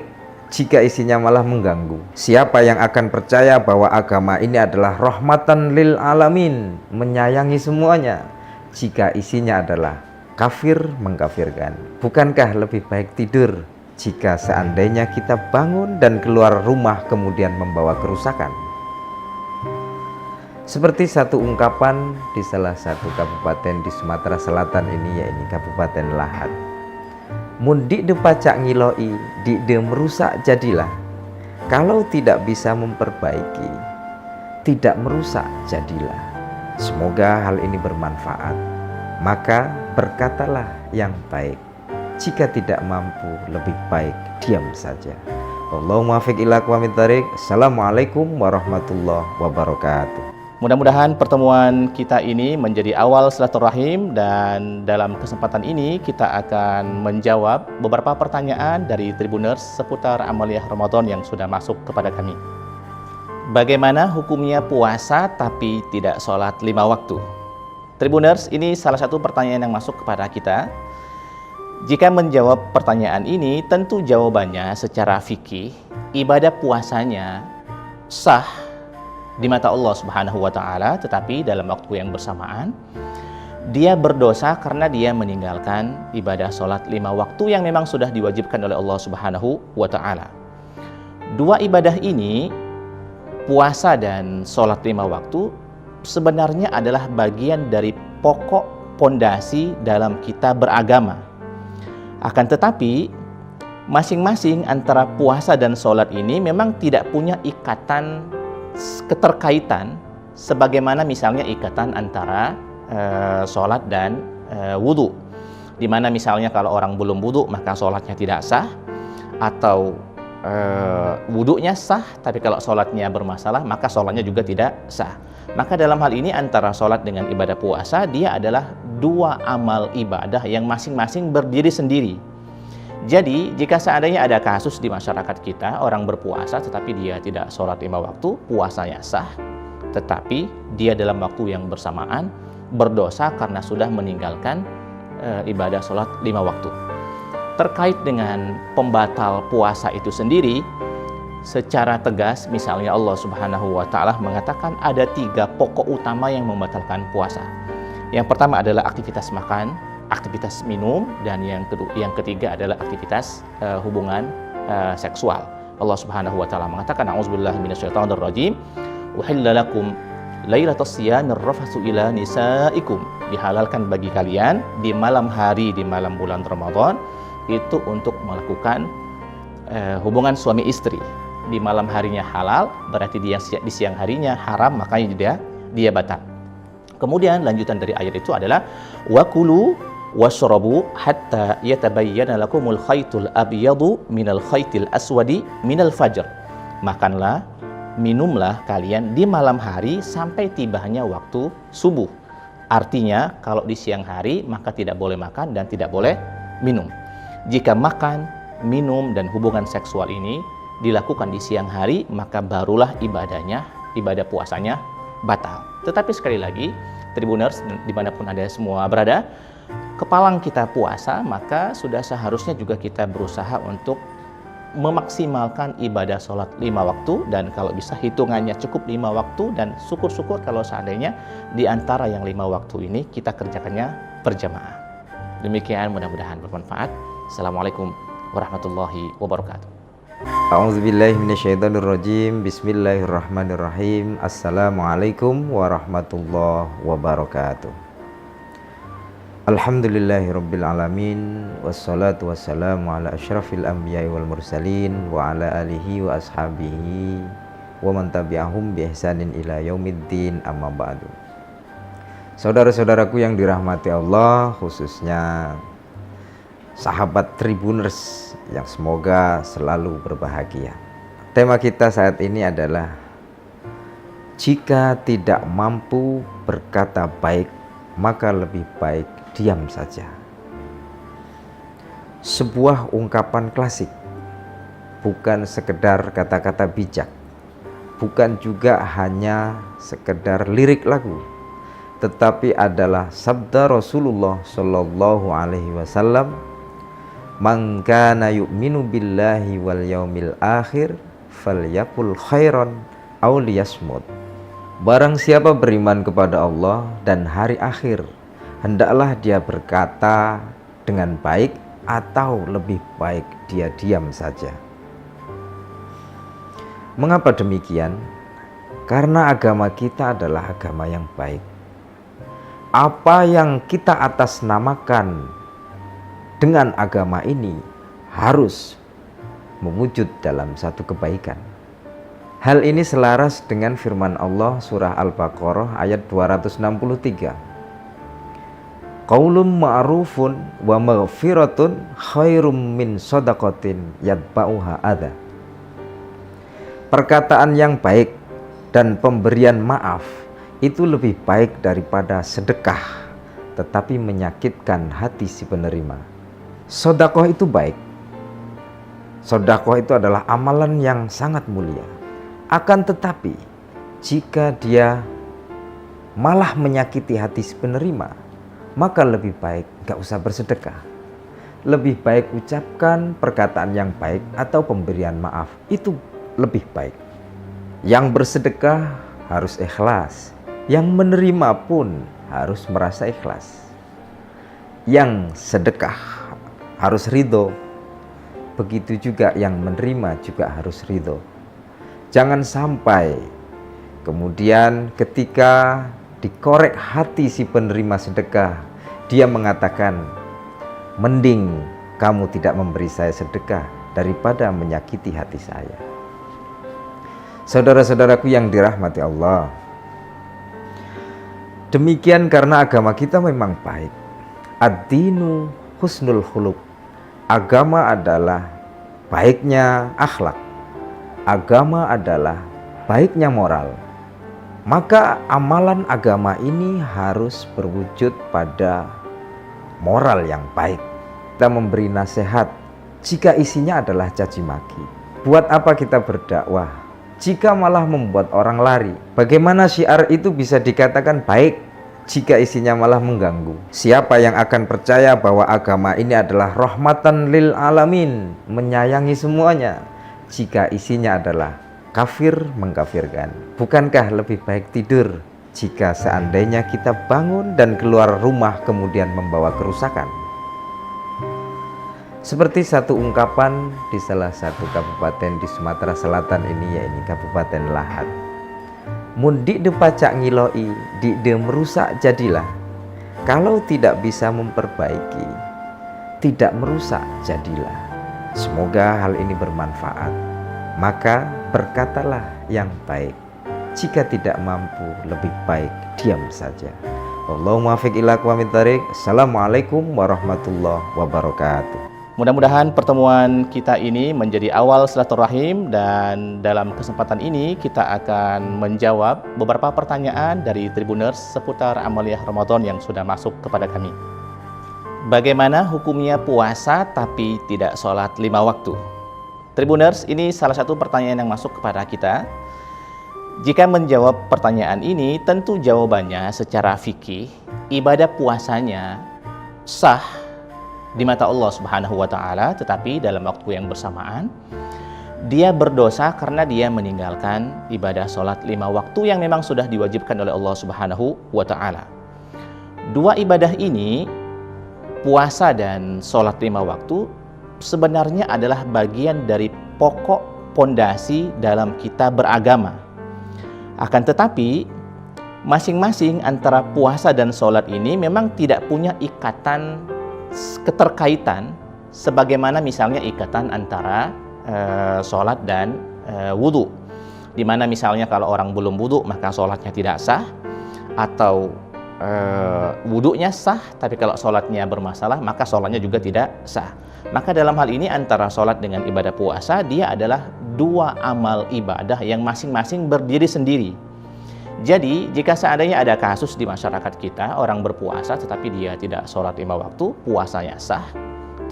jika isinya malah mengganggu? Siapa yang akan percaya bahwa agama ini adalah rahmatan lil alamin, menyayangi semuanya, jika isinya adalah kafir mengkafirkan? Bukankah lebih baik tidur jika seandainya kita bangun dan keluar rumah kemudian membawa kerusakan? Seperti satu ungkapan di salah satu kabupaten di Sumatera Selatan ini, yaitu Kabupaten Lahat. Mun dik de pacak ngiloi, dik de merusak jadilah. Kalau tidak bisa memperbaiki, tidak merusak jadilah. Semoga hal ini bermanfaat. Maka berkatalah yang baik. Jika tidak mampu, lebih baik diam saja. Allahumma fiq ila aqwamit thariq. Assalamualaikum warahmatullahi wabarakatuh. Mudah-mudahan pertemuan kita ini menjadi awal silaturahim, dan dalam kesempatan ini kita akan menjawab beberapa pertanyaan dari Tribuners seputar amaliyah Ramadan yang sudah masuk kepada kami. Bagaimana hukumnya puasa tapi tidak sholat 5 waktu? Tribuners, ini salah satu pertanyaan yang masuk kepada kita. Jika menjawab pertanyaan ini, tentu jawabannya secara fikih, ibadah puasanya sah di mata Allah Subhanahu wa taala, tetapi dalam waktu yang bersamaan dia berdosa karena dia meninggalkan ibadah sholat 5 waktu yang memang sudah diwajibkan oleh Allah Subhanahu wa taala. Dua ibadah ini, puasa dan sholat 5 waktu, sebenarnya adalah bagian dari pokok pondasi dalam kita beragama. Akan tetapi masing-masing antara puasa dan sholat ini memang tidak punya ikatan keterkaitan sebagaimana misalnya ikatan antara sholat dan wudhu, di mana misalnya kalau orang belum wudhu maka sholatnya tidak sah, atau wudhunya sah tapi kalau sholatnya bermasalah maka sholatnya juga tidak sah. Maka dalam hal ini antara sholat dengan ibadah puasa, dia adalah dua amal ibadah yang masing-masing berdiri sendiri. Jadi jika seandainya ada kasus di masyarakat kita, orang berpuasa tetapi dia tidak sholat 5 waktu, puasanya sah, tetapi dia dalam waktu yang bersamaan berdosa karena sudah meninggalkan ibadah sholat 5 waktu. Terkait dengan pembatal puasa itu sendiri, secara tegas misalnya Allah Subhanahu wa taala mengatakan ada 3 pokok utama yang membatalkan puasa. Yang pertama adalah aktivitas makan, aktivitas minum, dan yang ketiga adalah aktivitas hubungan seksual. Allah Subhanahu wa taala mengatakan a'udzubillahi minasyaitonirrajim, uhilla lakum lailatul siyamir rafatsu ila nisaikum, dihalalkan bagi kalian di malam hari, di malam bulan Ramadan itu untuk melakukan hubungan suami istri. Di malam harinya halal, berarti di siang harinya haram, makanya dia batal. Kemudian lanjutan dari ayat itu adalah wakulu washrabu hatta yatabayyana lakumul khaytul abyadu minal khaytil aswadi minal fajr. Makanlah, minumlah kalian di malam hari sampai tibanya waktu subuh. Artinya kalau di siang hari maka tidak boleh makan dan tidak boleh minum. Jika makan, minum, dan hubungan seksual ini dilakukan di siang hari, maka barulah ibadah puasanya batal. Tetapi sekali lagi, Tribuners dimanapun Anda semua berada, kepalang kita puasa, maka sudah seharusnya juga kita berusaha untuk memaksimalkan ibadah sholat 5 waktu, dan kalau bisa hitungannya cukup 5 waktu, dan syukur-syukur kalau seandainya di antara yang 5 waktu ini kita kerjakannya berjamaah. Demikian, mudah-mudahan bermanfaat. Assalamualaikum warahmatullahi wabarakatuh. A'udzubillahi minasyaitonirrajim. Bismillahirrahmanirrahim. Assalamualaikum warahmatullahi wabarakatuh. Alhamdulillahirabbil alamin, wassalatu wassalamu ala asyrafil anbiya'i wal mursalin wa ala alihi wa ashabihi wa man tabi'ahum bi ihsanin ila yaumiddin, amma ba'du. Saudara-saudaraku yang dirahmati Allah, khususnya sahabat Tribuners yang semoga selalu berbahagia. Tema kita saat ini adalah jika tidak mampu berkata baik, maka lebih baik diam saja. Sebuah ungkapan klasik, bukan sekedar kata-kata bijak, bukan juga hanya sekedar lirik lagu, tetapi adalah sabda Rasulullah Shallallahu Alaihi Wasallam, "Man kana yu'minu billahi wal yaumil akhir falyakul khairan aw liyasmut." Barang siapa beriman kepada Allah dan hari akhir, hendaklah dia berkata dengan baik atau lebih baik dia diam saja. Mengapa demikian? Karena agama kita adalah agama yang baik. Apa yang kita atasnamakan dengan agama ini harus mewujud dalam satu kebaikan. Hal ini selaras dengan firman Allah surah Al-Baqarah ayat 263. Qaulun ma'rufun wa maghfiratun khairum min shadaqatin yatba'uha adha. Perkataan yang baik dan pemberian maaf itu lebih baik daripada sedekah tetapi menyakitkan hati si penerima. Sedekah itu baik. Sedekah itu adalah amalan yang sangat mulia. Akan tetapi jika dia malah menyakiti hati si penerima, maka lebih baik gak usah bersedekah. Lebih baik ucapkan perkataan yang baik atau pemberian maaf, itu lebih baik. Yang bersedekah harus ikhlas, yang menerima pun harus merasa ikhlas. Yang sedekah harus ridho, begitu juga yang menerima juga harus ridho. Jangan sampai kemudian ketika dikorek hati si penerima sedekah, dia mengatakan, mending kamu tidak memberi saya sedekah daripada menyakiti hati saya. Saudara-saudaraku yang dirahmati Allah, demikian karena agama kita memang baik. Ad-dinu husnul khuluq. Agama adalah baiknya akhlak. Agama adalah baiknya moral. Maka amalan agama ini harus berwujud pada moral yang baik. Kita memberi nasihat jika isinya adalah caci maki. Buat apa kita berdakwah jika malah membuat orang lari? Bagaimana syiar itu bisa dikatakan baik jika isinya malah mengganggu? Siapa yang akan percaya bahwa agama ini adalah rahmatan lil alamin, menyayangi semuanya, jika isinya adalah kafir mengkafirkan? Bukankah lebih baik tidur jika seandainya kita bangun dan keluar rumah kemudian membawa kerusakan? Seperti satu ungkapan di salah satu kabupaten di Sumatera Selatan ini, yaitu Kabupaten Lahat. Mun dik de pacak ngiloi, dik de merusak jadilah. Kalau tidak bisa memperbaiki, tidak merusak jadilah. Semoga hal ini bermanfaat. Maka berkatalah yang baik. Jika tidak mampu, lebih baik diam saja. Allahumma muwaffiq ila aqwamit thariq. Assalamualaikum warahmatullahi wabarakatuh. Mudah-mudahan pertemuan kita ini menjadi awal silaturahim, dan dalam kesempatan ini kita akan menjawab beberapa pertanyaan dari Tribuners seputar amaliyah Ramadan yang sudah masuk kepada kami. Bagaimana hukumnya puasa tapi tidak sholat 5 waktu? Tribuners, ini salah satu pertanyaan yang masuk kepada kita. Jika menjawab pertanyaan ini, tentu jawabannya secara fikih, ibadah puasanya sah di mata Allah Subhanahu wa Ta'ala, tetapi dalam waktu yang bersamaan dia berdosa karena dia meninggalkan ibadah sholat 5 waktu yang memang sudah diwajibkan oleh Allah Subhanahu wa Ta'ala. Dua ibadah ini, puasa dan sholat 5 waktu, sebenarnya adalah bagian dari pokok pondasi dalam kita beragama. Akan tetapi masing-masing antara puasa dan sholat ini memang tidak punya ikatan keterkaitan sebagaimana misalnya ikatan antara sholat dan wudhu, dimana misalnya kalau orang belum wudhu maka sholatnya tidak sah, atau wudhunya sah tapi kalau sholatnya bermasalah maka sholatnya juga tidak sah. Maka dalam hal ini antara sholat dengan ibadah puasa, dia adalah dua amal ibadah yang masing-masing berdiri sendiri. Jadi jika seandainya ada kasus di masyarakat kita, orang berpuasa tetapi dia tidak sholat 5 waktu, puasanya sah,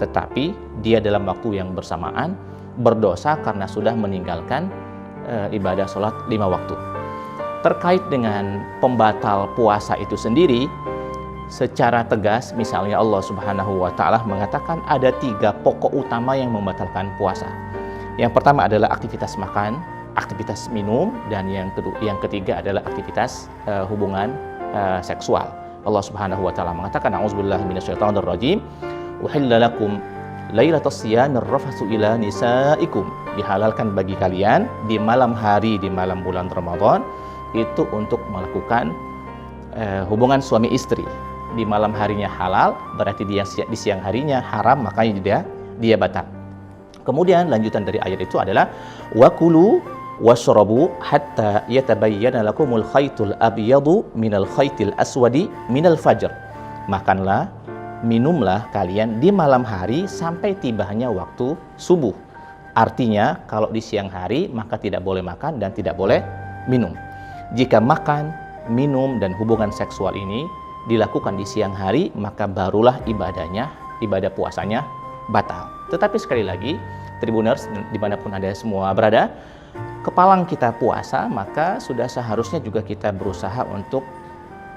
tetapi dia dalam waktu yang bersamaan berdosa karena sudah meninggalkan ibadah sholat 5 waktu. Terkait dengan pembatal puasa itu sendiri, secara tegas misalnya Allah Subhanahu wa Ta'ala mengatakan ada 3 pokok utama yang membatalkan puasa. Yang pertama adalah aktivitas makan, aktivitas minum, dan yang ketiga adalah aktivitas hubungan seksual. Allah Subhanahu wa Ta'ala mengatakan, a'udzubillahi minasyaitonir rajim, uhilla lakum lailatas siyamir rafatsu ila nisaikum. Dihalalkan bagi kalian di malam hari, di malam bulan Ramadan itu untuk melakukan hubungan suami istri. Di malam harinya halal, berarti di siang harinya haram, makanya dia batal. Kemudian lanjutan dari ayat itu adalah wakulu washrabu hatta yatabayyana lakumul khaytul abyadu minal khaytil aswadi minal fajr. Makanlah, minumlah kalian di malam hari sampai tibanya waktu subuh. Artinya kalau di siang hari maka tidak boleh makan dan tidak boleh minum. Jika makan, minum dan hubungan seksual ini dilakukan di siang hari, maka barulah ibadah puasanya batal. Tetapi sekali lagi, Tribuners dimanapun Anda semua berada, kepalang kita puasa, maka sudah seharusnya juga kita berusaha untuk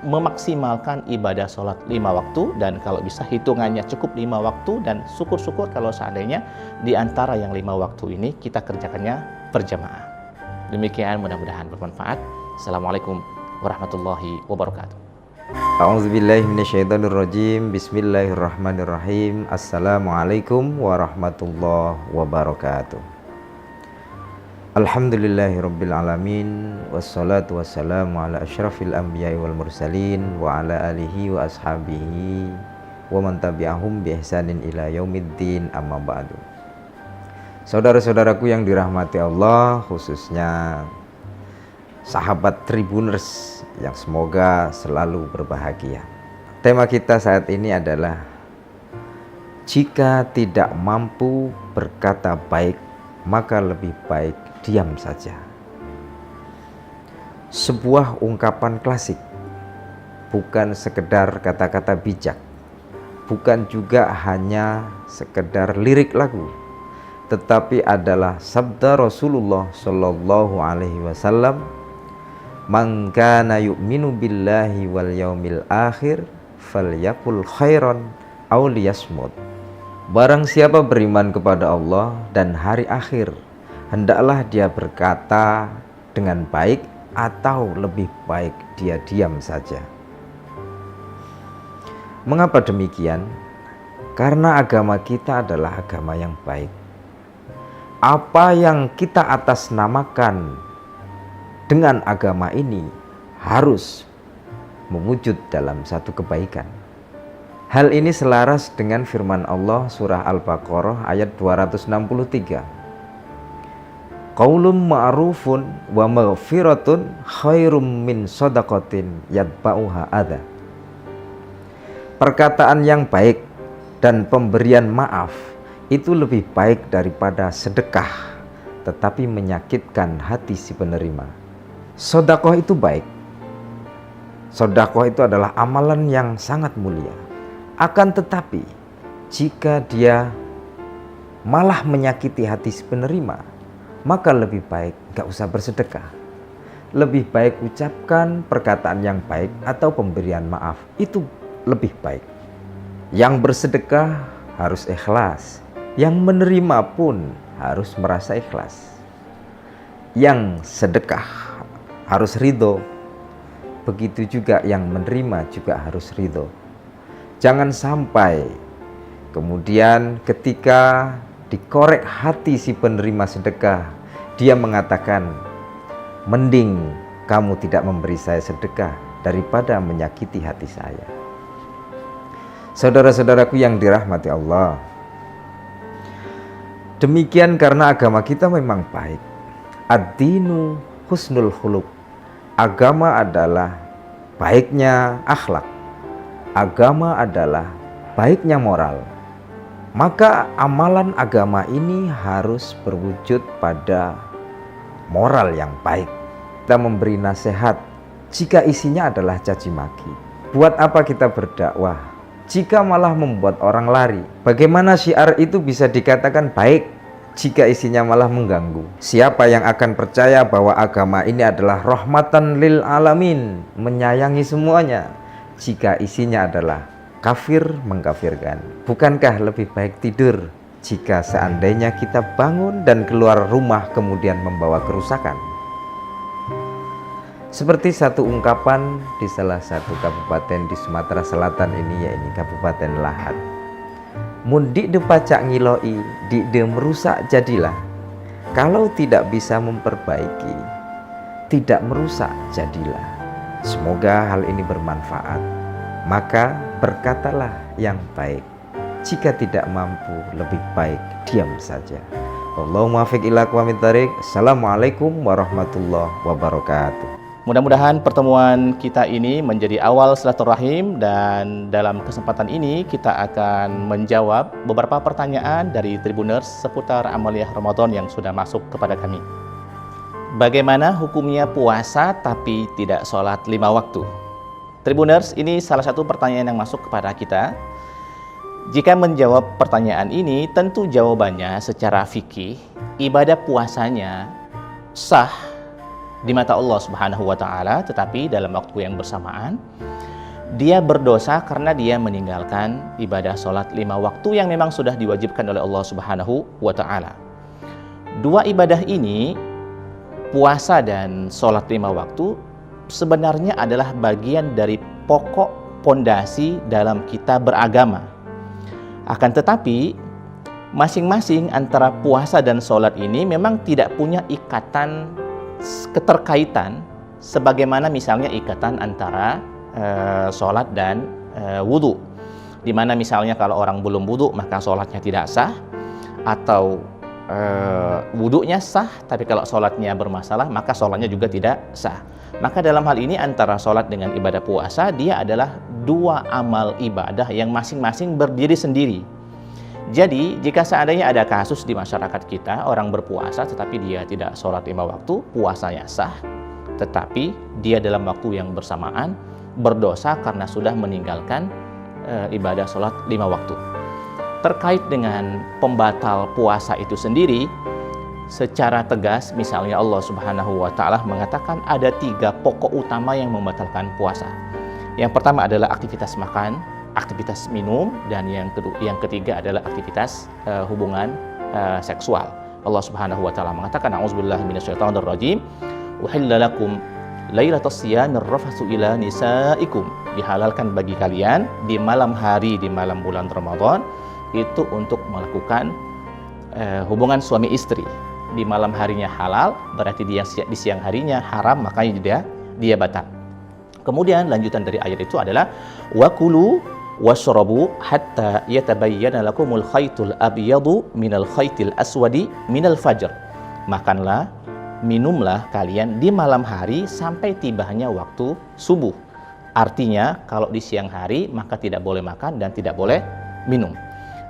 memaksimalkan ibadah sholat 5 waktu, dan kalau bisa hitungannya cukup 5 waktu, dan syukur-syukur kalau seandainya di antara yang 5 waktu ini kita kerjakannya berjamaah. Demikian, mudah-mudahan bermanfaat. Assalamualaikum warahmatullahi wabarakatuh. A'udzubillahi minasyaitonirrajim. Bismillahirrahmanirrahim. Assalamualaikum warahmatullahi wabarakatuh. Alhamdulillahirabbil alamin, wassalatu wassalamu ala asyrafil anbiya'i wal mursalin wa ala alihi wa ashabihi wa man tabi'ahum bi ihsanin ila yaumiddin, amma ba'du. Saudara-saudaraku yang dirahmati Allah, khususnya sahabat Tribuners yang semoga selalu berbahagia. Tema kita saat ini adalah jika tidak mampu berkata baik, maka lebih baik diam saja. Sebuah ungkapan klasik, bukan sekedar kata-kata bijak, bukan juga hanya sekedar lirik lagu, tetapi adalah sabda Rasulullah Shallallahu Alaihi Wasallam, "Man kana yu'minu billahi wal yaumil akhir falyakul khairan aw liyasmut." Barang siapa beriman kepada Allah dan hari akhir, hendaklah dia berkata dengan baik atau lebih baik dia diam saja. Mengapa demikian? Karena agama kita adalah agama yang baik. Apa yang kita atasnamakan dengan agama ini harus mewujud dalam satu kebaikan. Hal ini selaras dengan firman Allah surah Al-Baqarah ayat 263. Qaulun ma'rufun wa maghfiratun khairum min shadaqatin yatba'uha adha. Perkataan yang baik dan pemberian maaf itu lebih baik daripada sedekah tetapi menyakitkan hati si penerima. Sedekah itu baik. Sedekah itu adalah amalan yang sangat mulia. Akan tetapi jika dia malah menyakiti hati si penerima, maka lebih baik gak usah bersedekah. Lebih baik ucapkan perkataan yang baik atau pemberian maaf. Itu lebih baik. Yang bersedekah harus ikhlas. Yang menerima pun harus merasa ikhlas. Yang sedekah harus ridho. Begitu juga yang menerima juga harus ridho. Jangan sampai kemudian ketika dikorek hati si penerima sedekah, dia mengatakan, mending kamu tidak memberi saya sedekah daripada menyakiti hati saya. Saudara-saudaraku yang dirahmati Allah, demikian karena agama kita memang baik. Ad-dinu husnul khuluq. Agama adalah baiknya akhlak. Agama adalah baiknya moral. Maka amalan agama ini harus berwujud pada moral yang baik. Kita memberi nasihat jika isinya adalah caci maki. Buat apa kita berdakwah jika malah membuat orang lari? Bagaimana syiar itu bisa dikatakan baik jika isinya malah mengganggu? Siapa yang akan percaya bahwa agama ini adalah rahmatan lil alamin, menyayangi semuanya, jika isinya adalah kafir mengkafirkan? Bukankah lebih baik tidur jika seandainya kita bangun dan keluar rumah kemudian membawa kerusakan? Seperti satu ungkapan di salah satu kabupaten di Sumatera Selatan ini, yaitu Kabupaten Lahat. Mun dik de pacak ngiloi, dik de merusak jadilah. Kalau tidak bisa memperbaiki, tidak merusak jadilah. Semoga hal ini bermanfaat. Maka berkatalah yang baik. Jika tidak mampu, lebih baik diam saja. Allahumma fiq ila aqwamit thariq. Assalamualaikum warahmatullahi wabarakatuh. Mudah-mudahan pertemuan kita ini menjadi awal silaturahim, dan dalam kesempatan ini kita akan menjawab beberapa pertanyaan dari Tribuners seputar amaliyah Ramadan yang sudah masuk kepada kami. Bagaimana hukumnya puasa tapi tidak sholat 5 waktu? Tribuners, ini salah satu pertanyaan yang masuk kepada kita. Jika menjawab pertanyaan ini, tentu jawabannya secara fikih, ibadah puasanya sah di mata Allah Subhanahu wa Ta'ala, tetapi dalam waktu yang bersamaan dia berdosa karena dia meninggalkan ibadah sholat 5 waktu yang memang sudah diwajibkan oleh Allah Subhanahu wa Ta'ala. Dua ibadah ini puasa dan sholat 5 waktu sebenarnya adalah bagian dari pokok pondasi dalam kita beragama. Akan tetapi, masing-masing antara puasa dan sholat ini memang tidak punya ikatan keterkaitan sebagaimana misalnya ikatan antara sholat dan wudhu, di mana misalnya kalau orang belum wudhu maka sholatnya tidak sah, atau wudhunya sah tapi kalau sholatnya bermasalah maka sholatnya juga tidak sah. Maka dalam hal ini antara sholat dengan ibadah puasa dia adalah dua amal ibadah yang masing-masing berdiri sendiri. Jadi jika seandainya ada kasus di masyarakat kita orang berpuasa tetapi dia tidak sholat 5 waktu, puasanya sah, tetapi dia dalam waktu yang bersamaan berdosa karena sudah meninggalkan ibadah sholat 5 waktu. Terkait dengan pembatal puasa itu sendiri, secara tegas misalnya Allah Subhanahu wa Ta'ala mengatakan ada 3 pokok utama yang membatalkan puasa. Yang pertama adalah aktivitas makan, aktivitas minum, dan yang ketiga adalah aktivitas hubungan seksual. Allah Subhanahu wa Ta'ala mengatakan a'udzubillahi minasyaitonirrajim, uhilla lakum lailatas siyamir rafatsu ila nisaikum, dihalalkan bagi kalian di malam hari di malam bulan Ramadan itu untuk melakukan hubungan suami istri. Di malam harinya halal, berarti di siang harinya haram, makanya dia batal. Kemudian lanjutan dari ayat itu adalah wakulu washrabu hatta yatabayyana lakumul khaytul abyadu minal khaytil aswadi minal fajr. Makanlah, minumlah kalian di malam hari sampai tibanya waktu subuh. Artinya kalau di siang hari maka tidak boleh makan dan tidak boleh minum.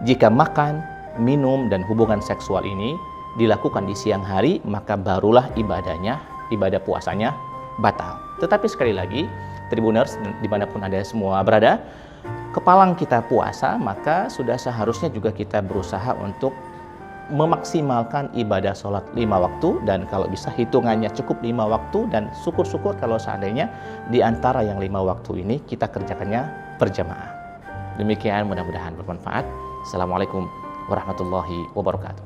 Jika makan, minum dan hubungan seksual ini dilakukan di siang hari maka barulah ibadah puasanya batal. Tetapi sekali lagi, Tribuners dimanapun Anda semua berada, kepalang kita puasa maka sudah seharusnya juga kita berusaha untuk memaksimalkan ibadah sholat 5 waktu, dan kalau bisa hitungannya cukup 5 waktu, dan syukur-syukur kalau seandainya di antara yang 5 waktu ini kita kerjakannya berjamaah. Demikian, mudah-mudahan bermanfaat. Assalamualaikum warahmatullahi wabarakatuh.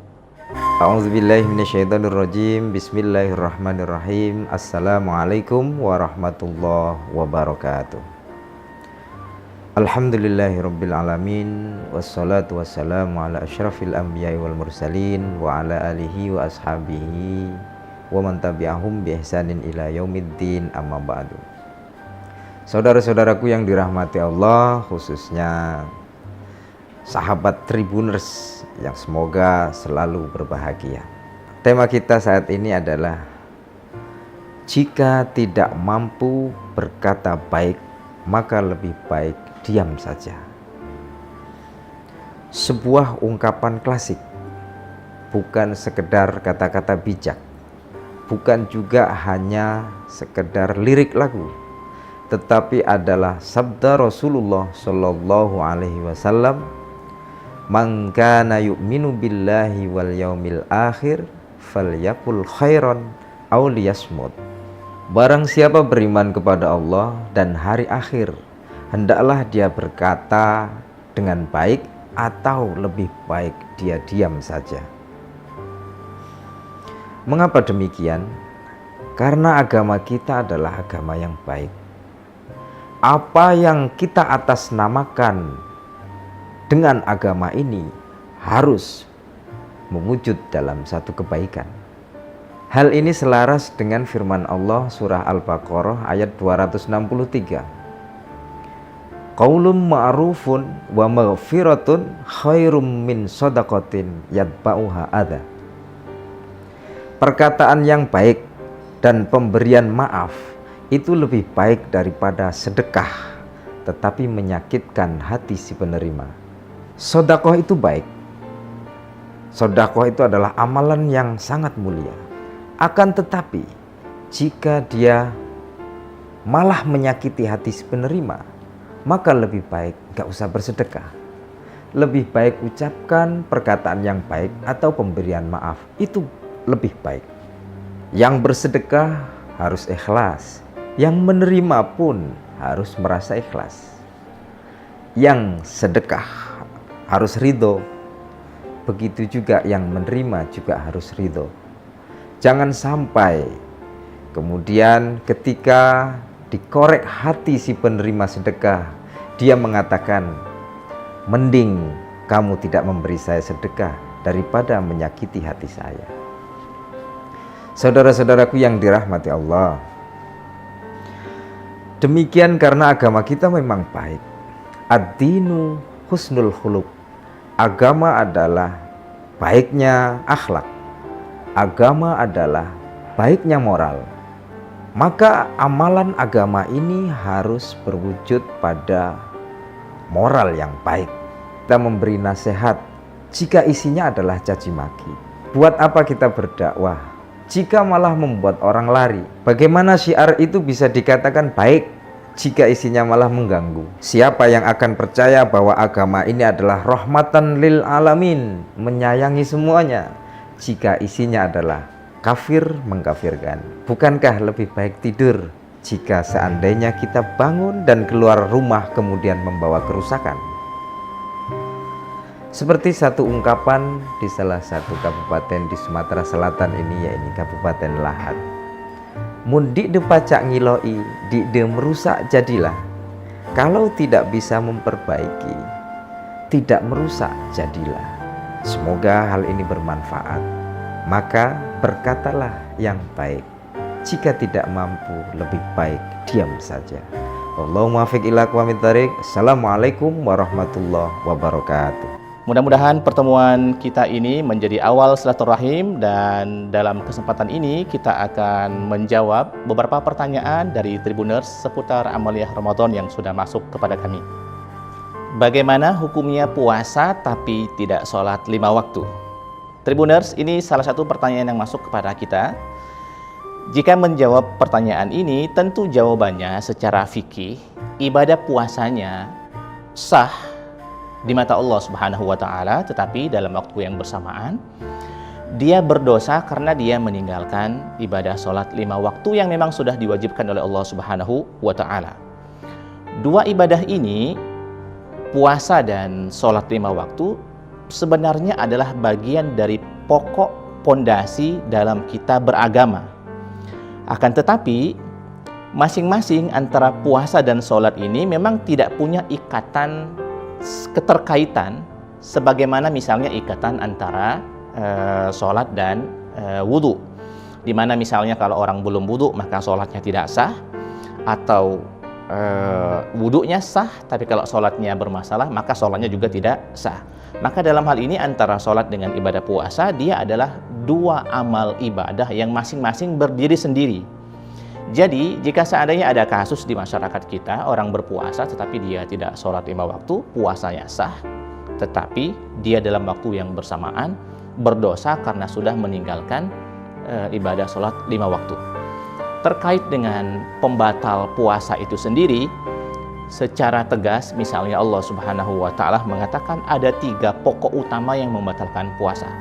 A'udzubillahi minasyaitonirrajim. Bismillahirrahmanirrahim. Assalamualaikum warahmatullahi wabarakatuh. Alhamdulillahirabbil alamin, wassalatu wassalamu ala asyrafil anbiya'i wal mursalin wa ala alihi wa ashabihi wa man tabi'ahum bi ihsanin ila yaumiddin, amma ba'du. Saudara-saudaraku yang dirahmati Allah, khususnya sahabat Tribuners yang semoga selalu berbahagia. Tema kita saat ini adalah jika tidak mampu berkata baik, maka lebih baik diam saja. Sebuah ungkapan klasik, bukan sekedar kata-kata bijak, bukan juga hanya sekedar lirik lagu, tetapi adalah sabda Rasulullah Shallallahu Alaihi Wasallam, "Man kana yu'minu billahi wal yaumil akhir falyakul khairan aw liyasmut." Barang siapa beriman kepada Allah dan hari akhir, hendaklah dia berkata dengan baik atau lebih baik dia diam saja. Mengapa demikian? Karena agama kita adalah agama yang baik. Apa yang kita atasnamakan dengan agama ini harus mewujud dalam satu kebaikan. Hal ini selaras dengan firman Allah surah Al-Baqarah ayat 263. Qaulun ma'rufun wa maghfiratun khairum min shadaqatin yatba'uha adha. Perkataan yang baik dan pemberian maaf itu lebih baik daripada sedekah tetapi menyakitkan hati si penerima. Sedekah itu baik. Sedekah itu adalah amalan yang sangat mulia. Akan tetapi jika dia malah menyakiti hati si penerima, maka lebih baik gak usah bersedekah. Lebih baik ucapkan perkataan yang baik atau pemberian maaf, itu lebih baik. Yang bersedekah harus ikhlas, yang menerima pun harus merasa ikhlas. Yang sedekah harus ridho, begitu juga yang menerima juga harus ridho. Jangan sampai kemudian ketika dikorek hati si penerima sedekah, dia mengatakan, mending kamu tidak memberi saya sedekah daripada menyakiti hati saya. Saudara-saudaraku yang dirahmati Allah, demikian karena agama kita memang baik. Ad-dinu husnul khuluq. Agama adalah baiknya akhlak. Agama adalah baiknya moral. Maka amalan agama ini harus berwujud pada moral yang baik. Kita memberi nasihat jika isinya adalah caci maki. Buat apa kita berdakwah jika malah membuat orang lari? Bagaimana syiar itu bisa dikatakan baik jika isinya malah mengganggu? Siapa yang akan percaya bahwa agama ini adalah rahmatan lil alamin, menyayangi semuanya, jika isinya adalah kafir mengkafirkan? Bukankah lebih baik tidur jika seandainya kita bangun dan keluar rumah kemudian membawa kerusakan? Seperti satu ungkapan di salah satu kabupaten di Sumatera Selatan ini, yaitu Kabupaten Lahat. Mun dik de pacak ngiloi, dik de merusak jadilah. Kalau tidak bisa memperbaiki, tidak merusak jadilah. Semoga hal ini bermanfaat. Maka berkatalah yang baik. Jika tidak mampu, lebih baik diam saja. Allahumma muwaffiq ila aqwamit thariq. Assalamualaikum warahmatullahi wabarakatuh. Mudah-mudahan pertemuan kita ini menjadi awal silaturahim, dan dalam kesempatan ini kita akan menjawab beberapa pertanyaan dari Tribuners seputar amaliyah Ramadan yang sudah masuk kepada kami. Bagaimana hukumnya puasa tapi tidak sholat 5 waktu? Tribuners, ini salah satu pertanyaan yang masuk kepada kita. Jika menjawab pertanyaan ini, tentu jawabannya secara fikih, ibadah puasanya sah di mata Allah Subhanahu wa Ta'ala, tetapi dalam waktu yang bersamaan dia berdosa karena dia meninggalkan ibadah sholat 5 waktu yang memang sudah diwajibkan oleh Allah Subhanahu wa Ta'ala. Dua ibadah ini, puasa dan sholat 5 waktu, sebenarnya adalah bagian dari pokok pondasi dalam kita beragama. Akan tetapi masing-masing antara puasa dan sholat ini memang tidak punya ikatan keterkaitan sebagaimana misalnya ikatan antara sholat dan wudhu, dimana misalnya kalau orang belum wudhu maka sholatnya tidak sah, atau wudhunya sah tapi kalau sholatnya bermasalah maka sholatnya juga tidak sah. Maka dalam hal ini antara sholat dengan ibadah puasa, dia adalah dua amal ibadah yang masing-masing berdiri sendiri. Jadi jika seandainya ada kasus di masyarakat kita, orang berpuasa tetapi dia tidak sholat 5 waktu, puasanya sah, tetapi dia dalam waktu yang bersamaan berdosa karena sudah meninggalkan ibadah sholat 5 waktu. Terkait dengan pembatal puasa itu sendiri, secara tegas misalnya Allah Subhanahu wa Ta'ala mengatakan ada 3 pokok utama yang membatalkan puasa.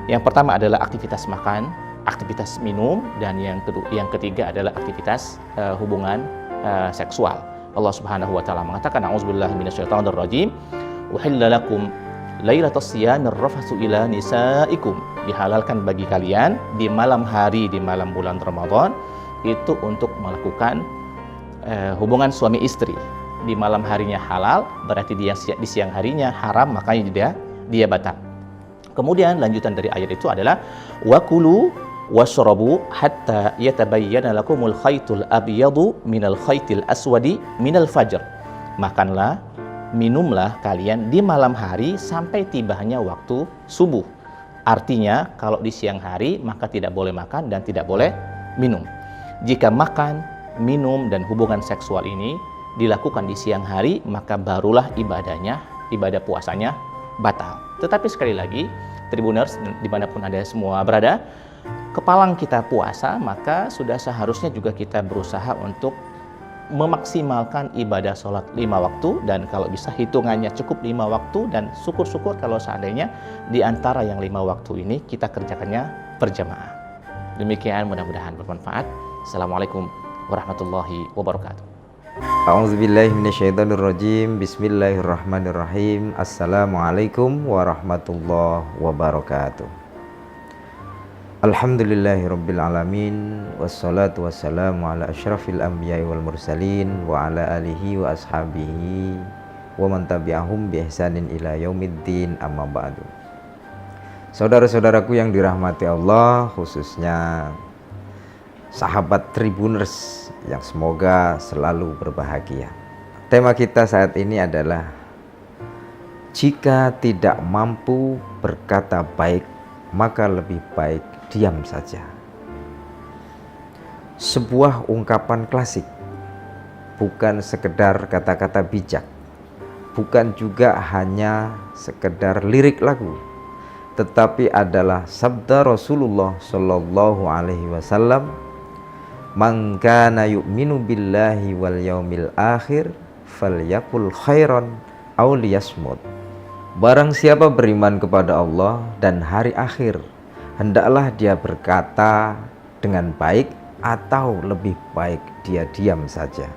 Yang pertama adalah aktivitas makan, aktivitas minum, dan yang ketiga adalah aktivitas hubungan seksual. Allah Subhanahu wa Ta'ala mengatakan, a'udzubillahi minasyaitonir rajim, uhilla lakum lailatas siyamir rafatsu ila nisaikum. Dihalalkan bagi kalian di malam hari, di malam bulan Ramadan itu untuk melakukan hubungan suami istri. Di malam harinya halal, berarti di siang harinya haram, makanya dia batal. Kemudian lanjutan dari ayat itu adalah wakulu washrabu hatta yatabayyana lakumul khaytul abyadu minal khaytil aswadi minal fajr. Makanlah, minumlah kalian di malam hari sampai tibanya waktu subuh. Artinya kalau di siang hari maka tidak boleh makan dan tidak boleh minum. Jika makan, minum dan hubungan seksual ini dilakukan di siang hari, maka barulah ibadah puasanya batal. Tetapi sekali lagi, Tribuners dimanapun Anda semua berada, kepalang kita puasa, maka sudah seharusnya juga kita berusaha untuk memaksimalkan ibadah sholat 5 waktu, dan kalau bisa hitungannya cukup 5 waktu, dan syukur-syukur kalau seandainya di antara yang 5 waktu ini kita kerjakannya berjamaah. Demikian, mudah-mudahan bermanfaat. Assalamualaikum warahmatullahi wabarakatuh. A'udzubillahi minasyaitonirrajim. Bismillahirrahmanirrahim. Assalamualaikum warahmatullahi wabarakatuh. Alhamdulillahirabbil alamin wassalatu wassalamu ala asyrafil anbiya'i wal mursalin wa ala alihi wa ashabihi wa man tabi'ahum bi ihsanin ila yaumiddin, amma ba'du. Saudara-saudaraku yang dirahmati Allah, khususnya sahabat Tribuners yang semoga selalu berbahagia. Tema kita saat ini adalah jika tidak mampu berkata baik, maka lebih baik diam saja. Sebuah ungkapan klasik, bukan sekedar kata-kata bijak, bukan juga hanya sekedar lirik lagu, tetapi adalah sabda Rasulullah Shallallahu Alaihi Wasallam, "Man kana yu'minu billahi wal yaumil akhir, falyakul khairan aw liyasmut." Barang siapa beriman kepada Allah dan hari akhir, hendaklah dia berkata dengan baik atau lebih baik dia diam saja.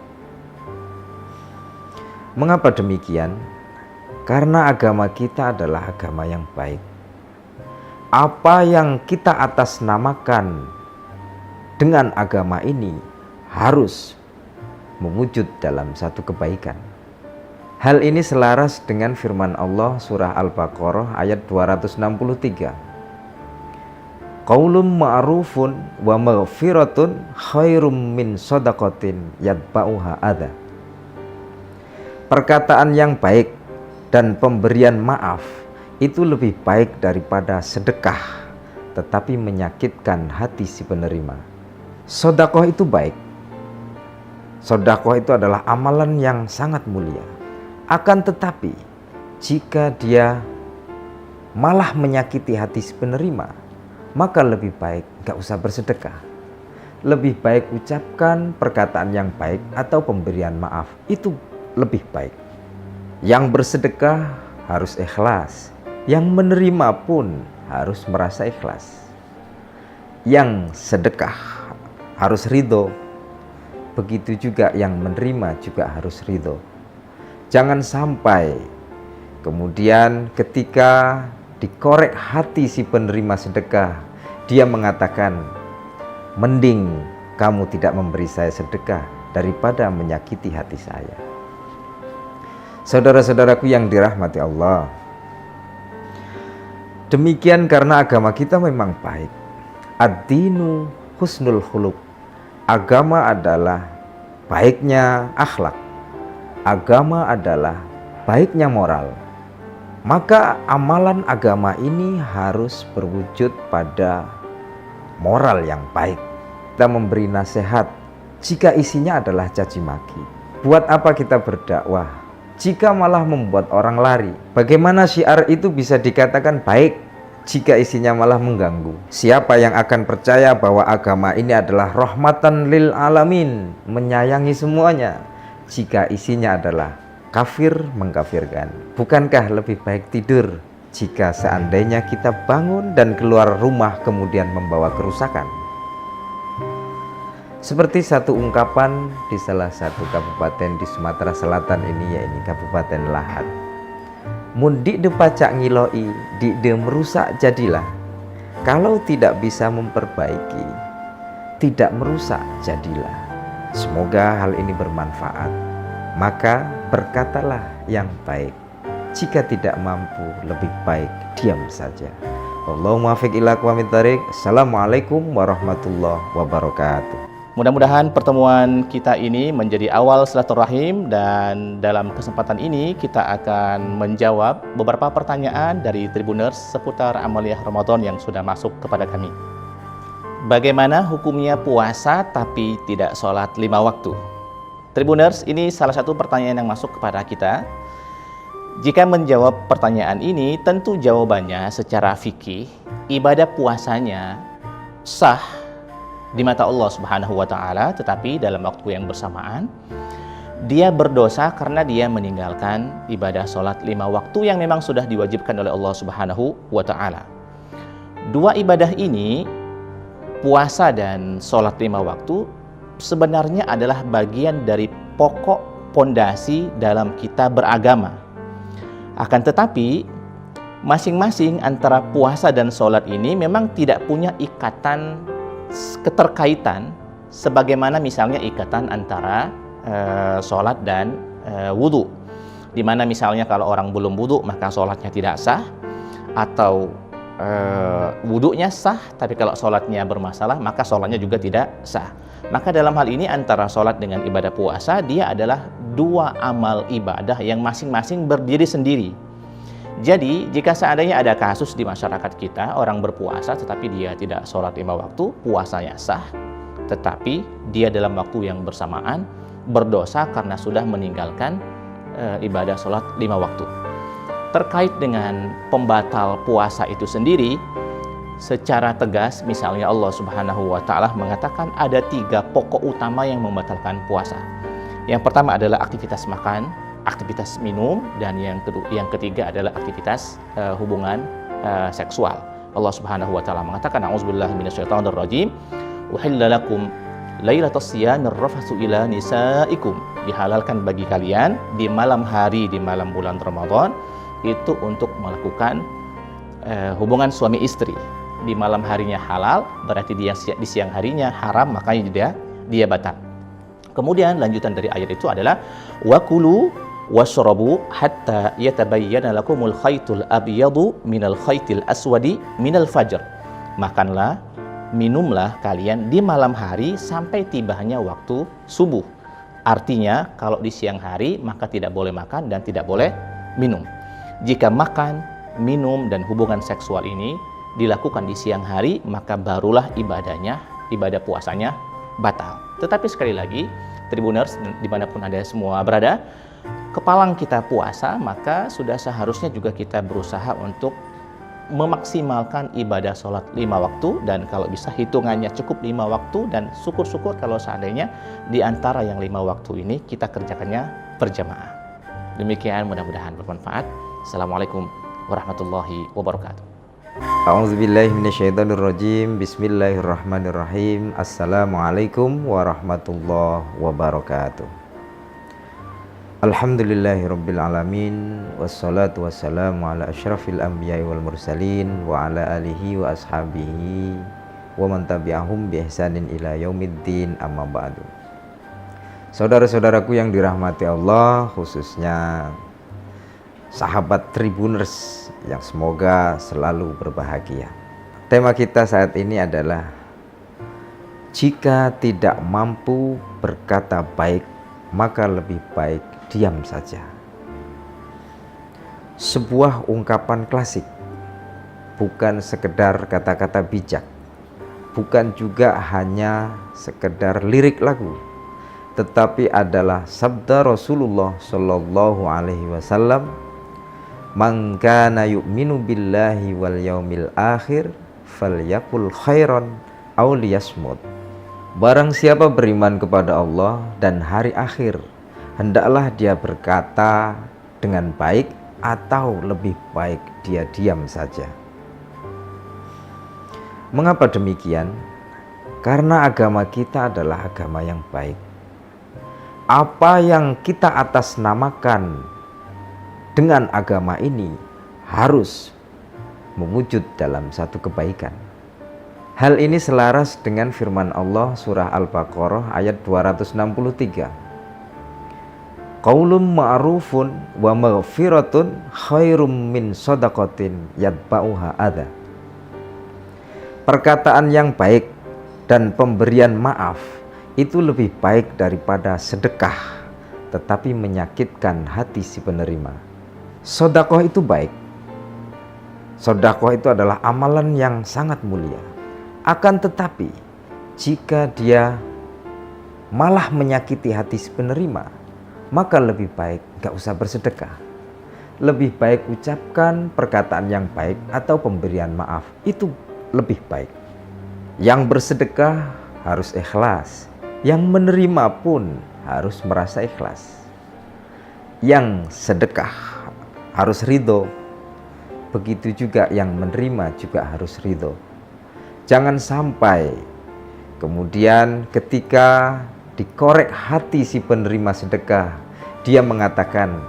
Mengapa demikian? Karena agama kita adalah agama yang baik. Apa yang kita atasnamakan dengan agama ini harus mewujud dalam satu kebaikan. Hal ini selaras dengan firman Allah surah Al-Baqarah ayat 263. Qaulun ma'rufun wa maghfiratun khairum min shadaqatin yatba'uha adza. Perkataan yang baik dan pemberian maaf itu lebih baik daripada sedekah tetapi menyakitkan hati si penerima. Sedekah itu baik. Sedekah itu adalah amalan yang sangat mulia. Akan tetapi jika dia malah menyakiti hati si penerima, maka lebih baik gak usah bersedekah. Lebih baik ucapkan perkataan yang baik atau pemberian maaf, itu lebih baik. Yang bersedekah harus ikhlas, yang menerima pun harus merasa ikhlas. Yang sedekah harus ridho, begitu juga yang menerima juga harus ridho. Jangan sampai kemudian ketika dikorek hati si penerima sedekah, dia mengatakan, mending kamu tidak memberi saya sedekah daripada menyakiti hati saya. Saudara-saudaraku yang dirahmati Allah, demikian karena agama kita memang baik. Ad-dinu husnul khuluq. Agama adalah baiknya akhlak. Agama adalah baiknya moral. Maka amalan agama ini harus berwujud pada moral yang baik. Kita memberi nasihat jika isinya adalah caci maki. Buat apa kita berdakwah jika malah membuat orang lari? Bagaimana syiar itu bisa dikatakan baik jika isinya malah mengganggu? Siapa yang akan percaya bahwa agama ini adalah rahmatan lil alamin, menyayangi semuanya, jika isinya adalah kafir mengkafirkan? Bukankah lebih baik tidur jika seandainya kita bangun dan keluar rumah kemudian membawa kerusakan? Seperti satu ungkapan di salah satu kabupaten di Sumatera Selatan ini, yaitu Kabupaten Lahat. Mun dik de pacak ngiloi, dik de merusak jadilah. Kalau tidak bisa memperbaiki, tidak merusak jadilah. Semoga hal ini bermanfaat. Maka berkatalah yang baik. Jika tidak mampu, lebih baik diam saja. Allahumma muwaffiq ila aqwamit thariq. Assalamualaikum warahmatullahi wabarakatuh. Mudah-mudahan pertemuan kita ini menjadi awal silaturahim, dan dalam kesempatan ini kita akan menjawab beberapa pertanyaan dari Tribuners seputar amaliyah Ramadan yang sudah masuk kepada kami. Bagaimana hukumnya puasa tapi tidak sholat 5 waktu? Tribuners, ini salah satu pertanyaan yang masuk kepada kita. Jika menjawab pertanyaan ini, tentu jawabannya secara fikih, ibadah puasanya sah di mata Allah Subhanahu wa Ta'ala, tetapi dalam waktu yang bersamaan dia berdosa karena dia meninggalkan ibadah sholat 5 waktu yang memang sudah diwajibkan oleh Allah Subhanahu wa Ta'ala. Dua ibadah ini, puasa dan sholat 5 waktu, sebenarnya adalah bagian dari pokok pondasi dalam kita beragama. Akan tetapi masing-masing antara puasa dan sholat ini memang tidak punya ikatan keterkaitan sebagaimana misalnya ikatan antara sholat dan wudhu, di mana misalnya kalau orang belum wudhu maka sholatnya tidak sah, atau wudhunya sah tapi kalau sholatnya bermasalah maka sholatnya juga tidak sah. Maka dalam hal ini antara sholat dengan ibadah puasa, dia adalah dua amal ibadah yang masing-masing berdiri sendiri. Jadi jika seandainya ada kasus di masyarakat kita, orang berpuasa tetapi dia tidak sholat 5 waktu, puasanya sah, tetapi dia dalam waktu yang bersamaan berdosa karena sudah meninggalkan ibadah sholat 5 waktu. Terkait dengan pembatal puasa itu sendiri, secara tegas misalnya Allah Subhanahu wa Ta'ala mengatakan ada 3 pokok utama yang membatalkan puasa. Yang pertama adalah aktivitas makan, aktivitas minum, dan yang ketiga adalah aktivitas hubungan seksual. Allah Subhanahu wa Ta'ala mengatakan, a'udzubillahi minasyaitonirrajim, uhilla lakum lailatas siyamir rafatsu ila nisaikum, dihalalkan bagi kalian di malam hari, di malam bulan Ramadan itu untuk melakukan hubungan suami istri. Di malam harinya halal, berarti di siang harinya haram, makanya dia batal. Kemudian lanjutan dari ayat itu adalah wakulu washrabu hatta yatabayyana lakumul khaytul abyadu minal khaytil aswadi minal fajr. Makanlah, minumlah kalian di malam hari sampai tibanya waktu subuh. Artinya kalau di siang hari maka tidak boleh makan dan tidak boleh minum. Jika makan, minum, dan hubungan seksual ini dilakukan di siang hari, maka barulah ibadah puasanya batal. Tetapi sekali lagi, Tribuners dimanapun Anda semua berada, kepalang kita puasa, maka sudah seharusnya juga kita berusaha untuk memaksimalkan ibadah sholat 5 waktu, dan kalau bisa hitungannya cukup 5 waktu, dan syukur-syukur kalau seandainya di antara yang 5 waktu ini kita kerjakannya berjamaah. Demikian, mudah-mudahan bermanfaat. Assalamualaikum warahmatullahi wabarakatuh. A'udzubillahi minasyaitonirrajim. Bismillahirrahmanirrahim. Assalamualaikum warahmatullahi wabarakatuh. Alhamdulillahirabbil alamin, wassalatu wassalamu ala asyrafil anbiya'i wal mursalin wa ala alihi wa ashabihi wa man tabi'ahum bi ihsanin ila yaumiddin, amma ba'du. Saudara-saudaraku yang dirahmati Allah, khususnya sahabat Tribuners yang semoga selalu berbahagia. Tema kita saat ini adalah jika tidak mampu berkata baik, maka lebih baik diam saja. Sebuah ungkapan klasik, bukan sekedar kata-kata bijak, bukan juga hanya sekedar lirik lagu, tetapi adalah sabda Rasulullah Shallallahu Alaihi Wasallam, "Man kana yu'minu billahi wal yaumil akhir falyakul khairan aw liyasmut." Barang siapa beriman kepada Allah dan hari akhir, hendaklah dia berkata dengan baik atau lebih baik dia diam saja. Mengapa demikian? Karena agama kita adalah agama yang baik. Apa yang kita atasnamakan dengan agama ini harus mewujud dalam satu kebaikan. Hal ini selaras dengan firman Allah surah Al-Baqarah ayat 263. Qaulun ma'rufun wa maghfiratun khairum min shadaqatin yatba'uha adza. Perkataan yang baik dan pemberian maaf itu lebih baik daripada sedekah tetapi menyakitkan hati si penerima. Sedekah itu baik. Sedekah itu adalah amalan yang sangat mulia. Akan tetapi jika dia malah menyakiti hati si penerima, maka lebih baik gak usah bersedekah. Lebih baik ucapkan perkataan yang baik atau pemberian maaf, itu lebih baik. Yang bersedekah harus ikhlas, yang menerima pun harus merasa ikhlas. Yang sedekah harus ridho, begitu juga yang menerima juga harus ridho. Jangan sampai kemudian ketika dikorek hati si penerima sedekah, dia mengatakan,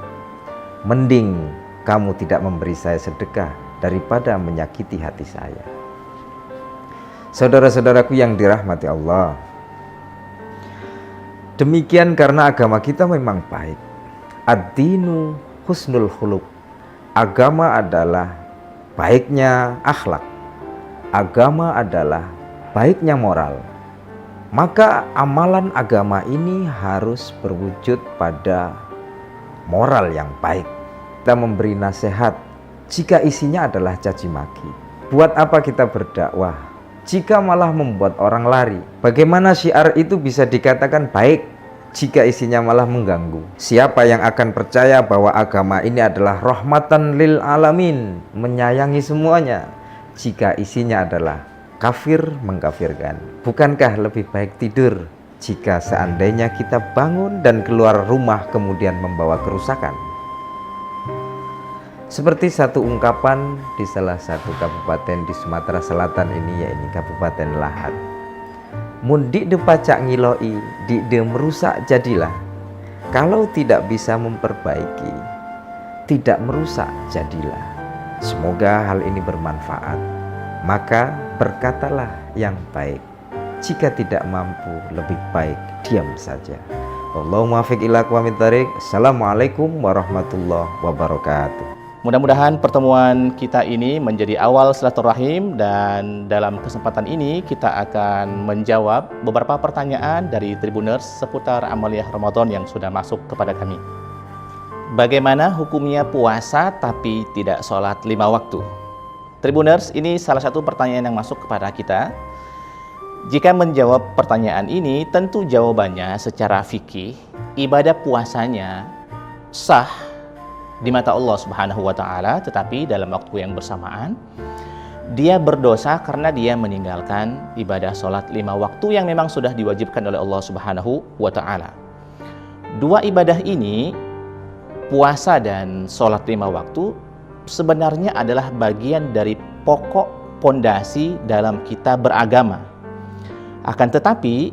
mending kamu tidak memberi saya sedekah daripada menyakiti hati saya. Saudara-saudaraku yang dirahmati Allah, demikian karena agama kita memang baik. Ad-dinu husnul khuluq. Agama adalah baiknya akhlak. Agama adalah baiknya moral. Maka amalan agama ini harus berwujud pada moral yang baik. Kita memberi nasihat jika isinya adalah caci maki. Buat apa kita berdakwah jika malah membuat orang lari? Bagaimana syiar itu bisa dikatakan baik jika isinya malah mengganggu? Siapa yang akan percaya bahwa agama ini adalah rahmatan lil alamin, menyayangi semuanya, jika isinya adalah kafir mengkafirkan? Bukankah lebih baik tidur jika seandainya kita bangun dan keluar rumah kemudian membawa kerusakan? Seperti satu ungkapan di salah satu kabupaten di Sumatera Selatan ini, yaitu Kabupaten Lahat. Mun dikde pacak ngiloi, dikde merusak jadilah. Kalau tidak bisa memperbaiki, tidak merusak jadilah. Semoga hal ini bermanfaat. Maka berkatalah yang baik. Jika tidak mampu, lebih baik diam saja. Allahumma muwaffiq ila aqwamit thariq. Assalamualaikum warahmatullahi wabarakatuh. Mudah-mudahan pertemuan kita ini menjadi awal silaturahim, dan dalam kesempatan ini kita akan menjawab beberapa pertanyaan dari Tribuners seputar amaliyah Ramadan yang sudah masuk kepada kami. Bagaimana hukumnya puasa tapi tidak sholat 5 waktu? Tribuners, ini salah satu pertanyaan yang masuk kepada kita. Jika menjawab pertanyaan ini, tentu jawabannya secara fikih, ibadah puasanya sah di mata Allah Subhanahu wa Ta'ala, tetapi dalam waktu yang bersamaan dia berdosa karena dia meninggalkan ibadah sholat 5 waktu yang memang sudah diwajibkan oleh Allah Subhanahu wa Ta'ala. Dua ibadah ini, puasa dan sholat 5 waktu, sebenarnya adalah bagian dari pokok pondasi dalam kita beragama. Akan tetapi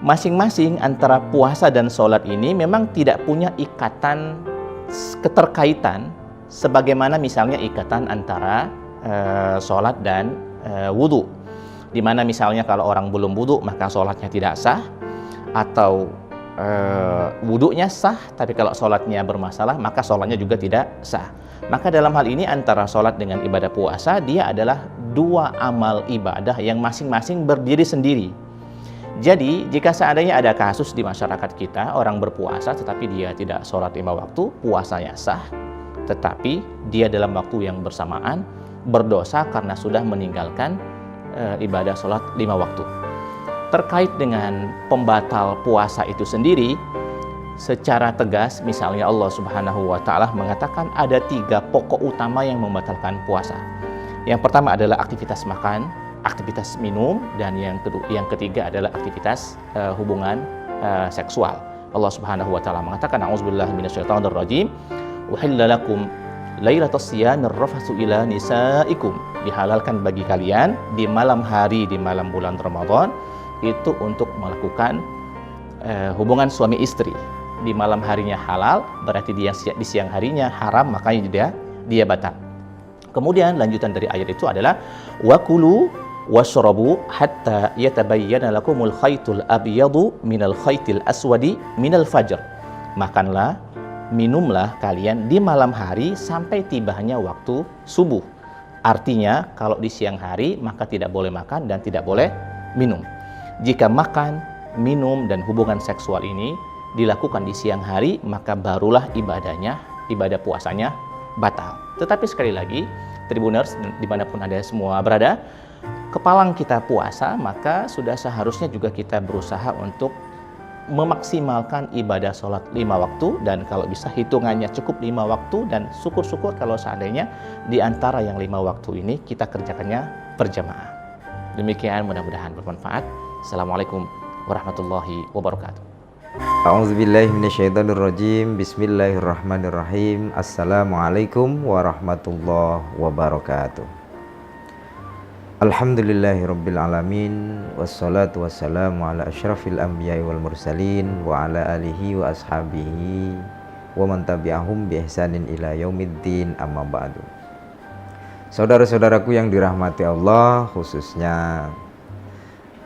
masing-masing antara puasa dan sholat ini memang tidak punya ikatan keterkaitan sebagaimana misalnya ikatan antara sholat dan wudhu, dimana misalnya kalau orang belum wudhu maka sholatnya tidak sah, atau wudhunya sah tapi kalau sholatnya bermasalah maka sholatnya juga tidak sah. Maka dalam hal ini antara sholat dengan ibadah puasa, dia adalah dua amal ibadah yang masing-masing berdiri sendiri. Jadi jika seandainya ada kasus di masyarakat kita, orang berpuasa tetapi dia tidak sholat 5 waktu, puasanya sah, tetapi dia dalam waktu yang bersamaan berdosa karena sudah meninggalkan ibadah sholat 5 waktu. Terkait dengan pembatal puasa itu sendiri, secara tegas misalnya Allah Subhanahu wa Ta'ala mengatakan ada 3 pokok utama yang membatalkan puasa. Yang pertama adalah aktivitas makan, aktivitas minum, dan yang ketiga adalah aktivitas hubungan seksual. Allah Subhanahu wa Ta'ala mengatakan, a'udzubillahi minasyaitonir rajim, uhilla lakum lailatas siyamir rafatsu ila nisaikum. Dihalalkan bagi kalian di malam hari, di malam bulan Ramadan itu untuk melakukan hubungan suami istri. Di malam harinya halal, berarti di siang harinya haram, makanya dia batal. Kemudian lanjutan dari ayat itu adalah wakulu washrabu hatta yatabayyana lakumul khaytul abyadu minal khaytil aswadi minal fajr. Makanlah, minumlah kalian di malam hari sampai tibanya waktu subuh. Artinya kalau di siang hari maka tidak boleh makan dan tidak boleh minum. Jika makan, minum dan hubungan seksual ini dilakukan di siang hari, maka barulah ibadah puasanya batal. Tetapi sekali lagi, Tribuners dimanapun Anda semua berada, kepalang kita puasa, maka sudah seharusnya juga kita berusaha untuk memaksimalkan ibadah sholat 5 waktu, dan kalau bisa hitungannya cukup 5 waktu, dan syukur-syukur kalau seandainya di antara yang 5 waktu ini kita kerjakannya berjamaah. Demikian, mudah-mudahan bermanfaat. Assalamualaikum warahmatullahi wabarakatuh. A'udzubillahi minasyaitonirrajim. Bismillahirrahmanirrahim. Assalamualaikum warahmatullahi wabarakatuh. Alhamdulillahirabbil alamin, wassalatu wassalamu ala asyrafil anbiya'i wal mursalin wa ala alihi wa ashabihi wa man tabi'ahum bi ihsanin ila yaumiddin, amma ba'du. Saudara-saudaraku yang dirahmati Allah, khususnya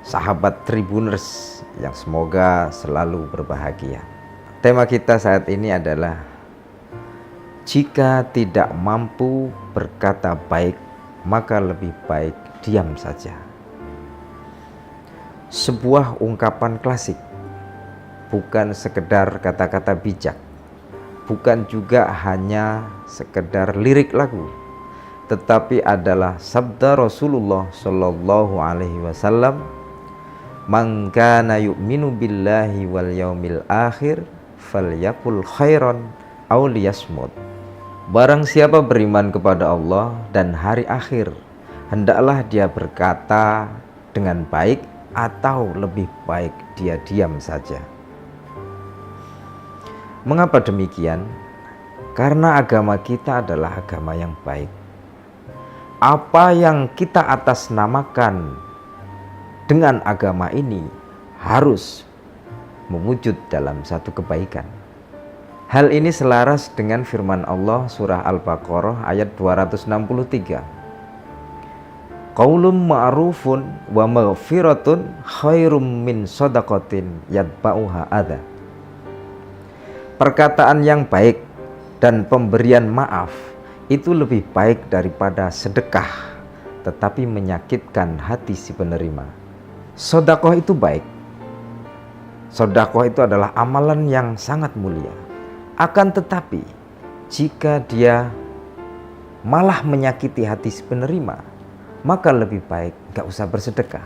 sahabat Tribuners yang semoga selalu berbahagia. Tema kita saat ini adalah jika tidak mampu berkata baik, maka lebih baik diam saja. Sebuah ungkapan klasik, bukan sekedar kata-kata bijak, bukan juga hanya sekedar lirik lagu, tetapi adalah sabda Rasulullah Shallallahu Alaihi Wasallam, "Man kana yu'minu billahi wal yaumil akhir, falyakul khairan aw liyasmut." Barang siapa beriman kepada Allah dan hari akhir, hendaklah dia berkata dengan baik atau lebih baik dia diam saja. Mengapa demikian? Karena agama kita adalah agama yang baik. Apa yang kita atasnamakan dengan agama ini harus mewujud dalam satu kebaikan. Hal ini selaras dengan firman Allah surah Al-Baqarah ayat 263. Qaulun ma'rufun wa maghfiratun khairum min shadaqatin yatba'uha adza. Perkataan yang baik dan pemberian maaf itu lebih baik daripada sedekah tetapi menyakitkan hati si penerima. Sedekah itu baik. Sedekah itu adalah amalan yang sangat mulia. Akan tetapi jika dia malah menyakiti hati si penerima, maka lebih baik gak usah bersedekah.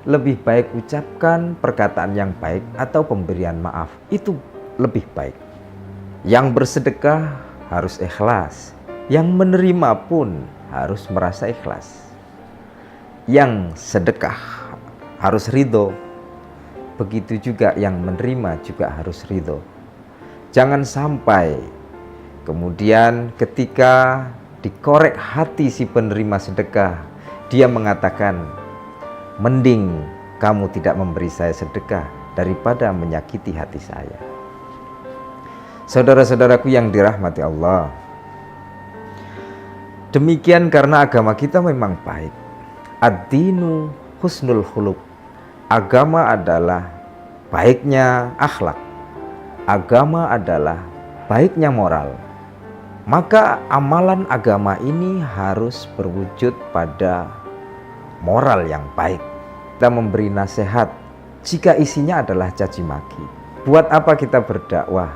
Lebih baik ucapkan perkataan yang baik atau pemberian maaf, itu lebih baik. Yang bersedekah harus ikhlas, yang menerima pun harus merasa ikhlas. Yang sedekah harus ridho, begitu juga yang menerima juga harus ridho. Jangan sampai kemudian ketika dikorek hati si penerima sedekah, dia mengatakan, mending kamu tidak memberi saya sedekah daripada menyakiti hati saya. Saudara-saudaraku yang dirahmati Allah, demikian karena agama kita memang baik. Ad-dinu husnul khuluq. Agama adalah baiknya akhlak. Agama adalah baiknya moral. Maka amalan agama ini harus berwujud pada moral yang baik. Kita memberi nasihat jika isinya adalah caci maki. Buat apa kita berdakwah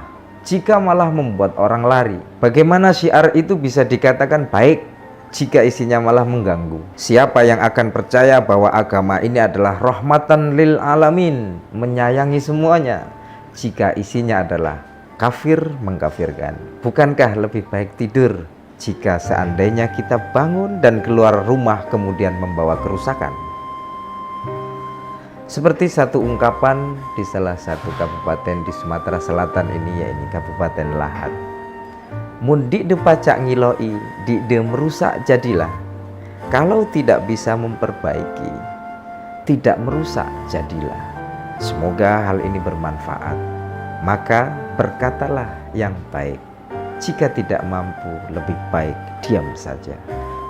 jika malah membuat orang lari? Bagaimana syiar itu bisa dikatakan baik jika isinya malah mengganggu? Siapa yang akan percaya bahwa agama ini adalah rahmatan lil alamin, menyayangi semuanya, jika isinya adalah kafir mengkafirkan? Bukankah lebih baik tidur jika seandainya kita bangun dan keluar rumah kemudian membawa kerusakan? Seperti satu ungkapan di salah satu kabupaten di Sumatera Selatan ini, yaitu Kabupaten Lahat. Mun dik de pacak ngiloi, dik de merusak jadilah. Kalau tidak bisa memperbaiki, tidak merusak jadilah. Semoga hal ini bermanfaat. Maka berkatalah yang baik. Jika tidak mampu, lebih baik diam saja.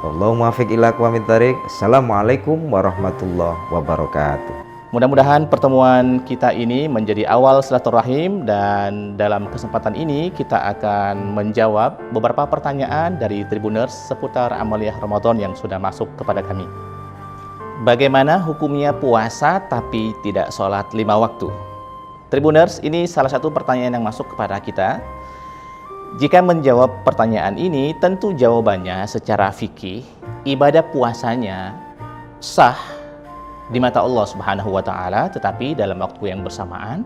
Allahumma muwaffiq ila aqwamit thariq. Assalamualaikum warahmatullahi wabarakatuh. Mudah-mudahan pertemuan kita ini menjadi awal silaturahim, dan dalam kesempatan ini kita akan menjawab beberapa pertanyaan dari Tribuners seputar amaliyah Ramadan yang sudah masuk kepada kami. Bagaimana hukumnya puasa tapi tidak sholat 5 waktu? Tribuners, ini salah satu pertanyaan yang masuk kepada kita. Jika menjawab pertanyaan ini, tentu jawabannya secara fikih, ibadah puasanya sah di mata Allah Subhanahu wa Ta'ala, tetapi dalam waktu yang bersamaan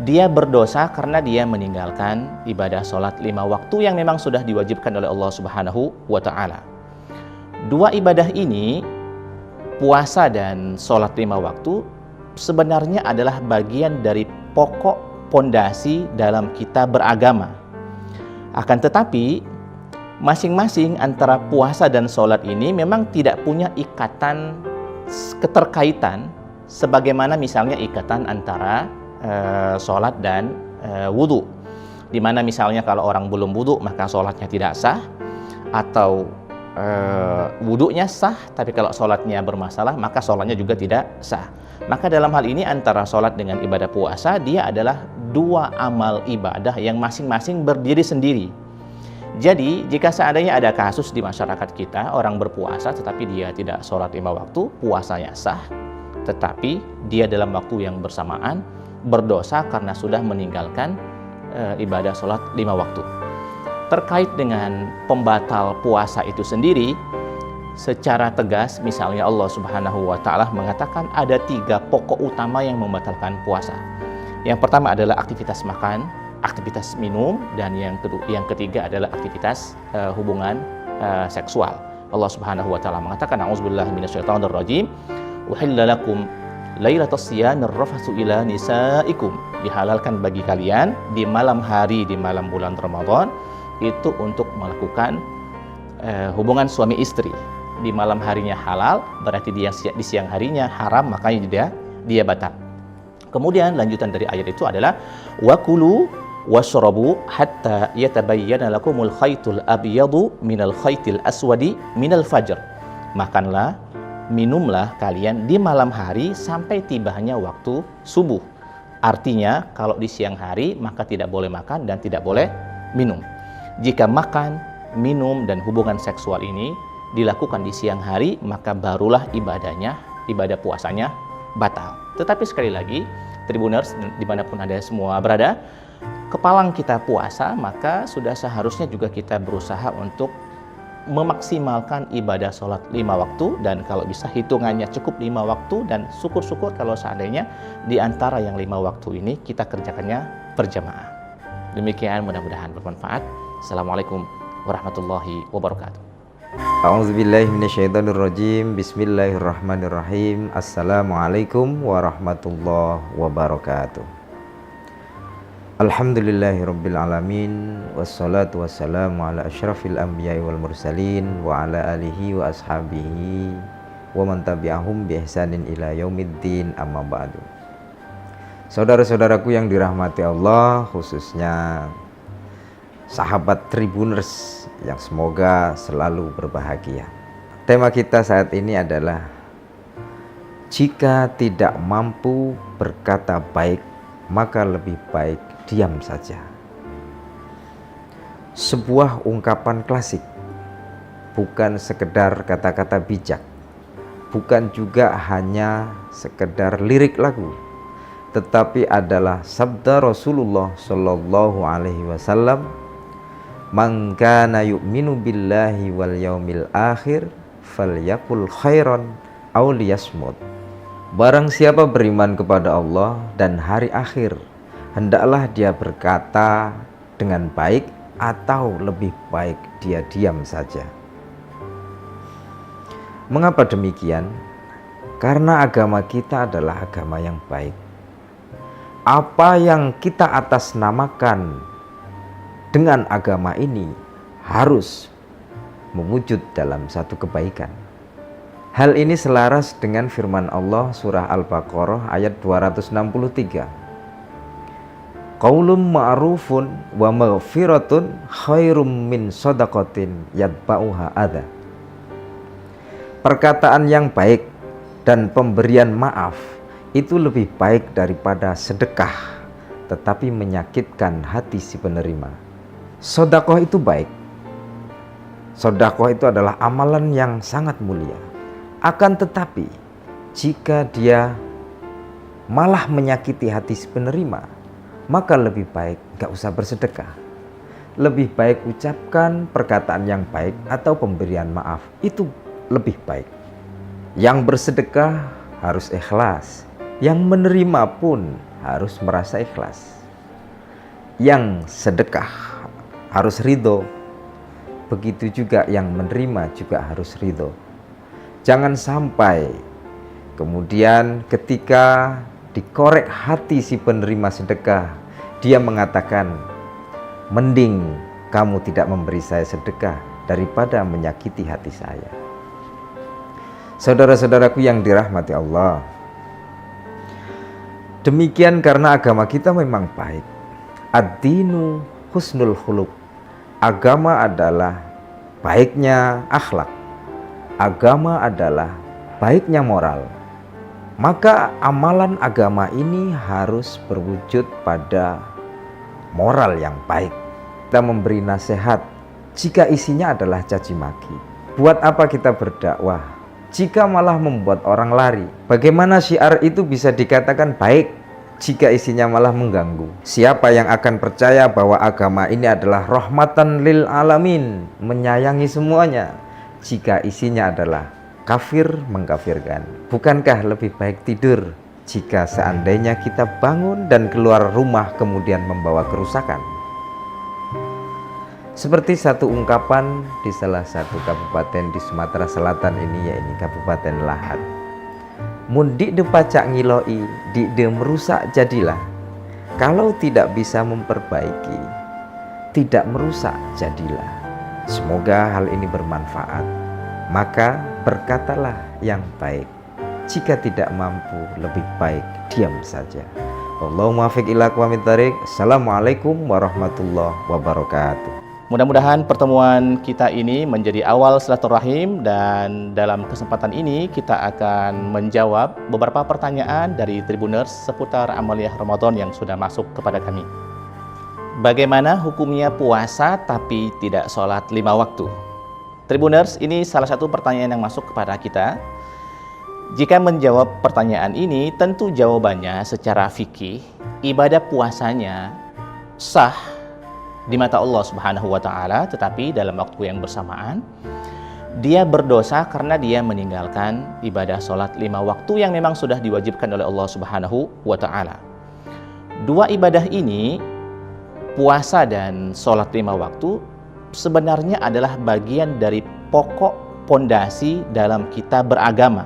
dia berdosa karena dia meninggalkan ibadah sholat 5 waktu yang memang sudah diwajibkan oleh Allah Subhanahu wa Ta'ala. Dua ibadah ini, puasa dan sholat 5 waktu, sebenarnya adalah bagian dari pokok pondasi dalam kita beragama. Akan tetapi masing-masing antara puasa dan sholat ini memang tidak punya ikatan keterkaitan sebagaimana misalnya ikatan antara sholat dan wudhu, dimana misalnya kalau orang belum wudhu maka sholatnya tidak sah, atau wudhunya sah, tapi kalau sholatnya bermasalah, maka sholatnya juga tidak sah. Maka dalam hal ini antara sholat dengan ibadah puasa, dia adalah dua amal ibadah yang masing-masing berdiri sendiri. Jadi, jika seandainya ada kasus di masyarakat kita, orang berpuasa tetapi dia tidak sholat 5 waktu, puasanya sah, tetapi dia dalam waktu yang bersamaan berdosa karena sudah meninggalkan ibadah sholat 5 waktu. Terkait dengan pembatal puasa itu sendiri, secara tegas misalnya Allah Subhanahu wa Ta'ala mengatakan ada 3 pokok utama yang membatalkan puasa. Yang pertama adalah aktivitas makan, aktivitas minum, dan yang ketiga adalah aktivitas hubungan seksual. Allah Subhanahu wa Ta'ala mengatakan, a'udzubillahi minasyaitonirrajim, uhilla lakum lailatas siyamir rafatsu ila nisaikum, dihalalkan bagi kalian di malam hari, di malam bulan Ramadan itu untuk melakukan hubungan suami istri. Di malam harinya halal, berarti di siang harinya haram, makanya dia batal. Kemudian lanjutan dari ayat itu adalah wakulu washrabu hatta yatabayyana lakumul khaytul abyadu minal khaytil aswadi minal fajr. Makanlah, minumlah kalian di malam hari sampai tibanya waktu subuh. Artinya kalau di siang hari maka tidak boleh makan dan tidak boleh minum. Jika makan, minum, dan hubungan seksual ini dilakukan di siang hari, maka barulah ibadah puasanya batal. Tetapi sekali lagi, Tribuners dimanapun Anda semua berada, kepalang kita puasa, maka sudah seharusnya juga kita berusaha untuk memaksimalkan ibadah sholat 5 waktu, dan kalau bisa hitungannya cukup 5 waktu, dan syukur-syukur kalau seandainya di antara yang 5 waktu ini kita kerjakannya berjamaah. Demikian, mudah-mudahan bermanfaat. Assalamualaikum warahmatullahi wabarakatuh. A'udzubillahi minasyaitonirrajim. Bismillahirrahmanirrahim. Assalamualaikum warahmatullahi wabarakatuh. Alhamdulillahirabbil alamin, wassalatu wassalamu ala asyrafil anbiya'i wal mursalin wa ala alihi wa ashabihi wa man tabi'ahum bi ihsanin ila yaumiddin, amma ba'du. Saudara-saudaraku yang dirahmati Allah, khususnya sahabat Tribuners yang semoga selalu berbahagia. Tema kita saat ini adalah jika tidak mampu berkata baik, maka lebih baik diam saja. Sebuah ungkapan klasik, bukan sekedar kata-kata bijak, bukan juga hanya sekedar lirik lagu, tetapi adalah sabda Rasulullah Shallallahu Alaihi Wasallam, "Man kana yu'minu billahi wal yaumil akhir falyaqul khairan aw liyasmut." Barang siapa beriman kepada Allah dan hari akhir, hendaklah dia berkata dengan baik atau lebih baik dia diam saja. Mengapa demikian? Karena agama kita adalah agama yang baik. Apa yang kita atasnamakan dengan agama ini harus mewujud dalam satu kebaikan. Hal ini selaras dengan firman Allah surah Al-Baqarah ayat 263. Qaulun ma'rufun wa maghfiratun khairum min shadaqatin yatba'uha adha. Perkataan yang baik dan pemberian maaf itu lebih baik daripada sedekah tetapi menyakitkan hati si penerima. Sedekah itu baik. Sedekah itu adalah amalan yang sangat mulia. Akan tetapi jika dia malah menyakiti hati si penerima, maka lebih baik gak usah bersedekah. Lebih baik ucapkan perkataan yang baik atau pemberian maaf, itu lebih baik. Yang bersedekah harus ikhlas, yang menerima pun harus merasa ikhlas. Yang sedekah harus ridho, begitu juga yang menerima juga harus ridho. Jangan sampai kemudian ketika dikorek hati si penerima sedekah, dia mengatakan, mending kamu tidak memberi saya sedekah daripada menyakiti hati saya. Saudara-saudaraku yang dirahmati Allah, demikian karena agama kita memang baik. Ad-dinu husnul khuluq. Agama adalah baiknya akhlak. Agama adalah baiknya moral. Maka amalan agama ini harus berwujud pada moral yang baik. Kita memberi nasihat jika isinya adalah caci maki. Buat apa kita berdakwah jika malah membuat orang lari? Bagaimana syiar itu bisa dikatakan baik jika isinya malah mengganggu? Siapa yang akan percaya bahwa agama ini adalah rahmatan lil alamin, menyayangi semuanya, jika isinya adalah kafir mengkafirkan? Bukankah lebih baik tidur jika seandainya kita bangun dan keluar rumah kemudian membawa kerusakan? Seperti satu ungkapan di salah satu kabupaten di Sumatera Selatan ini, yaitu Kabupaten Lahat. Mun dik de pacak ngiloi, dik de merusak jadilah. Kalau tidak bisa memperbaiki, tidak merusak jadilah. Semoga hal ini bermanfaat. Maka berkatalah yang baik. Jika tidak mampu, lebih baik diam saja. Allahumma muwaffiq ila aqwamit thariq. Assalamualaikum warahmatullahi wabarakatuh. Mudah-mudahan pertemuan kita ini menjadi awal silaturahim, dan dalam kesempatan ini kita akan menjawab beberapa pertanyaan dari Tribuners seputar amaliyah Ramadan yang sudah masuk kepada kami. Bagaimana hukumnya puasa tapi tidak sholat 5 waktu? Tribuners, ini salah satu pertanyaan yang masuk kepada kita. Jika menjawab pertanyaan ini, tentu jawabannya secara fikih, ibadah puasanya sah di mata Allah Subhanahu wa Ta'ala, tetapi dalam waktu yang bersamaan dia berdosa karena dia meninggalkan ibadah sholat 5 waktu yang memang sudah diwajibkan oleh Allah Subhanahu wa Ta'ala. Dua ibadah ini, puasa dan sholat 5 waktu, sebenarnya adalah bagian dari pokok pondasi dalam kita beragama.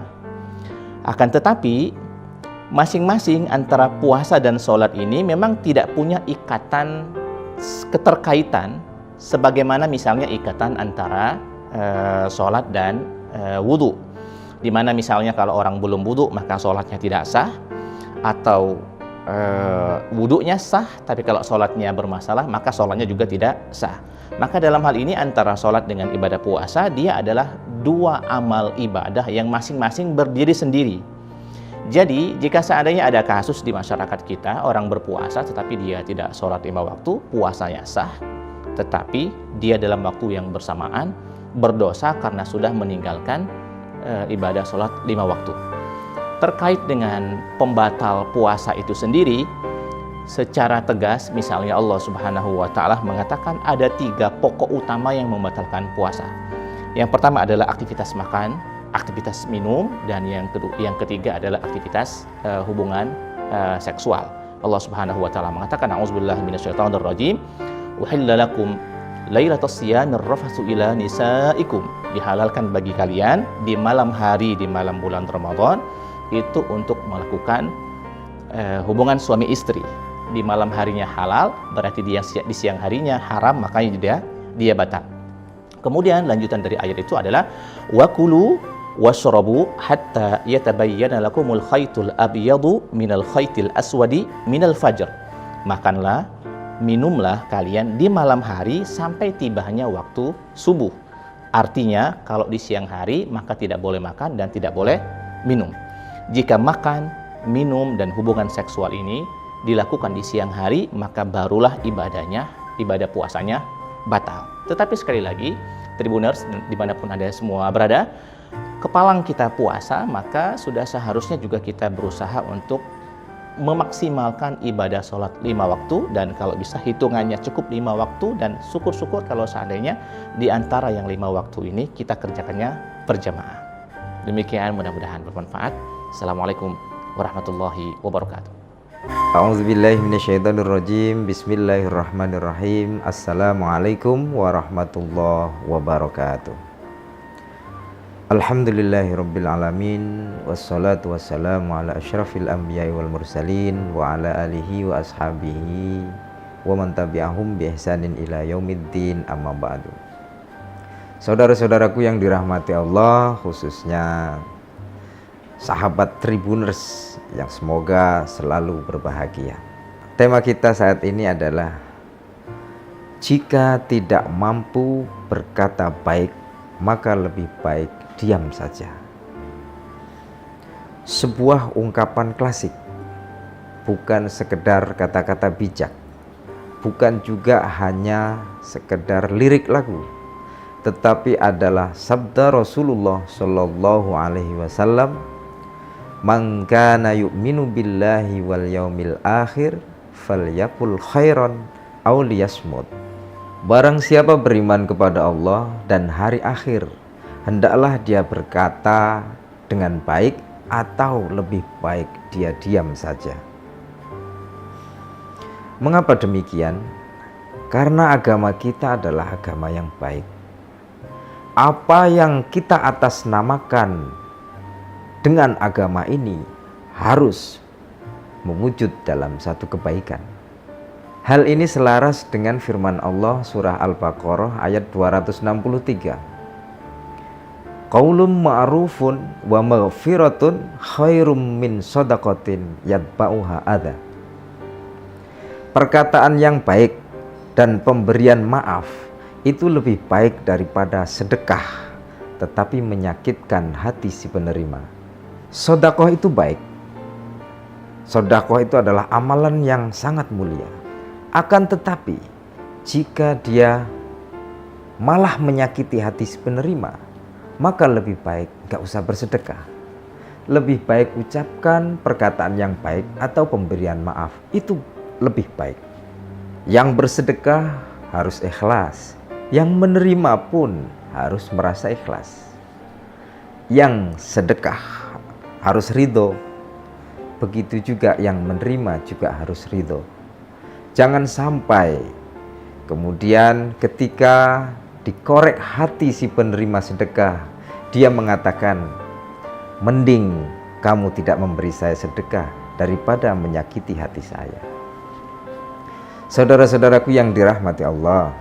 Akan tetapi masing-masing antara puasa dan sholat ini memang tidak punya ikatan keterkaitan sebagaimana misalnya ikatan antara sholat dan wudhu, dimana misalnya kalau orang belum wudhu maka sholatnya tidak sah, atau wudhunya sah tapi kalau sholatnya bermasalah maka sholatnya juga tidak sah. Maka dalam hal ini antara sholat dengan ibadah puasa, dia adalah dua amal ibadah yang masing-masing berdiri sendiri. Jadi jika seandainya ada kasus di masyarakat kita, orang berpuasa tetapi dia tidak sholat 5 waktu, puasanya sah, tetapi dia dalam waktu yang bersamaan berdosa karena sudah meninggalkan ibadah sholat 5 waktu. Terkait dengan pembatal puasa itu sendiri, secara tegas misalnya Allah Subhanahu wa Ta'ala mengatakan ada 3 pokok utama yang membatalkan puasa. Yang pertama adalah aktivitas makan, aktivitas minum, dan yang ketiga adalah aktivitas hubungan seksual. Allah Subhanahu wa Ta'ala mengatakan, a'udzubillahi minasyaitonir rajim, uhilla lakum lailatas siyamir rafatsu ila nisaikum. Dihalalkan bagi kalian di malam hari, di malam bulan Ramadan itu untuk melakukan hubungan suami istri. Di malam harinya halal, berarti di siang harinya haram, makanya dia batal. Kemudian lanjutan dari ayat itu adalah wakulu washrabu hatta yatabayyana lakumul khaytul abyadu minal khaytil aswadi minal fajr. Makanlah, minumlah kalian di malam hari sampai tibanya waktu subuh. Artinya kalau di siang hari maka tidak boleh makan dan tidak boleh minum. Jika makan, minum dan hubungan seksual ini dilakukan di siang hari, maka barulah ibadah puasanya batal. Tetapi sekali lagi, Tribuners dimanapun Anda semua berada, kepalang kita puasa, maka sudah seharusnya juga kita berusaha untuk memaksimalkan ibadah sholat 5 waktu, dan kalau bisa hitungannya cukup 5 waktu, dan syukur-syukur kalau seandainya di antara yang 5 waktu ini kita kerjakannya berjamaah. Demikian, mudah-mudahan bermanfaat. Assalamualaikum warahmatullahi wabarakatuh. A'udzubillahi minasyaitonirrajim. Bismillahirrahmanirrahim. Assalamualaikum warahmatullahi wabarakatuh. Alhamdulillahirabbil alamin, wassalatu wassalamu ala asyrafil anbiya'i wal mursalin wa ala alihi wa ashabihi wa man tabi'ahum bi ihsanin ila yaumiddin, amma ba'du. Saudara-saudaraku yang dirahmati Allah, khususnya sahabat Tribuners yang semoga selalu berbahagia. Tema kita saat ini adalah Jika tidak mampu berkata baik, maka lebih baik diam saja. Sebuah ungkapan klasik, bukan sekedar kata-kata bijak, bukan juga hanya sekedar lirik lagu, tetapi adalah sabda Rasulullah Shallallahu Alaihi Wasallam, "Man kana yu'minu billahi wal yaumil akhir, falyakul khairan aw liyasmut." Barang siapa beriman kepada Allah dan hari akhir, hendaklah dia berkata dengan baik atau lebih baik dia diam saja. Mengapa demikian? Karena agama kita adalah agama yang baik. Apa yang kita atasnamakan dengan agama ini harus mewujud dalam satu kebaikan. Hal ini selaras dengan firman Allah surah Al-Baqarah ayat 263. Qaulun ma'rufun wa maghfiratun khairum min shadaqatin yatba'uha adha. Perkataan yang baik dan pemberian maaf itu lebih baik daripada sedekah tetapi menyakitkan hati si penerima. Sedekah itu baik. Sedekah itu adalah amalan yang sangat mulia. Akan tetapi jika dia malah menyakiti hati si penerima, maka lebih baik gak usah bersedekah. Lebih baik ucapkan perkataan yang baik atau pemberian maaf, itu lebih baik. Yang bersedekah harus ikhlas, yang menerima pun harus merasa ikhlas. Yang sedekah harus ridho, begitu juga yang menerima juga harus ridho. Jangan sampai kemudian ketika dikorek hati si penerima sedekah, dia mengatakan, mending kamu tidak memberi saya sedekah daripada menyakiti hati saya. Saudara-saudaraku yang dirahmati Allah,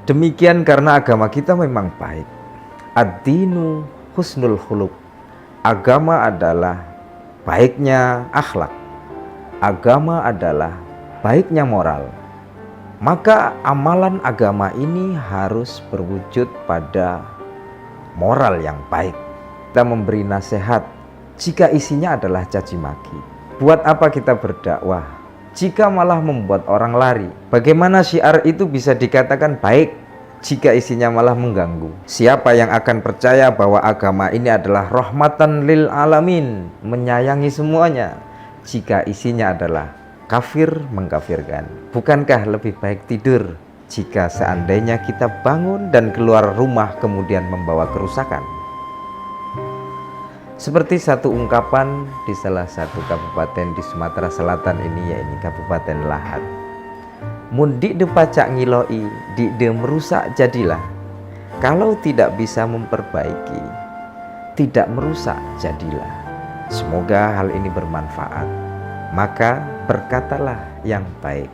demikian karena agama kita memang baik. Ad-dinu husnul khuluq. Agama adalah baiknya akhlak. Agama adalah baiknya moral. Maka amalan agama ini harus berwujud pada moral yang baik. Kita memberi nasihat jika isinya adalah caci maki. Buat apa kita berdakwah jika malah membuat orang lari? Bagaimana syiar itu bisa dikatakan baik jika isinya malah mengganggu? Siapa yang akan percaya bahwa agama ini adalah rahmatan lil alamin, menyayangi semuanya, jika isinya adalah kafir mengkafirkan? Bukankah lebih baik tidur jika seandainya kita bangun dan keluar rumah kemudian membawa kerusakan? Seperti satu ungkapan di salah satu kabupaten di Sumatera Selatan ini, yaitu Kabupaten Lahat. Mun dikde pacak ngiloi, dikde merusak jadilah. Kalau tidak bisa memperbaiki, tidak merusak jadilah. Semoga hal ini bermanfaat. Maka berkatalah yang baik.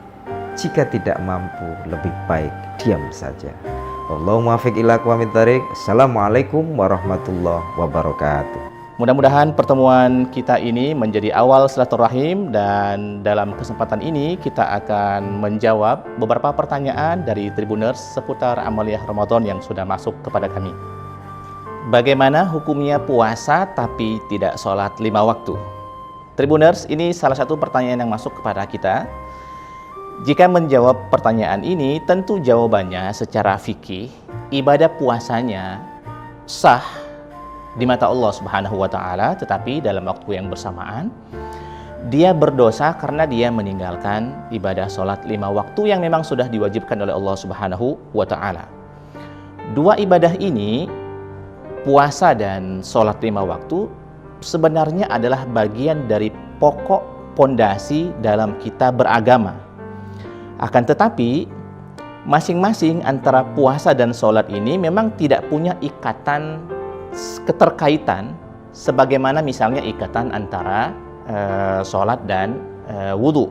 Jika tidak mampu, lebih baik diam saja. Allahumma muwaffiq ila aqwamit thariq. Assalamualaikum warahmatullahi wabarakatuh. Mudah-mudahan pertemuan kita ini menjadi awal silaturahim, dan dalam kesempatan ini kita akan menjawab beberapa pertanyaan dari Tribuners seputar amaliyah Ramadan yang sudah masuk kepada kami. Bagaimana hukumnya puasa tapi tidak sholat 5 waktu? Tribuners, ini salah satu pertanyaan yang masuk kepada kita. Jika menjawab pertanyaan ini, tentu jawabannya secara fikih, ibadah puasanya sah di mata Allah Subhanahu wa Ta'ala, tetapi dalam waktu yang bersamaan dia berdosa karena dia meninggalkan ibadah sholat 5 waktu yang memang sudah diwajibkan oleh Allah Subhanahu wa Ta'ala. Dua ibadah ini, puasa dan sholat 5 waktu, sebenarnya adalah bagian dari pokok pondasi dalam kita beragama. Akan tetapi masing-masing antara puasa dan sholat ini memang tidak punya ikatan keterkaitan sebagaimana misalnya ikatan antara sholat dan wudhu,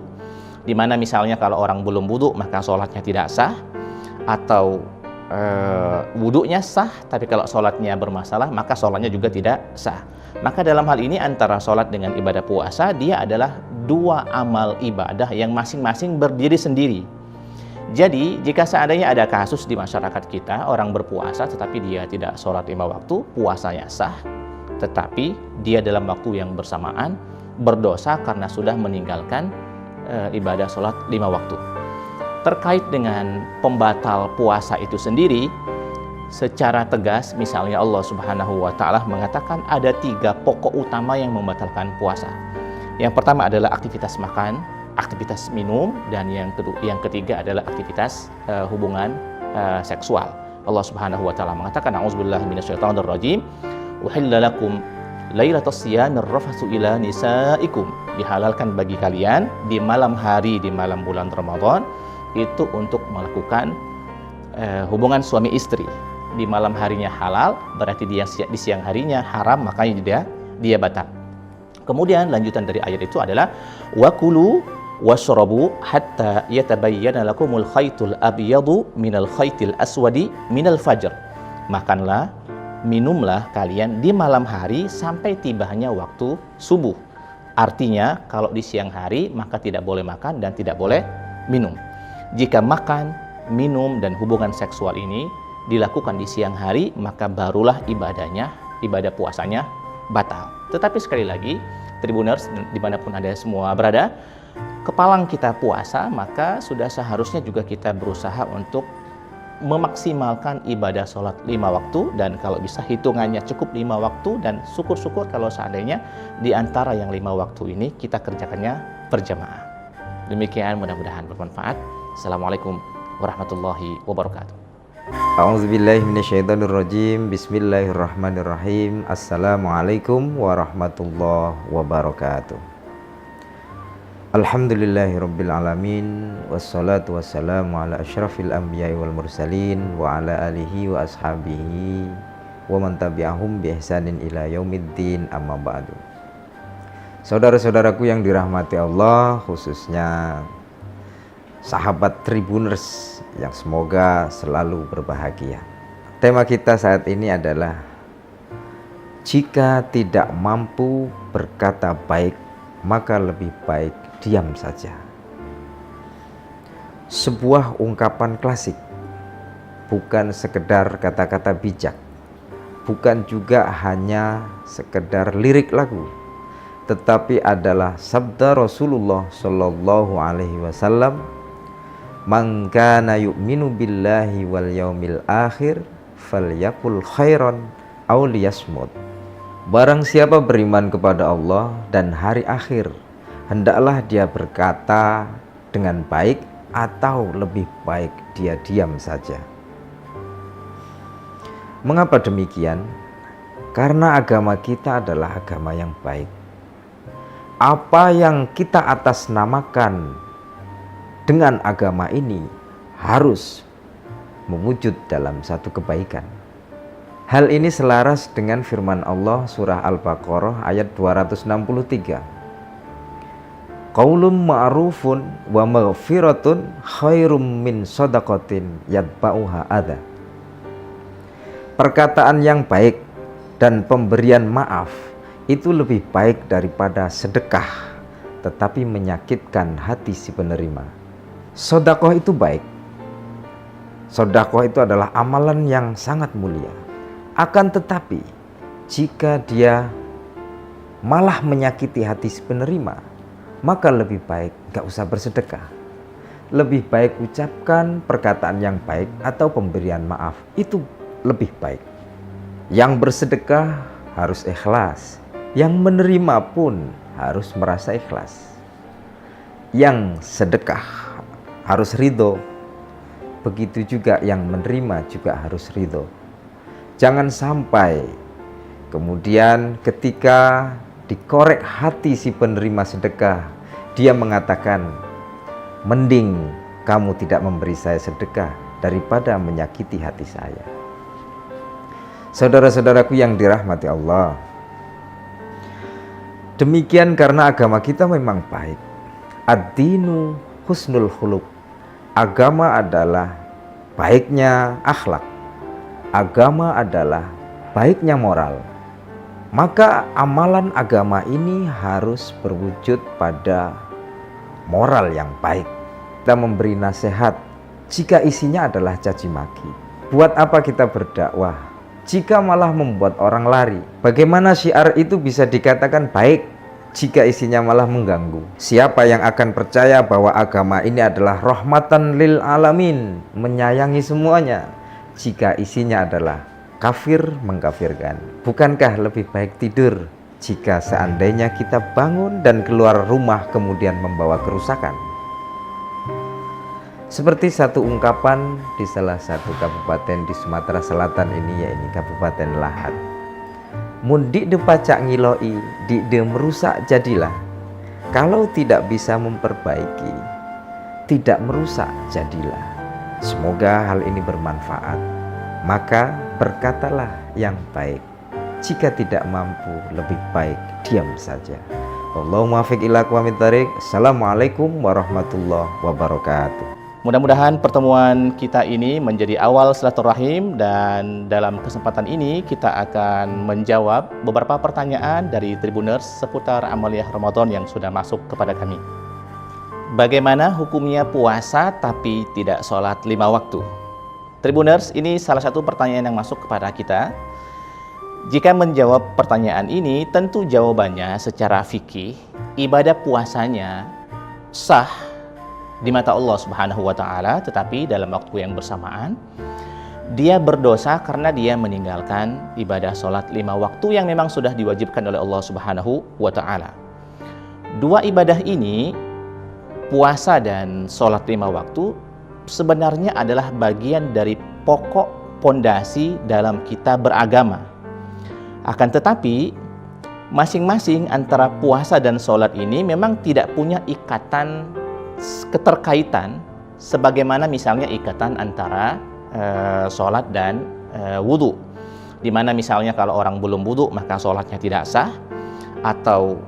dimana misalnya kalau orang belum wudhu maka sholatnya tidak sah, atau wudhunya sah tapi kalau sholatnya bermasalah maka sholatnya juga tidak sah. Maka dalam hal ini antara sholat dengan ibadah puasa, dia adalah dua amal ibadah yang masing-masing berdiri sendiri. Jadi, jika seandainya ada kasus di masyarakat kita, orang berpuasa tetapi dia tidak sholat 5 waktu, puasanya sah, tetapi dia dalam waktu yang bersamaan berdosa karena sudah meninggalkan ibadah sholat 5 waktu. Terkait dengan pembatal puasa itu sendiri, secara tegas, misalnya Allah Subhanahu wa Ta'ala mengatakan ada 3 pokok utama yang membatalkan puasa. Yang pertama adalah aktivitas makan, aktivitas minum, dan yang ketiga adalah aktivitas hubungan seksual. Allah Subhanahu wa Ta'ala mengatakan, a'udzubillahi minasyaitonir rajim, uhilla lakum lailatas siyamir rafatsu ila nisaikum. Dihalalkan bagi kalian di malam hari, di malam bulan Ramadan itu untuk melakukan hubungan suami istri. Di malam harinya halal, berarti di siang harinya haram, makanya dia batal. Kemudian lanjutan dari ayat itu adalah wakulu washrabu hatta yatabayyana lakumul khaytul abyadu minal khaytil aswadi minal fajr. Makanlah, minumlah kalian di malam hari sampai tibanya waktu subuh. Artinya kalau di siang hari maka tidak boleh makan dan tidak boleh minum. Jika makan, minum dan hubungan seksual ini dilakukan di siang hari, maka barulah ibadah puasanya batal. Tetapi sekali lagi, Tribuners dimanapun Anda semua berada, kepalang kita puasa, maka sudah seharusnya juga kita berusaha untuk memaksimalkan ibadah sholat 5 waktu, dan kalau bisa hitungannya cukup 5 waktu, dan syukur-syukur kalau seandainya di antara yang 5 waktu ini kita kerjakannya berjamaah. Demikian, mudah-mudahan bermanfaat. Assalamualaikum warahmatullahi wabarakatuh. A'udzubillahi minasyaitonirrajim. Bismillahirrahmanirrahim. Assalamualaikum warahmatullahi wabarakatuh. Alhamdulillahirabbil alamin, wassalatu wassalamu ala asyrafil anbiya'i wal mursalin wa ala alihi wa ashabihi wa man tabi'ahum bi ihsanin ila yaumiddin, amma ba'du. Saudara-saudaraku yang dirahmati Allah, khususnya sahabat Tribuners yang semoga selalu berbahagia. Tema kita saat ini adalah jika tidak mampu berkata baik, maka lebih baik diam saja. Sebuah ungkapan klasik, bukan sekedar kata-kata bijak, bukan juga hanya sekedar lirik lagu, tetapi adalah sabda Rasulullah Shallallahu Alaihi Wasallam, "Man kana yu'minu billahi wal yaumil akhir falyakul khairan aw liyasmut." Barang siapa beriman kepada Allah dan hari akhir, hendaklah dia berkata dengan baik atau lebih baik dia diam saja. Mengapa demikian? Karena agama kita adalah agama yang baik. Apa yang kita atasnamakan dengan agama ini harus mewujud dalam satu kebaikan. Hal ini selaras dengan firman Allah surah Al-Baqarah ayat 263. Qaulun ma'rufun wa maghfiratun khairum min shadaqatin yatba'uha adza. Perkataan yang baik dan pemberian maaf itu lebih baik daripada sedekah tetapi menyakitkan hati si penerima. Sedekah itu baik. Sedekah itu adalah amalan yang sangat mulia. Akan tetapi jika dia malah menyakiti hati si penerima, maka lebih baik gak usah bersedekah. Lebih baik ucapkan perkataan yang baik atau pemberian maaf, itu lebih baik. Yang bersedekah harus ikhlas, yang menerima pun harus merasa ikhlas. Yang sedekah harus ridho, begitu juga yang menerima juga harus ridho. Jangan sampai kemudian ketika dikorek hati si penerima sedekah, dia mengatakan, mending kamu tidak memberi saya sedekah daripada menyakiti hati saya. Saudara-saudaraku yang dirahmati Allah, demikian karena agama kita memang baik. Ad-dinu husnul khuluq. Agama adalah baiknya akhlak. Agama adalah baiknya moral. Maka amalan agama ini harus berwujud pada moral yang baik. Kita memberi nasihat jika isinya adalah caci maki? Buat apa kita berdakwah jika malah membuat orang lari? Bagaimana syiar itu bisa dikatakan baik jika isinya malah mengganggu? Siapa yang akan percaya bahwa agama ini adalah rahmatan lil alamin, menyayangi semuanya, jika isinya adalah kafir mengkafirkan? Bukankah lebih baik tidur jika seandainya kita bangun dan keluar rumah kemudian membawa kerusakan? Seperti satu ungkapan di salah satu kabupaten di Sumatera Selatan ini, yaitu Kabupaten Lahat. Mun dik de pacak ngiloi, dik de merusak jadilah. Kalau tidak bisa memperbaiki, tidak merusak jadilah. Semoga hal ini bermanfaat. Maka berkatalah yang baik. Jika tidak mampu, lebih baik diam saja. Allahumma muwaffiq ila aqwamit thariq. Assalamualaikum warahmatullahi wabarakatuh. Mudah-mudahan pertemuan kita ini menjadi awal silaturahim, dan dalam kesempatan ini kita akan menjawab beberapa pertanyaan dari Tribuners seputar amaliyah Ramadan yang sudah masuk kepada kami. Bagaimana hukumnya puasa tapi tidak sholat 5 waktu? Tribuners, ini salah satu pertanyaan yang masuk kepada kita. Jika menjawab pertanyaan ini, tentu jawabannya secara fikih, ibadah puasanya sah di mata Allah Subhanahu wa Ta'ala, tetapi dalam waktu yang bersamaan dia berdosa karena dia meninggalkan ibadah sholat 5 waktu yang memang sudah diwajibkan oleh Allah Subhanahu wa Ta'ala. Dua ibadah ini, puasa dan sholat 5 waktu, sebenarnya adalah bagian dari pokok pondasi dalam kita beragama. Akan tetapi masing-masing antara puasa dan sholat ini memang tidak punya ikatan keterkaitan sebagaimana misalnya ikatan antara sholat dan wudhu, dimana misalnya kalau orang belum wudhu maka sholatnya tidak sah, atau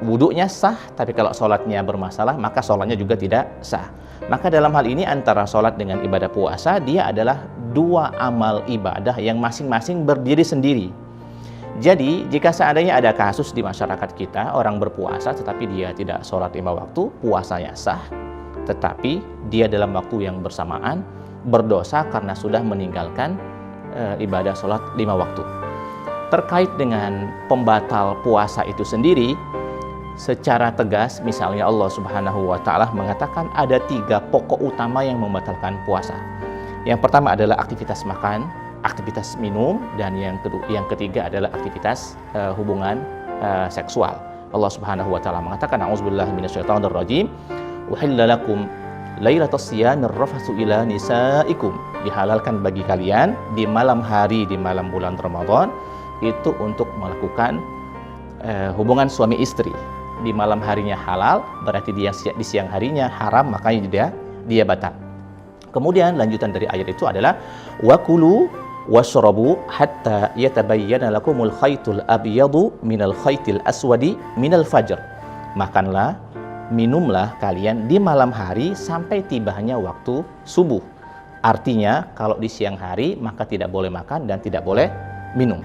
wudhunya sah tapi kalau sholatnya bermasalah maka sholatnya juga tidak sah. Maka dalam hal ini antara sholat dengan ibadah puasa, dia adalah dua amal ibadah yang masing-masing berdiri sendiri. Jadi jika seandainya ada kasus di masyarakat kita, orang berpuasa tetapi dia tidak sholat 5 waktu, puasanya sah, tetapi dia dalam waktu yang bersamaan berdosa karena sudah meninggalkan ibadah sholat 5 waktu. Terkait dengan pembatal puasa itu sendiri, secara tegas misalnya Allah Subhanahu wa Ta'ala mengatakan ada 3 pokok utama yang membatalkan puasa. Yang pertama adalah aktivitas makan, aktivitas minum, dan yang ketiga adalah aktivitas hubungan seksual. Allah Subhanahu wa Ta'ala mengatakan, a'udzubillahi minasyaitonir rajim, uhilla lakum lailatas siyamir rafatsu ila nisaikum, dihalalkan bagi kalian di malam hari, di malam bulan Ramadan itu untuk melakukan hubungan suami istri. Di malam harinya halal, berarti di siang harinya haram, makanya dia batal. Kemudian lanjutan dari ayat itu adalah wakulu washrabu hatta yatabayyana lakumul khaytul abyadu minal khaytil aswadi minal fajr. Makanlah, minumlah kalian di malam hari sampai tibanya waktu subuh. Artinya kalau di siang hari maka tidak boleh makan dan tidak boleh minum.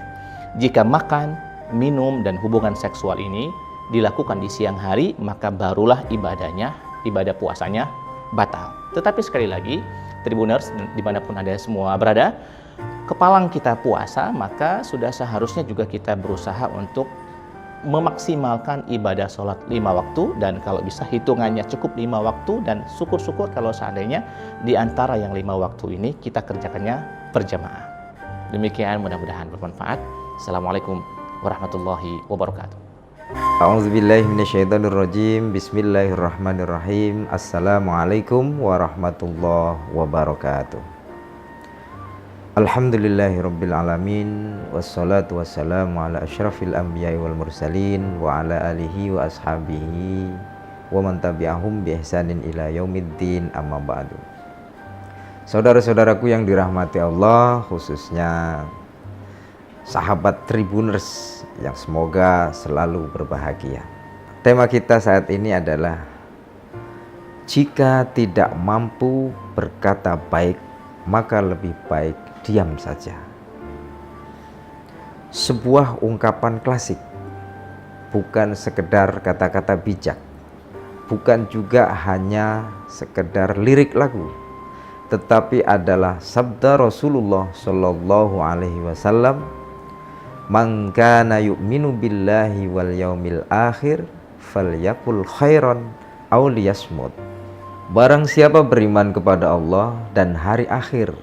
Jika makan, minum dan hubungan seksual ini dilakukan di siang hari, maka barulah ibadah puasanya batal. Tetapi sekali lagi, Tribuners dimanapun Anda semua berada, kepalang kita puasa, maka sudah seharusnya juga kita berusaha untuk memaksimalkan ibadah sholat 5 waktu, dan kalau bisa hitungannya cukup 5 waktu, dan syukur-syukur kalau seandainya di antara yang 5 waktu ini kita kerjakannya berjamaah. Demikian, mudah-mudahan bermanfaat. Assalamualaikum warahmatullahi wabarakatuh. A'udzubillahi minasyaitonirrajim. Bismillahirrahmanirrahim. Assalamualaikum warahmatullahi wabarakatuh. Alhamdulillahirabbil alamin, wassalatu wassalamu ala asyrafil anbiya'i wal mursalin wa ala alihi wa ashabihi wa man tabi'ahum bi ihsanin ila yaumiddin, amma ba'du. Saudara-saudaraku yang dirahmati Allah, khususnya sahabat Tribuners yang semoga selalu berbahagia. Tema kita saat ini adalah jika tidak mampu berkata baik, maka lebih baik diam saja. Sebuah ungkapan klasik, bukan sekedar kata-kata bijak, bukan juga hanya sekedar lirik lagu, tetapi adalah sabda Rasulullah Shallallahu Alaihi Wasallam, "Man kana yu'minu billahi wal yaumil akhir falyakul khairan aw liyasmut." Barang siapa beriman kepada Allah dan hari akhir,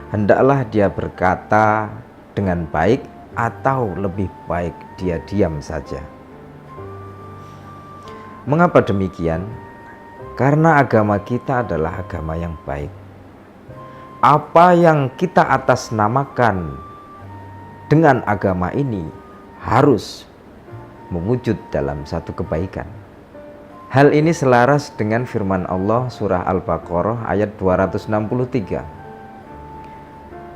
hendaklah dia berkata dengan baik atau lebih baik dia diam saja. Mengapa demikian? Karena agama kita adalah agama yang baik. Apa yang kita atasnamakan dengan agama ini harus mewujud dalam satu kebaikan. Hal ini selaras dengan firman Allah surah Al-Baqarah ayat 263.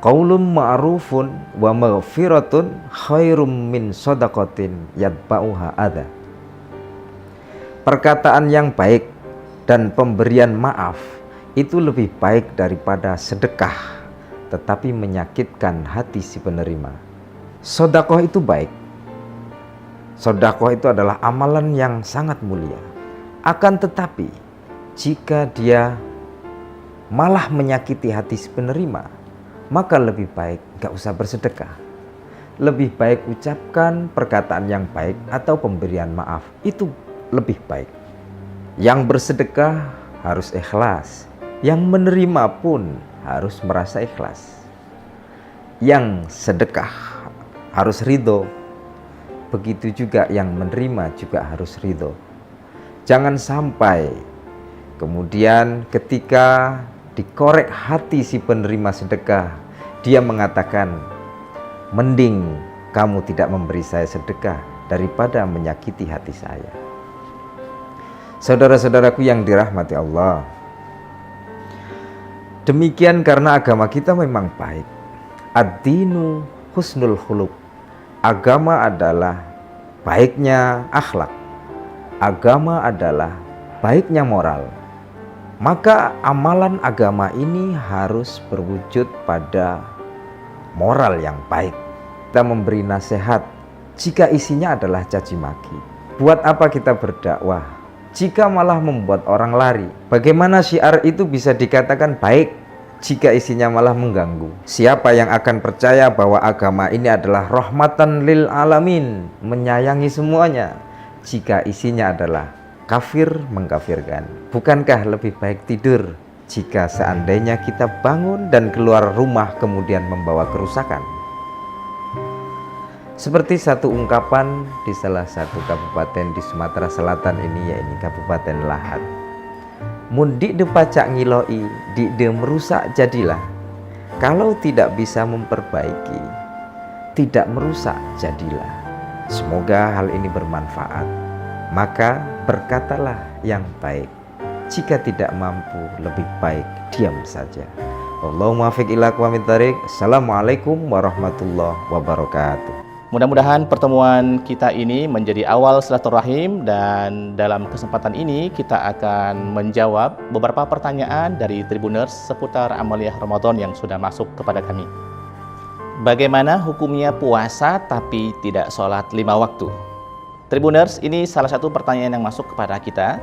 Qaulun ma'rufun wa maghfiratun khairum min shadaqatin yatba'uha adha. Perkataan yang baik dan pemberian maaf itu lebih baik daripada sedekah tetapi menyakitkan hati si penerima. Sedekah itu baik. Sedekah itu adalah amalan yang sangat mulia. Akan tetapi jika dia malah menyakiti hati si penerima, maka lebih baik gak usah bersedekah. Lebih baik ucapkan perkataan yang baik atau pemberian maaf, itu lebih baik. Yang bersedekah harus ikhlas, yang menerima pun harus merasa ikhlas. Yang sedekah harus ridho, begitu juga yang menerima juga harus ridho. Jangan sampai kemudian ketika dikorek hati si penerima sedekah, dia mengatakan, mending kamu tidak memberi saya sedekah daripada menyakiti hati saya. Saudara-saudaraku yang dirahmati Allah, demikian karena agama kita memang baik. Ad-dinu husnul khuluq. Agama adalah baiknya akhlak. Agama adalah baiknya moral. Maka amalan agama ini harus berwujud pada moral yang baik. Kita memberi nasihat jika isinya adalah caci maki. Buat apa kita berdakwah jika malah membuat orang lari? Bagaimana syiar itu bisa dikatakan baik jika isinya malah mengganggu? Siapa yang akan percaya bahwa agama ini adalah rahmatan lil alamin, menyayangi semuanya, jika isinya adalah kafir mengkafirkan? Bukankah lebih baik tidur jika seandainya kita bangun dan keluar rumah kemudian membawa kerusakan? Seperti satu ungkapan di salah satu kabupaten di Sumatera Selatan ini, yaitu Kabupaten Lahat. Mun dik de pacak ngiloi, dik de merusak jadilah. Kalau tidak bisa memperbaiki, tidak merusak jadilah. Semoga hal ini bermanfaat. Maka berkatalah yang baik. Jika tidak mampu, lebih baik diam saja. Allahumma fiq ila aqwamit thariq. Assalamualaikum warahmatullahi wabarakatuh. Mudah-mudahan pertemuan kita ini menjadi awal silaturahim, dan dalam kesempatan ini kita akan menjawab beberapa pertanyaan dari Tribuners seputar amaliyah Ramadan yang sudah masuk kepada kami. Bagaimana hukumnya puasa tapi tidak sholat 5 waktu? Tribuners, ini salah satu pertanyaan yang masuk kepada kita.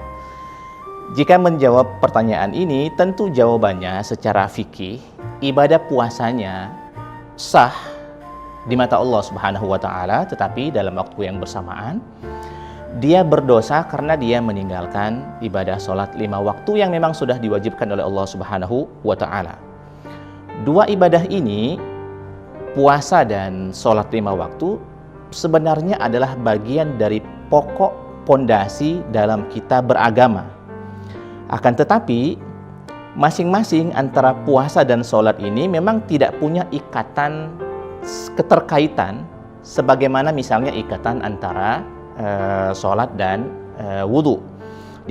Jika menjawab pertanyaan ini, tentu jawabannya secara fikih, ibadah puasanya sah di mata Allah Subhanahu wa Ta'ala, tetapi dalam waktu yang bersamaan dia berdosa karena dia meninggalkan ibadah sholat 5 waktu yang memang sudah diwajibkan oleh Allah Subhanahu wa Ta'ala. Dua ibadah ini, puasa dan sholat 5 waktu, sebenarnya adalah bagian dari pokok pondasi dalam kita beragama. Akan tetapi masing-masing antara puasa dan sholat ini memang tidak punya ikatan keterkaitan sebagaimana misalnya ikatan antara sholat dan wudhu,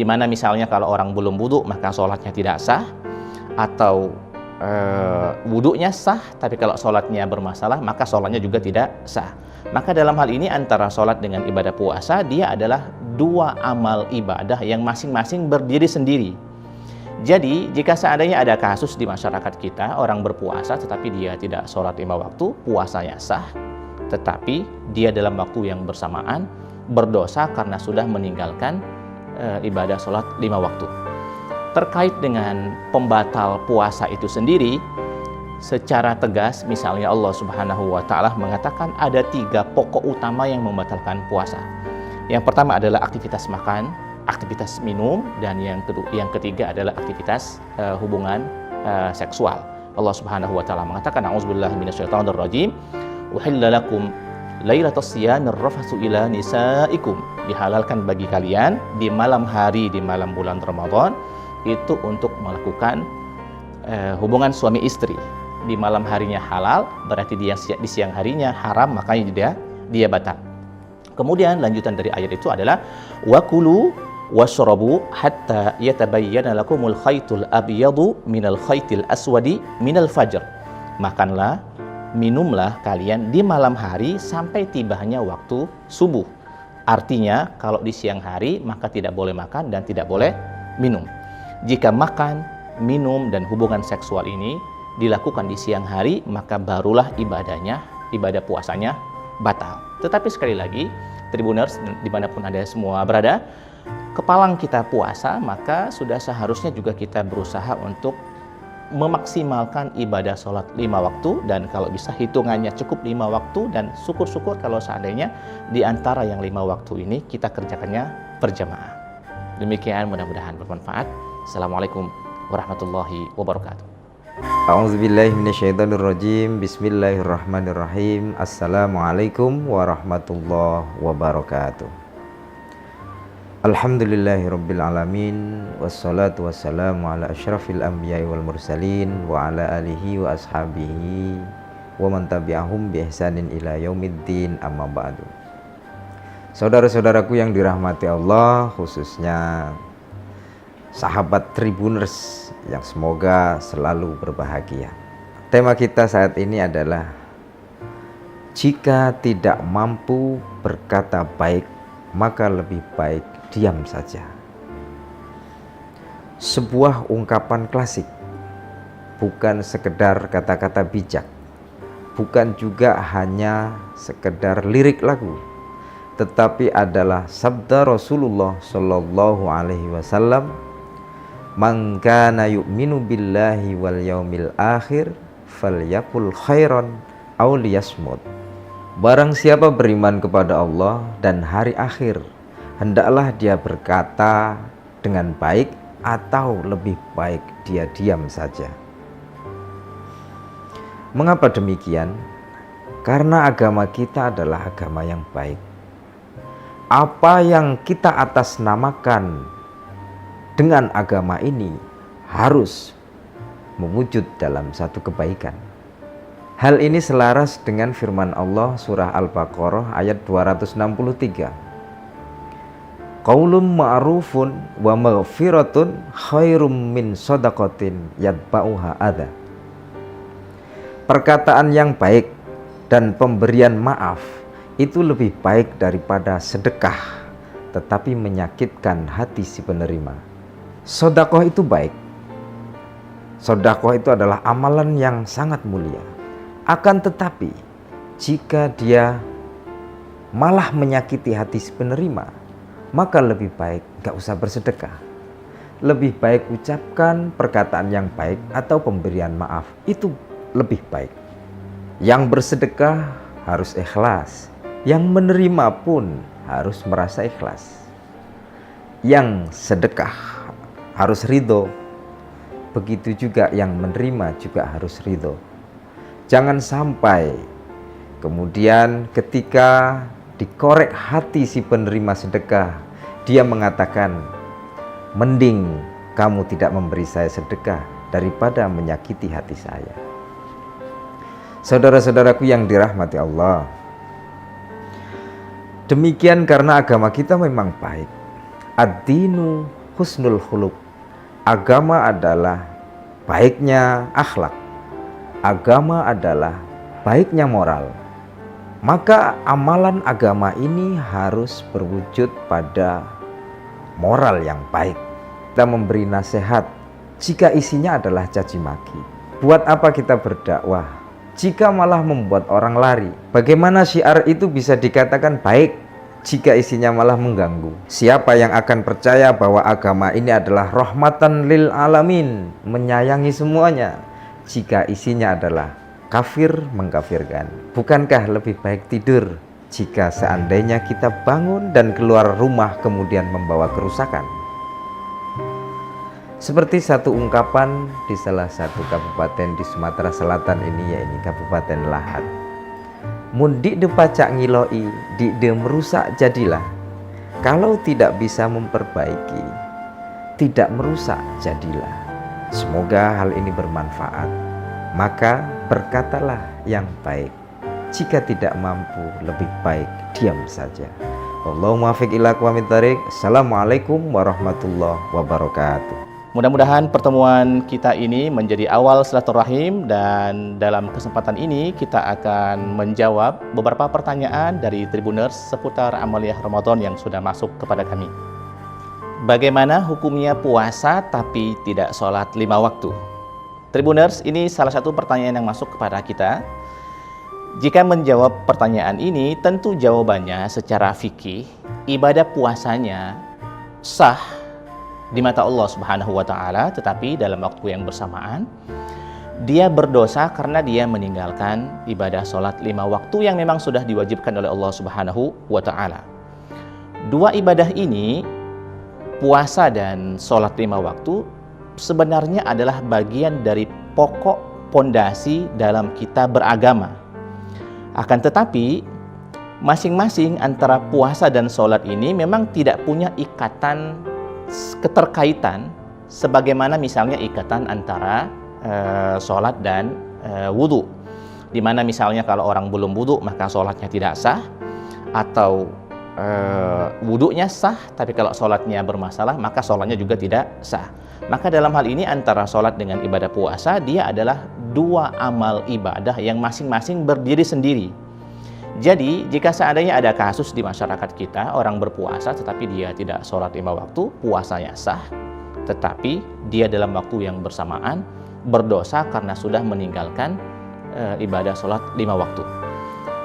dimana misalnya kalau orang belum wudhu maka sholatnya tidak sah, atau wudhunya sah tapi kalau sholatnya bermasalah maka sholatnya juga tidak sah. Maka dalam hal ini antara sholat dengan ibadah puasa, dia adalah dua amal ibadah yang masing-masing berdiri sendiri. Jadi jika seandainya ada kasus di masyarakat kita, orang berpuasa tetapi dia tidak sholat 5 waktu, puasanya sah, tetapi dia dalam waktu yang bersamaan berdosa karena sudah meninggalkan ibadah sholat 5 waktu. terkait dengan pembatal puasa itu sendiri, secara tegas misalnya Allah Subhanahu wa Ta'ala mengatakan ada 3 pokok utama yang membatalkan puasa. Yang pertama adalah aktivitas makan, aktivitas minum, dan yang ketiga adalah aktivitas hubungan seksual. Allah Subhanahu wa Ta'ala mengatakan, a'udzubillahi minasyaitonirrajim, uhilla lakum lailatas siyamir rafatsu ila nisaikum, dihalalkan bagi kalian di malam hari di malam bulan Ramadan itu untuk melakukan hubungan suami istri. Di malam harinya halal, berarti di siang harinya haram, makanya dia batal. Kemudian lanjutan dari ayat itu adalah wakulu washrabu hatta yatabayyana lakumul khaytul abyadu minal khaytil aswadi minal fajr. Makanlah, minumlah kalian di malam hari sampai tibanya waktu subuh. Artinya kalau di siang hari maka tidak boleh makan dan tidak boleh minum. Jika makan, minum dan hubungan seksual ini dilakukan di siang hari, maka barulah ibadah puasanya batal. Tetapi sekali lagi, Tribuners dimanapun Anda semua berada, kepalang kita puasa, maka sudah seharusnya juga kita berusaha untuk memaksimalkan ibadah sholat 5 waktu, dan kalau bisa hitungannya cukup 5 waktu, dan syukur-syukur kalau seandainya di antara yang 5 waktu ini kita kerjakannya berjamaah. Demikian, mudah-mudahan bermanfaat. Assalamualaikum warahmatullahi wabarakatuh. A'udzubillahi minasyaitonirrajim. Bismillahirrahmanirrahim. Assalamualaikum warahmatullahi wabarakatuh. Alhamdulillahirabbil alamin, wassalatu wassalamu ala asyrafil anbiya'i wal mursalin wa ala alihi wa ashabihi wa man tabi'ahum bi ihsanin ila yaumiddin, amma ba'du. Saudara-saudaraku yang dirahmati Allah, khususnya sahabat Tribuners yang semoga selalu berbahagia. Tema kita saat ini adalah jika tidak mampu berkata baik, maka lebih baik diam saja. Sebuah ungkapan klasik, bukan sekedar kata-kata bijak, bukan juga hanya sekedar lirik lagu, tetapi adalah sabda Rasulullah Shallallahu Alaihi Wasallam, "Man kana yu'minu billahi wal yaumil akhir falyakul khairan aw liyasmut." Barang siapa beriman kepada Allah dan hari akhir, hendaklah dia berkata dengan baik atau lebih baik dia diam saja. Mengapa demikian? Karena agama kita adalah agama yang baik. Apa yang kita atasnamakan dengan agama ini harus mewujud dalam satu kebaikan. Hal ini selaras dengan firman Allah surah Al-Baqarah ayat 263. Qaulun ma'rufun wa maghfiratun khairum min shadaqatin yatba'uha adha. Perkataan yang baik dan pemberian maaf itu lebih baik daripada sedekah tetapi menyakitkan hati si penerima. Sedekah itu baik. Sedekah itu adalah amalan yang sangat mulia. Akan tetapi jika dia malah menyakiti hati si penerima, maka lebih baik gak usah bersedekah. Lebih baik ucapkan perkataan yang baik atau pemberian maaf, itu lebih baik. Yang bersedekah harus ikhlas, yang menerima pun harus merasa ikhlas. Yang sedekah harus ridho, begitu juga yang menerima juga harus ridho. Jangan sampai kemudian ketika dikorek hati si penerima sedekah, dia mengatakan, mending kamu tidak memberi saya sedekah daripada menyakiti hati saya. Saudara-saudaraku yang dirahmati Allah, demikian karena agama kita memang baik. Ad-dinu husnul khuluq. Agama adalah baiknya akhlak. Agama adalah baiknya moral. Maka amalan agama ini harus berwujud pada moral yang baik. Kita memberi nasihat jika isinya adalah caci maki. Buat apa kita berdakwah jika malah membuat orang lari? Bagaimana syiar itu bisa dikatakan baik jika isinya malah mengganggu. Siapa yang akan percaya bahwa agama ini adalah rahmatan lil alamin, menyayangi semuanya, jika isinya adalah kafir mengkafirkan? Bukankah lebih baik tidur jika seandainya kita bangun dan keluar rumah kemudian membawa kerusakan? Seperti satu ungkapan di salah satu kabupaten di Sumatera Selatan ini, yaitu Kabupaten Lahat. Mun dik de pacak ngiloi, dik de merusak jadilah. Kalau tidak bisa memperbaiki, tidak merusak jadilah. Semoga hal ini bermanfaat. Maka berkatalah yang baik. Jika tidak mampu, lebih baik diam saja. Allahumma muwaffiq ila aqwamit thariq. Assalamualaikum warahmatullahi wabarakatuh. Mudah-mudahan pertemuan kita ini menjadi awal silaturahim, dan dalam kesempatan ini kita akan menjawab beberapa pertanyaan dari Tribuners seputar amaliyah Ramadan yang sudah masuk kepada kami. Bagaimana hukumnya puasa tapi tidak sholat 5 waktu? Tribuners, ini salah satu pertanyaan yang masuk kepada kita. Jika menjawab pertanyaan ini, tentu jawabannya secara fikih, ibadah puasanya sah di mata Allah Subhanahu wa Ta'ala, tetapi dalam waktu yang bersamaan dia berdosa karena dia meninggalkan ibadah sholat 5 waktu yang memang sudah diwajibkan oleh Allah Subhanahu wa Ta'ala. Dua ibadah ini, puasa dan sholat 5 waktu, sebenarnya adalah bagian dari pokok pondasi dalam kita beragama. Akan tetapi masing-masing antara puasa dan sholat ini memang tidak punya ikatan keterkaitan sebagaimana misalnya ikatan antara sholat dan wudhu, dimana misalnya kalau orang belum wudhu maka sholatnya tidak sah, atau wudhunya sah tapi kalau sholatnya bermasalah maka sholatnya juga tidak sah. Maka dalam hal ini antara sholat dengan ibadah puasa, dia adalah dua amal ibadah yang masing-masing berdiri sendiri. Jadi, jika seandainya ada kasus di masyarakat kita, orang berpuasa tetapi dia tidak sholat 5 waktu, puasanya sah, tetapi dia dalam waktu yang bersamaan berdosa karena sudah meninggalkan ibadah sholat 5 waktu.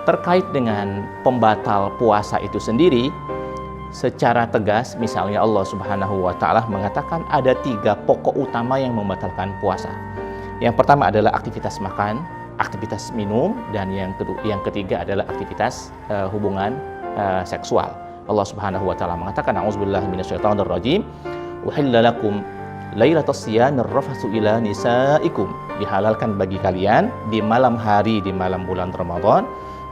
Terkait dengan pembatal puasa itu sendiri, secara tegas, misalnya Allah Subhanahu wa Ta'ala mengatakan ada 3 pokok utama yang membatalkan puasa. Yang pertama adalah aktivitas makan, aktivitas minum, dan yang ketiga adalah aktivitas hubungan seksual. Allah Subhanahu wa Ta'ala mengatakan, a'udzubillahi minasyaitonir rajim, uhilla lakum lailatas siyamir rafatsu ila nisaikum, dihalalkan bagi kalian di malam hari, di malam bulan Ramadan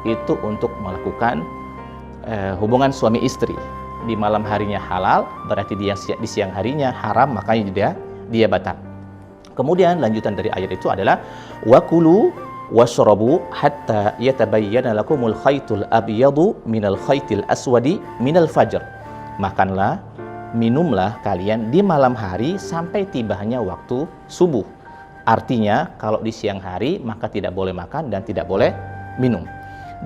itu untuk melakukan hubungan suami istri. Di malam harinya halal, berarti di siang harinya haram, makanya dia batal. Kemudian lanjutan dari ayat itu adalah wakulu washrabu hatta yatabayyana lakumul khaytul abyadu minal khaytil aswadi minal fajr. Makanlah, minumlah kalian di malam hari sampai tibanya waktu subuh. Artinya kalau di siang hari maka tidak boleh makan dan tidak boleh minum.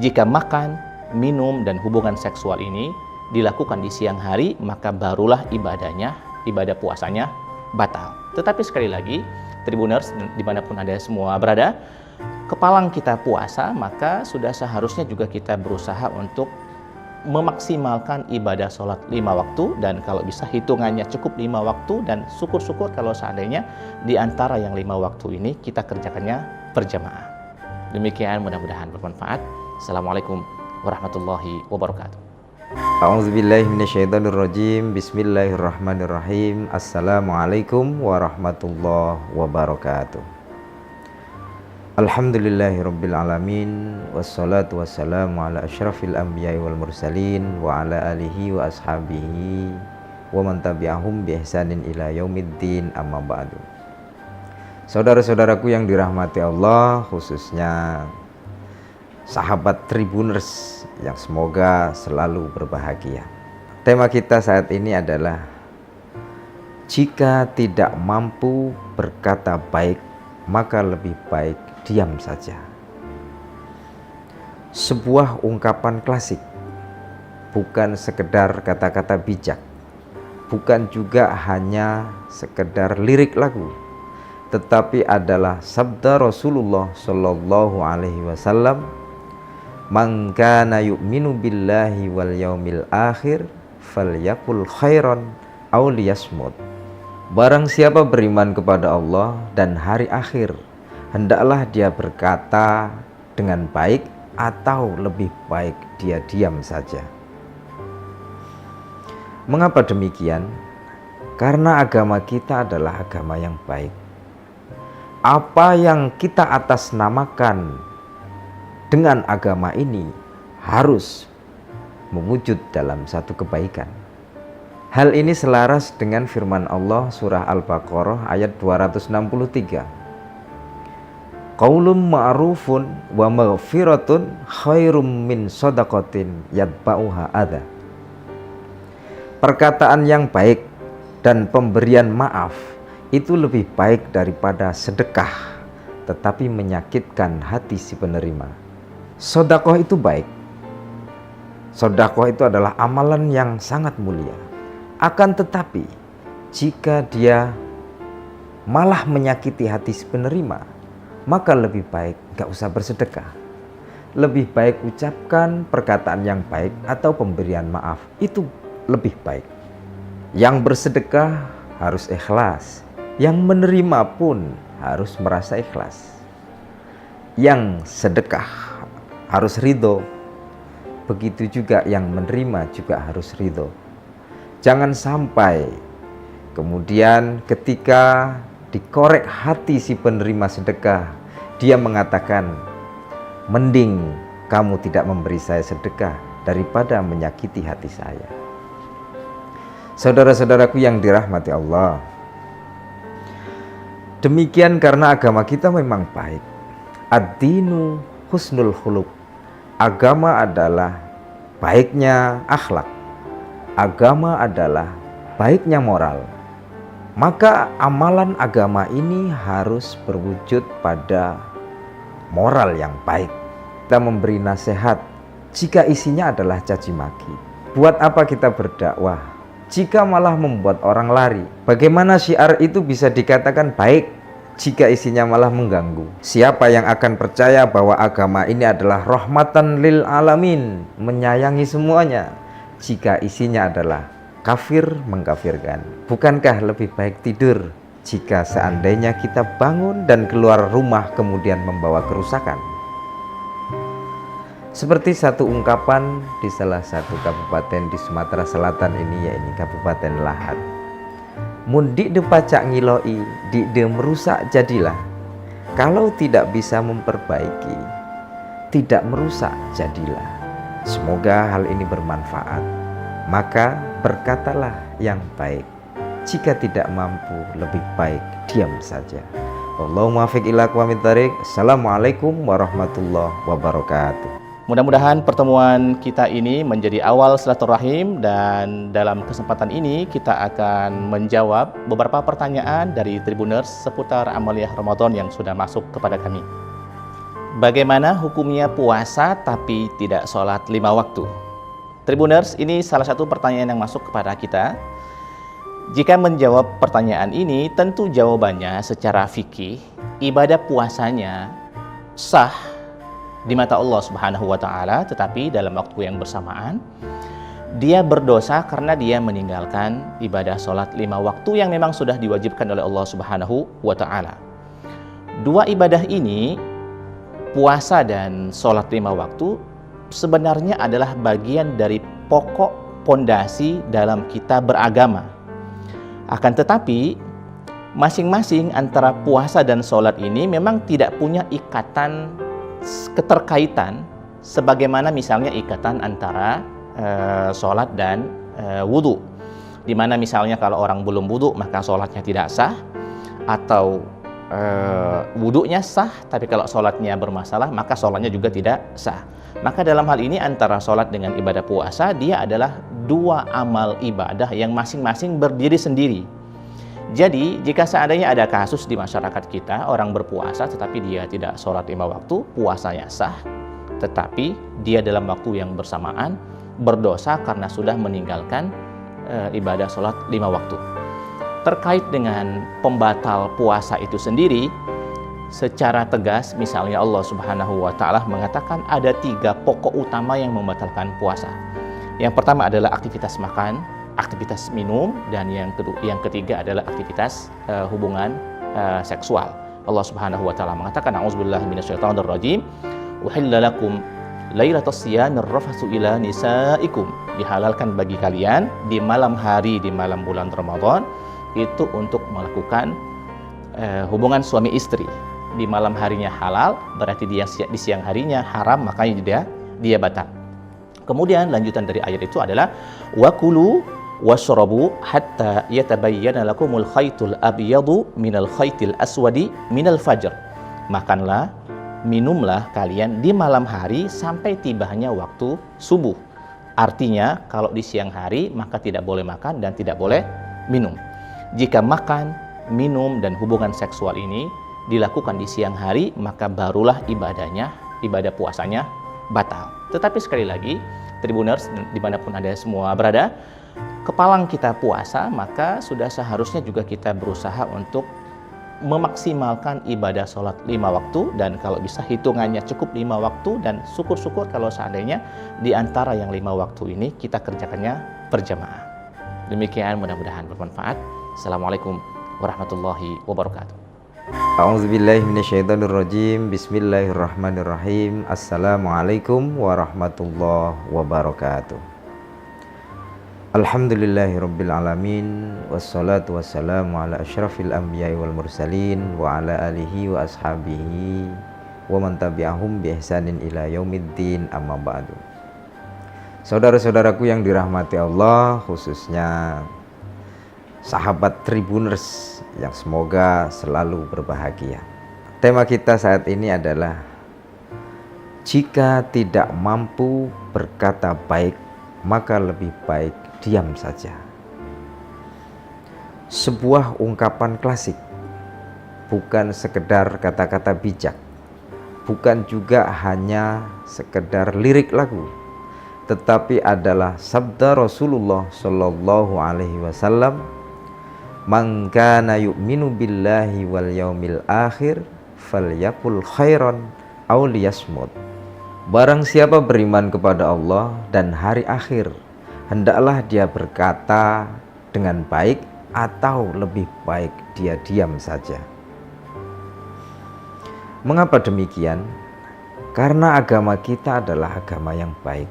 Jika makan, minum dan hubungan seksual ini dilakukan di siang hari, maka barulah ibadah puasanya batal. Tetapi sekali lagi, Tribuners dimanapun Anda semua berada, kepalang kita puasa, maka sudah seharusnya juga kita berusaha untuk memaksimalkan ibadah sholat 5 waktu, dan kalau bisa hitungannya cukup 5 waktu, dan syukur-syukur kalau seandainya di antara yang 5 waktu ini kita kerjakannya berjamaah. Demikian, mudah-mudahan bermanfaat. Assalamualaikum warahmatullahi wabarakatuh. A'udzubillahi minasyaitonirrajim. Bismillahirrahmanirrahim. Assalamualaikum warahmatullahi wabarakatuh. Alhamdulillahirabbil alamin, wassalatu wassalamu ala asyrafil anbiya'i wal mursalin wa ala alihi wa ashabihi wa man tabi'ahum bi ihsanin ila yaumiddin, amma ba'du. Saudara-saudaraku yang dirahmati Allah, khususnya sahabat Tribuners yang semoga selalu berbahagia. Tema kita saat ini adalah jika tidak mampu berkata baik, maka lebih baik diam saja. Sebuah ungkapan klasik, bukan sekedar kata-kata bijak, bukan juga hanya sekedar lirik lagu, tetapi adalah sabda Rasulullah Shallallahu Alaihi Wasallam, Man kana yu'minu billahi wal yaumil akhir falyakul khairan aw liyasmut. Barang siapa beriman kepada Allah dan hari akhir, hendaklah dia berkata dengan baik atau lebih baik dia diam saja. Mengapa demikian? Karena agama kita adalah agama yang baik. Apa yang kita atasnamakan dengan agama ini harus mewujud dalam satu kebaikan. Hal ini selaras dengan firman Allah surah Al-Baqarah ayat 263. Qaulun ma'rufun wa maghfiratun khairum min shadaqatin yatba'uha adza. Perkataan yang baik dan pemberian maaf itu lebih baik daripada sedekah tetapi menyakitkan hati si penerima. Sedekah itu baik. Sedekah itu adalah amalan yang sangat mulia. Akan tetapi jika dia malah menyakiti hati si penerima, maka lebih baik gak usah bersedekah. Lebih baik ucapkan perkataan yang baik atau pemberian maaf, itu lebih baik. Yang bersedekah harus ikhlas, yang menerima pun harus merasa ikhlas. Yang sedekah harus ridho, begitu juga yang menerima juga harus ridho. Jangan sampai kemudian ketika dikorek hati si penerima sedekah, dia mengatakan, mending kamu tidak memberi saya sedekah daripada menyakiti hati saya. Saudara-saudaraku yang dirahmati Allah, demikian karena agama kita memang baik. Ad-dinu husnul khuluq. Agama adalah baiknya akhlak. Agama adalah baiknya moral. Maka amalan agama ini harus berwujud pada moral yang baik. Kita memberi nasihat jika isinya adalah caci maki. Buat apa kita berdakwah jika malah membuat orang lari? Bagaimana syiar itu bisa dikatakan baik jika isinya malah mengganggu? Siapa yang akan percaya bahwa agama ini adalah rahmatan lil alamin, menyayangi semuanya, jika isinya adalah kafir mengkafirkan? Bukankah lebih baik tidur jika seandainya kita bangun dan keluar rumah kemudian membawa kerusakan? Seperti satu ungkapan di salah satu kabupaten di Sumatera Selatan ini, yaitu Kabupaten Lahat. Mun dik de pacak ngiloi, dik de merusak jadilah. Kalau tidak bisa memperbaiki, tidak merusak jadilah. Semoga hal ini bermanfaat. Maka berkatalah yang baik. Jika tidak mampu, lebih baik diam saja. Allahumma fiq ila aqwamit thariq. Assalamualaikum warahmatullahi wabarakatuh. Mudah-mudahan pertemuan kita ini menjadi awal silaturahim, dan dalam kesempatan ini kita akan menjawab beberapa pertanyaan dari Tribuners seputar amaliyah Ramadan yang sudah masuk kepada kami. Bagaimana hukumnya puasa tapi tidak sholat 5 waktu? Tribuners, ini salah satu pertanyaan yang masuk kepada kita. Jika menjawab pertanyaan ini, tentu jawabannya secara fikih, ibadah puasanya sah di mata Allah Subhanahu wa Ta'ala, tetapi dalam waktu yang bersamaan dia berdosa karena dia meninggalkan ibadah sholat 5 waktu yang memang sudah diwajibkan oleh Allah Subhanahu wa Ta'ala. Dua ibadah ini, puasa dan sholat 5 waktu, sebenarnya adalah bagian dari pokok pondasi dalam kita beragama. Akan tetapi masing-masing antara puasa dan sholat ini memang tidak punya ikatan keterkaitan sebagaimana misalnya ikatan antara sholat dan wudhu, dimana misalnya kalau orang belum wudhu maka sholatnya tidak sah, atau wudhunya sah tapi kalau sholatnya bermasalah maka sholatnya juga tidak sah. Maka dalam hal ini antara sholat dengan ibadah puasa, dia adalah dua amal ibadah yang masing-masing berdiri sendiri. Jadi jika seandainya ada kasus di masyarakat kita, orang berpuasa tetapi dia tidak sholat 5 waktu, puasanya sah, tetapi dia dalam waktu yang bersamaan berdosa karena sudah meninggalkan ibadah sholat 5 waktu. Terkait dengan pembatal puasa itu sendiri, secara tegas. Misalnya Allah Subhanahu wa Ta'ala mengatakan ada 3 pokok utama yang membatalkan puasa. Yang pertama adalah aktivitas makan, aktivitas minum, dan yang ketiga adalah aktivitas hubungan seksual. Allah Subhanahu wa Ta'ala mengatakan, a'udzubillahi minasyaitonirrajim, uhilla lakum lailatas siyamir rafatsu ila nisaikum, dihalalkan bagi kalian di malam hari, di malam bulan Ramadan itu untuk melakukan hubungan suami istri. Di malam harinya halal, berarti di siang harinya haram, makanya dia batal. Kemudian lanjutan dari ayat itu adalah wakulu washrabu hatta yatabayyana lakumul khaytul abyadu minal khaytil aswadi minal fajr. Makanlah, minumlah kalian di malam hari sampai tibanya waktu subuh. Artinya kalau di siang hari maka tidak boleh makan dan tidak boleh minum. Jika makan, minum, dan hubungan seksual ini dilakukan di siang hari, maka barulah ibadah puasanya batal. Tetapi sekali lagi, Tribuners dimanapun Anda semua berada, kepalang kita puasa, maka sudah seharusnya juga kita berusaha untuk memaksimalkan ibadah sholat 5 waktu, dan kalau bisa hitungannya cukup 5 waktu, dan syukur-syukur kalau seandainya di antara yang 5 waktu ini kita kerjakannya berjamaah. Demikian, mudah-mudahan bermanfaat. Assalamualaikum warahmatullahi wabarakatuh. A'udzubillahi minasyaitonirrajim. Bismillahirrahmanirrahim. Assalamualaikum warahmatullahi wabarakatuh. Alhamdulillahirabbil alamin, wassalatu wassalamu ala asyrafil anbiya'i wal mursalin wa ala alihi wa ashabihi wa man tabi'ahum bi ihsanin ila yaumiddin, amma ba'du. Saudara-saudaraku yang dirahmati Allah, khususnya sahabat Tribuners yang semoga selalu berbahagia. Tema kita saat ini adalah jika tidak mampu berkata baik, maka lebih baik diam saja. Sebuah ungkapan klasik, bukan sekedar kata-kata bijak, bukan juga hanya sekedar lirik lagu, tetapi adalah sabda Rasulullah Shallallahu Alaihi Wasallam, "Man kana yu'minu billahi wal yaumil akhir falyaqul khairan aw liyasmut." Barang siapa beriman kepada Allah dan hari akhir, hendaklah dia berkata dengan baik atau lebih baik dia diam saja. Mengapa demikian? Karena agama kita adalah agama yang baik.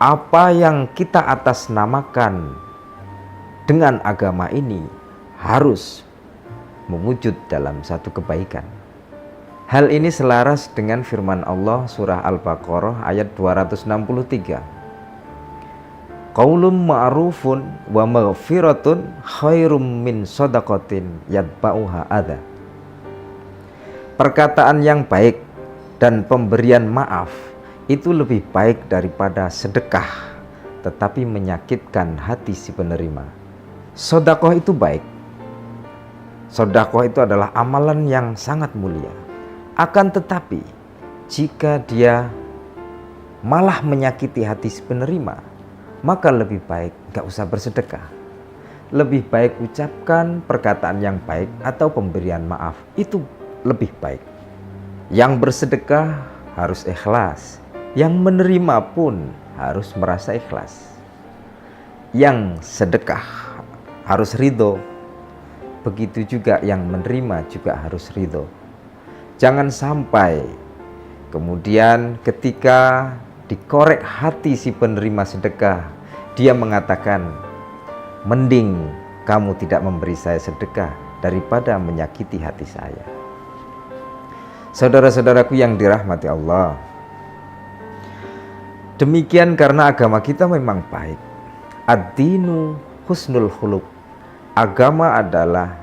Apa yang kita atasnamakan dengan agama ini harus mewujud dalam satu kebaikan. Hal ini selaras dengan firman Allah surah Al-Baqarah ayat 263. Qaulun ma'rufun wa maghfiratun khairum min shadaqatin yatba'uha adha. Perkataan yang baik dan pemberian maaf itu lebih baik daripada sedekah tetapi menyakitkan hati si penerima. Sedekah itu baik. Sedekah itu adalah amalan yang sangat mulia. Akan tetapi jika dia malah menyakiti hati si penerima, maka lebih baik gak usah bersedekah. Lebih baik ucapkan perkataan yang baik atau pemberian maaf, itu lebih baik. Yang bersedekah harus ikhlas, yang menerima pun harus merasa ikhlas. Yang sedekah harus ridho, begitu juga yang menerima juga harus ridho. Jangan sampai kemudian ketika dikorek hati si penerima sedekah, dia mengatakan, mending kamu tidak memberi saya sedekah daripada menyakiti hati saya. Saudara-saudaraku yang dirahmati Allah, demikian karena agama kita memang baik. Ad-dinu husnul khuluq. Agama adalah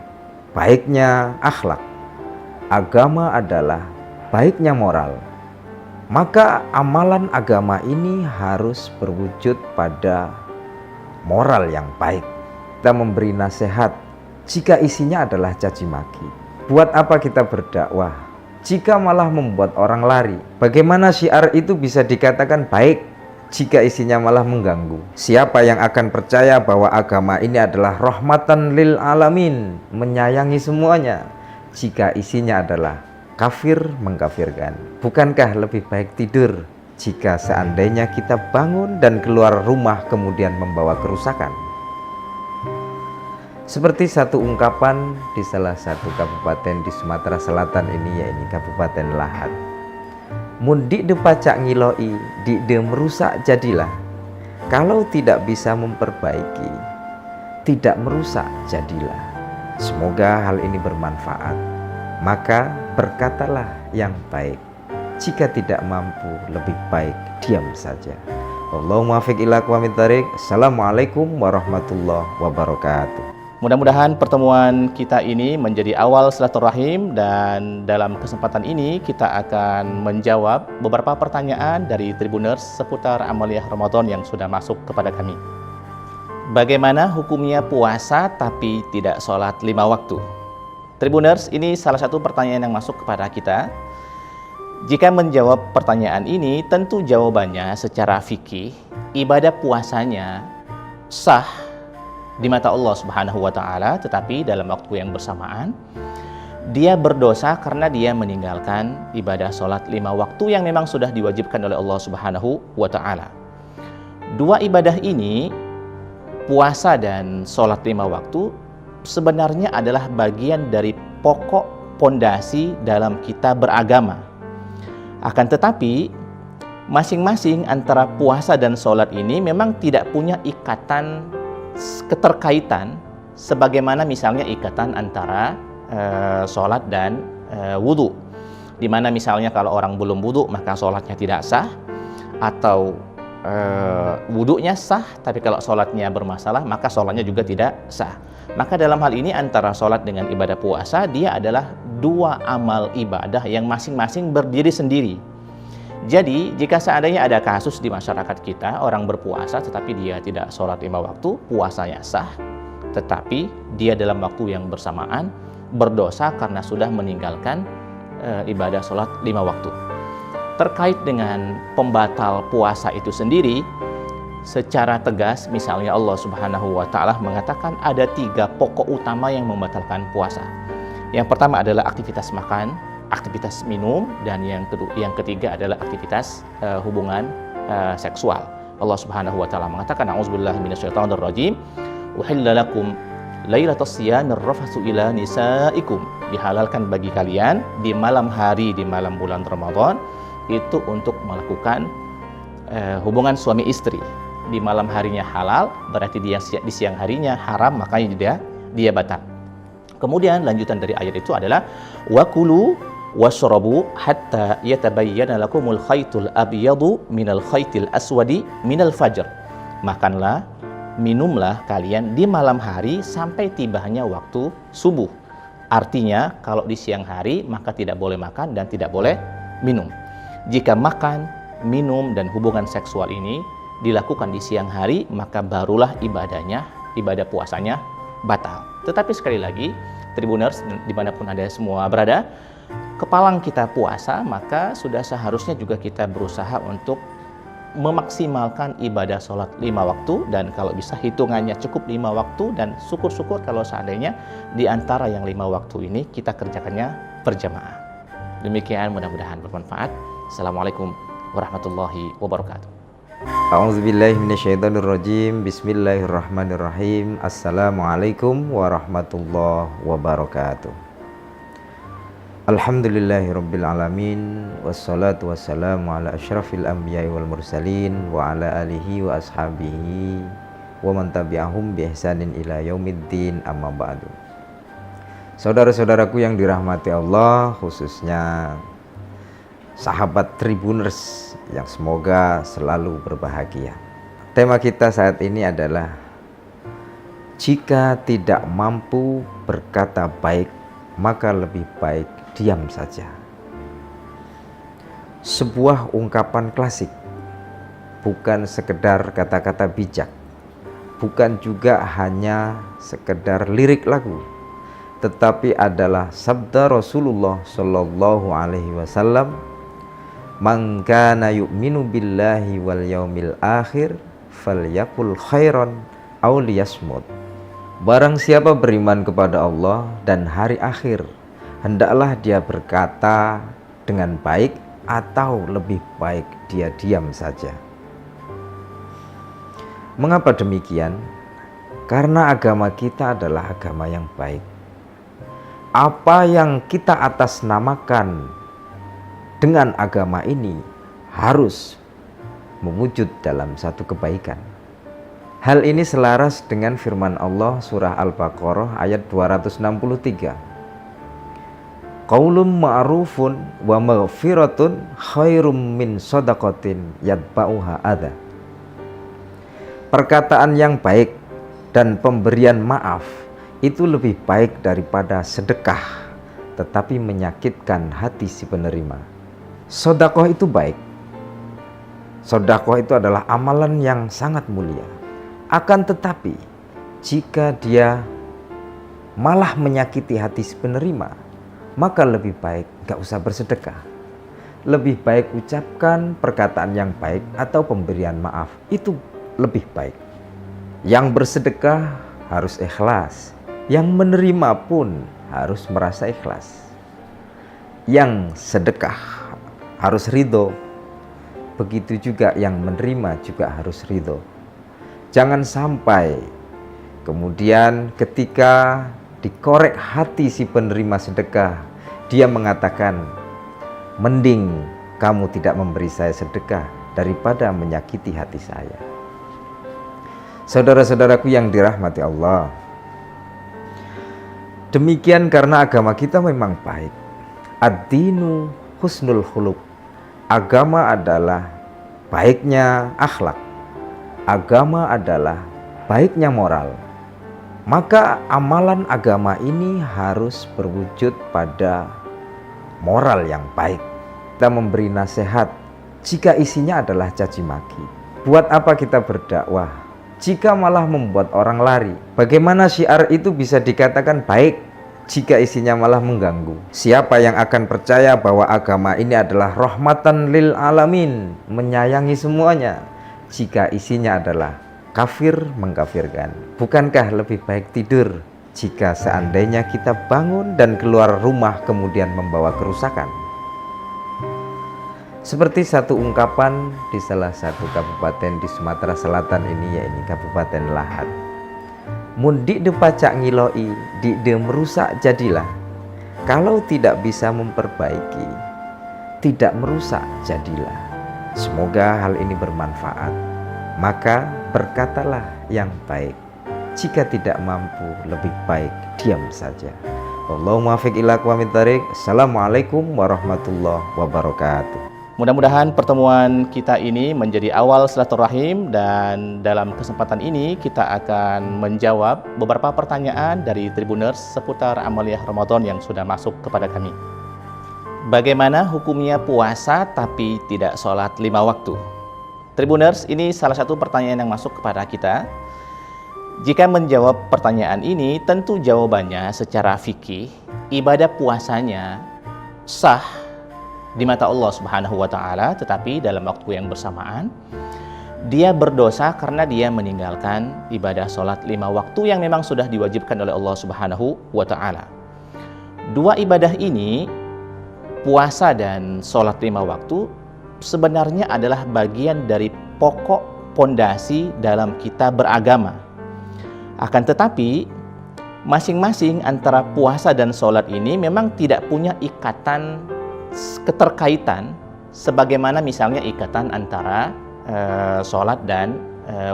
baiknya akhlak. Agama adalah baiknya moral. Maka amalan agama ini harus berwujud pada moral yang baik. Kita memberi nasihat jika isinya adalah caci maki. Buat apa kita berdakwah jika malah membuat orang lari? Bagaimana syiar itu bisa dikatakan baik jika isinya malah mengganggu? Siapa yang akan percaya bahwa agama ini adalah rahmatan lil alamin, menyayangi semuanya, jika isinya adalah kafir mengkafirkan? Bukankah lebih baik tidur jika seandainya kita bangun dan keluar rumah kemudian membawa kerusakan? Seperti satu ungkapan di salah satu kabupaten di Sumatera Selatan ini, yaitu Kabupaten Lahat. Mun dik de pacak ngiloi, dik de merusak jadilah. Kalau tidak bisa memperbaiki, tidak merusak jadilah. Semoga hal ini bermanfaat. Maka berkatalah yang baik. Jika tidak mampu, lebih baik diam saja. Allahumma muwaffiq ila aqwamit thariq. Assalamualaikum warahmatullahi wabarakatuh. Mudah-mudahan pertemuan kita ini menjadi awal silaturahim, dan dalam kesempatan ini kita akan menjawab beberapa pertanyaan dari Tribuners seputar amaliyah Ramadan yang sudah masuk kepada kami. Bagaimana hukumnya puasa tapi tidak sholat 5 waktu? Tribuners, ini salah satu pertanyaan yang masuk kepada kita. Jika menjawab pertanyaan ini, tentu jawabannya secara fikih, ibadah puasanya sah di mata Allah Subhanahu wa Ta'ala, tetapi dalam waktu yang bersamaan dia berdosa karena dia meninggalkan ibadah sholat 5 waktu yang memang sudah diwajibkan oleh Allah Subhanahu wa Ta'ala. Dua ibadah ini, puasa dan sholat 5 waktu, sebenarnya adalah bagian dari pokok pondasi dalam kita beragama. Akan tetapi masing-masing antara puasa dan sholat ini memang tidak punya ikatan keterkaitan sebagaimana misalnya ikatan antara sholat dan wudhu, dimana misalnya kalau orang belum wudhu maka sholatnya tidak sah, atau wudhunya sah tapi kalau sholatnya bermasalah maka sholatnya juga tidak sah. Maka dalam hal ini antara sholat dengan ibadah puasa, dia adalah dua amal ibadah yang masing-masing berdiri sendiri. Jadi jika seandainya ada kasus di masyarakat kita, orang berpuasa tetapi dia tidak sholat 5 waktu, puasanya sah, tetapi dia dalam waktu yang bersamaan berdosa karena sudah meninggalkan ibadah sholat 5 waktu. Terkait dengan pembatal puasa itu sendiri, secara tegas misalnya Allah Subhanahu wa Ta'ala mengatakan ada 3 pokok utama yang membatalkan puasa. Yang pertama adalah aktivitas makan, aktivitas minum, dan yang ketiga adalah aktivitas hubungan seksual. Allah Subhanahu wa Ta'ala mengatakan, a'udzubillahi minasyaitonir rajim, uhilla lakum lailatas siyamir rafatsu ila nisaikum. Dihalalkan bagi kalian di malam hari, di malam bulan Ramadan itu untuk melakukan hubungan suami istri. Di malam harinya halal, berarti di siang harinya haram, makanya dia batal. Kemudian lanjutan dari ayat itu adalah wakulu washrabu hatta yatabayyana lakumul khaytul abyadu minal khaytil aswadi minal fajr. Makanlah, minumlah kalian di malam hari sampai tibanya waktu subuh. Artinya kalau di siang hari maka tidak boleh makan dan tidak boleh minum. Jika makan, minum dan hubungan seksual ini dilakukan di siang hari, maka barulah ibadah puasanya batal. Tetapi sekali lagi, Tribuners dimanapun Anda semua berada, kepalang kita puasa, maka sudah seharusnya juga kita berusaha untuk memaksimalkan ibadah sholat 5 waktu, dan kalau bisa hitungannya cukup 5 waktu, dan syukur-syukur kalau seandainya di antara yang 5 waktu ini kita kerjakannya berjamaah. Demikian, mudah-mudahan bermanfaat. Assalamualaikum warahmatullahi wabarakatuh. A'udzubillahi minasyaitonirrajim. Bismillahirrahmanirrahim. Assalamualaikum warahmatullahi wabarakatuh. Alhamdulillahirabbil alamin, wassalatu wassalamu ala asyrafil anbiya'i wal mursalin wa ala alihi wa ashabihi wa man tabi'ahum bi ihsanin ila yaumiddin, amma ba'du. Saudara-saudaraku yang dirahmati Allah, khususnya sahabat Tribuners yang semoga selalu berbahagia. Tema kita saat ini adalah jika tidak mampu berkata baik, maka lebih baik diam saja. Sebuah ungkapan klasik, bukan sekedar kata-kata bijak, bukan juga hanya sekedar lirik lagu, tetapi adalah sabda Rasulullah Shallallahu Alaihi Wasallam, "Man kana yu'minu billahi wal yaumil akhir falyakul khairan aw liyasmut." Barang siapa beriman kepada Allah dan hari akhir, hendaklah dia berkata dengan baik atau lebih baik dia diam saja. Mengapa demikian? Karena agama kita adalah agama yang baik. Apa yang kita atasnamakan dengan agama ini harus mewujud dalam satu kebaikan. Hal ini selaras dengan firman Allah surah Al-Baqarah ayat 263. Qaulun ma'rufun wa maghfiratun khairum min shadaqatin yatba'uha adza. Perkataan yang baik dan pemberian maaf itu lebih baik daripada sedekah tetapi menyakitkan hati si penerima. Sedekah itu baik. Sedekah itu adalah amalan yang sangat mulia. Akan tetapi jika dia malah menyakiti hati si penerima, maka lebih baik gak usah bersedekah. Lebih baik ucapkan perkataan yang baik atau pemberian maaf. Itu lebih baik. Yang bersedekah harus ikhlas. Yang menerima pun harus merasa ikhlas. Yang sedekah harus ridho. Begitu juga yang menerima juga harus ridho. Jangan sampai kemudian ketika dikorek hati si penerima sedekah, dia mengatakan, mending kamu tidak memberi saya sedekah daripada menyakiti hati saya. Saudara-saudaraku yang dirahmati Allah, demikian karena agama kita memang baik. Ad-dinu husnul khuluq. Agama adalah baiknya akhlak. Agama adalah baiknya moral. Maka amalan agama ini harus berwujud pada moral yang baik. Kita memberi nasihat jika isinya adalah caci maki. Buat apa kita berdakwah jika malah membuat orang lari? Bagaimana syiar itu bisa dikatakan baik jika isinya malah mengganggu? Siapa yang akan percaya bahwa agama ini adalah rahmatan lil alamin, menyayangi semuanya, jika isinya adalah kafir mengkafirkan? Bukankah lebih baik tidur jika seandainya kita bangun dan keluar rumah kemudian membawa kerusakan? Seperti satu ungkapan di salah satu kabupaten di Sumatera Selatan ini, yaitu Kabupaten Lahat. Mun dik de pacak ngiloi, dik de merusak jadilah. Kalau tidak bisa memperbaiki, tidak merusak jadilah. Semoga hal ini bermanfaat. Maka berkatalah yang baik. Jika tidak mampu, lebih baik diam saja. Allahumma fiq ila aqwamit thariq. Assalamualaikum warahmatullahi wabarakatuh. Mudah-mudahan pertemuan kita ini menjadi awal silaturahim, dan dalam kesempatan ini kita akan menjawab beberapa pertanyaan dari Tribuners seputar amaliyah Ramadan yang sudah masuk kepada kami. Bagaimana hukumnya puasa tapi tidak sholat 5 waktu? Tribuners, ini salah satu pertanyaan yang masuk kepada kita. Jika menjawab pertanyaan ini, tentu jawabannya secara fikih, ibadah puasanya sah di mata Allah Subhanahu wa Ta'ala, tetapi dalam waktu yang bersamaan dia berdosa karena dia meninggalkan ibadah sholat 5 waktu yang memang sudah diwajibkan oleh Allah Subhanahu wa Ta'ala. Dua ibadah ini, puasa dan sholat 5 waktu, sebenarnya adalah bagian dari pokok pondasi dalam kita beragama. Akan tetapi masing-masing antara puasa dan sholat ini memang tidak punya ikatan keterkaitan sebagaimana misalnya ikatan antara sholat dan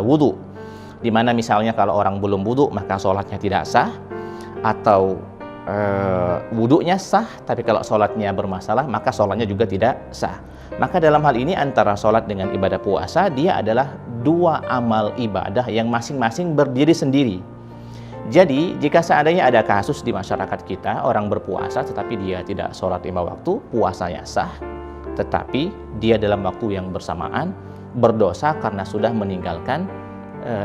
wudhu, dimana misalnya kalau orang belum wudhu maka sholatnya tidak sah, atau wudhunya sah tapi kalau sholatnya bermasalah maka sholatnya juga tidak sah. Maka dalam hal ini antara sholat dengan ibadah puasa, dia adalah dua amal ibadah yang masing-masing berdiri sendiri. Jadi jika seandainya ada kasus di masyarakat kita, orang berpuasa tetapi dia tidak sholat 5 waktu, puasanya sah, tetapi dia dalam waktu yang bersamaan berdosa karena sudah meninggalkan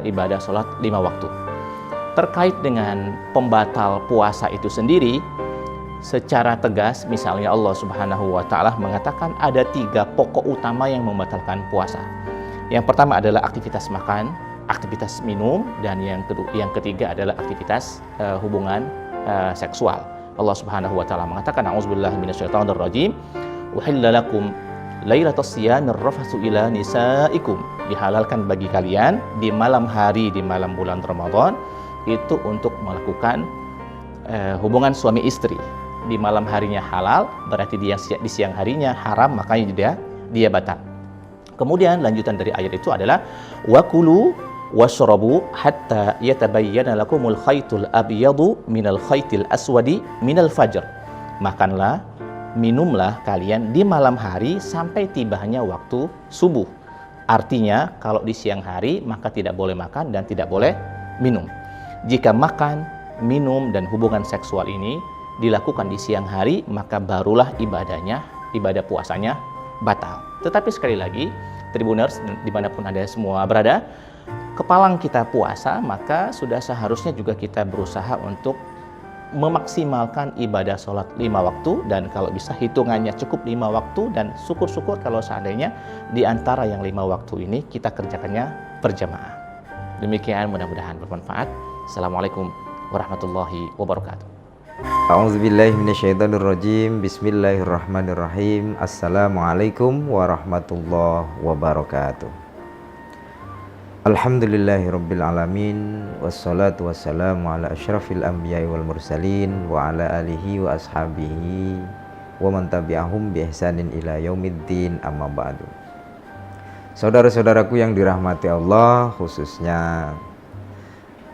ibadah sholat 5 waktu. Terkait dengan pembatal puasa itu sendiri, secara tegas misalnya Allah Subhanahu wa Ta'ala mengatakan ada 3 pokok utama yang membatalkan puasa. Yang pertama adalah aktivitas makan, aktivitas minum, dan yang ketiga adalah aktivitas hubungan seksual. Allah Subhanahu wa taala mengatakan, a'udzubillahi minasyaitonir rajim, uhilla lakum lailatas siyamir rafatsu ila nisaikum. Dihalalkan bagi kalian di malam hari, di malam bulan Ramadan itu untuk melakukan hubungan suami istri. Di malam harinya halal, berarti di siang harinya haram, makanya dia batal. Kemudian lanjutan dari ayat itu adalah wakulu washrabu hatta yatabayyana lakumul khaytul abyadu minal khaytil aswadi minal fajr. Makanlah, minumlah kalian di malam hari sampai tibanya waktu subuh. Artinya kalau di siang hari maka tidak boleh makan dan tidak boleh minum. Jika makan, minum dan hubungan seksual ini dilakukan di siang hari, maka barulah ibadah puasanya batal. Tetapi sekali lagi, Tribuners dimanapun Anda semua berada, kepalang kita puasa, maka sudah seharusnya juga kita berusaha untuk memaksimalkan ibadah sholat 5 waktu, dan kalau bisa hitungannya cukup 5 waktu, dan syukur-syukur kalau seandainya di antara yang 5 waktu ini kita kerjakannya berjamaah. Demikian, mudah-mudahan bermanfaat. Assalamualaikum warahmatullahi wabarakatuh. A'udzubillahi minasyaitonirrajim. Bismillahirrahmanirrahim. Assalamualaikum warahmatullahi wabarakatuh. Alhamdulillahirabbil alamin, wassalatu wassalamu ala asyrafil anbiya'i wal mursalin wa ala alihi wa ashabihi wa man tabi'ahum bi ihsanin ila yaumiddin, amma ba'du. Saudara-saudaraku yang dirahmati Allah, khususnya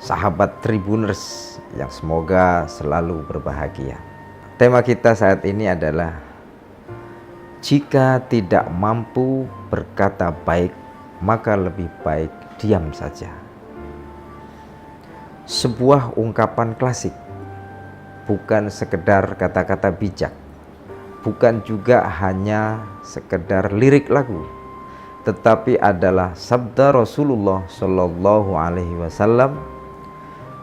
sahabat Tribuners yang semoga selalu berbahagia. Tema kita saat ini adalah jika tidak mampu berkata baik, maka lebih baik diam saja. Sebuah ungkapan klasik, bukan sekedar kata-kata bijak, bukan juga hanya sekedar lirik lagu, tetapi adalah sabda Rasulullah Shallallahu Alaihi Wasallam,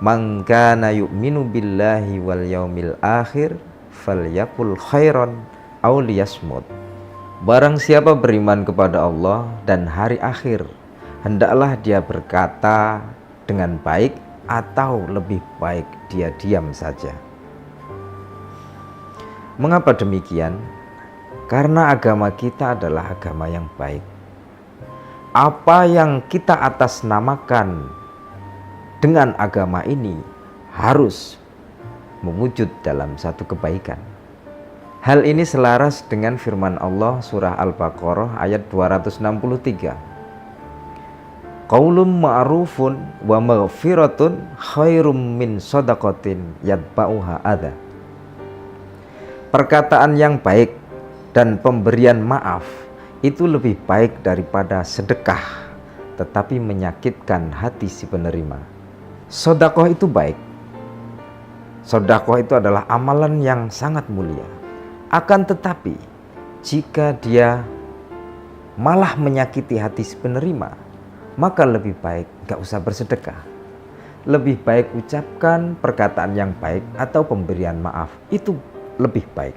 "Man kana yu'minu billahi wal yaumil akhir falyakul khairan aw liyasmut." Barang siapa beriman kepada Allah dan hari akhir, hendaklah dia berkata dengan baik atau lebih baik dia diam saja. Mengapa demikian? Karena agama kita adalah agama yang baik. Apa yang kita atasnamakan dengan agama ini harus mewujud dalam satu kebaikan. Hal ini selaras dengan firman Allah surah Al-Baqarah ayat 263. Qaulun ma'rufun wa maghfiratun khairum min shadaqatin yatba'uha adha. Perkataan yang baik dan pemberian maaf itu lebih baik daripada sedekah tetapi menyakitkan hati si penerima. Sedekah itu baik. Sedekah itu adalah amalan yang sangat mulia. Akan tetapi jika dia malah menyakiti hati si penerima, maka lebih baik gak usah bersedekah. Lebih baik ucapkan perkataan yang baik atau pemberian maaf, itu lebih baik.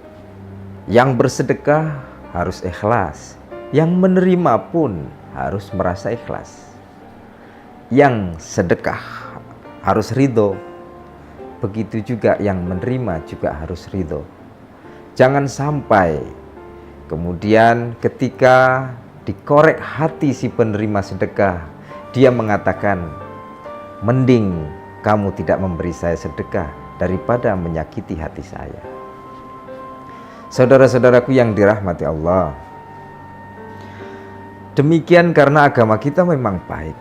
Yang bersedekah harus ikhlas, yang menerima pun harus merasa ikhlas. Yang sedekah harus ridho, begitu juga yang menerima juga harus ridho. Jangan sampai kemudian ketika dikorek hati si penerima sedekah, dia mengatakan, mending kamu tidak memberi saya sedekah daripada menyakiti hati saya. Saudara-saudaraku yang dirahmati Allah, demikian karena agama kita memang baik.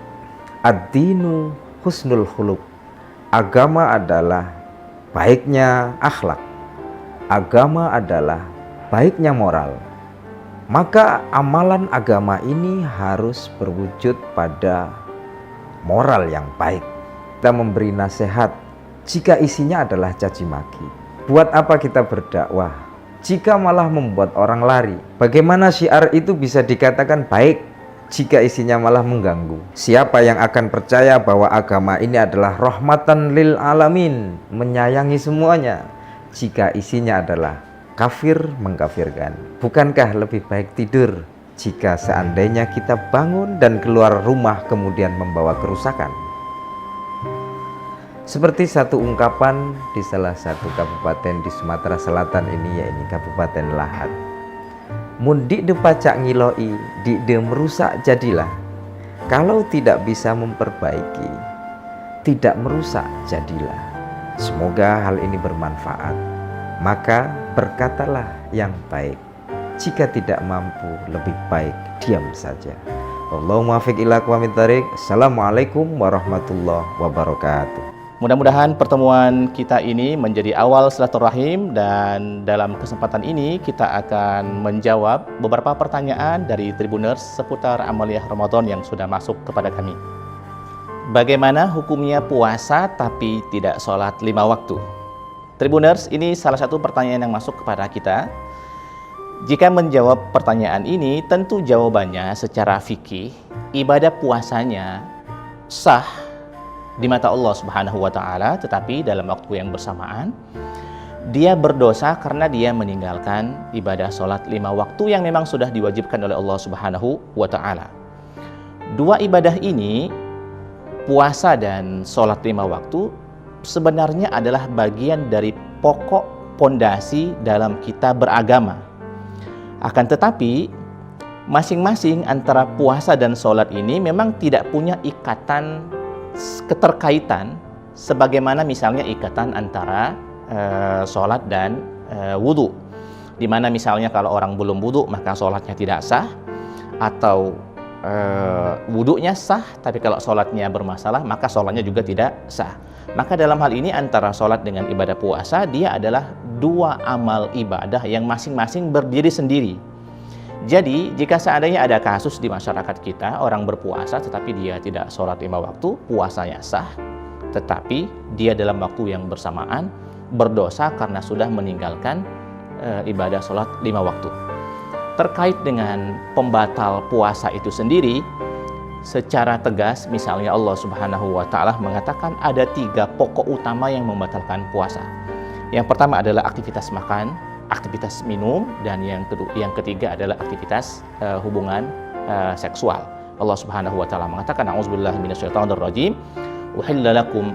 Ad-dinu husnul khuluq. Agama adalah baiknya akhlak. Agama adalah baiknya moral. Maka amalan agama ini harus berwujud pada moral yang baik. Kita memberi nasihat jika isinya adalah caci maki. Buat apa kita berdakwah jika malah membuat orang lari? Bagaimana syiar itu bisa dikatakan baik jika isinya malah mengganggu? Siapa yang akan percaya bahwa agama ini adalah rahmatan lil alamin, menyayangi semuanya, jika isinya adalah kafir mengkafirkan? Bukankah lebih baik tidur jika seandainya kita bangun dan keluar rumah kemudian membawa kerusakan? Seperti satu ungkapan di salah satu kabupaten di Sumatera Selatan ini, yaitu Kabupaten Lahat. Mun dik de pacak ngiloi, dik de merusak jadilah. Kalau tidak bisa memperbaiki, tidak merusak jadilah. Semoga hal ini bermanfaat. Maka berkatalah yang baik. Jika tidak mampu, lebih baik diam saja. Allahumma muwaffiq ila aqwamit thariq. Assalamualaikum warahmatullahi wabarakatuh. Mudah-mudahan pertemuan kita ini menjadi awal silaturahim, dan dalam kesempatan ini kita akan menjawab beberapa pertanyaan dari Tribuners seputar amaliyah Ramadan yang sudah masuk kepada kami. Bagaimana hukumnya puasa tapi tidak sholat 5 waktu? Tribuners, ini salah satu pertanyaan yang masuk kepada kita. Jika menjawab pertanyaan ini, tentu jawabannya secara fikih, ibadah puasanya sah di mata Allah Subhanahu wa Ta'ala, tetapi dalam waktu yang bersamaan dia berdosa karena dia meninggalkan ibadah sholat 5 waktu yang memang sudah diwajibkan oleh Allah Subhanahu wa Ta'ala. Dua ibadah ini, puasa dan sholat 5 waktu, sebenarnya adalah bagian dari pokok pondasi dalam kita beragama. Akan tetapi masing-masing antara puasa dan sholat ini memang tidak punya ikatan keterkaitan sebagaimana misalnya ikatan antara sholat dan wudhu, dimana misalnya kalau orang belum wudhu maka sholatnya tidak sah, atau wudhunya sah tapi kalau sholatnya bermasalah maka sholatnya juga tidak sah. Maka dalam hal ini antara sholat dengan ibadah puasa, dia adalah dua amal ibadah yang masing-masing berdiri sendiri. Jadi jika seandainya ada kasus di masyarakat kita, orang berpuasa tetapi dia tidak sholat 5 waktu, puasanya sah, tetapi dia dalam waktu yang bersamaan berdosa karena sudah meninggalkan ibadah sholat 5 waktu. Terkait dengan pembatal puasa itu sendiri, secara tegas misalnya Allah Subhanahu wa Ta'ala mengatakan ada 3 pokok utama yang membatalkan puasa. Yang pertama adalah aktivitas makan, aktivitas minum, dan yang ketiga adalah aktivitas hubungan seksual. Allah Subhanahu wa Ta'ala mengatakan, a'udzubillahi minasyaitonir rajim, uhilla lakum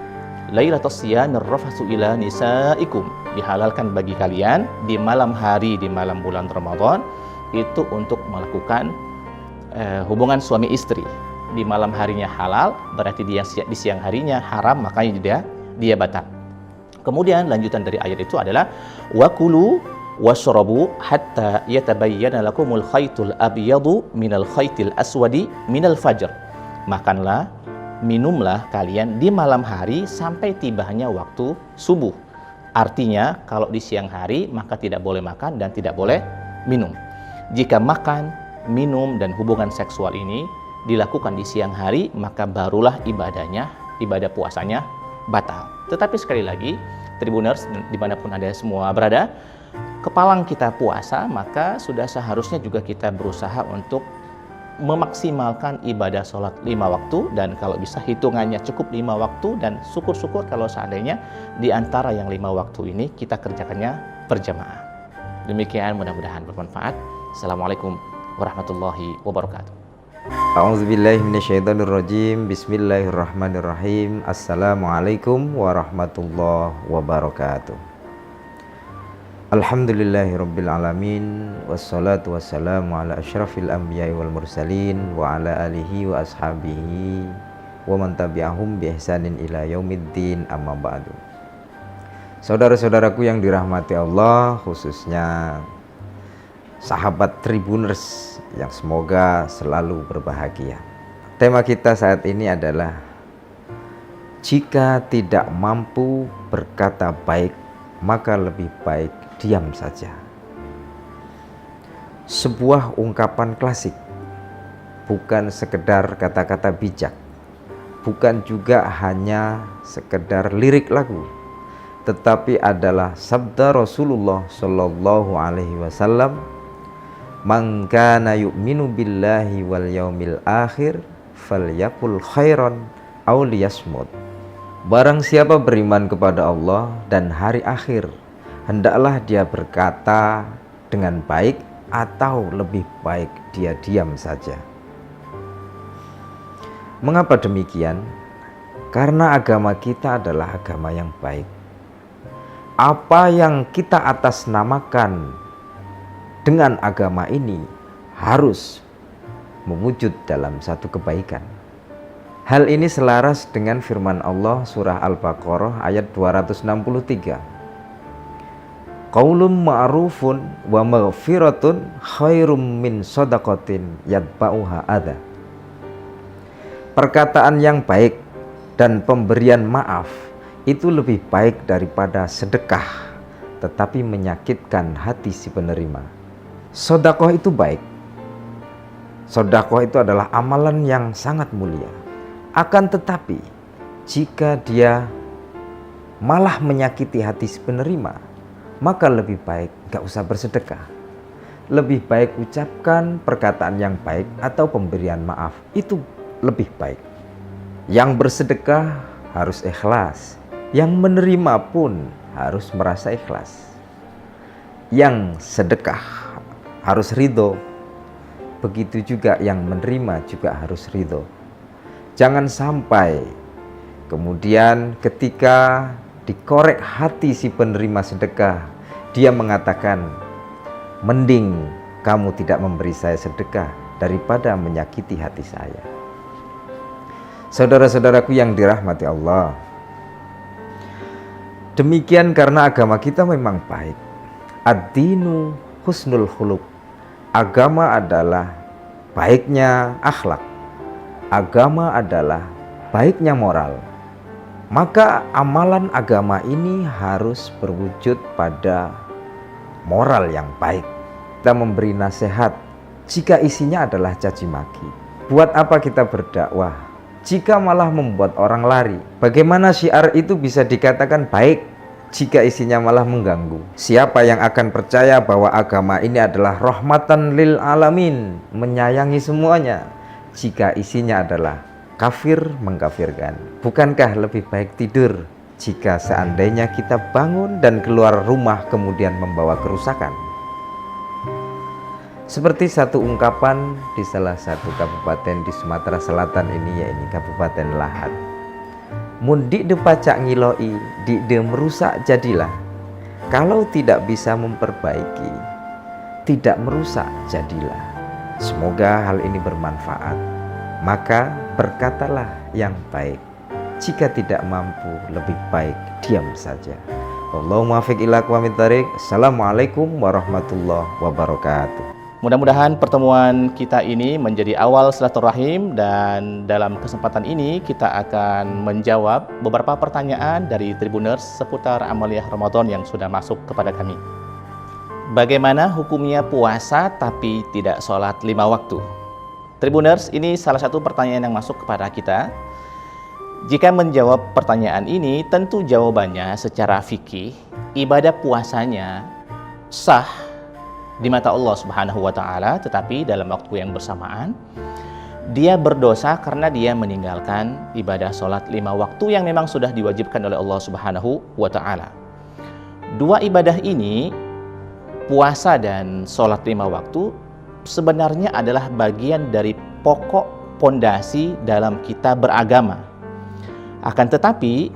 lailatas siyamir rafatsu ila nisaikum. Dihalalkan bagi kalian di malam hari, di malam bulan Ramadan itu untuk melakukan hubungan suami istri. Di malam harinya halal, berarti di siang harinya haram, makanya dia batal. Kemudian lanjutan dari ayat itu adalah wakulu washrabu hatta yatabayyana lakumul khaytul abyadu minal khaytil aswadi minal fajr. Makanlah, minumlah kalian di malam hari sampai tibanya waktu subuh. Artinya kalau di siang hari maka tidak boleh makan dan tidak boleh minum. Jika makan, minum dan hubungan seksual ini dilakukan di siang hari, maka barulah ibadah puasanya batal. Tetapi sekali lagi, Tribuners dimanapun Anda semua berada, kepalang kita puasa, maka sudah seharusnya juga kita berusaha untuk memaksimalkan ibadah sholat 5 waktu, dan kalau bisa hitungannya cukup 5 waktu, dan syukur-syukur kalau seandainya di antara yang 5 waktu ini kita kerjakannya berjamaah. Demikian, mudah-mudahan bermanfaat. Assalamualaikum warahmatullahi wabarakatuh. A'udzubillahi minasyaitonirrajim. Bismillahirrahmanirrahim. Assalamualaikum warahmatullahi wabarakatuh. Alhamdulillahirabbil alamin, wassalatu wassalamu ala asyrafil anbiya'i wal mursalin wa ala alihi wa ashabihi wa man tabi'ahum bi ihsanin ila yaumiddin, amma ba'du. Saudara-saudaraku yang dirahmati Allah, khususnya sahabat Tribuners yang semoga selalu berbahagia. Tema kita saat ini adalah jika tidak mampu berkata baik, maka lebih baik diam saja. Sebuah ungkapan klasik, bukan sekedar kata-kata bijak, bukan juga hanya sekedar lirik lagu, tetapi adalah sabda Rasulullah Shallallahu Alaihi Wasallam, "Man kana yu'minu billahi wal yaumil akhir falyakul khairan aw liyasmut." Barang siapa beriman kepada Allah dan hari akhir, hendaklah dia berkata dengan baik atau lebih baik dia diam saja. Mengapa demikian? Karena agama kita adalah agama yang baik. Apa yang kita atasnamakan dengan agama ini harus mewujud dalam satu kebaikan. Hal ini selaras dengan firman Allah surah Al-Baqarah ayat 263. Qaulun ma'rufun wa maghfiratun khairum min shadaqatin yatba'uha adha. Perkataan yang baik dan pemberian maaf itu lebih baik daripada sedekah tetapi menyakitkan hati si penerima. Sedekah itu baik. Sedekah itu adalah amalan yang sangat mulia. Akan tetapi jika dia malah menyakiti hati si penerima, maka lebih baik gak usah bersedekah. Lebih baik ucapkan perkataan yang baik atau pemberian maaf, itu lebih baik. Yang bersedekah harus ikhlas, yang menerima pun harus merasa ikhlas. Yang sedekah harus ridho, begitu juga yang menerima juga harus ridho. Jangan sampai kemudian ketika dikorek hati si penerima sedekah, dia mengatakan, mending kamu tidak memberi saya sedekah daripada menyakiti hati saya. Saudara-saudaraku yang dirahmati Allah, demikian karena agama kita memang baik. Ad-dinu husnul khuluq. Agama adalah baiknya akhlak. Agama adalah baiknya moral. Maka amalan agama ini harus berwujud pada moral yang baik. Kita memberi nasihat jika isinya adalah caci maki. Buat apa kita berdakwah jika malah membuat orang lari? Bagaimana syiar itu bisa dikatakan baik jika isinya malah mengganggu? Siapa yang akan percaya bahwa agama ini adalah rahmatan lil alamin, menyayangi semuanya, jika isinya adalah kafir mengkafirkan? Bukankah lebih baik tidur jika seandainya kita bangun dan keluar rumah kemudian membawa kerusakan? Seperti satu ungkapan di salah satu kabupaten di Sumatera Selatan ini, yaitu Kabupaten Lahat. Mundi de pacak ngiloi, di de merusak jadilah. Kalau tidak bisa memperbaiki, tidak merusak jadilah. Semoga hal ini bermanfaat. Maka berkatalah yang baik. Jika tidak mampu, lebih baik diam saja. Allahumma muwaffiq ila aqwamit thariq. Assalamualaikum warahmatullahi wabarakatuh. Mudah-mudahan pertemuan kita ini menjadi awal silaturahim, dan dalam kesempatan ini kita akan menjawab beberapa pertanyaan dari Tribuners seputar amaliyah Ramadan yang sudah masuk kepada kami. Bagaimana hukumnya puasa tapi tidak sholat 5 waktu? Tribuners, ini salah satu pertanyaan yang masuk kepada kita. Jika menjawab pertanyaan ini, tentu jawabannya secara fikih, ibadah puasanya sah di mata Allah Subhanahu wa Ta'ala, tetapi dalam waktu yang bersamaan dia berdosa karena dia meninggalkan ibadah sholat 5 waktu yang memang sudah diwajibkan oleh Allah Subhanahu wa Ta'ala. Dua ibadah ini, puasa dan sholat 5 waktu, sebenarnya adalah bagian dari pokok pondasi dalam kita beragama. Akan tetapi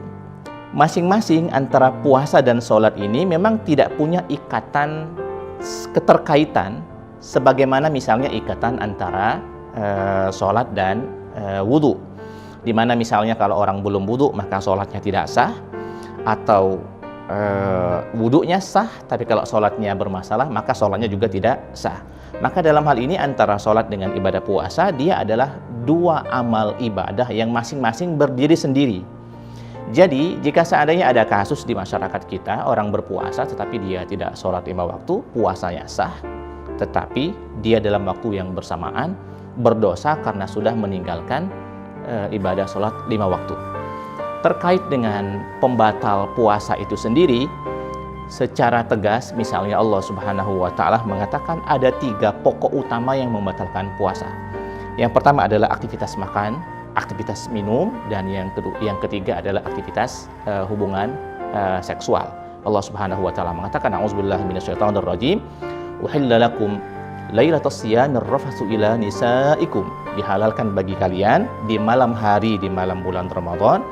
masing-masing antara puasa dan sholat ini memang tidak punya ikatan keterkaitan sebagaimana misalnya ikatan antara sholat dan wudhu, dimana misalnya kalau orang belum wudhu maka sholatnya tidak sah, atau wudhunya sah tapi kalau sholatnya bermasalah maka sholatnya juga tidak sah. Maka dalam hal ini antara sholat dengan ibadah puasa, dia adalah dua amal ibadah yang masing-masing berdiri sendiri. Jadi jika seandainya ada kasus di masyarakat kita, orang berpuasa tetapi dia tidak sholat 5 waktu, puasanya sah, tetapi dia dalam waktu yang bersamaan berdosa karena sudah meninggalkan ibadah sholat 5 waktu. Terkait dengan pembatal puasa itu sendiri, secara tegas misalnya Allah Subhanahu wa Ta'ala mengatakan ada 3 pokok utama yang membatalkan puasa. Yang pertama adalah aktivitas makan, aktivitas minum, dan yang ketiga adalah aktivitas hubungan seksual. Allah Subhanahu wa Ta'ala mengatakan, a'udzubillahi minasyaitonir rajim, uhilla lakum lailatas siyamir rafatsu ila nisaikum. Dihalalkan bagi kalian di malam hari, di malam bulan Ramadan,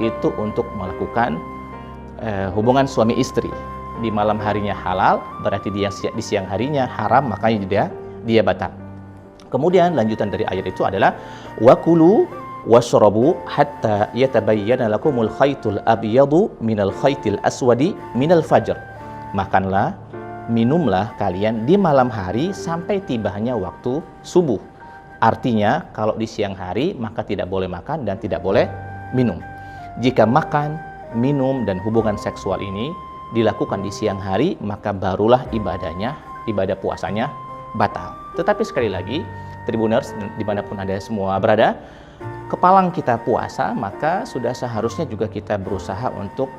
itu untuk melakukan hubungan suami istri. Di malam harinya halal, berarti di siang harinya haram, makanya dia batal. Kemudian lanjutan dari ayat itu adalah wakulu washrabu hatta yatabayyana lakumul khaytul abyadu minal khaytil aswadi minal fajr. Makanlah, minumlah kalian di malam hari sampai tibanya waktu subuh. Artinya kalau di siang hari maka tidak boleh makan dan tidak boleh minum. Jika makan, minum dan hubungan seksual ini dilakukan di siang hari, maka barulah ibadah puasanya batal. Tetapi sekali lagi, Tribuners dimanapun Anda semua berada, kepalang kita puasa, maka sudah seharusnya juga kita berusaha untuk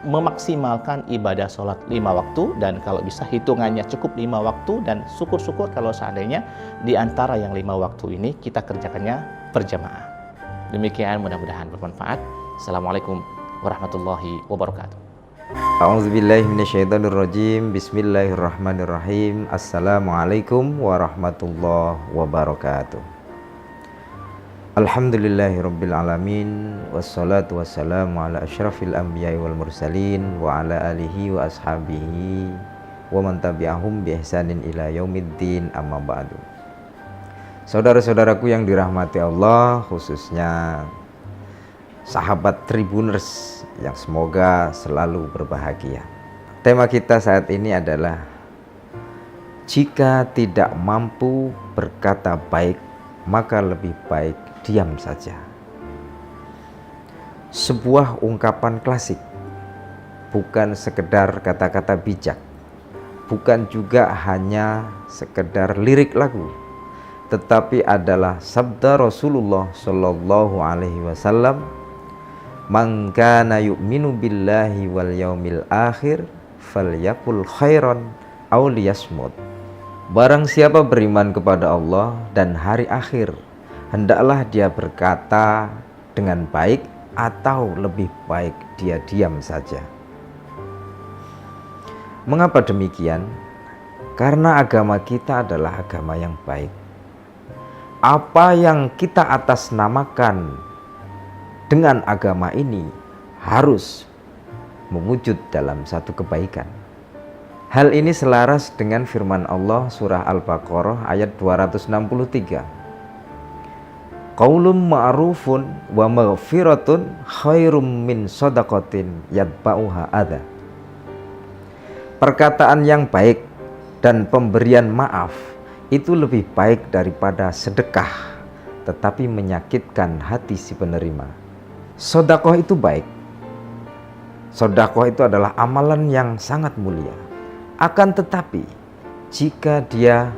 memaksimalkan ibadah sholat 5 waktu, dan kalau bisa hitungannya cukup 5 waktu, dan syukur-syukur kalau seandainya di antara yang 5 waktu ini kita kerjakannya berjamaah. Demikian, mudah-mudahan bermanfaat. Assalamualaikum warahmatullahi wabarakatuh. A'udzubillahi minasyaitonirrajim. Bismillahirrahmanirrahim. Assalamualaikum warahmatullahi wabarakatuh. Alhamdulillahirabbil alamin, wassalatu wassalamu ala asyrafil anbiya'i wal mursalin wa ala alihi wa ashabihi wa man tabi'ahum bi ihsanin ila yaumiddin, amma ba'du. Saudara-saudaraku yang dirahmati Allah, khususnya sahabat Tribuners yang semoga selalu berbahagia. Tema kita saat ini adalah jika tidak mampu berkata baik, maka lebih baik diam saja. Sebuah ungkapan klasik, bukan sekedar kata-kata bijak, bukan juga hanya sekedar lirik lagu, tetapi adalah sabda Rasulullah Shallallahu Alaihi Wasallam, "Man kana yu'minu billahi wal yaumil akhir falyakul khairan aw liyasmut." Barang siapa beriman kepada Allah dan hari akhir, hendaklah dia berkata dengan baik atau lebih baik dia diam saja. Mengapa demikian? Karena agama kita adalah agama yang baik. Apa yang kita atasnamakan dengan agama ini harus mewujud dalam satu kebaikan. Hal ini selaras dengan firman Allah surah Al-Baqarah ayat 263. Qaulun ma'rufun wa maghfiratun khairum min shadaqatin yatba'uha adha. Perkataan yang baik dan pemberian maaf itu lebih baik daripada sedekah tetapi menyakitkan hati si penerima. Sedekah itu baik. Sedekah itu adalah amalan yang sangat mulia. Akan tetapi jika dia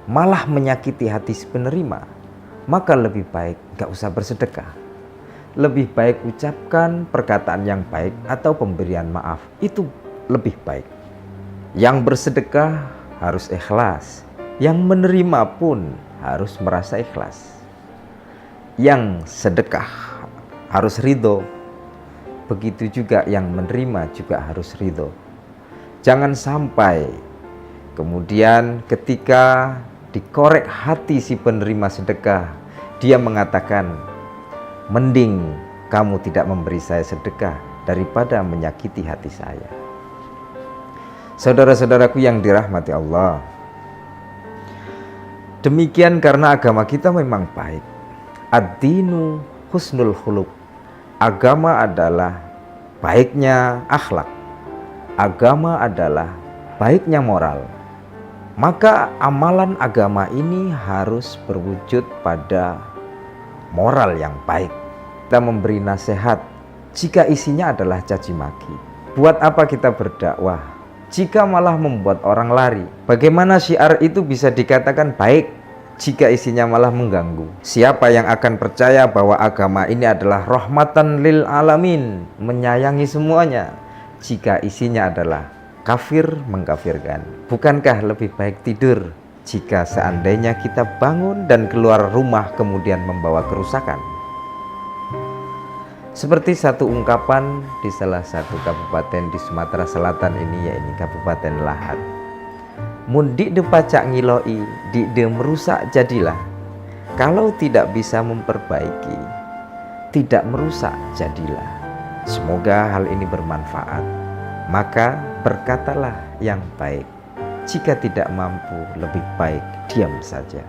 malah menyakiti hati si penerima, maka lebih baik gak usah bersedekah. Lebih baik ucapkan perkataan yang baik atau pemberian maaf, itu lebih baik. Yang bersedekah harus ikhlas, yang menerima pun harus merasa ikhlas. Yang sedekah harus ridho, begitu juga yang menerima juga harus ridho. Jangan sampai kemudian ketika dikorek hati si penerima sedekah, dia mengatakan, mending kamu tidak memberi saya sedekah daripada menyakiti hati saya. Saudara-saudaraku yang dirahmati Allah, demikian karena agama kita memang baik. Ad-dinu husnul khuluq. Agama adalah baiknya akhlak. Agama adalah baiknya moral. Maka amalan agama ini harus berwujud pada moral yang baik. Kita memberi nasihat jika isinya adalah caci maki. Buat apa kita berdakwah jika malah membuat orang lari? Bagaimana syiar itu bisa dikatakan baik jika isinya malah mengganggu? Siapa yang akan percaya bahwa agama ini adalah rahmatan lil alamin, menyayangi semuanya, jika isinya adalah kafir mengkafirkan? Bukankah lebih baik tidur jika seandainya kita bangun dan keluar rumah kemudian membawa kerusakan? Seperti satu ungkapan di salah satu kabupaten di Sumatera Selatan ini, yaitu Kabupaten Lahat. Mun dik de pacak ngiloi, dik de merusak jadilah. Kalau tidak bisa memperbaiki, tidak merusak, jadilah. Semoga hal ini bermanfaat. Maka berkatalah yang baik. Jika tidak mampu, lebih baik diam saja.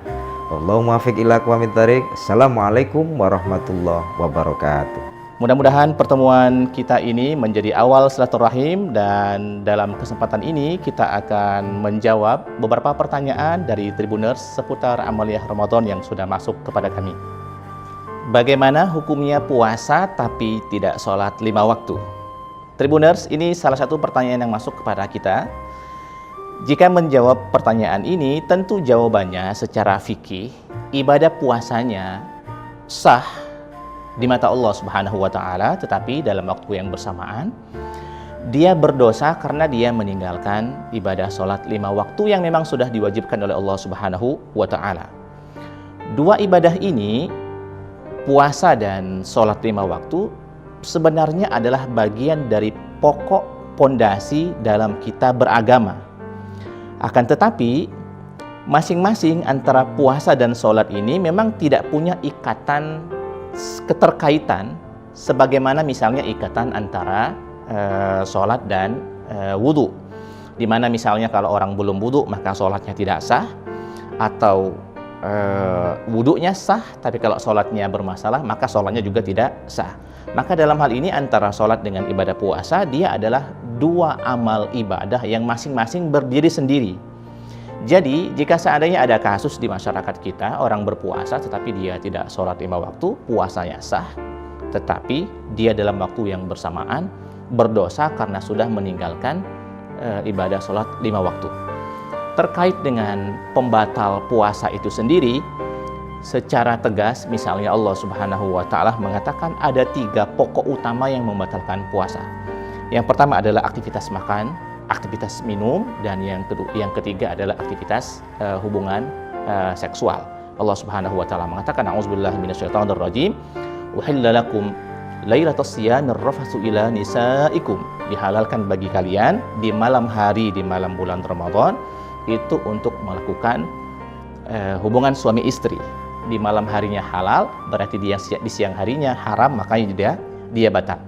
Allahumma muwaffiq ila aqwamit thariq. Assalamualaikum warahmatullahi wabarakatuh. Mudah-mudahan pertemuan kita ini menjadi awal silaturahim, dan dalam kesempatan ini kita akan menjawab beberapa pertanyaan dari Tribuners seputar amaliyah Ramadan yang sudah masuk kepada kami. Bagaimana hukumnya puasa tapi tidak sholat 5 waktu? Tribuners, ini salah satu pertanyaan yang masuk kepada kita. Jika menjawab pertanyaan ini, tentu jawabannya secara fikih, ibadah puasanya sah di mata Allah Subhanahu wa Ta'ala, tetapi dalam waktu yang bersamaan dia berdosa karena dia meninggalkan ibadah sholat 5 waktu yang memang sudah diwajibkan oleh Allah Subhanahu wa Ta'ala. Dua ibadah ini, puasa dan sholat 5 waktu, sebenarnya adalah bagian dari pokok pondasi dalam kita beragama. Akan tetapi masing-masing antara puasa dan sholat ini memang tidak punya ikatan keterkaitan sebagaimana misalnya ikatan antara sholat dan wudhu, di mana misalnya kalau orang belum wudhu maka sholatnya tidak sah, atau wudhunya sah tapi kalau sholatnya bermasalah maka sholatnya juga tidak sah. Maka dalam hal ini antara sholat dengan ibadah puasa, dia adalah dua amal ibadah yang masing-masing berdiri sendiri. Jadi jika seandainya ada kasus di masyarakat kita, orang berpuasa tetapi dia tidak sholat 5 waktu, puasanya sah, tetapi dia dalam waktu yang bersamaan berdosa karena sudah meninggalkan ibadah sholat 5 waktu. Terkait dengan pembatal puasa itu sendiri, secara tegas misalnya Allah Subhanahu wa Ta'ala mengatakan ada 3 pokok utama yang membatalkan puasa. Yang pertama adalah aktivitas makan, aktivitas minum, dan yang ketiga adalah aktivitas hubungan seksual. Allah Subhanahu wa Ta'ala mengatakan, a'udzubillahi minasyaitonir rajim, uhilla lakum lailatas siyamir rafatsu ila nisaikum, dihalalkan bagi kalian di malam hari, di malam bulan Ramadan itu untuk melakukan hubungan suami istri. Di malam harinya halal, berarti di siang harinya haram, makanya dia batal.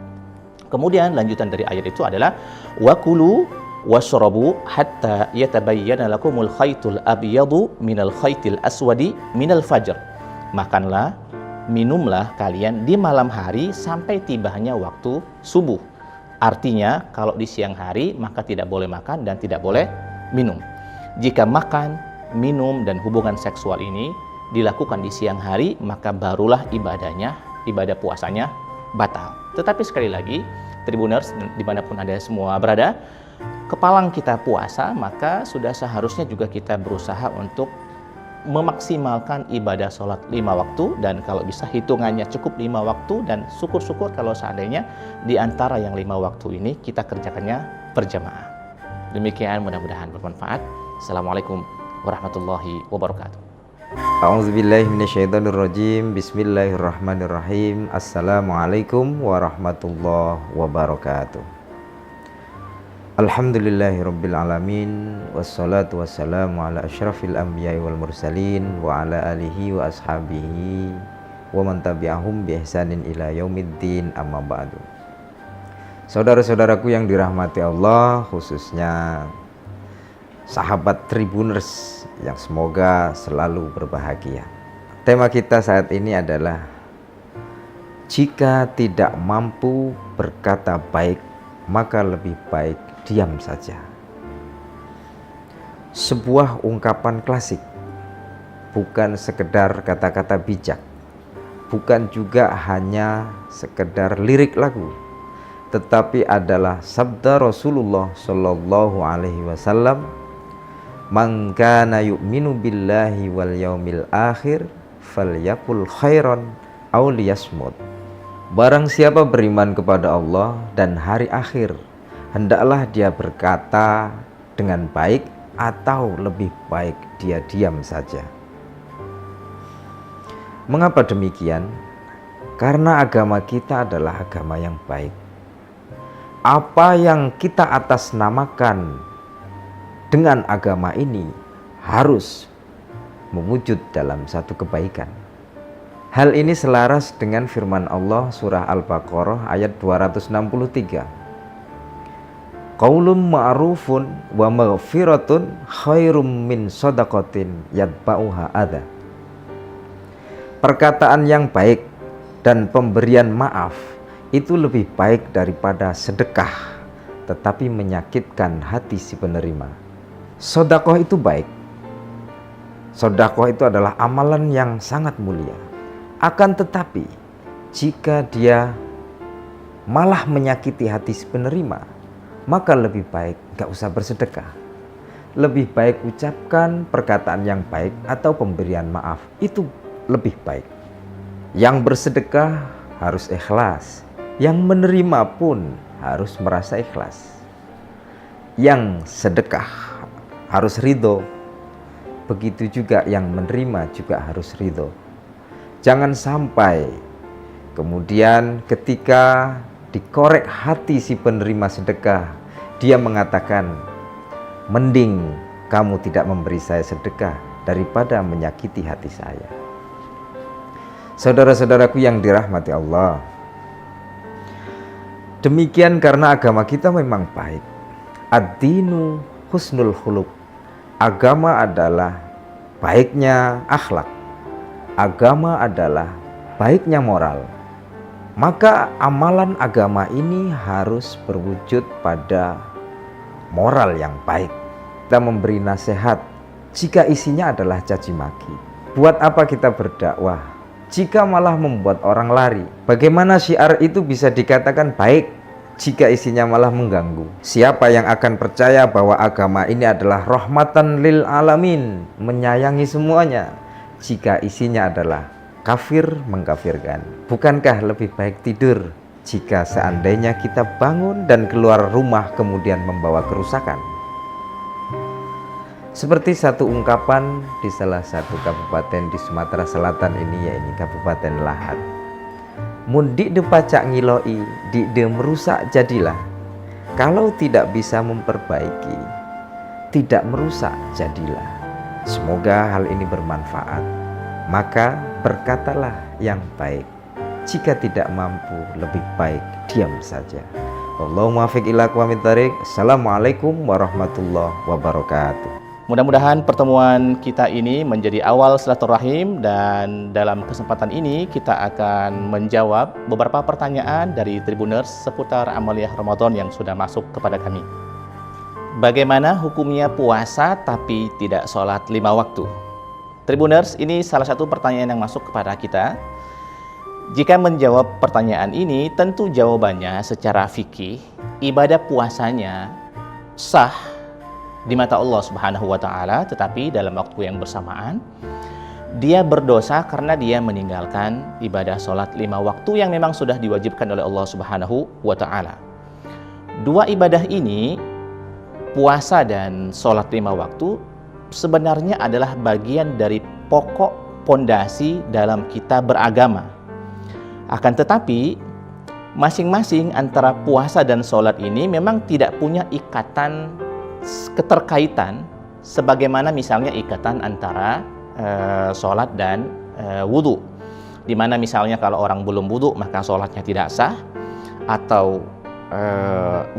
Kemudian lanjutan dari ayat itu adalah wakulu washrabu hatta yatabayyana lakumul khaytul abyadu minal khaytil aswadi minal fajr. Makanlah, minumlah kalian di malam hari sampai tibanya waktu subuh. Artinya kalau di siang hari maka tidak boleh makan dan tidak boleh minum. Jika makan, minum dan hubungan seksual ini dilakukan di siang hari, maka barulah ibadah puasanya batal. Tetapi sekali lagi, Tribuners dimanapun Anda semua berada, kepalang kita puasa, maka sudah seharusnya juga kita berusaha untuk memaksimalkan ibadah sholat 5 waktu, dan kalau bisa hitungannya cukup 5 waktu, dan syukur-syukur kalau seandainya di antara yang 5 waktu ini kita kerjakannya berjamaah. Demikian, mudah-mudahan bermanfaat. Assalamualaikum warahmatullahi wabarakatuh. A'udzubillahi minasyaitonirrajim. Bismillahirrahmanirrahim. Assalamualaikum warahmatullahi wabarakatuh. Alhamdulillahirabbil alamin, wassalatu wassalamu ala asyrafil anbiya'i wal mursalin wa ala alihi wa ashabihi wa man tabi'ahum bi ihsanin ila yaumiddin, amma ba'du. Saudara-saudaraku yang dirahmati Allah, khususnya sahabat Tribuners yang semoga selalu berbahagia. Tema kita saat ini adalah jika tidak mampu berkata baik, maka lebih baik diam saja. Sebuah ungkapan klasik, bukan sekedar kata-kata bijak, bukan juga hanya sekedar lirik lagu, tetapi adalah sabda Rasulullah Shallallahu Alaihi Wasallam, "Man kana yu'minu billahi wal yaumil akhir falyakul khairan aw liyasmut." Barang siapa beriman kepada Allah dan hari akhir, hendaklah dia berkata dengan baik atau lebih baik dia diam saja. Mengapa demikian? Karena agama kita adalah agama yang baik. Apa yang kita atasnamakan dengan agama ini harus mewujud dalam satu kebaikan. Hal ini selaras dengan firman Allah surah Al-Baqarah ayat 263. Qaulun ma'rufun wa maghfiratun khairum min shadaqatin yatba'uha adza. Perkataan yang baik dan pemberian maaf itu lebih baik daripada sedekah tetapi menyakitkan hati si penerima. Sedekah itu baik. Sedekah itu adalah amalan yang sangat mulia. Akan tetapi jika dia malah menyakiti hati si penerima, maka lebih baik gak usah bersedekah. Lebih baik ucapkan perkataan yang baik atau pemberian maaf. Itu lebih baik. Yang bersedekah harus ikhlas. Yang menerima pun harus merasa ikhlas. Yang sedekah harus ridho. Begitu juga yang menerima juga harus ridho. Jangan sampai kemudian ketika dikorek hati si penerima sedekah, dia mengatakan, mending kamu tidak memberi saya sedekah daripada menyakiti hati saya. Saudara-saudaraku yang dirahmati Allah, demikian karena agama kita memang baik. Ad-dinu husnul khuluq. Agama adalah baiknya akhlak. Agama adalah baiknya moral. Maka amalan agama ini harus berwujud pada moral yang baik. Kita memberi nasihat jika isinya adalah caci maki. Buat apa kita berdakwah jika malah membuat orang lari? Bagaimana syiar itu bisa dikatakan baik jika isinya malah mengganggu? Siapa yang akan percaya bahwa agama ini adalah rahmatan lil alamin, menyayangi semuanya, jika isinya adalah kafir mengkafirkan? Bukankah lebih baik tidur jika seandainya kita bangun dan keluar rumah kemudian membawa kerusakan? Seperti satu ungkapan di salah satu kabupaten di Sumatera Selatan ini, yaitu Kabupaten Lahat. Mun dik de pacak ngiloi, dik de merusak jadilah. Kalau tidak bisa memperbaiki, tidak merusak jadilah. Semoga hal ini bermanfaat. Maka berkatalah yang baik. Jika tidak mampu, lebih baik diam saja. Allahumma muwaffiq ila aqwamit thariq. Assalamualaikum warahmatullahi wabarakatuh. Mudah-mudahan pertemuan kita ini menjadi awal silaturahim, dan dalam kesempatan ini kita akan menjawab beberapa pertanyaan dari Tribuners seputar amaliyah Ramadan yang sudah masuk kepada kami. Bagaimana hukumnya puasa tapi tidak sholat 5 waktu? Tribuners, ini salah satu pertanyaan yang masuk kepada kita. Jika menjawab pertanyaan ini, tentu jawabannya secara fikih, ibadah puasanya sah di mata Allah Subhanahu wa Ta'ala, tetapi dalam waktu yang bersamaan dia berdosa karena dia meninggalkan ibadah sholat 5 waktu yang memang sudah diwajibkan oleh Allah Subhanahu wa Ta'ala. Dua ibadah ini, puasa dan sholat 5 waktu, sebenarnya adalah bagian dari pokok pondasi dalam kita beragama. Akan tetapi masing-masing antara puasa dan sholat ini memang tidak punya ikatan keterkaitan sebagaimana misalnya ikatan antara sholat dan wudhu, dimana misalnya kalau orang belum wudhu maka sholatnya tidak sah, atau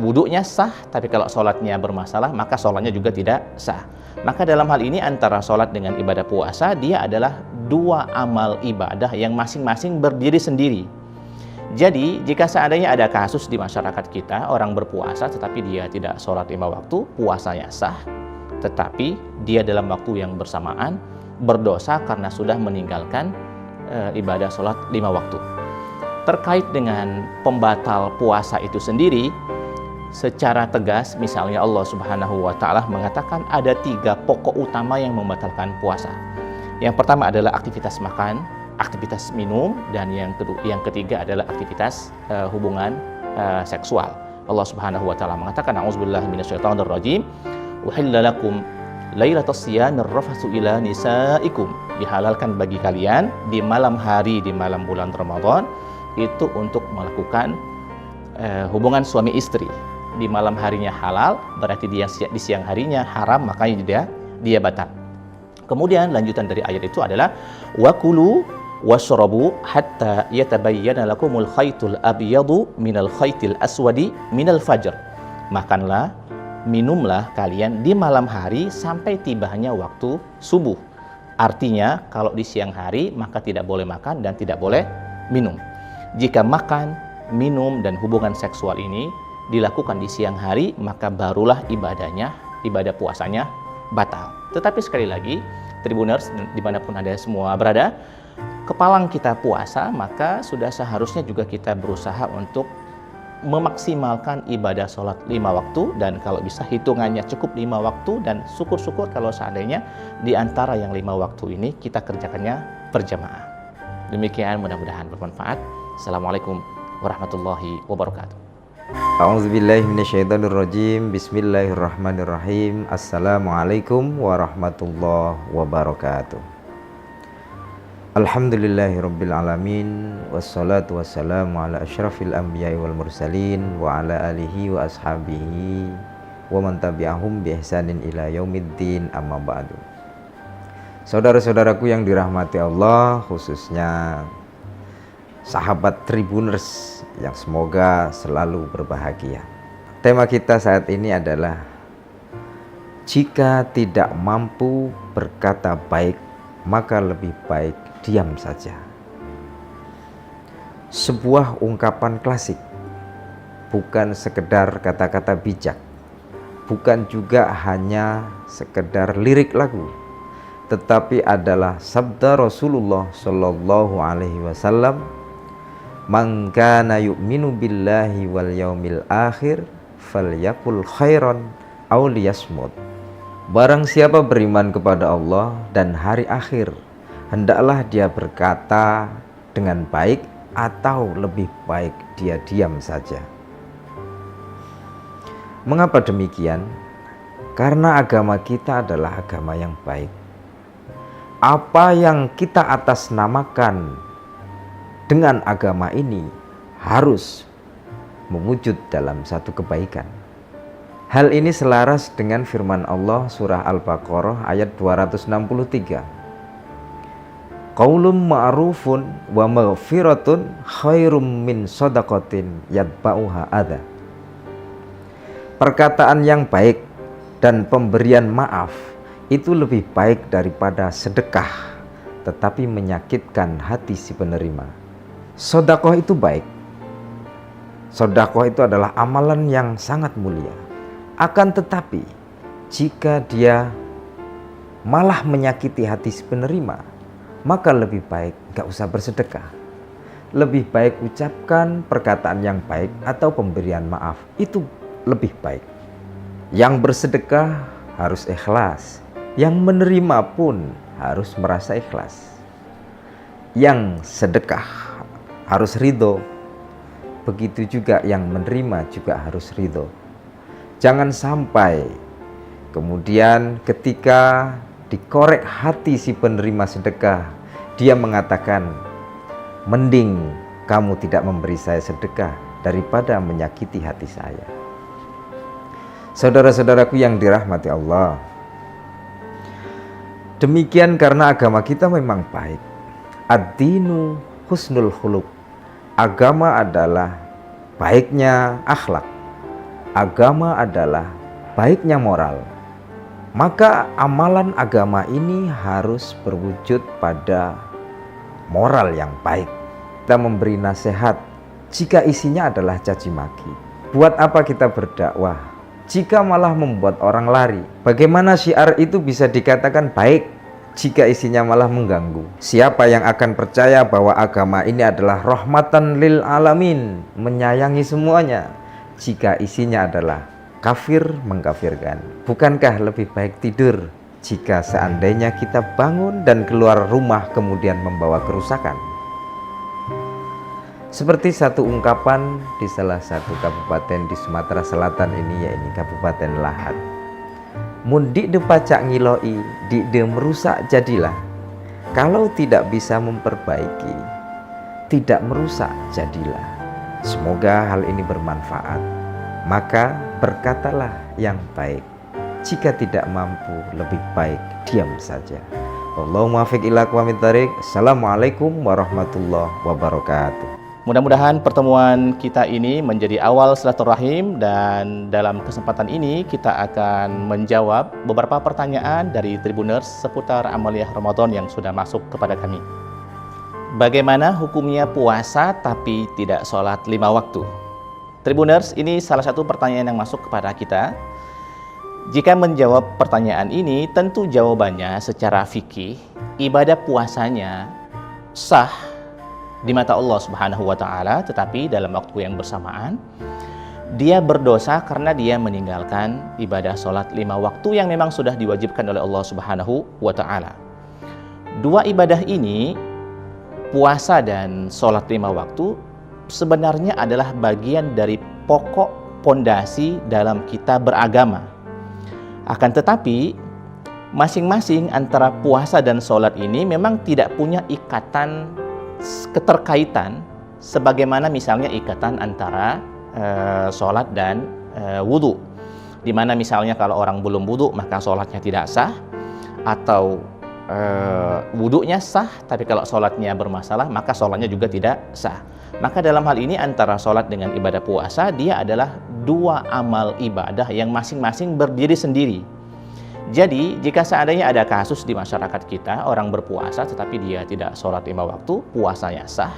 wudhunya sah tapi kalau sholatnya bermasalah maka sholatnya juga tidak sah. Maka dalam hal ini antara sholat dengan ibadah puasa, dia adalah dua amal ibadah yang masing-masing berdiri sendiri. Jadi jika seandainya ada kasus di masyarakat kita, orang berpuasa tetapi dia tidak sholat 5 waktu, puasanya sah, tetapi dia dalam waktu yang bersamaan berdosa karena sudah meninggalkan ibadah sholat 5 waktu. Terkait dengan pembatal puasa itu sendiri, secara tegas misalnya Allah Subhanahu wa Ta'ala mengatakan ada 3 pokok utama yang membatalkan puasa. Yang pertama adalah aktivitas makan, aktivitas minum, dan yang ketiga adalah aktivitas hubungan seksual. Allah Subhanahu wa Ta'ala mengatakan, a'udzubillahi minasyaitonir rajim, uhilla lakum lailatas siyamir rafatsu ila nisaikum. Dihalalkan bagi kalian di malam hari, di malam bulan Ramadan itu untuk melakukan hubungan suami istri. Di malam harinya halal, berarti di siang harinya haram, makanya dia batal. Kemudian lanjutan dari ayat itu adalah wakulu washrabu hatta yatabayyana lakumul khaytul abyadu minal khaytil aswadi minal fajr. Makanlah, minumlah kalian di malam hari sampai tibanya waktu subuh. Artinya kalau di siang hari maka tidak boleh makan dan tidak boleh minum. Jika makan, minum dan hubungan seksual ini dilakukan di siang hari, maka barulah ibadah puasanya batal. Tetapi sekali lagi, Tribuners dimanapun Anda semua berada, kepalang kita puasa, maka sudah seharusnya juga kita berusaha untuk memaksimalkan ibadah sholat 5 waktu, dan kalau bisa hitungannya cukup 5 waktu, dan syukur-syukur kalau seandainya di antara yang 5 waktu ini kita kerjakannya berjamaah. Demikian, mudah-mudahan bermanfaat. Assalamualaikum warahmatullahi wabarakatuh. A'udzubillahi minasyaitonirrajim. Bismillahirrahmanirrahim. Assalamualaikum warahmatullahi wabarakatuh. Alhamdulillahirabbil alamin, wassalatu wassalamu ala asyrafil anbiya'i wal mursalin wa ala alihi wa ashabihi wa man tabi'ahum bi ihsanin ila yaumiddin, amma ba'du. Saudara-saudaraku yang dirahmati Allah, khususnya sahabat Tribuners yang semoga selalu berbahagia. Tema kita saat ini adalah jika tidak mampu berkata baik, maka lebih baik diam saja. Sebuah ungkapan klasik, bukan sekedar kata-kata bijak, bukan juga hanya sekedar lirik lagu, tetapi adalah sabda Rasulullah Shallallahu Alaihi Wasallam, "Man kana yu'minu billahi wal yaumil akhir falyakul khairan aw liyasmut." Barang siapa beriman kepada Allah dan hari akhir, hendaklah dia berkata dengan baik atau lebih baik dia diam saja. Mengapa demikian? Karena agama kita adalah agama yang baik. Apa yang kita atasnamakan dengan agama ini harus mewujud dalam satu kebaikan. Hal ini selaras dengan firman Allah surah Al-Baqarah ayat 263. Qaulun ma'rufun wa maghfiratun khairum min shadaqatin yatba'uha adha. Perkataan yang baik dan pemberian maaf itu lebih baik daripada sedekah tetapi menyakitkan hati si penerima. Sedekah itu baik. Sedekah itu adalah amalan yang sangat mulia. Akan tetapi jika dia malah menyakiti hati si penerima, maka lebih baik gak usah bersedekah. Lebih baik ucapkan perkataan yang baik atau pemberian maaf, itu lebih baik. Yang bersedekah harus ikhlas, yang menerima pun harus merasa ikhlas. Yang sedekah harus ridho, begitu juga yang menerima juga harus ridho. Jangan sampai kemudian ketika dikorek hati si penerima sedekah, dia mengatakan, mending kamu tidak memberi saya sedekah daripada menyakiti hati saya. Saudara-saudaraku yang dirahmati Allah, demikian karena agama kita memang baik. Ad-dinu husnul khuluq. Agama adalah baiknya akhlak. Agama adalah baiknya moral. Maka amalan agama ini harus berwujud pada moral yang baik. Kita memberi nasihat jika isinya adalah caci maki. Buat apa kita berdakwah jika malah membuat orang lari? Bagaimana syiar itu bisa dikatakan baik jika isinya malah mengganggu? Siapa yang akan percaya bahwa agama ini adalah rahmatan lil alamin, menyayangi semuanya, jika isinya adalah kafir mengkafirkan? Bukankah lebih baik tidur jika seandainya kita bangun dan keluar rumah kemudian membawa kerusakan? Seperti satu ungkapan di salah satu kabupaten di Sumatera Selatan ini, yaitu Kabupaten Lahat. Mun dik de pacak ngiloi, dik de merusak jadilah. Kalau tidak bisa memperbaiki, tidak merusak jadilah. Semoga hal ini bermanfaat. Maka berkatalah yang baik. Jika tidak mampu, lebih baik diam saja. Allahumma muwaffiq ila aqwamit thariq. Assalamualaikum warahmatullahi wabarakatuh. Mudah-mudahan pertemuan kita ini menjadi awal silaturahim, dan dalam kesempatan ini kita akan menjawab beberapa pertanyaan dari Tribuners seputar amaliyah Ramadan yang sudah masuk kepada kami. Bagaimana hukumnya puasa tapi tidak sholat 5 waktu? Tribuners, ini salah satu pertanyaan yang masuk kepada kita. Jika menjawab pertanyaan ini, tentu jawabannya secara fikih, ibadah puasanya sah di mata Allah Subhanahu wa Ta'ala, tetapi dalam waktu yang bersamaan dia berdosa karena dia meninggalkan ibadah sholat 5 waktu yang memang sudah diwajibkan oleh Allah Subhanahu wa Ta'ala. Dua ibadah ini, puasa dan sholat 5 waktu, sebenarnya adalah bagian dari pokok pondasi dalam kita beragama. Akan tetapi masing-masing antara puasa dan sholat ini memang tidak punya ikatan keterkaitan sebagaimana misalnya ikatan antara sholat dan wudhu, dimana misalnya kalau orang belum wudhu maka sholatnya tidak sah, atau wudhunya sah tapi kalau sholatnya bermasalah maka sholatnya juga tidak sah. Maka dalam hal ini antara sholat dengan ibadah puasa, dia adalah dua amal ibadah yang masing-masing berdiri sendiri. Jadi jika seandainya ada kasus di masyarakat kita, orang berpuasa tetapi dia tidak sholat 5 waktu, puasanya sah,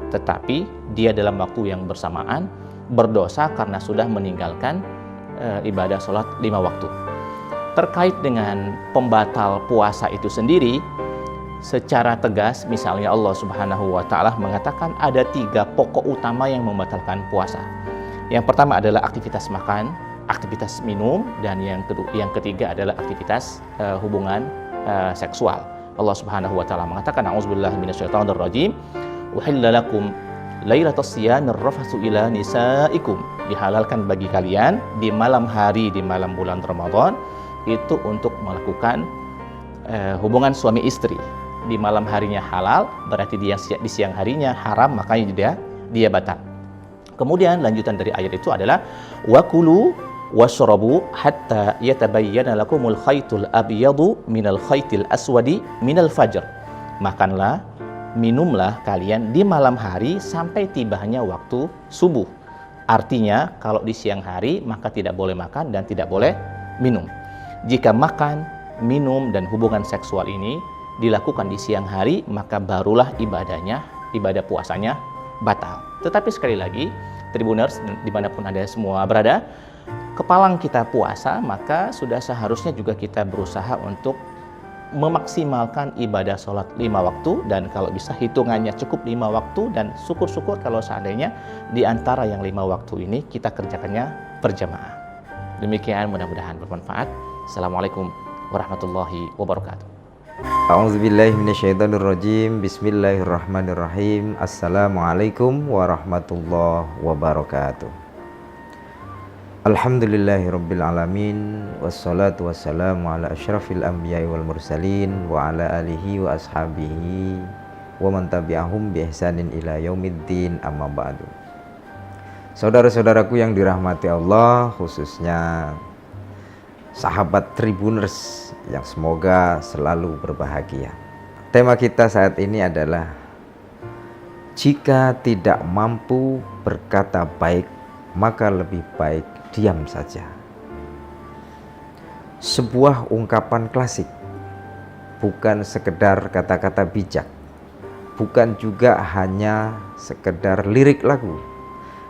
tetapi dia dalam waktu yang bersamaan berdosa karena sudah meninggalkan ibadah sholat 5 waktu. Terkait dengan pembatal puasa itu sendiri, secara tegas misalnya Allah Subhanahu wa Ta'ala mengatakan ada 3 pokok utama yang membatalkan puasa. Yang pertama adalah aktivitas makan, aktivitas minum, dan yang ketiga adalah aktivitas hubungan seksual. Allah Subhanahu wa Ta'ala mengatakan, a'udzubillahi minasyaitonir rajim, uhilla lakum lailatas siyamir rafatsu ila nisaikum. Dihalalkan bagi kalian di malam hari, di malam bulan Ramadan itu untuk melakukan hubungan suami istri. Di malam harinya halal, berarti di siang harinya haram, makanya dia batal. Kemudian lanjutan dari ayat itu adalah wakulu washrabu hatta yatabayyana lakumul khaytul abyadu minal khaytil aswadi minal fajr. Makanlah, minumlah kalian di malam hari sampai tibanya waktu subuh. Artinya kalau di siang hari maka tidak boleh makan dan tidak boleh minum. Jika makan, minum dan hubungan seksual ini dilakukan di siang hari, maka barulah ibadah puasanya batal. Tetapi sekali lagi, Tribuners dimanapun Anda semua berada, kepalang kita puasa, maka sudah seharusnya juga kita berusaha untuk memaksimalkan ibadah sholat 5 waktu, dan kalau bisa hitungannya cukup 5 waktu, dan syukur-syukur kalau seandainya di antara yang 5 waktu ini kita kerjakannya berjamaah. Demikian, mudah-mudahan bermanfaat. Assalamualaikum warahmatullahi wabarakatuh. A'udzubillahi minasyaitonirrajim. Bismillahirrahmanirrahim. Assalamualaikum warahmatullahi wabarakatuh. Alhamdulillahirabbil alamin, wassalatu wassalamu ala asyrafil anbiya'i wal mursalin wa ala alihi wa ashabihi wa man tabi'ahum bi ihsanin ila yaumiddin, amma ba'du. Saudara-saudaraku yang dirahmati Allah, khususnya sahabat Tribuners yang semoga selalu berbahagia. Tema kita saat ini adalah jika tidak mampu berkata baik, maka lebih baik diam saja. Sebuah ungkapan klasik, bukan sekedar kata-kata bijak, bukan juga hanya sekedar lirik lagu,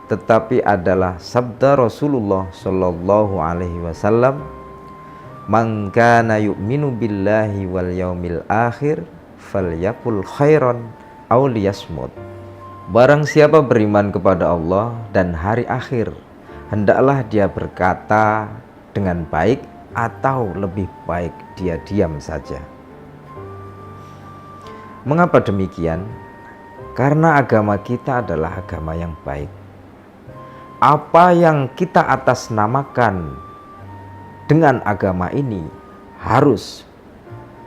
tetapi adalah sabda Rasulullah Shallallahu Alaihi Wasallam, "Man kana yu'minu billahi wal yaumil akhir falyakul khairan aw liyasmut." Barang siapa beriman kepada Allah dan hari akhir, hendaklah dia berkata dengan baik atau lebih baik dia diam saja. Mengapa demikian? Karena agama kita adalah agama yang baik. Apa yang kita atasnamakan dengan agama ini harus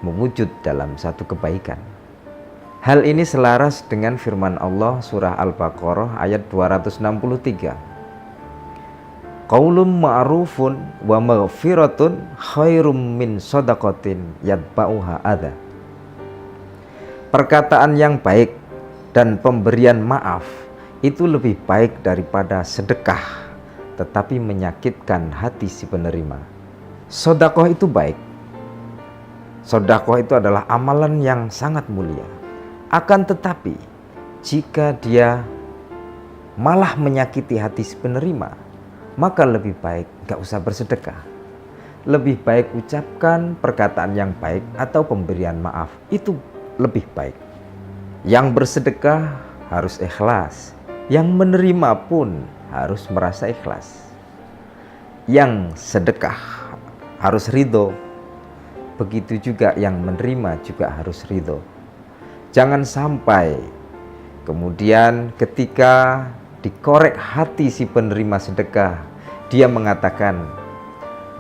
mewujud dalam satu kebaikan. Hal ini selaras dengan firman Allah surah Al-Baqarah ayat 263. Qaulun ma'rufun wa maghfiratun khairum min shadaqatin yatba'uha adza. Perkataan yang baik dan pemberian maaf itu lebih baik daripada sedekah tetapi menyakitkan hati si penerima. Sedekah itu baik. Sedekah itu adalah amalan yang sangat mulia. Akan tetapi jika dia malah menyakiti hati si penerima, maka lebih baik gak usah bersedekah. Lebih baik ucapkan perkataan yang baik atau pemberian maaf, itu lebih baik. Yang bersedekah harus ikhlas, yang menerima pun harus merasa ikhlas. Yang sedekah harus ridho, begitu juga yang menerima juga harus ridho. Jangan sampai kemudian ketika dikorek hati si penerima sedekah, dia mengatakan,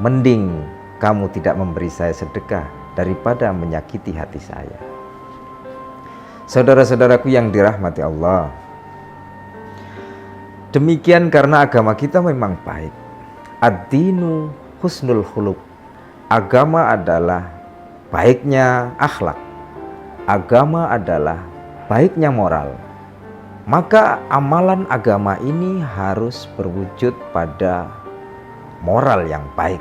mending kamu tidak memberi saya sedekah daripada menyakiti hati saya. Saudara-saudaraku yang dirahmati Allah, demikian karena agama kita memang baik. Ad-dinu husnul khuluq. Agama adalah baiknya akhlak. Agama adalah baiknya moral. Maka amalan agama ini harus berwujud pada moral yang baik.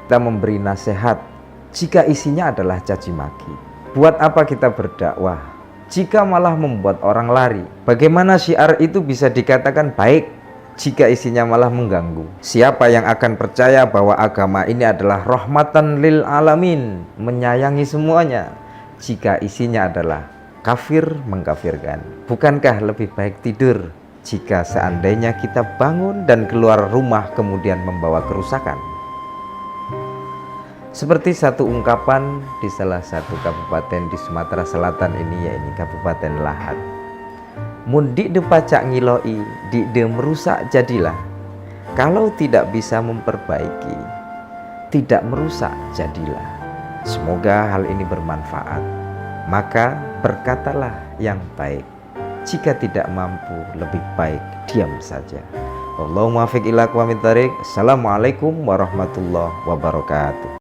Kita memberi nasihat jika isinya adalah caci maki. Buat apa kita berdakwah jika malah membuat orang lari? Bagaimana syiar itu bisa dikatakan baik jika isinya malah mengganggu? Siapa yang akan percaya bahwa agama ini adalah rahmatan lil alamin, menyayangi semuanya, jika isinya adalah kafir mengkafirkan? Bukankah lebih baik tidur jika seandainya kita bangun dan keluar rumah kemudian membawa kerusakan? Seperti satu ungkapan di salah satu kabupaten di Sumatera Selatan ini, yaitu Kabupaten Lahat. Mun dik de pacak ngiloi, dik de merusak jadilah. Kalau tidak bisa memperbaiki, tidak merusak jadilah. Semoga hal ini bermanfaat. Maka berkatalah yang baik. Jika tidak mampu, lebih baik diam saja. Allahumma fiq ila aqwamit thariq. Assalamualaikum warahmatullahi wabarakatuh.